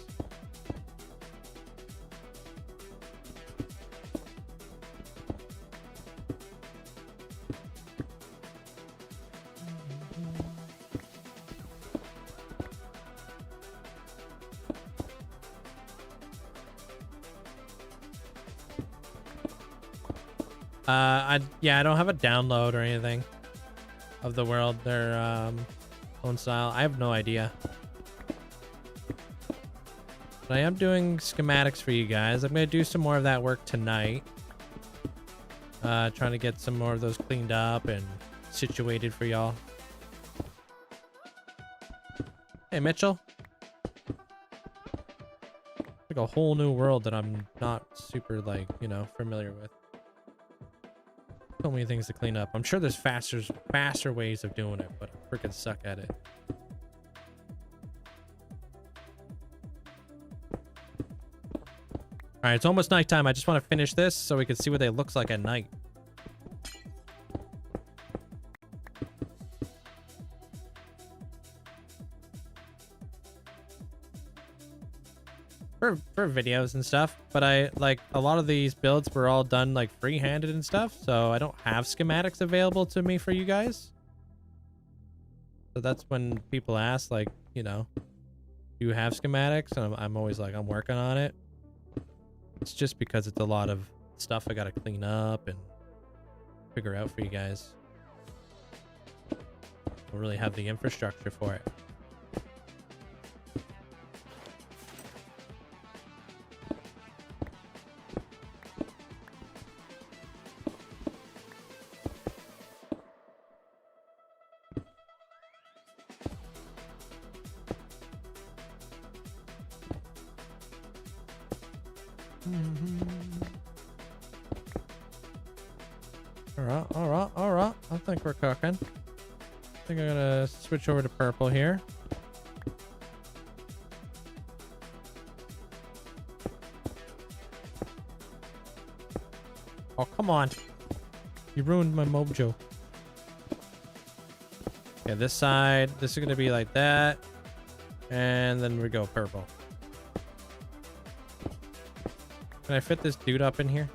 I don't have a download or anything of the world, their own style. I have no idea. But I am doing schematics for you guys. I'm gonna do some more of that work tonight. Trying to get some more of those cleaned up and situated for y'all. Hey, Mitchell. Like a whole new world that I'm not super, like, you know, familiar with. So many things to clean up. I'm sure there's faster ways of doing it, but I freaking suck at it. All right, it's almost nighttime. I just want to finish this so we can see what they looks like at night. For videos and stuff, but I like a lot of these builds were all done like free-handed and stuff, so I don't have schematics available to me for you guys. So that's when people ask, like, you know, do you have schematics? And I'm always like, I'm working on it. It's just because it's a lot of stuff I gotta clean up and figure out for you guys. Don't really have the infrastructure for it. All right. I think we're cooking. I think I'm gonna switch over to purple here. Oh, come on. You ruined my mojo. Yeah, this side, this is gonna be like that. And then we go purple. Can I fit this dude up in here?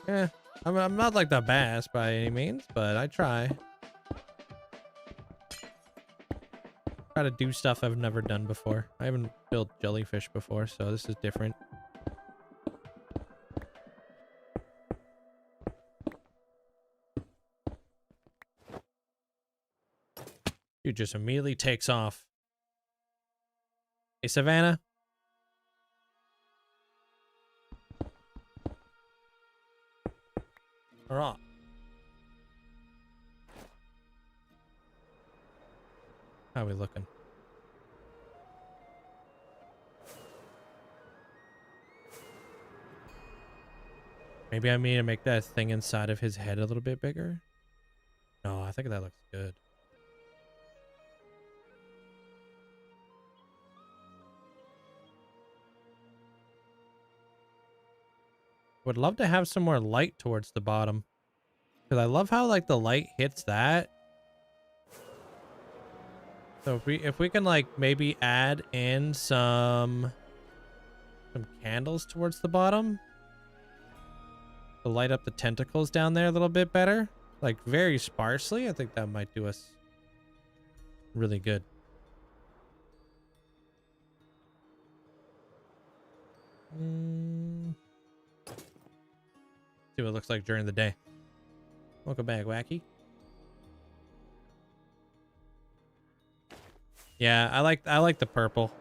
Yeah, I'm not like the best by any means, but I try. Try to do stuff I've never done before. I haven't built jellyfish before, so this is different. Dude just immediately takes off. Hey, Savannah. All right. How are we looking? Maybe I need to make that thing inside of his head a little bit bigger. No, I think that looks good. Would love to have some more light towards the bottom. Because I love how like the light hits that. So if we can like maybe add in some candles towards the bottom to light up the tentacles down there a little bit better, like very sparsely, I think that might do us really good. See what it looks like during the day. Welcome back, Wacky. Yeah, I like the purple.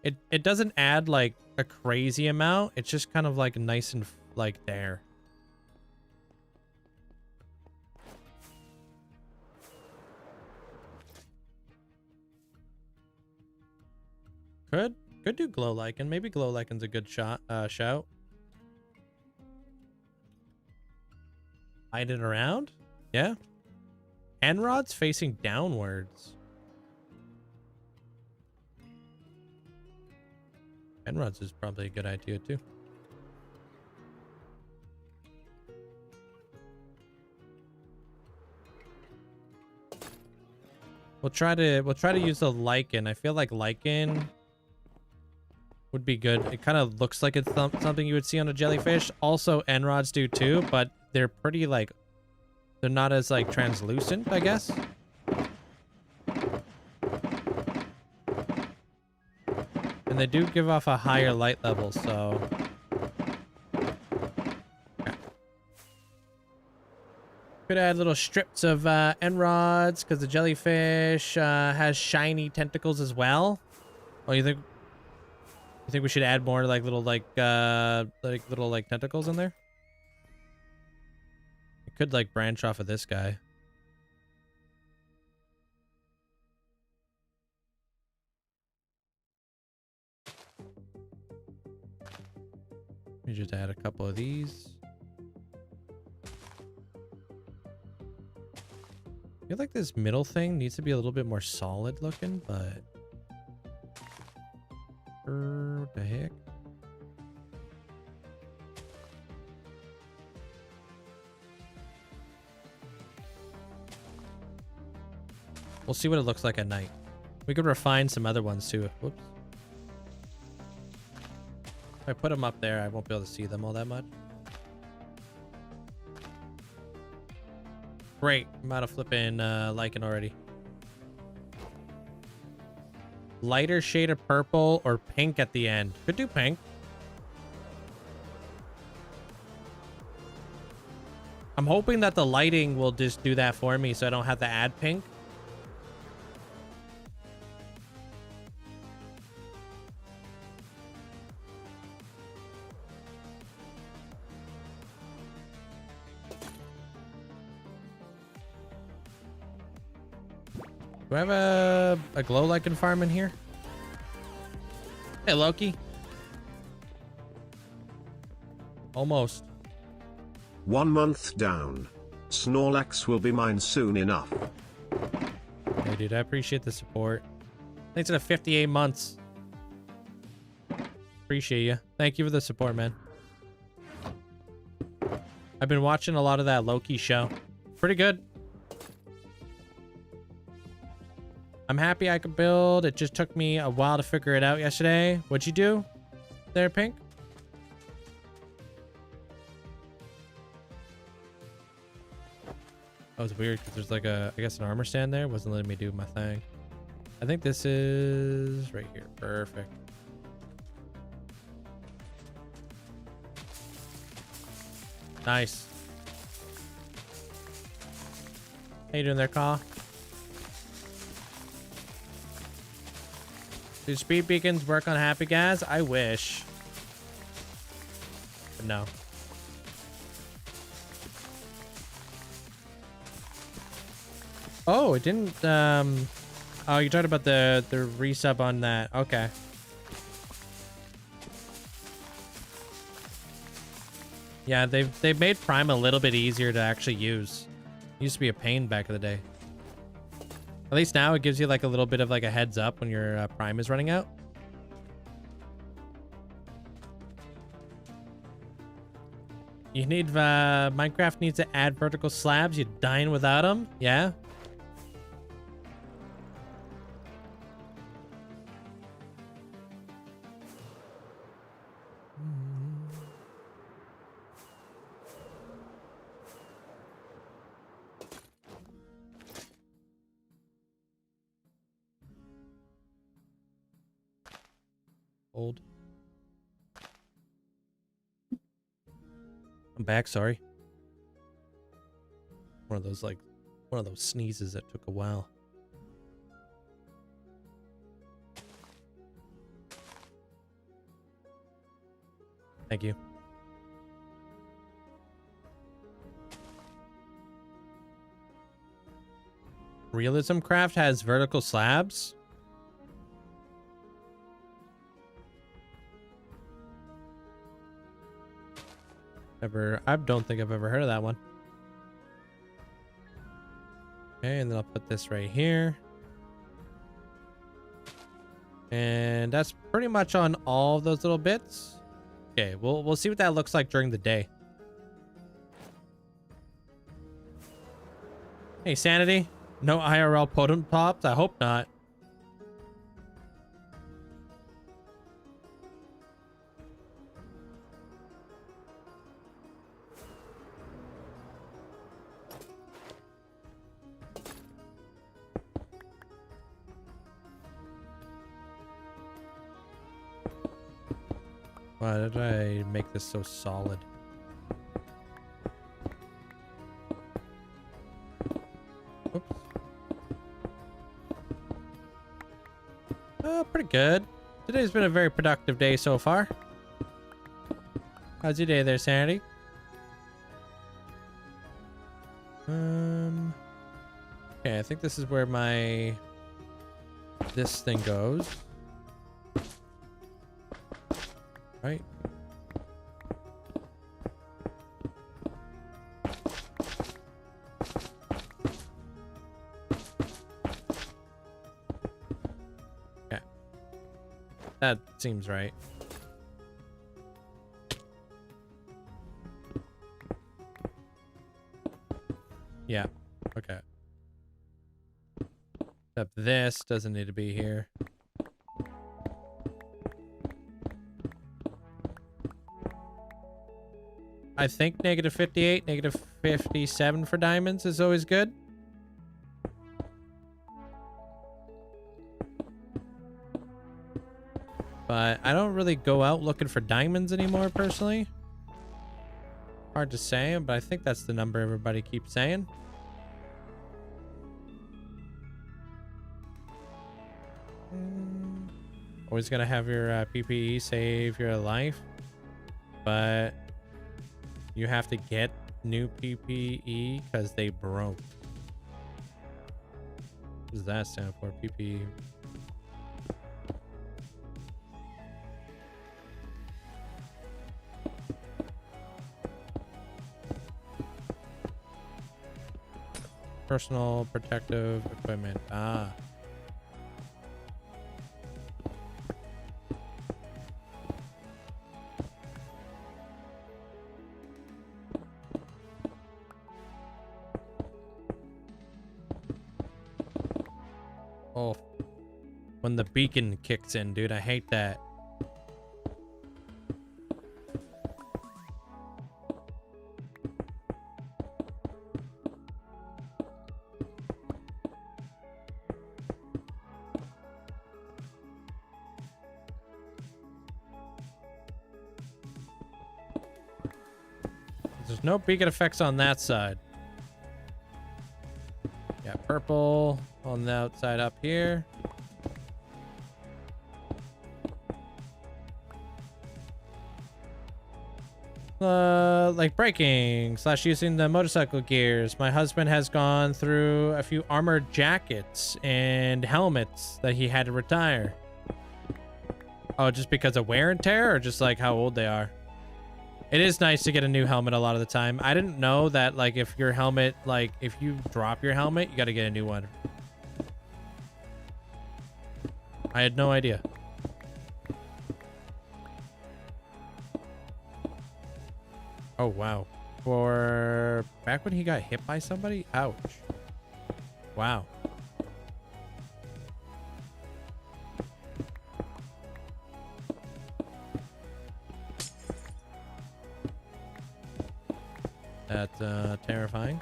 It doesn't add like a crazy amount. It's just kind of like nice and like there. Could do glow lichen. Maybe glow lichen's a good shout. Hide it around? Yeah. End rods facing downwards. End rods is probably a good idea too. We'll try to use the lichen. I feel like lichen would be good. It kind of looks like it's something you would see on a jellyfish. Also, end rods do too, but they're pretty like, they're not as like translucent, I guess. And they do give off a higher light level, so. Okay. Could add little strips of end rods because the jellyfish has shiny tentacles as well. Oh, you think we should add more like little tentacles in there? It could like branch off of this guy. Let me just add a couple of these. I feel like this middle thing needs to be a little bit more solid looking, but what the heck? We'll see what it looks like at night. We could refine some other ones too. Whoops. If I put them up there, I won't be able to see them all that much. Great. I'm out of flipping lichen already. Lighter shade of purple or pink at the end. Could do pink. I'm hoping that the lighting will just do that for me so I don't have to add pink. Do I have a glow lichen farm in here? Hey, Loki. Almost. 1 month down. Snorlax will be mine soon enough. Hey, dude, I appreciate the support. Thanks for the 58 months. Appreciate you. Thank you for the support, man. I've been watching a lot of that Loki show. Pretty good. I'm happy I could build. It just took me a while to figure it out yesterday. What'd you do there, Pink? That was weird because there's like I guess an armor stand there. Wasn't letting me do my thing. I think this is right here. Perfect. Nice. How you doing there, Caw? Do speed beacons work on Happy Gas? I wish. But no. Oh, it didn't, oh, you talked about the resub on that. Okay. Yeah, they've made Prime a little bit easier to actually use. It used to be a pain back in the day. At least now it gives you like a little bit of like a heads up when your Prime is running out. You need, Minecraft needs to add vertical slabs. You're dying without them? Yeah? Old. I'm back, sorry. One of those sneezes that took a while. Thank you. Realism Craft has vertical slabs? I don't think I've ever heard of that one. Okay, and then I'll put this right here. And that's pretty much on all of those little bits. Okay, we'll see what that looks like during the day. Hey, Sanity. No IRL potent pops? I hope not. Why did I make this so solid? Oops. Pretty good. Today's been a very productive day so far. How's your day there, Sanity? Okay, I think this is where this thing goes. Right. Okay. That seems right. Yeah. Okay. Except this doesn't need to be here. I think -58, -57 for diamonds is always good. But I don't really go out looking for diamonds anymore, personally. Hard to say, but I think that's the number everybody keeps saying. Always gonna have your PPE save your life, but you have to get new PPE because they broke. What does that stand for? PPE. Personal protective equipment. Ah. Oh, when the beacon kicks in, dude, I hate that. There's no beacon effects on that side. Yeah, purple on the outside up here. Like braking / using the motorcycle gears. My husband has gone through a few armored jackets and helmets that he had to retire. Oh, just because of wear and tear, or just like how old they are? It is nice to get a new helmet a lot of the time. I didn't know that, like, if your helmet, like, if you drop your helmet, you got to get a new one. I had no idea. Oh, wow. For back when he got hit by somebody? Ouch. Wow. That's terrifying.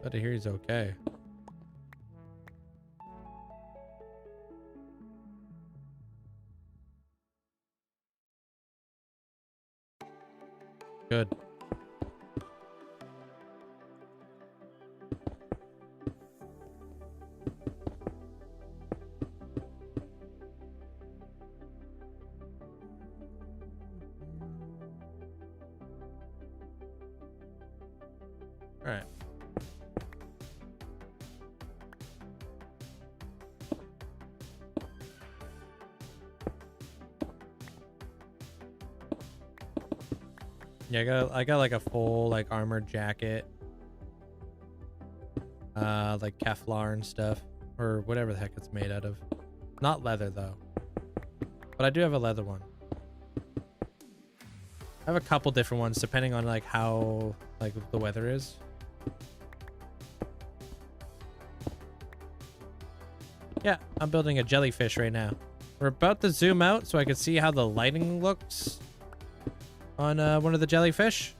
Glad to hear he's okay. Good. All right. Yeah, I got like a full like armored jacket. Like Kevlar and stuff, or whatever the heck it's made out of. Not leather though. But I do have a leather one. I have a couple different ones depending on like how like the weather is. Yeah, I'm building a jellyfish right now. We're about to zoom out so I can see how the lighting looks on one of the jellyfish.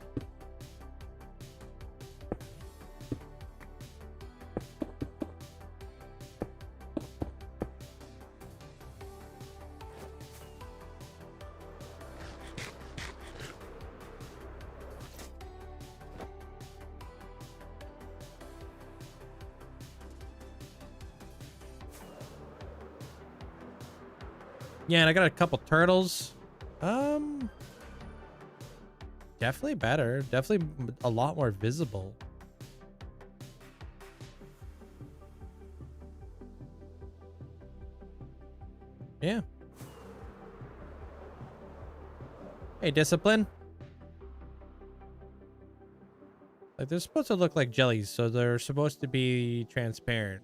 Yeah, and I got a couple turtles. Definitely better. Definitely a lot more visible. Yeah. Hey, Discipline. Like, they're supposed to look like jellies, so they're supposed to be transparent.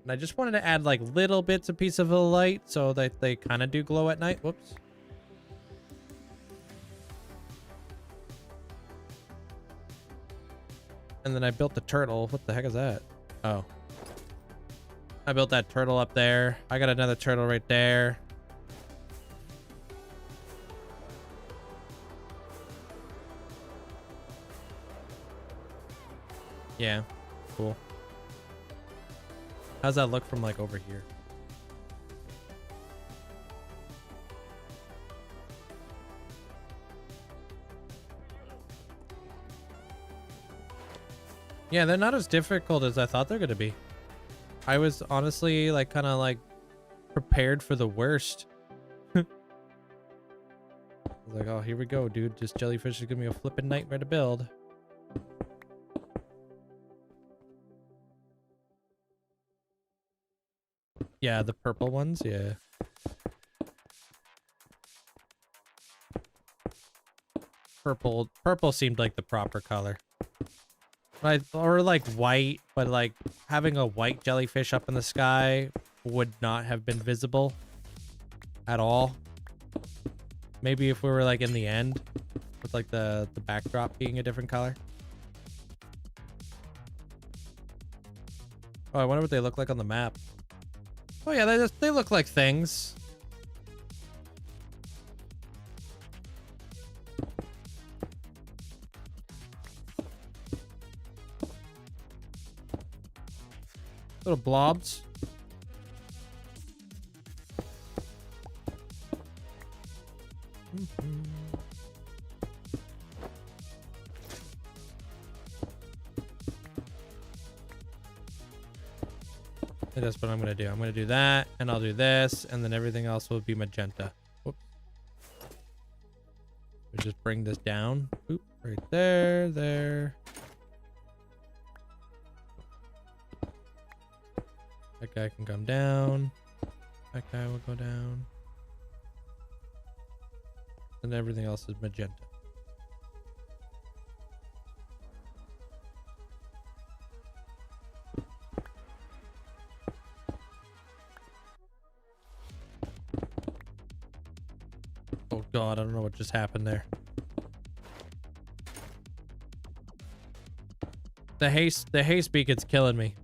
And I just wanted to add like little bits of piece of a light so that they kind of do glow at night. Whoops. And then I built the turtle. What the heck is that? Oh. I built that turtle up there. I got another turtle right there. Yeah. Cool. How's that look from like over here? Yeah, they're not as difficult as I thought they're gonna be. I was honestly like kind of like prepared for the worst. I was like, oh, here we go, dude. This jellyfish is gonna be a flippin' nightmare to build. Yeah, the purple ones, yeah. Purple seemed like the proper color. Or like white, but like having a white jellyfish up in the sky would not have been visible at all. Maybe if we were like in the end with like the backdrop being a different color. Oh, I wonder what they look like on the map. Oh yeah, they look like things. Little blobs. And that's what I'm gonna do. I'm gonna do that, and I'll do this, and then everything else will be magenta. Whoops. We just bring this down. Oop, right there, there. That guy can come down. That guy will go down. And everything else is magenta. Oh god, I don't know what just happened there. The haste beacon's killing me.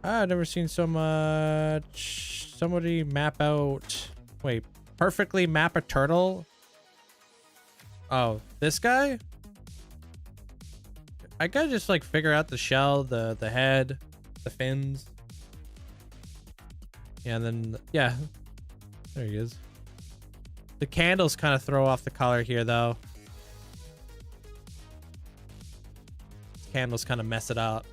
I've never seen so much. Somebody map out. Wait, perfectly map a turtle? Oh, this guy? I gotta just like figure out the shell, the head, the fins. Yeah, and then, yeah. There he is. The candles kind of throw off the color here, though. Candles kind of mess it up.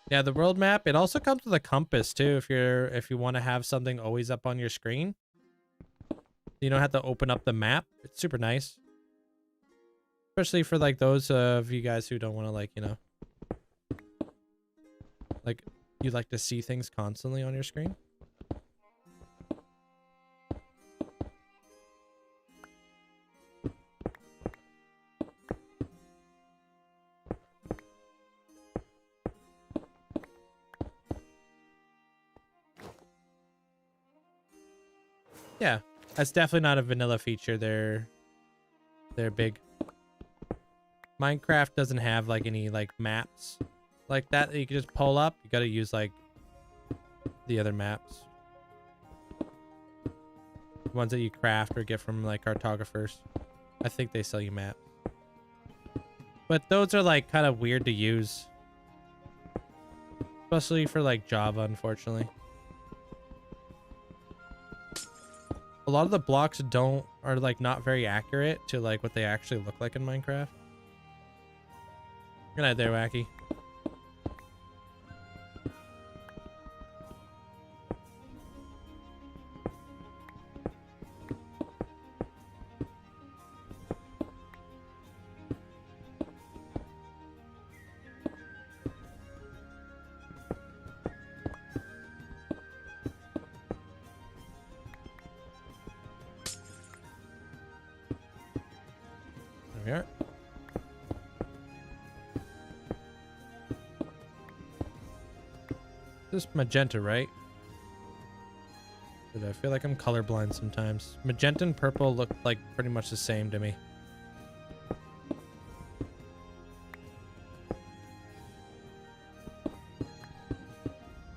Yeah, the world map, it also comes with a compass too if you want to have something always up on your screen. You don't have to open up the map. It's super nice. Especially for like those of you guys who don't want to, like, you know, like you like to see things constantly on your screen. Yeah, that's definitely not a vanilla feature. They're big. Minecraft doesn't have like any like maps like that you can just pull up. You got to use like the other maps, the ones that you craft or get from like cartographers. I think they sell you maps, but those are like kind of weird to use, especially for like Java, unfortunately. A lot of the blocks are like not very accurate to like what they actually look like in Minecraft. Good night there, Wacky. There we are. This is magenta, right? But I feel like I'm colorblind sometimes. Magenta and purple look like pretty much the same to me.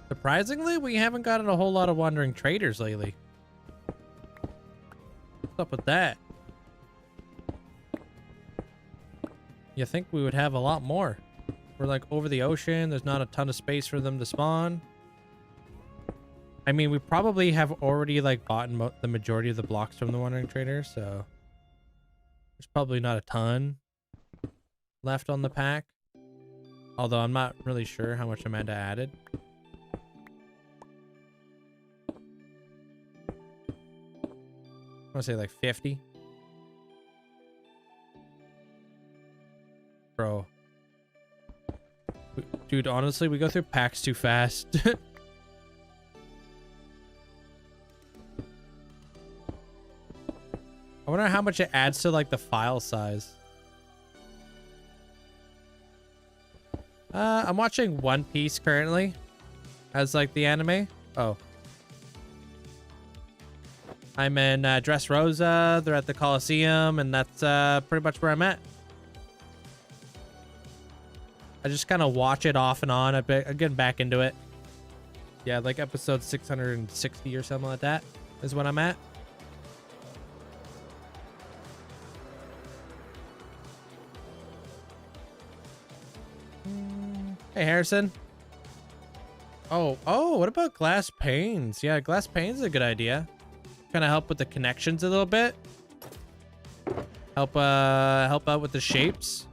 Surprisingly, we haven't gotten a whole lot of wandering traders lately. What's up with that? You think we would have a lot more? We're like over the ocean. There's not a ton of space for them to spawn. I mean, we probably have already like bought the majority of the blocks from the wandering trader, so there's probably not a ton left on the pack. Although I'm not really sure how much Amanda added. I want to say like 50. Bro. Dude, honestly, we go through packs too fast. I wonder how much it adds to like the file size. I'm watching One Piece currently as like the anime. Oh. I'm in Dressrosa. They're at the Coliseum, and that's pretty much where I'm at. I just kind of watch it off and on. I'm getting back into it. Yeah, like episode 660 or something like that is when I'm at. Hey, Harrison. Oh, what about glass panes? Yeah, glass panes is a good idea. Kind of help with the connections a little bit. Help out with the shapes.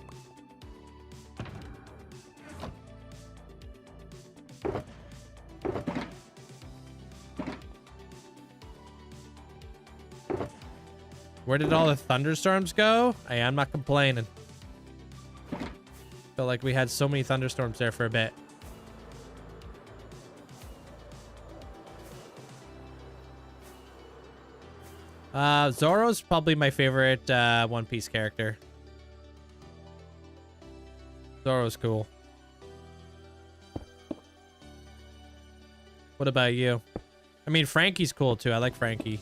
Where did all the thunderstorms go? Hey, I'm not complaining. Felt like we had so many thunderstorms there for a bit. Zoro's probably my favorite One Piece character. Zoro's cool. What about you? I mean, Frankie's cool too. I like Frankie.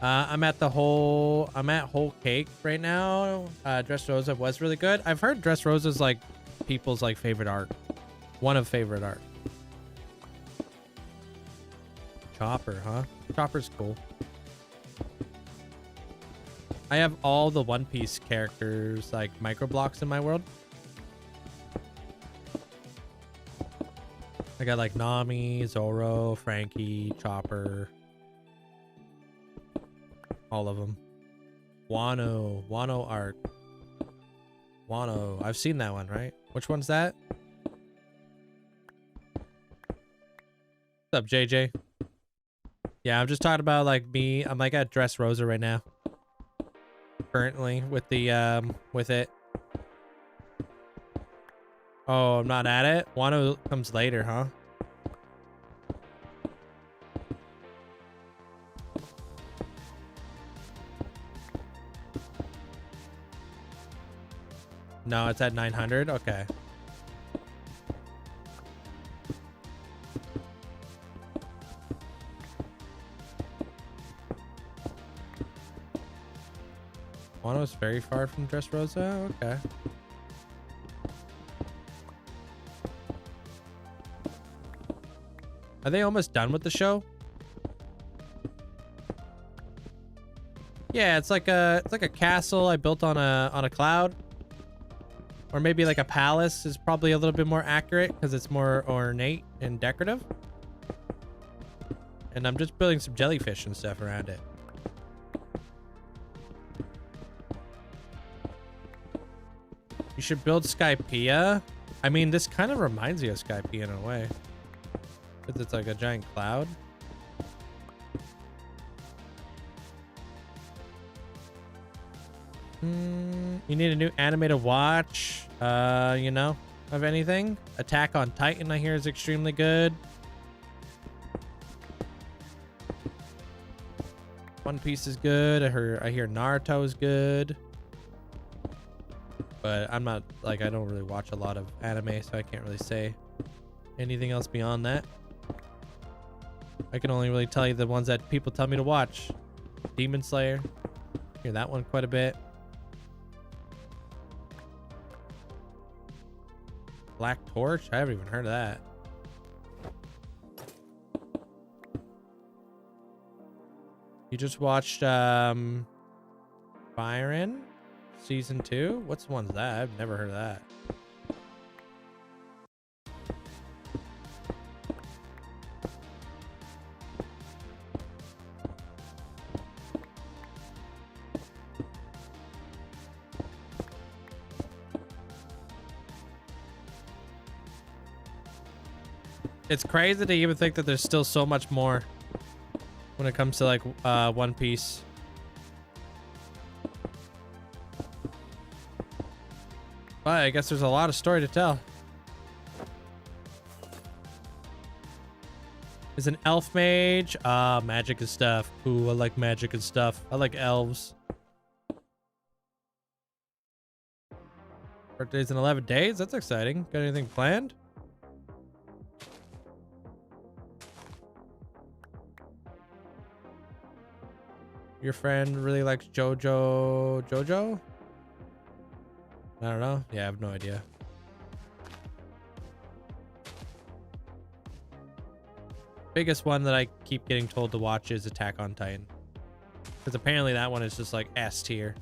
I'm at Whole Cake right now. Dressrosa was really good. I've heard Dressrosa's like people's like favorite art. One of favorite art. Chopper, huh? Chopper's cool. I have all the One Piece characters like micro blocks in my world. I got like Nami, Zoro, Frankie, Chopper. All of them. Wano art. Wano. I've seen that one, right? Which one's that? What's up, JJ? Yeah, I'm just talking about like me. I'm like at Dressrosa right now. Currently with the with it. Oh, I'm not at it. Wano comes later, huh? No, it's at 900. Okay. Wano's very far from Dressrosa. Okay. Are they almost done with the show? Yeah, it's like a castle I built on a cloud. Or maybe like a palace is probably a little bit more accurate because it's more ornate and decorative. And I'm just building some jellyfish and stuff around it. You should build Skypiea. I mean, this kind of reminds you of Skypiea in a way. Because it's like a giant cloud. You need a new anime to watch. You know, of anything. Attack on Titan, I hear, is extremely good. One Piece is good. I hear Naruto is good. But I'm not, like, I don't really watch a lot of anime, so I can't really say anything else beyond that. I can only really tell you the ones that people tell me to watch. Demon Slayer. Hear that one quite a bit. Black Torch? I haven't even heard of that. You just watched Byron Season 2? What's the one's that? I've never heard of that. It's crazy to even think that there's still so much more when it comes to like One Piece. But I guess there's a lot of story to tell. Is an elf mage? Magic and stuff. Ooh, I like magic and stuff. I like elves. Birthday's in 11 days. That's exciting. Got anything planned? Your friend really likes Jojo? I don't know. Yeah, I have no idea. Biggest one that I keep getting told to watch is Attack on Titan. Because apparently that one is just like S tier.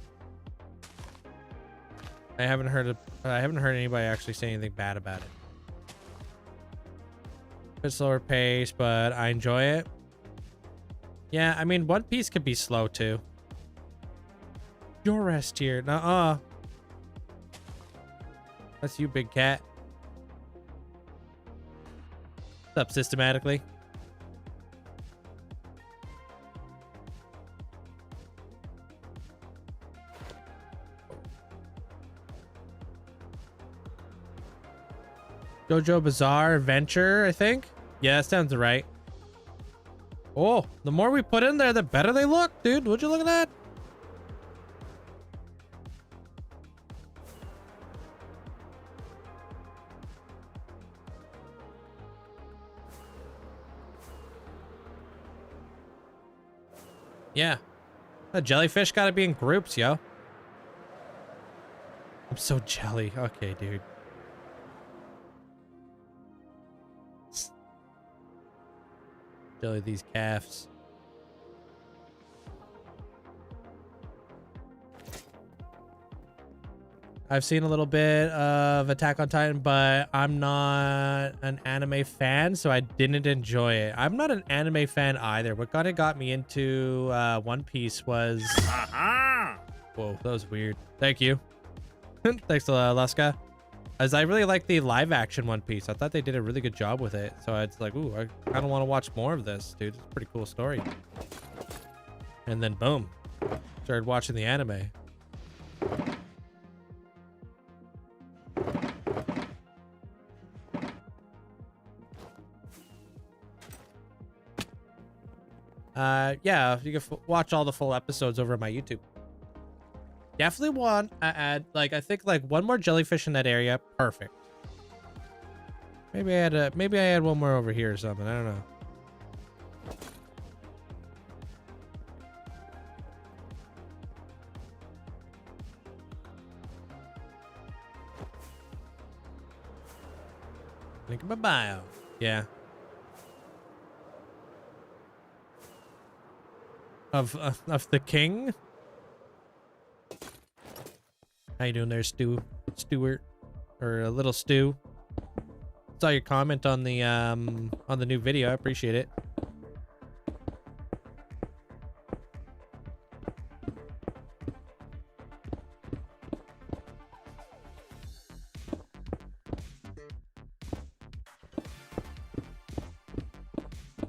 I haven't heard anybody actually say anything bad about it. Bit slower pace, but I enjoy it. Yeah, I mean, One Piece could be slow too. Your S tier. Nuh-uh. That's you, big cat. What's up, systematically? Jojo Bizarre Adventure, I think. Yeah, that sounds right. Oh, the more we put in there, the better they look, dude. Would you look at that? Yeah. The jellyfish gotta be in groups, yo. I'm so jelly. Okay, dude. Jelly these calves. I've seen a little bit of Attack on Titan, but I'm not an anime fan, so I didn't enjoy it. I'm not an anime fan either. What kind of got me into One Piece was... Whoa, that was weird. Thank you. Thanks, Laska. As I really like the live action One Piece. I thought they did a really good job with it. So it's like, ooh, I kind of want to watch more of this, dude. It's a pretty cool story. And then boom, started watching the anime. Yeah, you can watch all the full episodes over on my YouTube. Definitely want to add, like, I think like one more jellyfish in that area. Perfect. Maybe I had one more over here or something. I don't know. Link in my bio. Yeah. Of the king. How you doing there, Stuart, or a little Stu? Saw your comment on the new video. I appreciate it.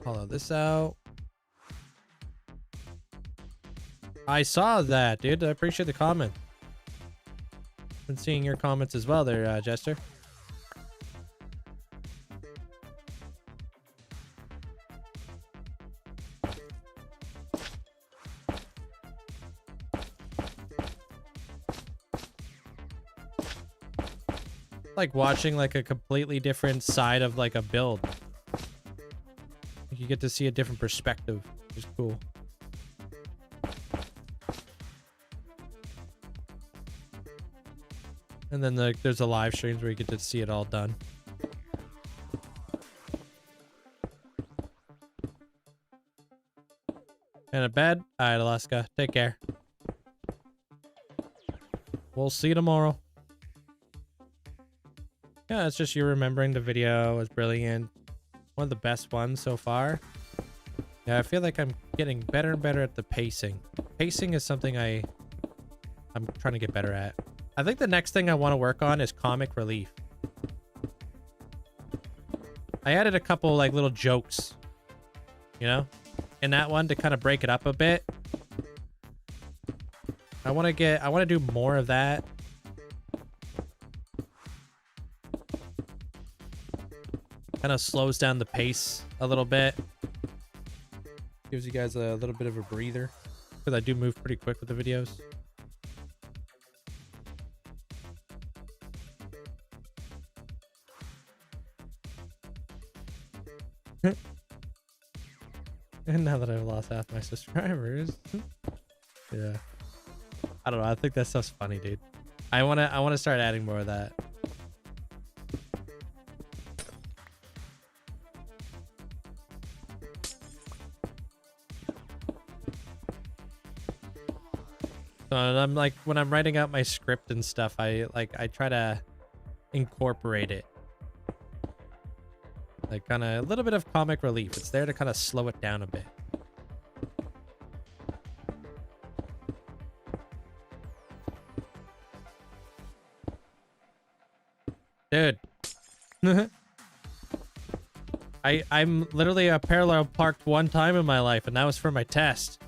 Follow this out. I saw that, dude. I appreciate the comment. Been seeing your comments as well there, Jester. Like watching like a completely different side of like a build. You get to see a different perspective, which is cool. And then there's a live streams where you get to see it all done. And a bed. All right, Alaska. Take care. We'll see you tomorrow. Yeah, it's just you remembering the video. It was brilliant. One of the best ones so far. Yeah, I feel like I'm getting better and better at the pacing. Pacing is something I'm trying to get better at. I think the next thing I want to work on is comic relief. I added a couple like little jokes, you know, in that one to kind of break it up a bit. I want to do more of that. Kind of slows down the pace a little bit. Gives you guys a little bit of a breather. Because I do move pretty quick with the videos. And now that I've lost half my subscribers. Yeah. I don't know. I think that stuff's funny, dude. I wanna start adding more of that. So I'm like, when I'm writing out my script and stuff, I try to incorporate it. Like kind of a little bit of comic relief. It's there to kind of slow it down a bit. Dude. I'm literally parallel parked one time in my life, and that was for my test.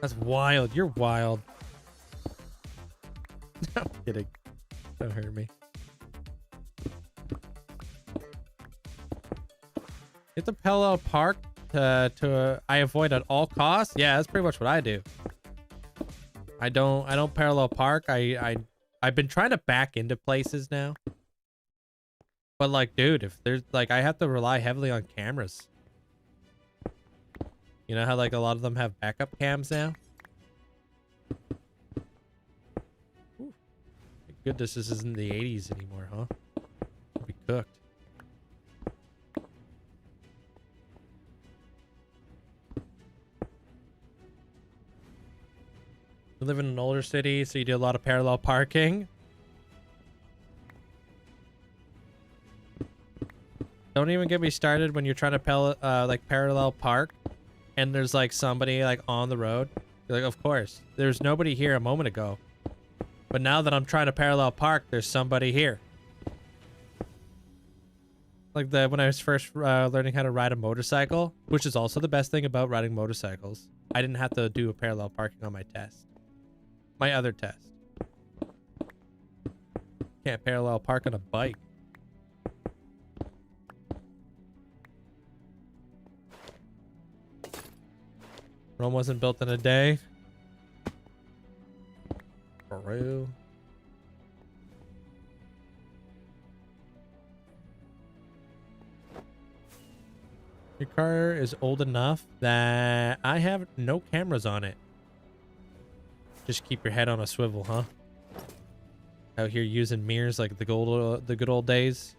That's wild. You're wild. I'm kidding. Don't hurt me. Hit the parallel park I avoid at all costs. Yeah, that's pretty much what I do. I don't parallel park. I've been trying to back into places now. But like, dude, if there's like, I have to rely heavily on cameras. You know how like a lot of them have backup cams now? Ooh. Thank goodness this isn't the 80s anymore, huh? We'll be cooked. You live in an older city, so you do a lot of parallel parking. Don't even get me started when you're trying to parallel park and there's like somebody like on the road. You're like, of course, there's nobody here a moment ago. But now that I'm trying to parallel park, there's somebody here. Like when I was first learning how to ride a motorcycle, which is also the best thing about riding motorcycles. I didn't have to do a parallel parking on my test. My other test. Can't parallel park on a bike. Rome wasn't built in a day. For real. Your car is old enough that I have no cameras on it. Just keep your head on a swivel, huh? Out here using mirrors like the good old days.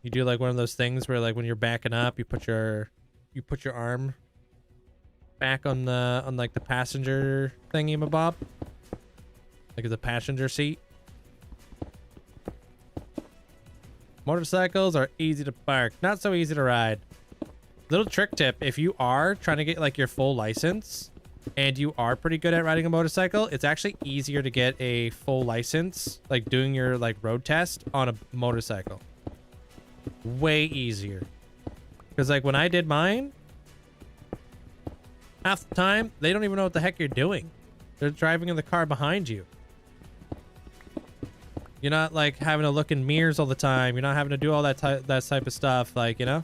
You do like one of those things where like when you're backing up, you put your arm back on like the passenger thingy-mabob. Like the passenger seat. Motorcycles are easy to park, not so easy to ride. Little trick tip, if you are trying to get like your full license and you are pretty good at riding a motorcycle, it's actually easier to get a full license, like doing your like road test on a motorcycle. Way easier. Because like when I did mine, half the time they don't even know what the heck you're doing. They're driving in the car behind you. You're not like having to look in mirrors all the time. You're not having to do all that type of stuff, like, you know,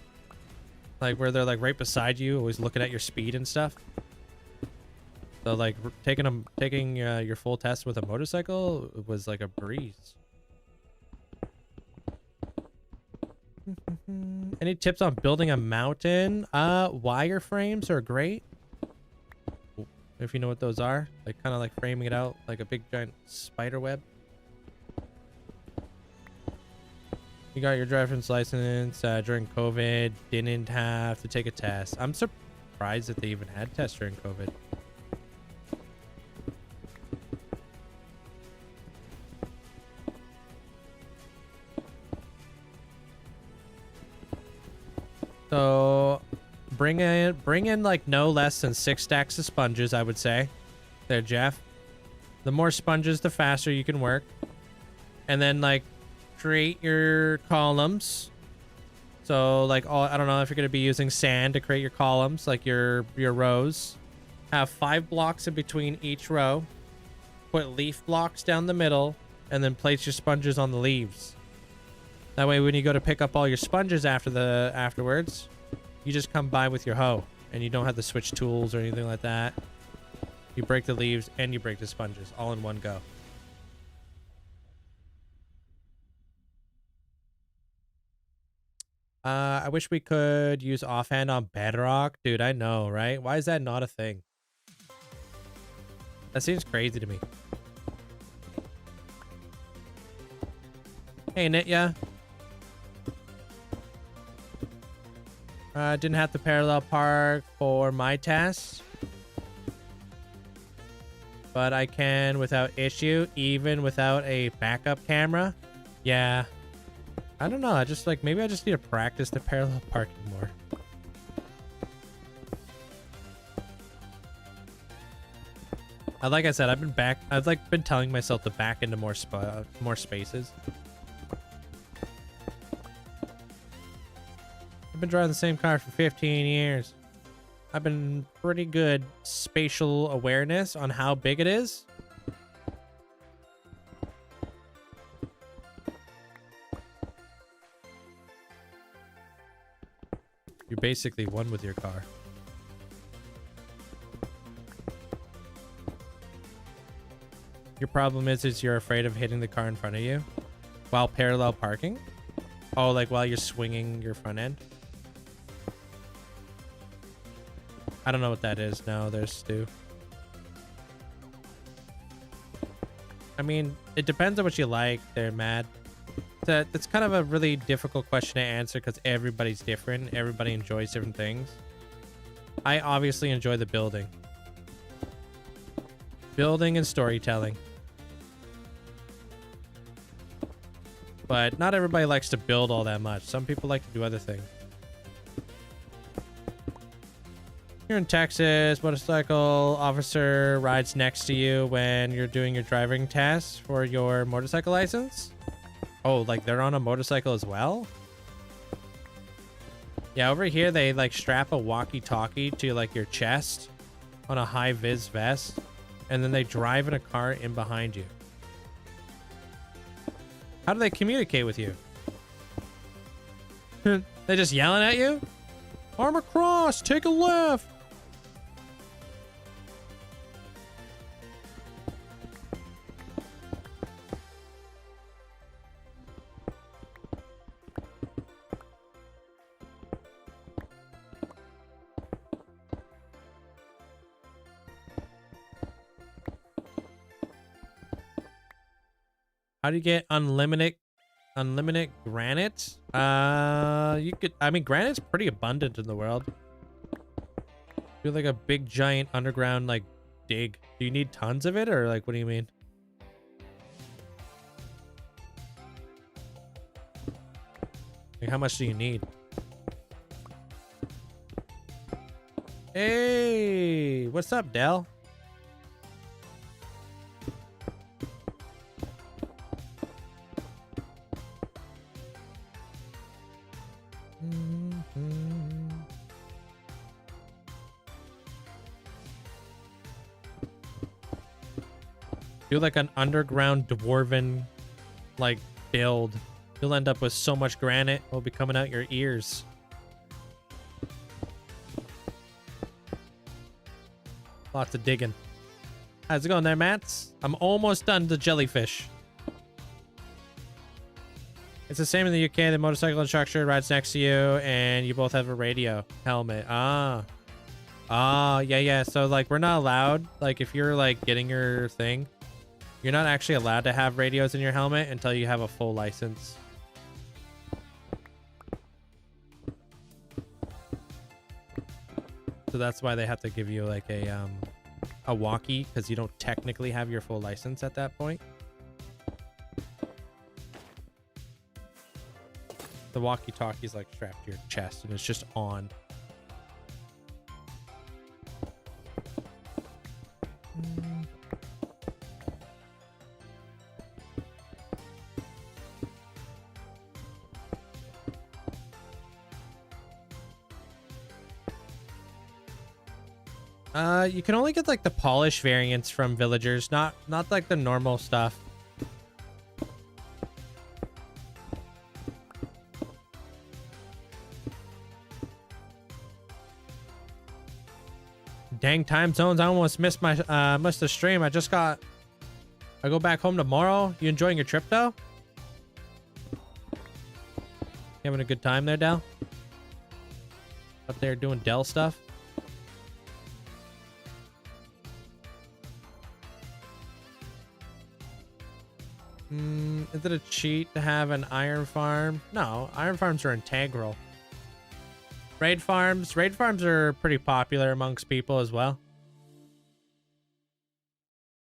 like where they're like right beside you, always looking at your speed and stuff. So like taking your full test with a motorcycle was like a breeze. Any tips on building a mountain? Wireframes are great. If you know what those are, like kind of like framing it out like a big giant spider web. You got your driver's license during COVID, didn't have to take a test. I'm surprised that they even had tests during COVID. So bring in like no less than 6 stacks of sponges, I would say. There, Jeff. The more sponges, the faster you can work. And then like create your columns. So like I don't know if you're going to be using sand to create your columns, like your rows. Have 5 blocks in between each row. Put leaf blocks down the middle and then place your sponges on the leaves. That way when you go to pick up all your sponges afterwards, you just come by with your hoe and you don't have to switch tools or anything like that. You break the leaves and you break the sponges all in one go. I wish we could use offhand on Bedrock. Dude, I know, right? Why is that not a thing? That seems crazy to me. Hey, Nitya. Didn't have to parallel park for my test. But I can without issue, even without a backup camera. Yeah. I don't know. I just like, maybe I just need to practice the parallel parking more. Like I said, I've like been telling myself to back into more spaces. I've been driving the same car for 15 years. I've been pretty good spatial awareness on how big it is. You're basically one with your car. Your problem is you're afraid of hitting the car in front of you while parallel parking? Oh, like while you're swinging your front end? I don't know what that is. No, there's Stu. I mean, it depends on what you like. They're mad. That's kind of a really difficult question to answer because everybody's different. Everybody enjoys different things. I obviously enjoy the building. Building and storytelling. But not everybody likes to build all that much. Some people like to do other things. You're in Texas, motorcycle officer rides next to you when you're doing your driving test for your motorcycle license. Oh, like they're on a motorcycle as well? Yeah, over here they like strap a walkie-talkie to like your chest on a high-vis vest, and then they drive in a car in behind you. How do they communicate with you? They just yelling at you? Arm across, take a left. How do you get unlimited granite? You could, I mean, granite's pretty abundant in the world. Do like a big giant underground like dig. Do you need tons of it, or like what do you mean? Like how much do you need? Hey, what's up, Dell? Do like an underground dwarven like build. You'll end up with so much granite will be coming out your ears. Lots of digging. How's it going there, Mats? I'm almost done the jellyfish. It's the same in the UK. The motorcycle instructor rides next to you and you both have a radio helmet. Yeah. So like we're not allowed, like if you're like getting your thing, you're not actually allowed to have radios in your helmet until you have a full license. So that's why they have to give you like a walkie, because you don't technically have your full license at that point. The walkie-talkie is like strapped to your chest and it's just on. You can only get like the polish variants from villagers, not like the normal stuff. Dang time zones. I almost missed the stream. I go back home tomorrow. You enjoying your trip though? You having a good time there, Dell? Up there doing Dell stuff? Is it a cheat to have an iron farm? No, iron farms are integral. Raid farms are pretty popular amongst people as well.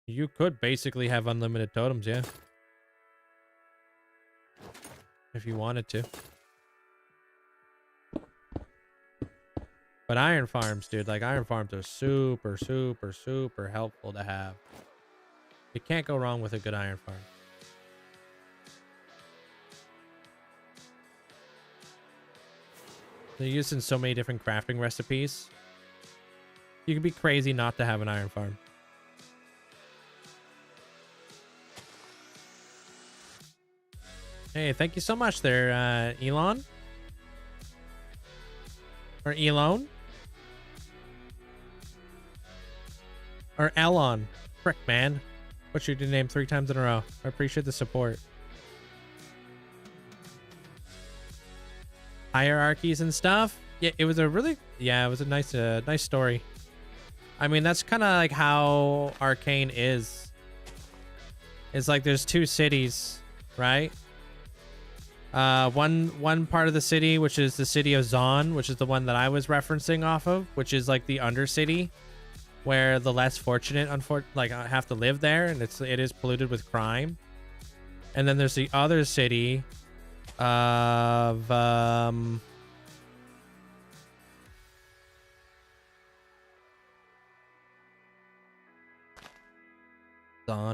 You could basically have unlimited totems, yeah. If you wanted to. But iron farms, dude, like iron farms are super, super, super helpful to have. You can't go wrong with a good iron farm. They're used in so many different crafting recipes. You can be crazy not to have an iron farm. Hey, thank you so much there, Elon. Or Elon. Or Elon. Frick, man. Butchered your name 3 times in a row. I appreciate the support. Hierarchies and stuff. Yeah, it was a really, it was a nice story. I mean, that's kind of like how Arcane is. It's like there's 2 cities, right? One part of the city, which is the city of Zon, which is the one that I was referencing off of, which is like the Undercity, where the less fortunate, have to live there, and it is polluted with crime. And then there's the other city of Zon,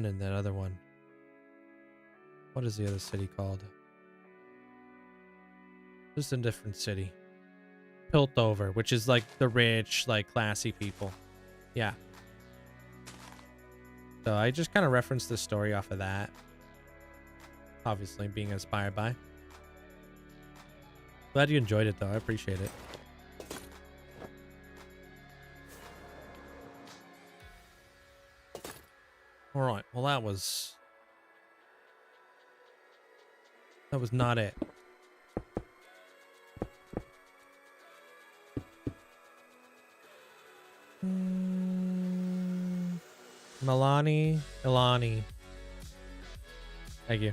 and that other one. What is the other city called? Just a different city. Piltover, which is like the rich, like classy people. Yeah. So I just kind of referenced the story off of that. Obviously being inspired by. Glad you enjoyed it though. I appreciate it. All right. Well, that was not it. Ilani. Thank you.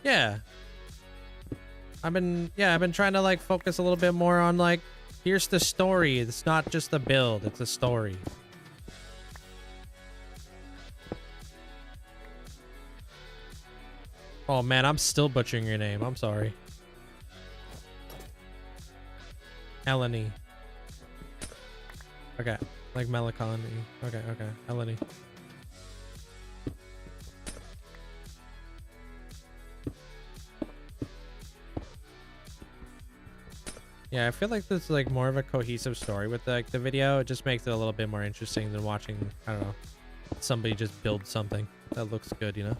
Yeah. I've been trying to like focus a little bit more on like, here's the story. It's not just the build, it's a story. Oh man, I'm still butchering your name. I'm sorry. Eleni. Okay. Like Melancholy. Okay. Eleni. Yeah, I feel like this is like more of a cohesive story with like the video. It just makes it a little bit more interesting than watching, I don't know, somebody just build something that looks good, you know?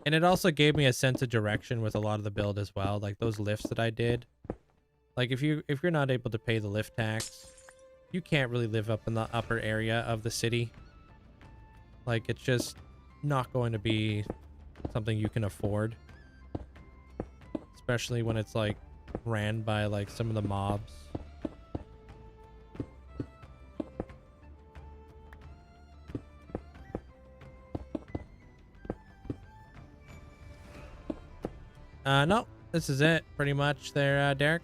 And it also gave me a sense of direction with a lot of the build as well. Like those lifts that I did. Like if you're not able to pay the lift tax, you can't really live up in the upper area of the city. Like it's just not going to be something you can afford. Especially when it's like ran by like some of the mobs. No, this is it pretty much there, Derek.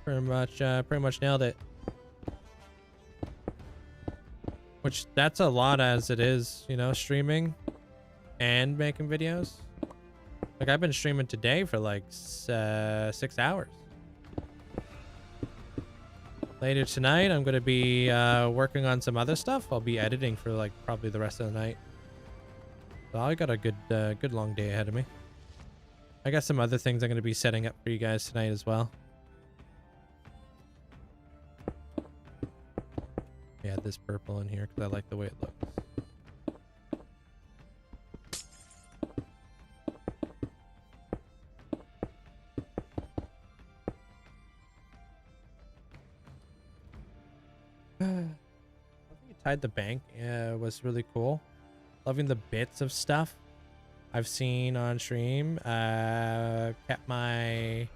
Pretty much nailed it. Which that's a lot as it is, you know, streaming and making videos. Like I've been streaming today for like 6 hours. Later tonight, I'm gonna be working on some other stuff. I'll be editing for like probably the rest of the night. So I got a good long day ahead of me. I got some other things I'm gonna be setting up for you guys tonight as well. Yeah, this purple in here because I like the way it looks. tied the bank was really cool. Loving the bits of stuff I've seen on stream. Kept my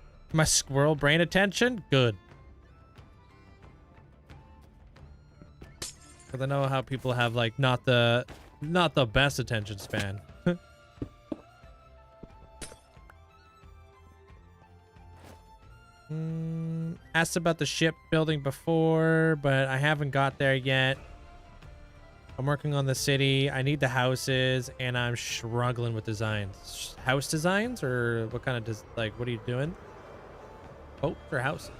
squirrel brain attention. Good. Because I know how people have like not the best attention span. Asked about the ship building before, but I haven't got there yet. I'm working on the city. I need the houses, and I'm struggling with designs. House designs, or what kind of like? What are you doing? Oh, for houses.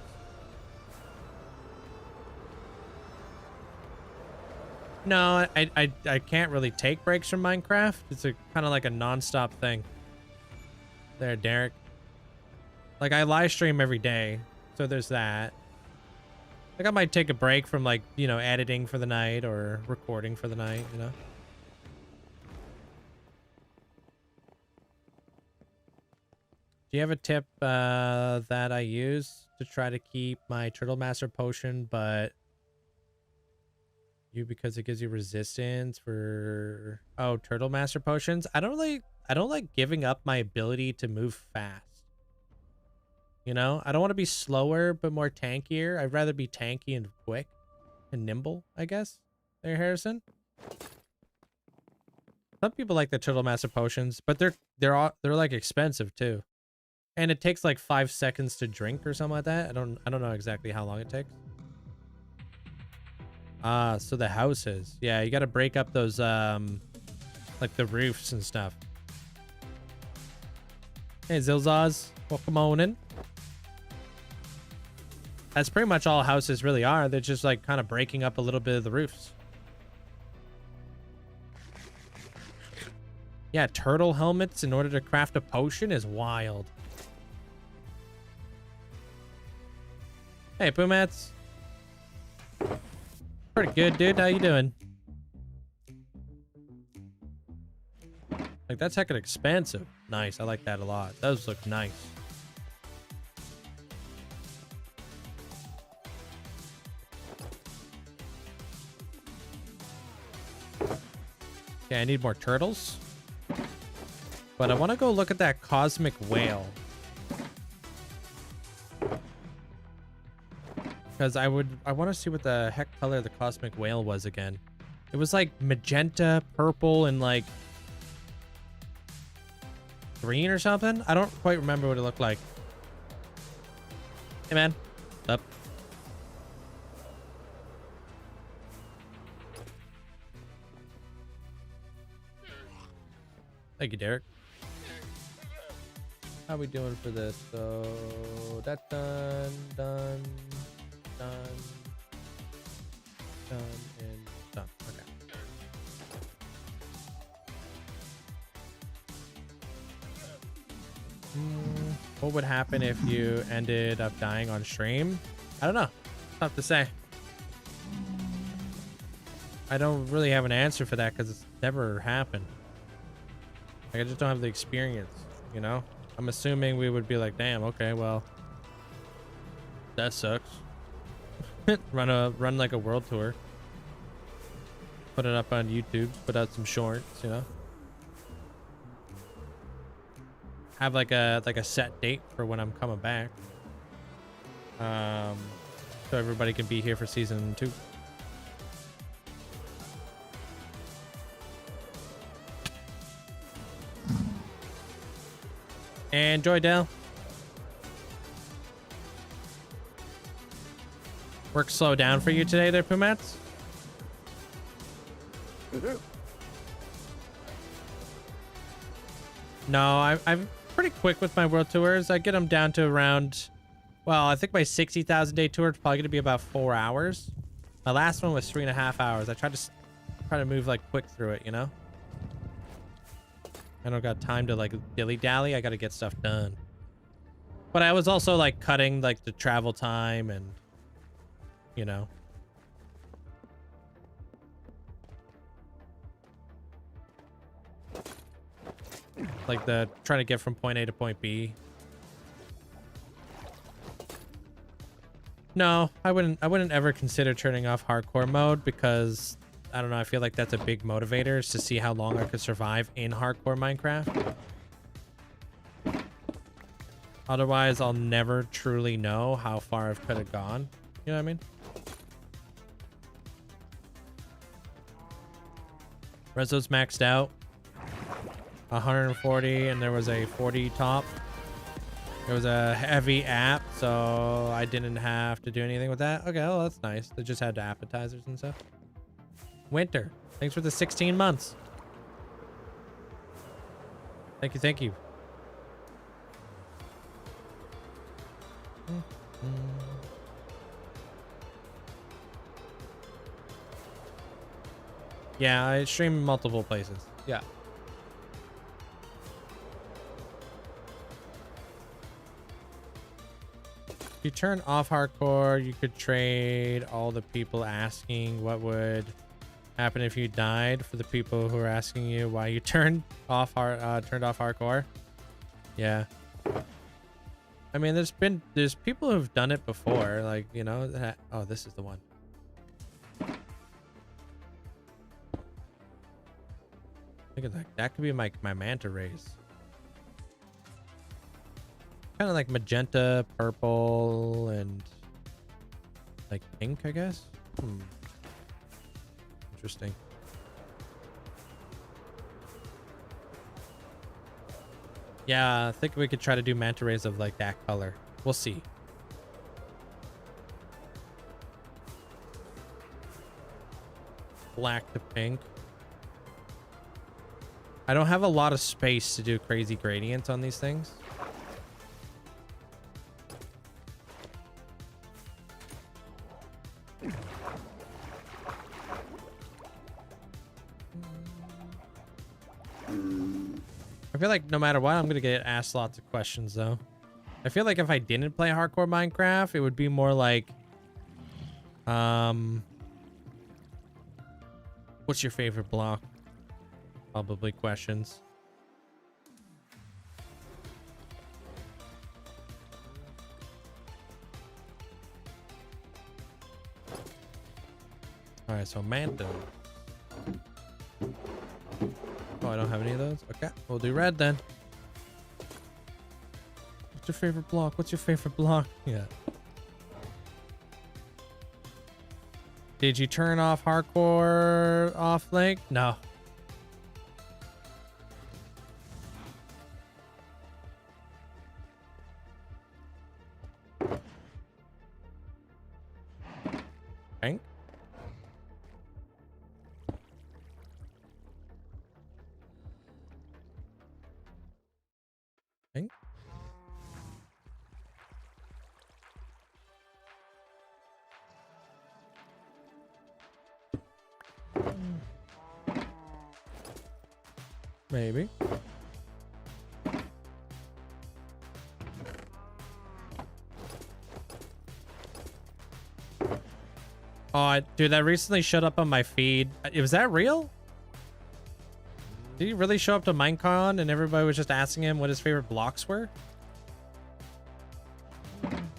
No, I can't really take breaks from Minecraft. It's a kind of like a non-stop thing. There, Derek. Like, I live stream every day, so there's that. Like, I might take a break from, like, you know, editing for the night or recording for the night, you know? Do you have a tip that I use to try to keep my Turtle Master potion, but because it gives you resistance for... Oh, Turtle Master potions? I don't like giving up my ability to move fast. You know, I don't want to be slower, but more tankier. I'd rather be tanky and quick and nimble, I guess. There, Harrison. Some people like the Turtle Master potions, but they're like expensive too. And it takes like 5 seconds to drink or something like that. I don't know exactly how long it takes. So the houses. Yeah, you got to break up those like the roofs and stuff. Hey, Zilzaz, welcome on in. That's pretty much all houses really are. They're just like kind of breaking up a little bit of the roofs. Yeah, turtle helmets in order to craft a potion is wild. Hey, Boomats. Pretty good, dude. How you doing? Like, that's heckin' expensive. Nice. I like that a lot. Those look nice. Okay, I need more turtles. But I want to go look at that cosmic whale. Because I want to see what the heck color the cosmic whale was again. It was like magenta, purple, and like green or something. I don't quite remember what it looked like. Hey, man. What's up? Thank you, Derek. How we doing for this? So that's done, and done. Okay. What would happen if you ended up dying on stream? I don't know. Tough to say. I don't really have an answer for that because it's never happened. Like, I just don't have the experience, you know? I'm assuming we would be like, damn, okay, well, that sucks. run like a world tour. Put it up on YouTube, put out some shorts, you know? Have like a set date for when I'm coming back. So everybody can be here for season 2. And Joy Dell. Work slow down for you today there, Pumats? No, I'm pretty quick with my world tours. I get them down to around, well, I think my 60,000 day tour is probably going to be about 4 hours. My last one was 3.5 hours. I tried to move like quick through it, you know? I don't got time to like dilly-dally. I got to get stuff done. But I was also like cutting like the travel time and, you know. Like the trying to get from point A to point B. No, I wouldn't ever consider turning off hardcore mode because I don't know. I feel like that's a big motivator, is to see how long I could survive in hardcore Minecraft. Otherwise, I'll never truly know how far I could have gone. You know what I mean? Reso's maxed out. 140, and there was a 40 top. It was a heavy app, so I didn't have to do anything with that. Okay, well, that's nice. They just had appetizers and stuff. Winter. Thanks for the 16 months. Thank you, thank you. Yeah, I stream multiple places. Yeah. If you turn off hardcore, you could trade all the people asking what would happen if you died for the people who are asking you why you turned off hardcore. Yeah. I mean, there's people who've done it before, like, you know, that, oh, this is the one. Look at that. That could be my manta rays. Kind of like magenta, purple, and like pink, I guess. Interesting. Yeah, I think we could try to do manta rays of like that color. We'll see. Black to pink. I don't have a lot of space to do crazy gradients on these things. I feel like no matter what, I'm gonna get asked lots of questions though. I feel like if I didn't play hardcore Minecraft, it would be more like, what's your favorite block? Probably questions. All right, so Manta. Oh, I don't have any of those. Okay, we'll do red then. What's your favorite block? What's your favorite block? Yeah. Did you turn off hardcore off Link? No. Pink? Pink? Maybe. Oh, dude, that recently showed up on my feed. Was that real? Did he really show up to Minecon and everybody was just asking him what his favorite blocks were?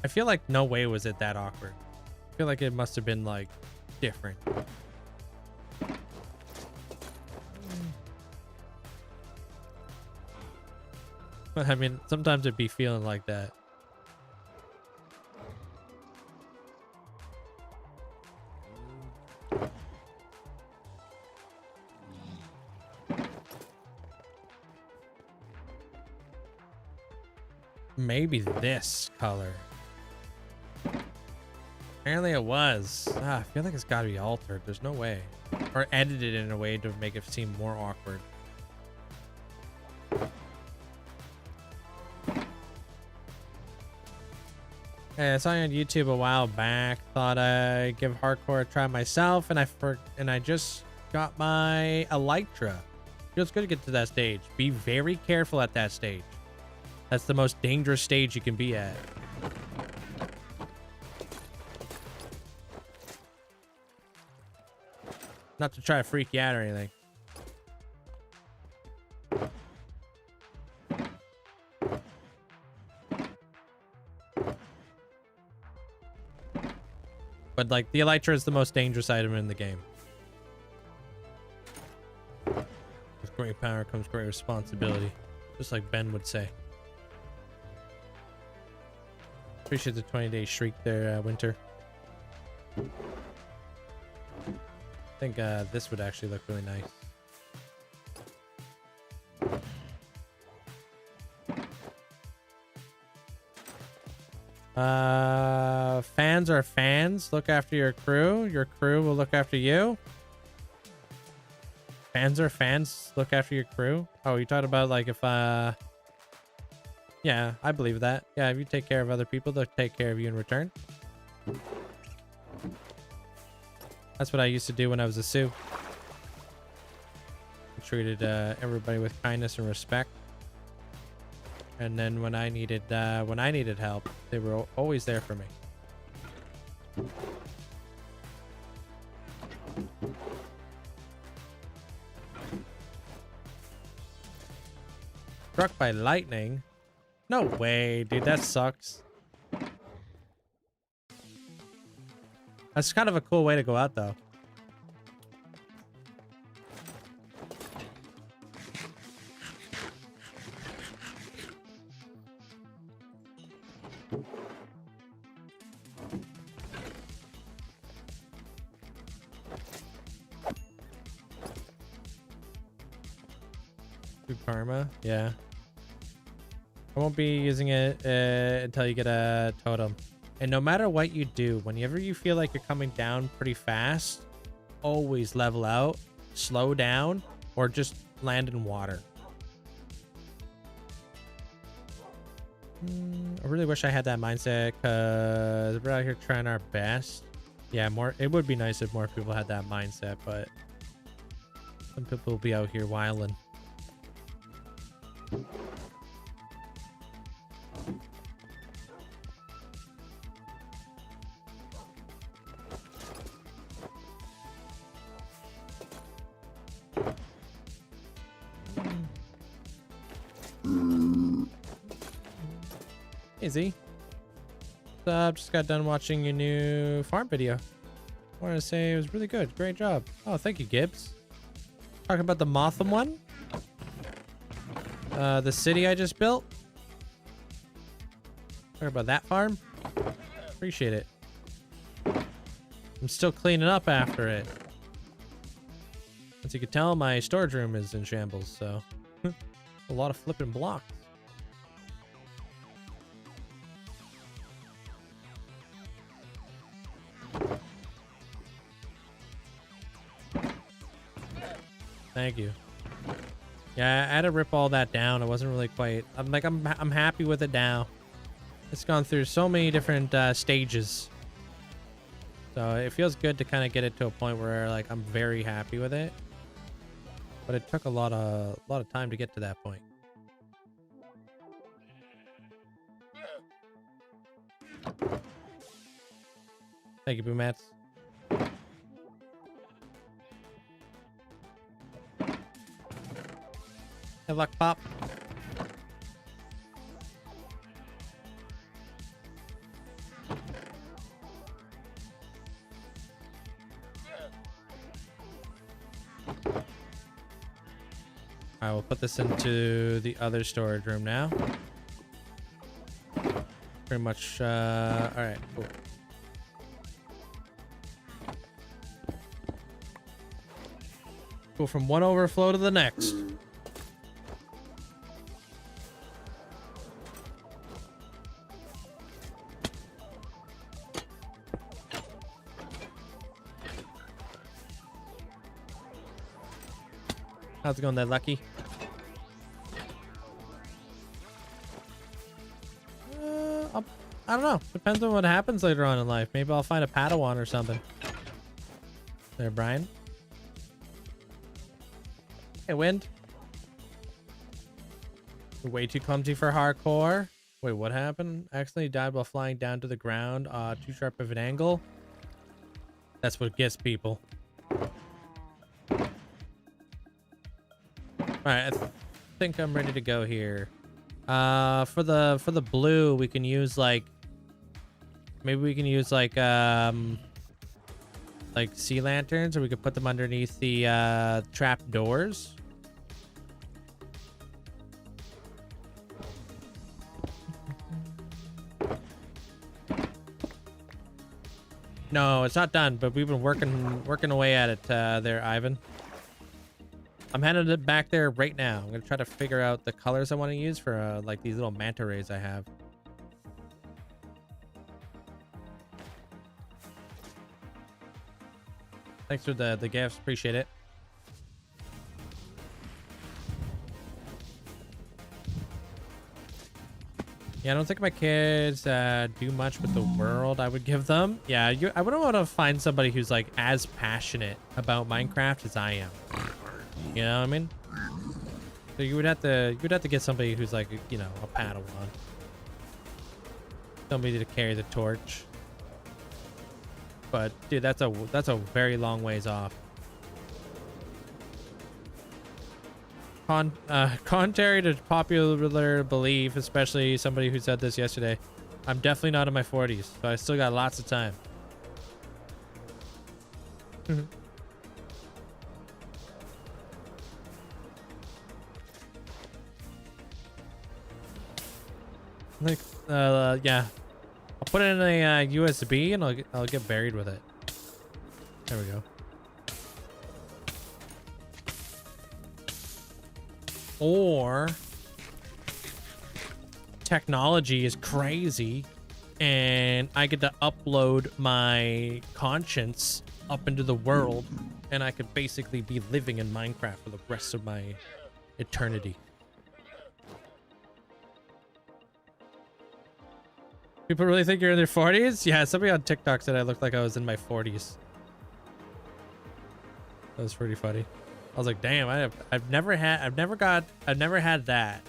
I feel like no way was it that awkward. I feel like it must have been like different. But I mean, sometimes it'd be feeling like that. Maybe this color. Apparently it was. I feel like it's got to be altered. There's no way. Or edited in a way to make it seem more awkward. Hey, I saw you on YouTube a while back. Thought I'd give hardcore a try myself, and I just got my Elytra. Feels good to get to that stage. Be very careful at that stage. That's the most dangerous stage you can be at. Not to try to freak you out or anything. But like the Elytra is the most dangerous item in the game. great power comes great responsibility. Just like Ben would say. Appreciate the 20-day streak there, Winter. I think this would actually look really nice. Fans are fans. Look after your crew. Your crew will look after you. Fans are fans. Look after your crew. Oh, you talked about like if yeah, I believe that. Yeah, if you take care of other people, they'll take care of you in return. That's what I used to do when I was a Sioux. I treated everybody with kindness and respect. And then when I needed help, they were always there for me. Struck by lightning? No way, dude. That sucks. That's kind of a cool way to go out, though. Karma, yeah. I won't be using it until you get a totem. And no matter what you do, whenever you feel like you're coming down pretty fast, always level out, slow down, or just land in water. I really wish I had that mindset because we're out here trying our best. Yeah, it would be nice if more people had that mindset, but some people will be out here wilding. Easy. What's up? Just got done watching your new farm video. I want to say it was really good. Great job. Oh, thank you, Gibbs. Talking about the Motham one? The city I just built? Talking about that farm? Appreciate it. I'm still cleaning up after it. As you can tell, my storage room is in shambles, so a lot of flipping blocks. Thank you. Yeah, I had to rip all that down. It wasn't really quite. I'm happy with it now. It's gone through so many different stages, so it feels good to kind of get it to a point where like I'm very happy with it. But it took a lot of time to get to that point. Thank you, Boomats. Good luck, Pop. I will put this into the other storage room now. Pretty much, all right, cool. Go from one overflow to the next. How's it going there, Lucky? I don't know. Depends on what happens later on in life. Maybe I'll find a Padawan or something. There, Brian. Hey, Wind. You're way too clumsy for hardcore. Wait, what happened? Accidentally died while flying down to the ground. Too sharp of an angle. That's what gets people. Alright, I think I'm ready to go here. For the blue, we can use like maybe we can use like sea lanterns, or we could put them underneath the trap doors. No, it's not done, but we've been working away at it there, Ivan. I'm headed it back there right now. I'm gonna try to figure out the colors I want to use for like these little manta rays I have. Thanks for the gifts, appreciate it. Yeah, I don't think my kids do much with the world I would give them. Yeah, I wouldn't want to find somebody who's like as passionate about Minecraft as I am. You know what I mean? So you would have to get somebody who's like, you know, a Padawan. Somebody to carry the torch. But dude, that's a very long ways off. Contrary to popular belief, especially somebody who said this yesterday, I'm definitely not in my 40s, so I still got lots of time. Like, yeah, I'll put it in a USB and I'll get buried with it. There we go. Or technology is crazy and I get to upload my conscience up into the world and I could basically be living in Minecraft for the rest of my eternity. People really think you're in their 40s? Yeah, somebody on TikTok said I looked like I was in my 40s. That was pretty funny. I was like, damn, I've never had that.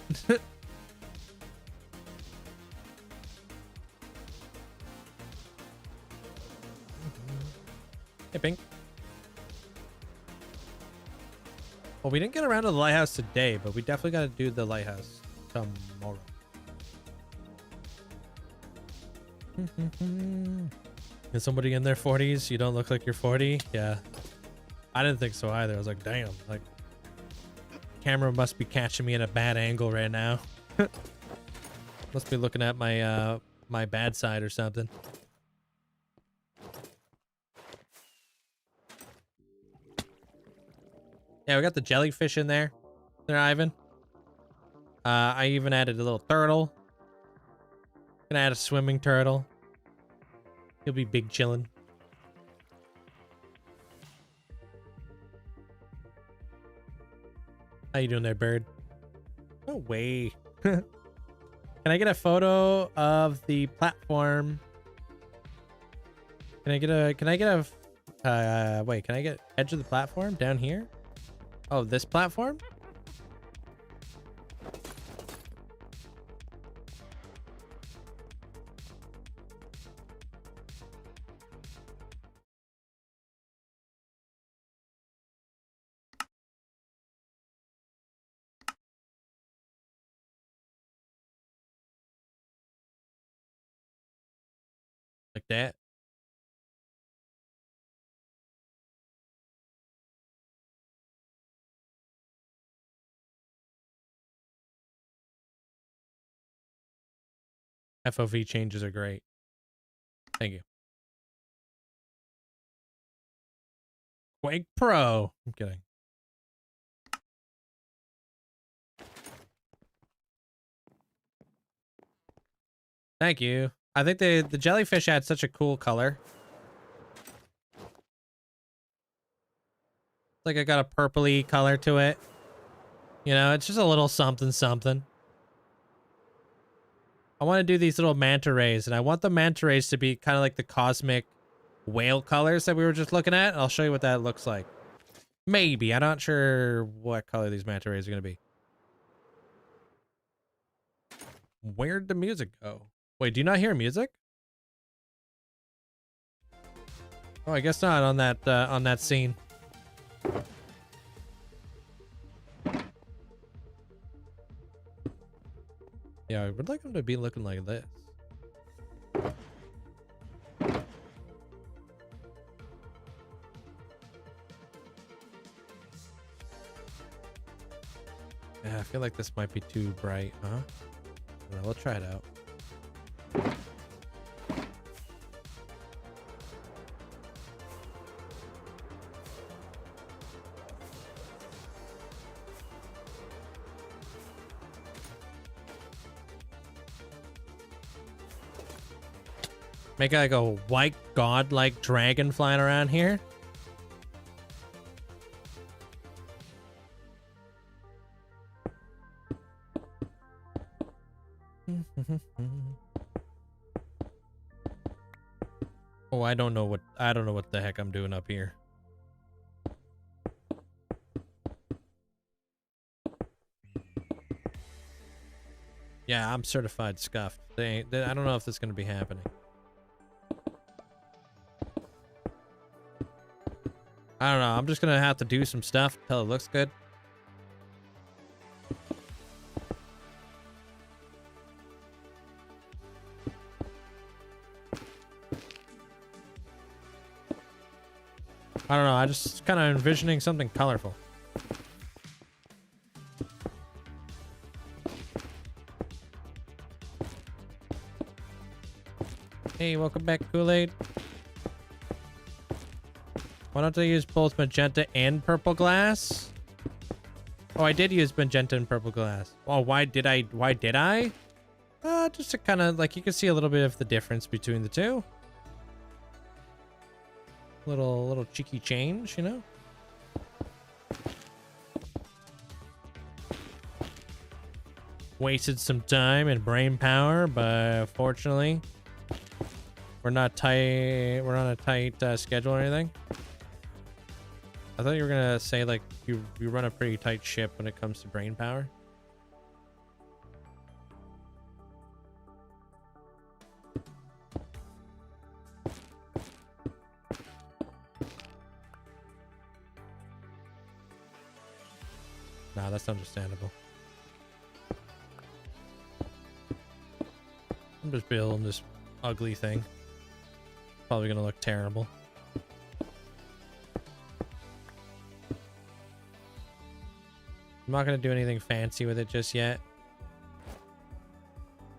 Hey, Pink. Well, we didn't get around to the lighthouse today, but we definitely got to do the lighthouse tomorrow. Is somebody in their 40s? You don't look like you're 40? Yeah. I didn't think so either. I was like, damn, like, camera must be catching me at a bad angle right now. Must be looking at my my bad side or something. Yeah, we got the jellyfish in there. There, Ivan. I even added a little turtle. Gonna add a swimming turtle. He'll be big chillin'. How you doing there, bird? No way. Can I get a photo of the platform? Can I get wait, can I get edge of the platform down here? Oh, this platform? Like that. FOV changes are great. Thank you. Quake Pro. I'm kidding. Thank you. I think the jellyfish had such a cool color. Like I got a purpley color to it. You know, it's just a little something something. I want to do these little manta rays, and I want the manta rays to be kind of like the cosmic whale colors that we were just looking at. I'll show you what that looks like. Maybe. I'm not sure what color these manta rays are going to be. Where'd the music go? Wait, do you not hear music? Oh, I guess not on that scene. Yeah, I would like them to be looking like this. Yeah, I feel like this might be too bright, huh? Well, we'll try it out. Make like a white god-like dragon flying around here. Oh, I don't know what the heck I'm doing up here. Yeah, I'm certified scuffed. I don't know if this is gonna be happening. I don't know. I'm just gonna have to do some stuff until it looks good. I don't know. I just kind of envisioning something colorful. Hey, welcome back, Kool-Aid. Why don't I use both magenta and purple glass? Oh, I did use magenta and purple glass. Oh, why did I? Just to kind of, like, you can see a little bit of the difference between the two. Little cheeky change, you know? Wasted some time and brain power, but fortunately, we're not tight. We're on a tight schedule or anything. I thought you were gonna say like you run a pretty tight ship when it comes to brain power. Nah, that's understandable. I'm just building this ugly thing. Probably gonna look terrible. I'm not gonna do anything fancy with it just yet.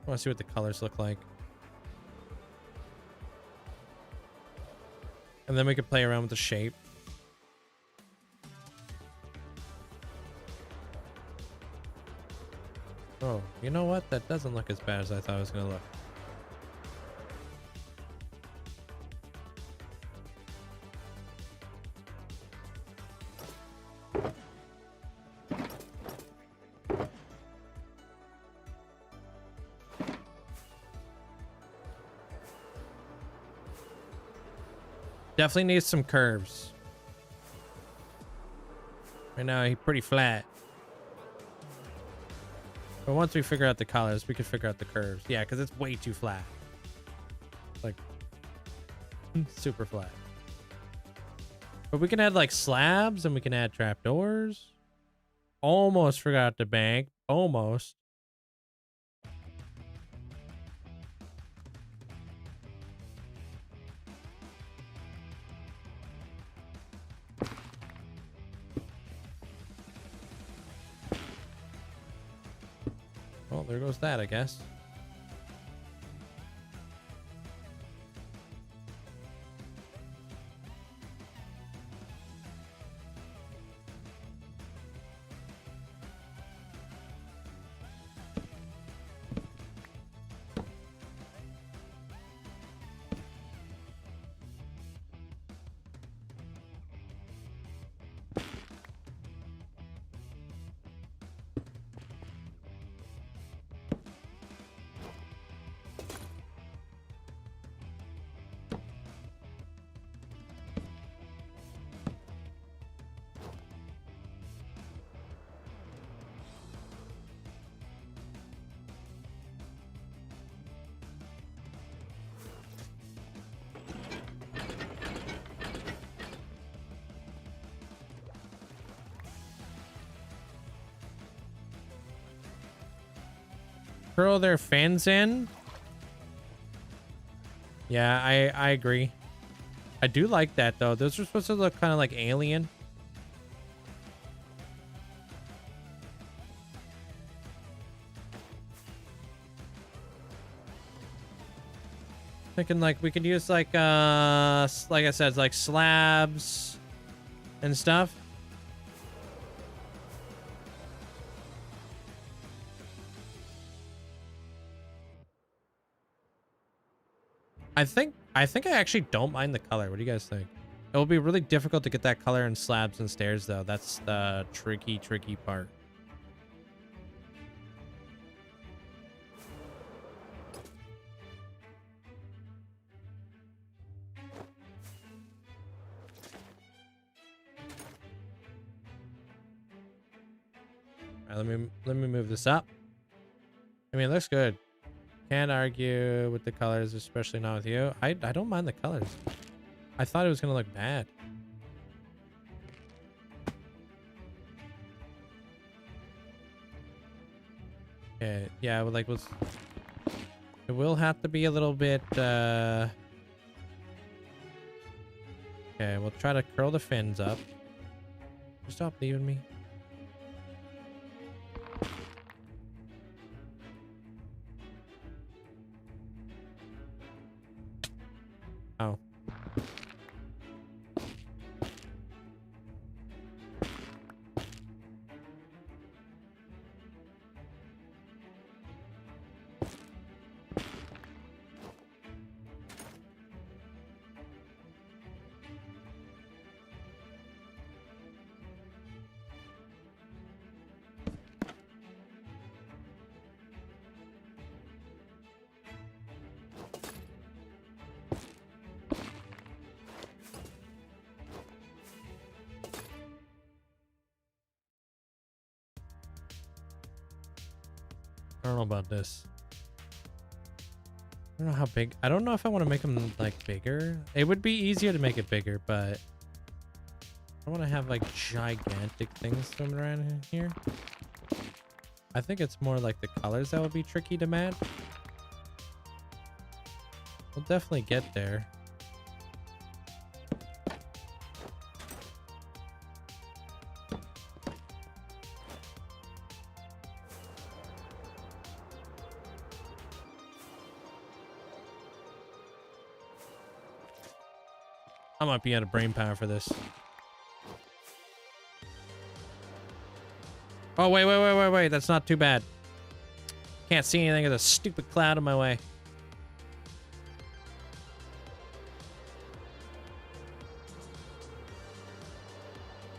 I want to see what the colors look like. And then we could play around with the shape. Oh, you know what? That doesn't look as bad as I thought it was gonna look. Definitely needs some curves. Right now, he's pretty flat. But once we figure out the colors, we can figure out the curves. Yeah, because it's way too flat. Like, super flat. But we can add, like, slabs, and we can add trapdoors. Almost forgot the bank. Almost. Well, there goes that, I guess. Curl their fins in. Yeah, I agree. I do like that though. Those are supposed to look kind of like alien. Thinking like we could use like I said, like slabs and stuff. I think I actually don't mind the color. What do you guys think? It will be really difficult to get that color in slabs and stairs, though. That's the tricky part. All right, let me move this up. I mean, it looks good. Can't argue with the colors, especially not with you. I don't mind the colors. I thought it was gonna look bad. Okay, yeah, well, like, it will have to be a little bit, okay, we'll try to curl the fins up. Stop leaving me. Oh. I don't know about this. I don't know how big. I don't know if I want to make them like bigger. It would be easier to make it bigger, but I want to have like gigantic things swimming around in here. I think it's more like the colors that would be tricky to match. We'll definitely get there. I might be out of brain power for this. Oh, wait. That's not too bad. Can't see anything. There's a stupid cloud in my way.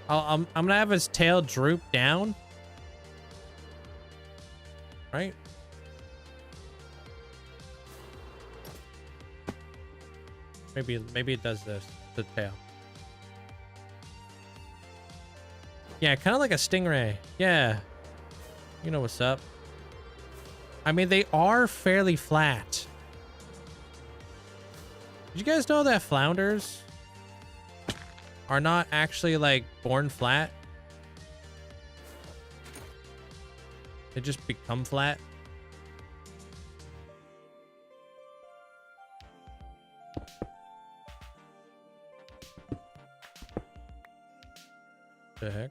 I'm gonna have his tail droop down. Right? Maybe it does this. The tail. Yeah, kind of like a stingray. Yeah. You know what's up. I mean, they are fairly flat. Did you guys know that flounders are not actually like born flat? They just become flat. The heck?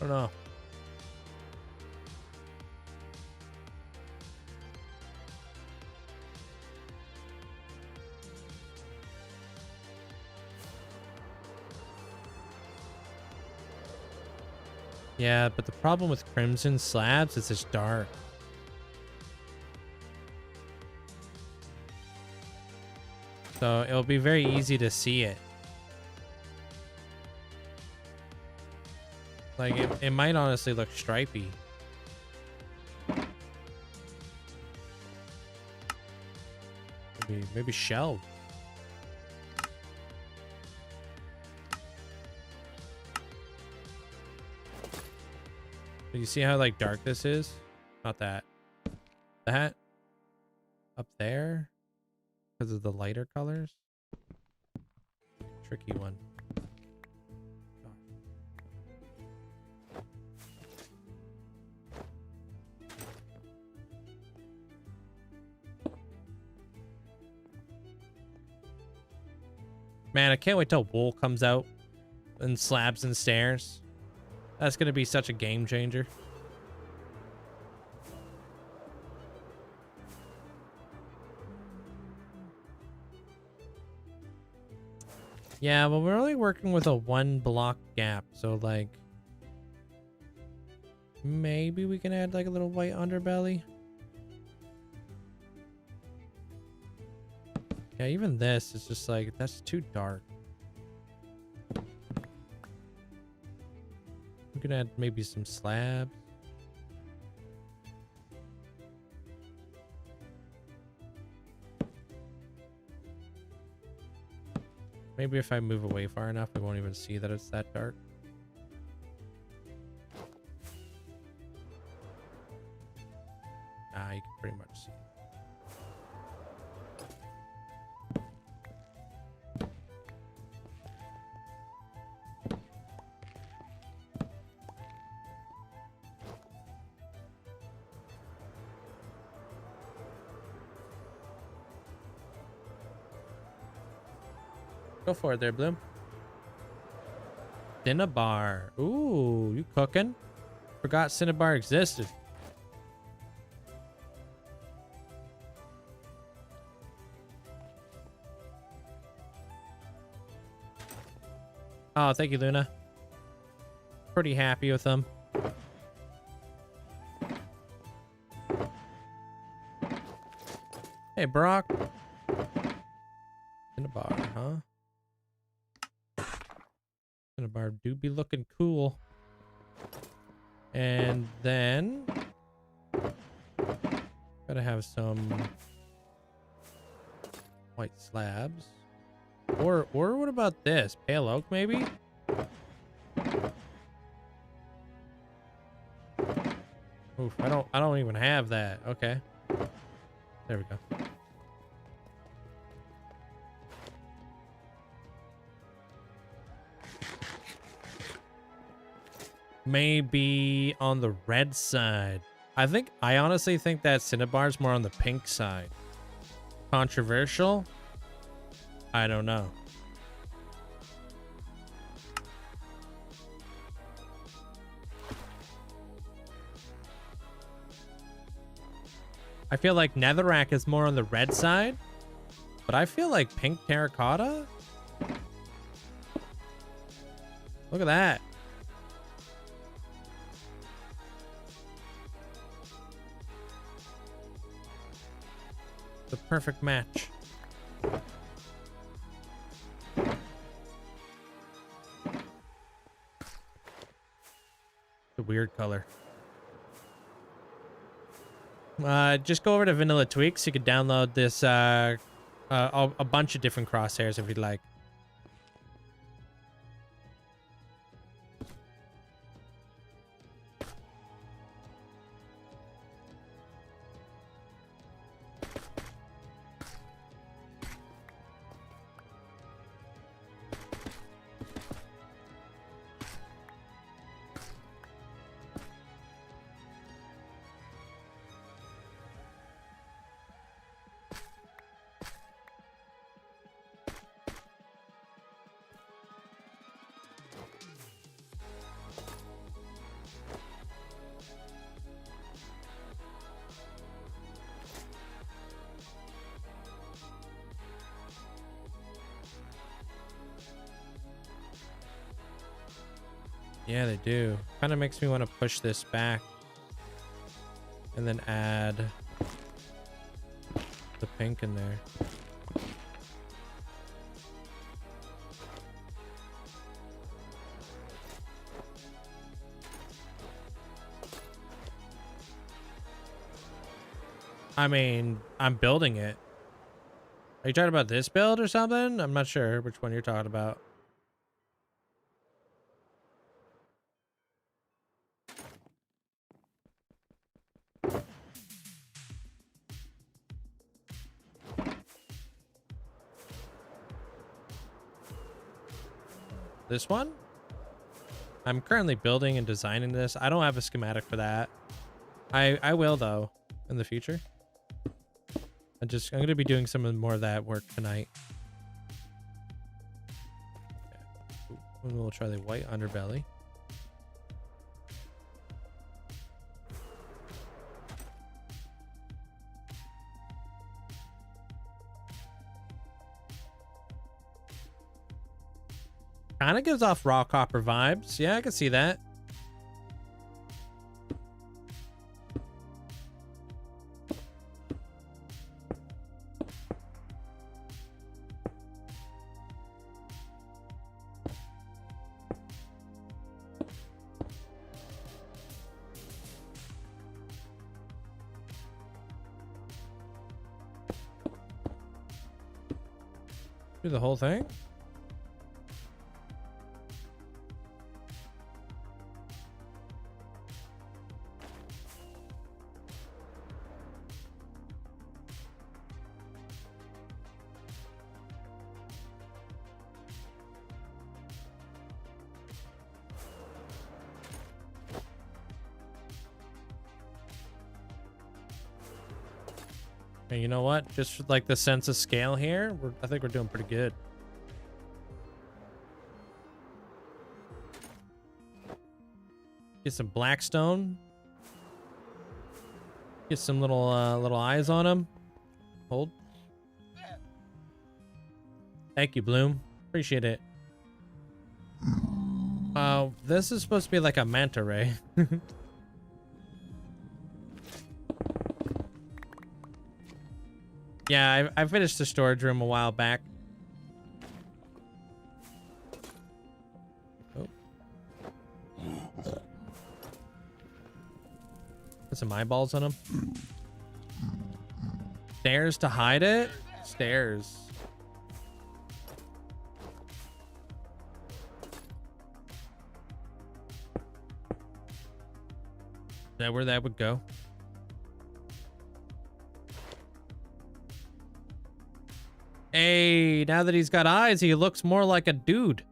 I don't know. Yeah, but the problem with crimson slabs is it's dark. So it'll be very easy to see it. Like, it might honestly look stripy. Maybe shelled. Do you see how, like, dark this is? Not that. That? up there because of the lighter colors. Tricky one. Man, I can't wait till wool comes out and slabs and stairs. That's gonna be such a game changer. Yeah, well, we're only working with a 1 block gap, so like maybe we can add like a little white underbelly. Yeah, even this is just like, that's too dark. We can add maybe some slabs. Maybe if I move away far enough, we won't even see that it's that dark. Ah, you can pretty much see. Go for it there, Bloom. Cinnabar. Ooh, you cooking? Forgot Cinnabar existed. Oh, thank you, Luna. Pretty happy with them. Hey, Brock. Cinnabar, huh? Cinnabar do be looking cool. And then gotta have some white slabs. Or what about this? Pale oak, maybe? Oof, I don't even have that. Okay. There we go. Maybe on the red side. I honestly think that Cinnabar's more on the pink side. Controversial? I don't know. I feel like netherrack is more on the red side, but I feel like pink terracotta. Look at that. The perfect match. The weird color. Just go over to Vanilla Tweaks. You could download this a bunch of different crosshairs if you'd like. Yeah, they do. Kind of makes me want to push this back and then add the pink in there. I mean, I'm building it. Are you talking about this build or something? I'm not sure which one you're talking about. This one? I'm currently building and designing this. I don't have a schematic for that. I will though in the future. I'm going to be doing some more of that work tonight. Okay. We'll try the white underbelly. Kind of gives off raw copper vibes. Yeah, I can see that. Do the whole thing? And you know what? Just for like the sense of scale here, I think we're doing pretty good. Get some blackstone. Get some little eyes on him. Hold. Thank you, Bloom. Appreciate it. This is supposed to be like a manta ray. Yeah, I finished the storage room a while back. Oh. Put some eyeballs on him. Stairs to hide it? Stairs. Is that where that would go? Hey, now that he's got eyes, he looks more like a dude.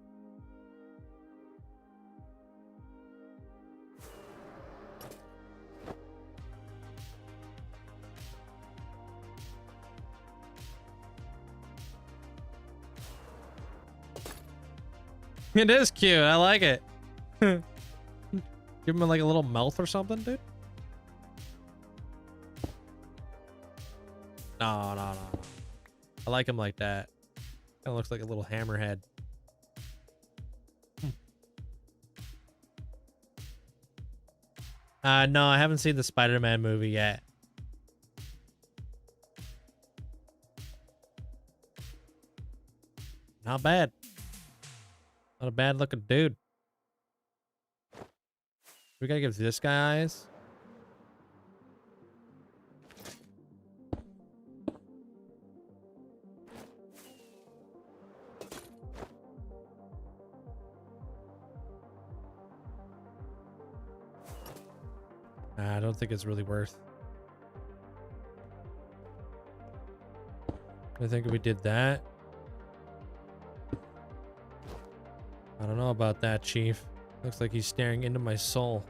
It is cute. I like it. Give him like a little mouth or something, dude. No, no, no. I like him like that. Kind of looks like a little hammerhead. No, I haven't seen the Spider-Man movie yet. Not bad. Not a bad looking dude. We gotta give this guy eyes. I don't think it's really worth. I think if we did that. I don't know about that, Chief. Looks like he's staring into my soul.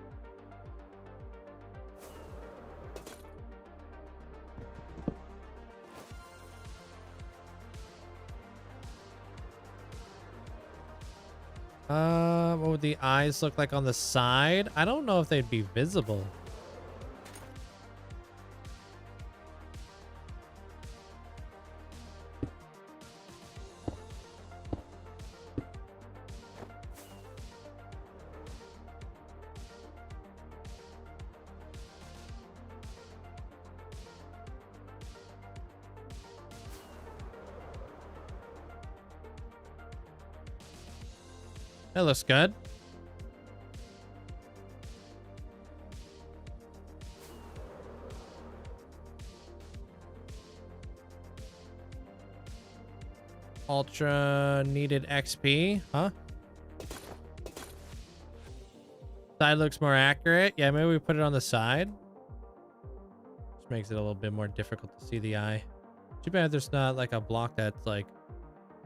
What would the eyes look like on the side? I don't know if they'd be visible. That looks good. Ultra needed XP, huh? Side looks more accurate. Yeah, maybe we put it on the side. Just makes it a little bit more difficult to see the eye. Too bad there's not like a block that's like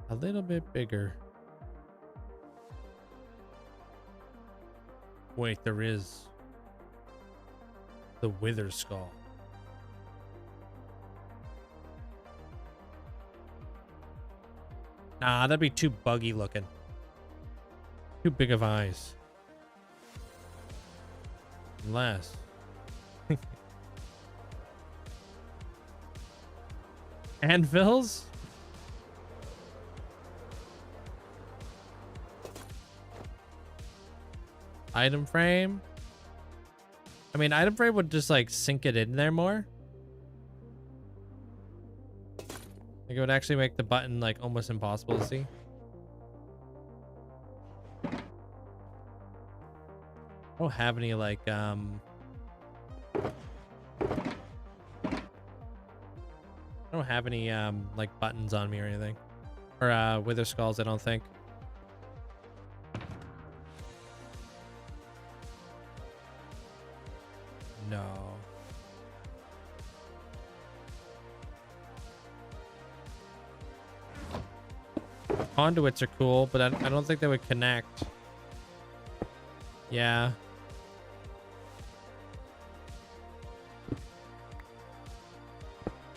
a little bit bigger. Wait, there is. The Wither Skull. Nah, that'd be too buggy looking. Too big of eyes. Unless. Anvils? Item frame? I mean, item frame would just like sink it in there more. Like it would actually make the button like almost impossible to see. I don't have any like I don't have any like buttons on me or anything. Or wither skulls, I don't think. No. Conduits are cool, but I don't think they would connect. Yeah.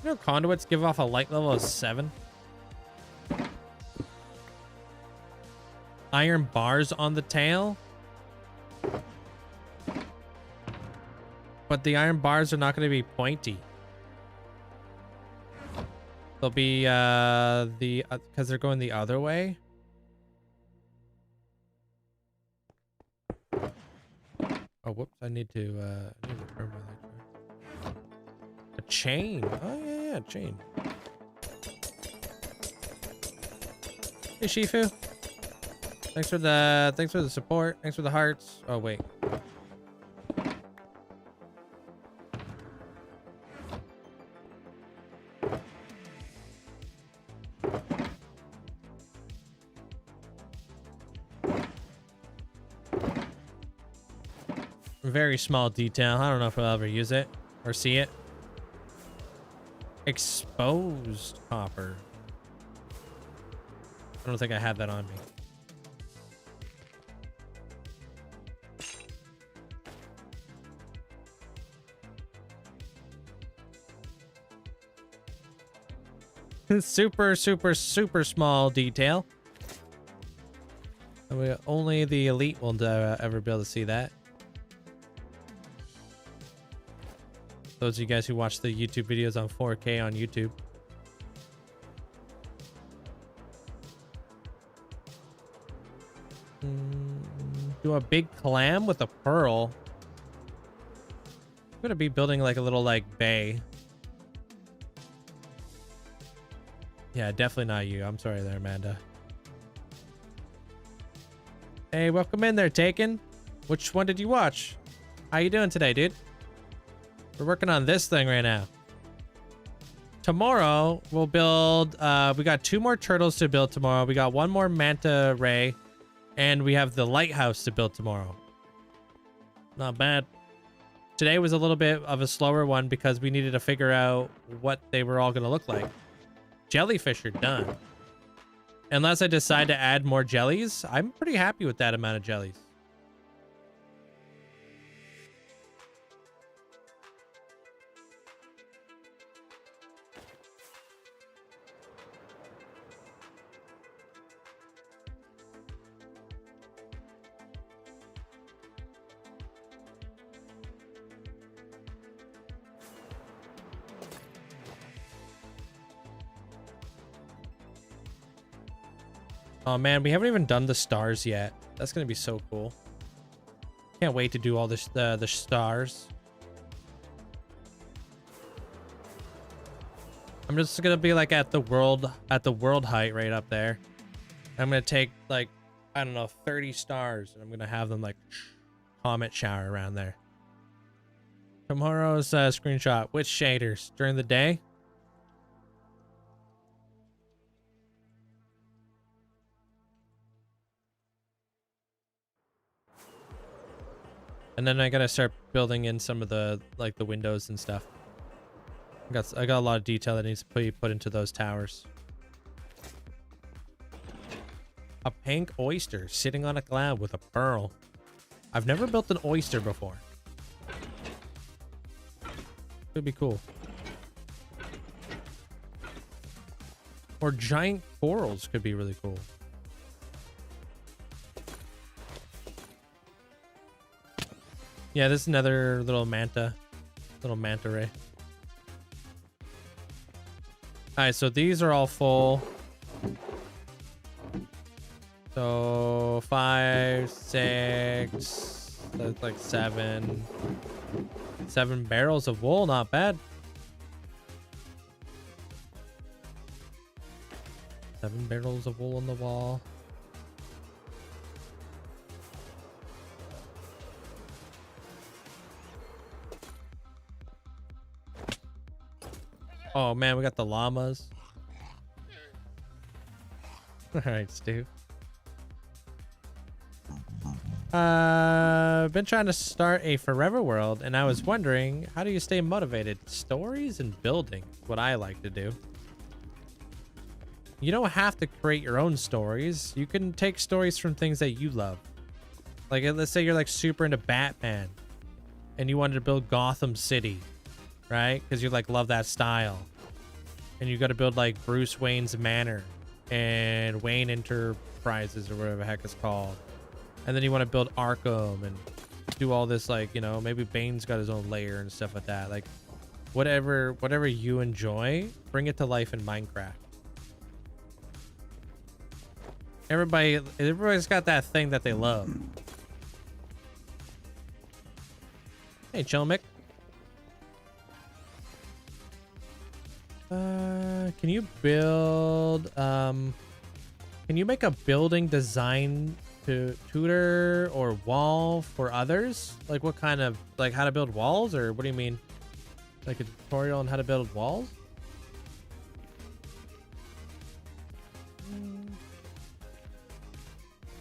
You know, conduits give off a light level of 7. Iron bars on the tail. But the iron bars are not going to be pointy. They'll be because they're going the other way. Oh, whoops! I need to turn my light. A chain. Oh yeah, chain. Hey Shifu. Thanks for the support. Thanks for the hearts. Oh wait. Very small detail. I don't know if I'll ever use it or see it. Exposed copper. I don't think I have that on me. Super, super, super small detail. Only the elite will ever be able to see that. Those of you guys who watch the YouTube videos on 4K on YouTube. Do a big clam with a pearl. I'm gonna be building like a little like bay. Yeah, definitely not you. I'm sorry there, Amanda. Hey, welcome in there, Taken. Which one did you watch? How you doing today, dude? We're working on this thing right now. Tomorrow, we'll build... we got 2 more turtles to build tomorrow. We got 1 more manta ray. And we have the lighthouse to build tomorrow. Not bad. Today was a little bit of a slower one because we needed to figure out what they were all going to look like. Jellyfish are done. Unless I decide to add more jellies, I'm pretty happy with that amount of jellies. Oh man, we haven't even done the stars yet. That's gonna be so cool. Can't wait to do all this the stars. I'm just gonna be like at the world height right up there. I'm gonna take like, I don't know, 30 stars, and I'm gonna have them like comet shower around there. Tomorrow's screenshot. Which shaders during the day? And then I gotta start building in some of the like the windows and stuff. I got a lot of detail that needs to be put into those towers. A pink oyster sitting on a cloud with a pearl. I've never built an oyster before. Could be cool. Or giant corals could be really cool. Yeah, this is another little manta ray. All right, so these are all full. So 5, 6, that's like 7 barrels of wool, not bad. 7 barrels of wool on the wall. Oh man, we got the llamas. All right, Stu. Been trying to start a forever world, and I was wondering, how do you stay motivated? Stories and building, what I like to do. You don't have to create your own stories. You can take stories from things that you love. Like, let's say you're like super into Batman, and you wanted to build Gotham City, right? Because you like love that style, and you got to build like Bruce Wayne's manor and Wayne Enterprises or whatever the heck it's called. And then you want to build Arkham and do all this, like, you know, maybe Bane's got his own lair and stuff like that. Like, whatever you enjoy, bring it to life in Minecraft. Everybody's got that thing that they love. Hey, Chilmick. Can you build, can you make a building design to tutor or wall for others? Like what kind of, like how to build walls, or what do you mean? Like a tutorial on how to build walls?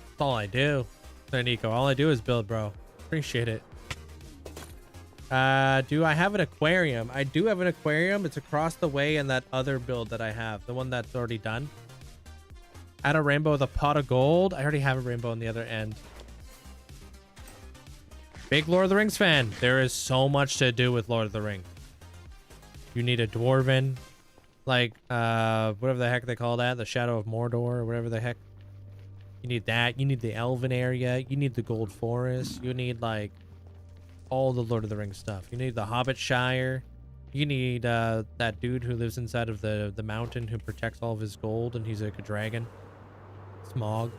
That's all I do. There, Nico. All I do is build, bro. Appreciate it. Do I have an aquarium? I do have an aquarium. It's across the way in that other build that I have. The one that's already done. Add a rainbow with a pot of gold. I already have a rainbow on the other end. Big Lord of the Rings fan. There is so much to do with Lord of the Rings. You need a dwarven, like, whatever the heck they call that. The Shadow of Mordor or whatever the heck. You need that. You need the Elven area. You need the Gold Forest. You need, like, all the Lord of the Rings stuff. You need the Hobbit Shire. You need that dude who lives inside of the mountain who protects all of his gold, and he's like a dragon. Smog.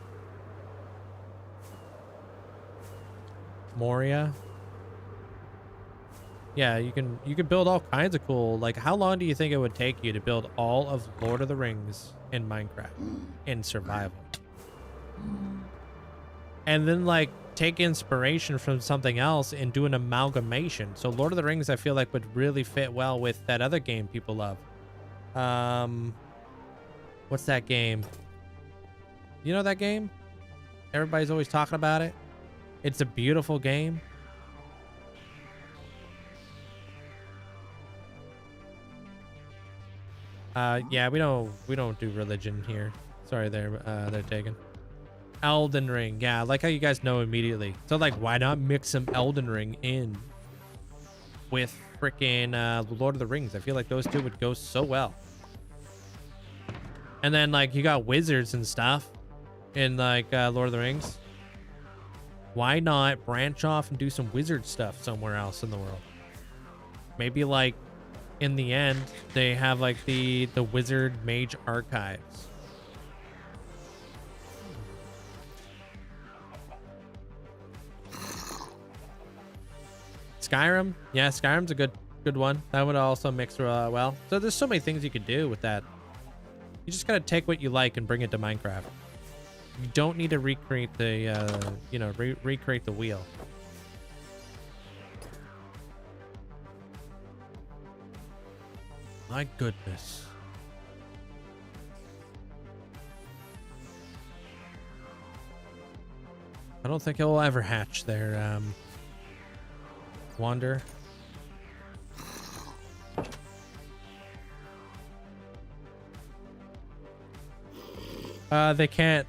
Moria. Yeah, you can build all kinds of cool. Like, how long do you think it would take you to build all of Lord of the Rings in Minecraft in survival? And then, like, take inspiration from something else and do an amalgamation. So Lord of the Rings, I feel like, would really fit well with that other game people love. What's that game? You know that game? Everybody's always talking about it. It's a beautiful game. Yeah, we don't do religion here. Sorry, they're taken. Elden Ring. Yeah, I like how you guys know immediately. So, like, why not mix some Elden Ring in with freaking Lord of the Rings? I feel like those two would go so well. And then, like, you got wizards and stuff in, like, Lord of the Rings. Why not branch off and do some wizard stuff somewhere else in the world? Maybe, like, in the end, they have, like, the wizard mage archives. Skyrim. Yeah, Skyrim's a good one. That would also mix well. So there's so many things you could do with that. You just gotta take what you like and bring it to Minecraft. You don't need to recreate the, you know, recreate the wheel. My goodness. I don't think it will ever hatch there, Wander. They can't.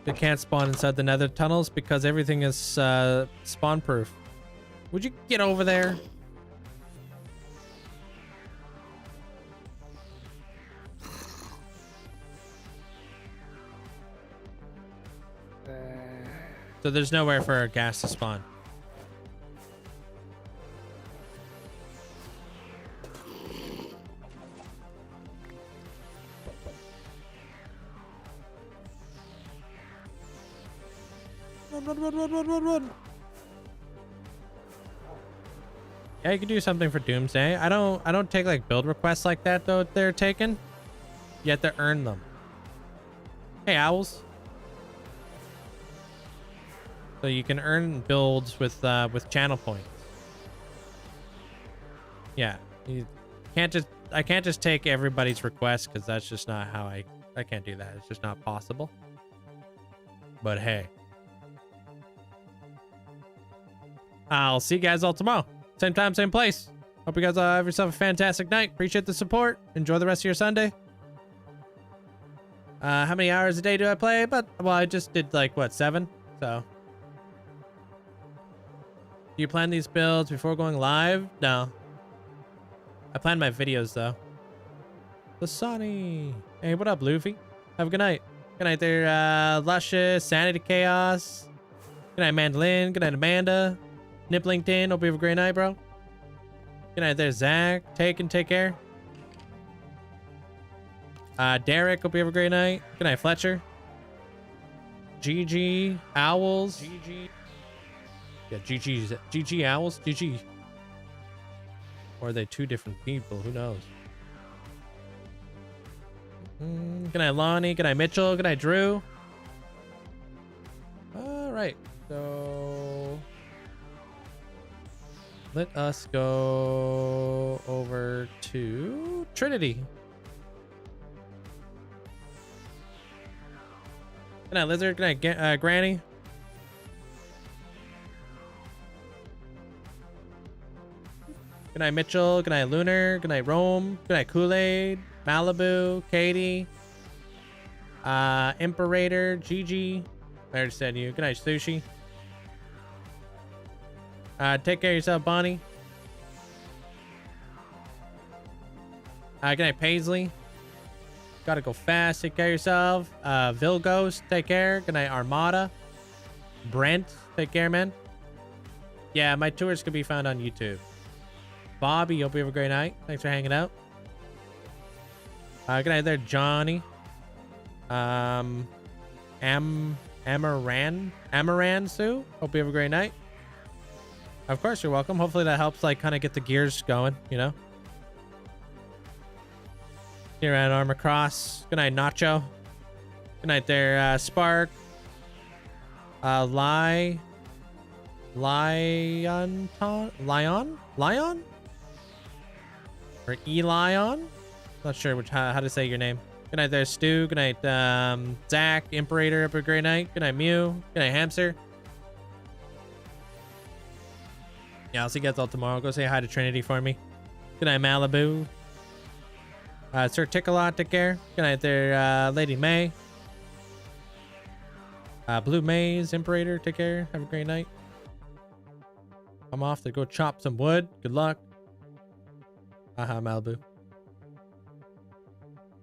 They can't spawn inside the nether tunnels because everything is spawn proof. Would you get over there? So there's nowhere for gas to spawn. Run. Yeah, you can do something for Doomsday. I don't take like build requests like that though. They're taken. You have to earn them. Hey, owls. So you can earn builds with channel points. Yeah, you can't just. I can't just take everybody's request because that's just not how I can't do that. It's just not possible. But hey. I'll see you guys all tomorrow. Same time, same place. Hope you guys have yourself a fantastic night. Appreciate the support. Enjoy the rest of your Sunday. How many hours a day do I play? Well, I just did like, what, 7? So. Do you plan these builds before going live? No. I plan my videos, though. The Sonny. Hey, what up, Luffy? Have a good night. Good night there, Luscious, Sanity Chaos. Good night, Mandolin. Good night, Amanda. Niplington, hope you have a great night, bro. Good night there, Zach. Take care. Derek, hope you have a great night. Good night, Fletcher. GG, Owls. GG. Yeah, GG Owls. GG. Or are they two different people? Who knows? Good night, Lonnie. Good night, Mitchell. Good night, Drew. All right, so let us go over to Trinity. Good night, Lizard. Good night, Granny. Good night, Mitchell. Good night, Lunar. Good night, Rome. Good night, Kool-Aid. Malibu. Katie. Imperator. Gigi. I already said you. Good night, Sushi. Take care of yourself, Bonnie. Good night, Paisley. Gotta go fast. Take care of yourself. Vilgos, take care. Good night, Armada. Brent, take care, man. Yeah, my tours can be found on YouTube. Bobby, hope you have a great night. Thanks for hanging out. Good night there, Johnny. Amaran Sue, hope you have a great night. Of course, you're welcome. Hopefully that helps, like, kind of get the gears going, you know? Here at Armor Cross. Good night, Nacho. Good night there, Spark. Lion? Or Elion? Not sure how to say your name. Good night there, Stu. Good night, Zach. Imperator, have a great night. Good night, Mew. Good night, Hamster. Yeah, I'll see you guys all tomorrow. Go say hi to Trinity for me. Good night, Malibu. Sir Tickalot, take care. Good night there, Lady May. Blue Maze, Imperator, take care. Have a great night. I'm off to go chop some wood. Good luck. Malibu.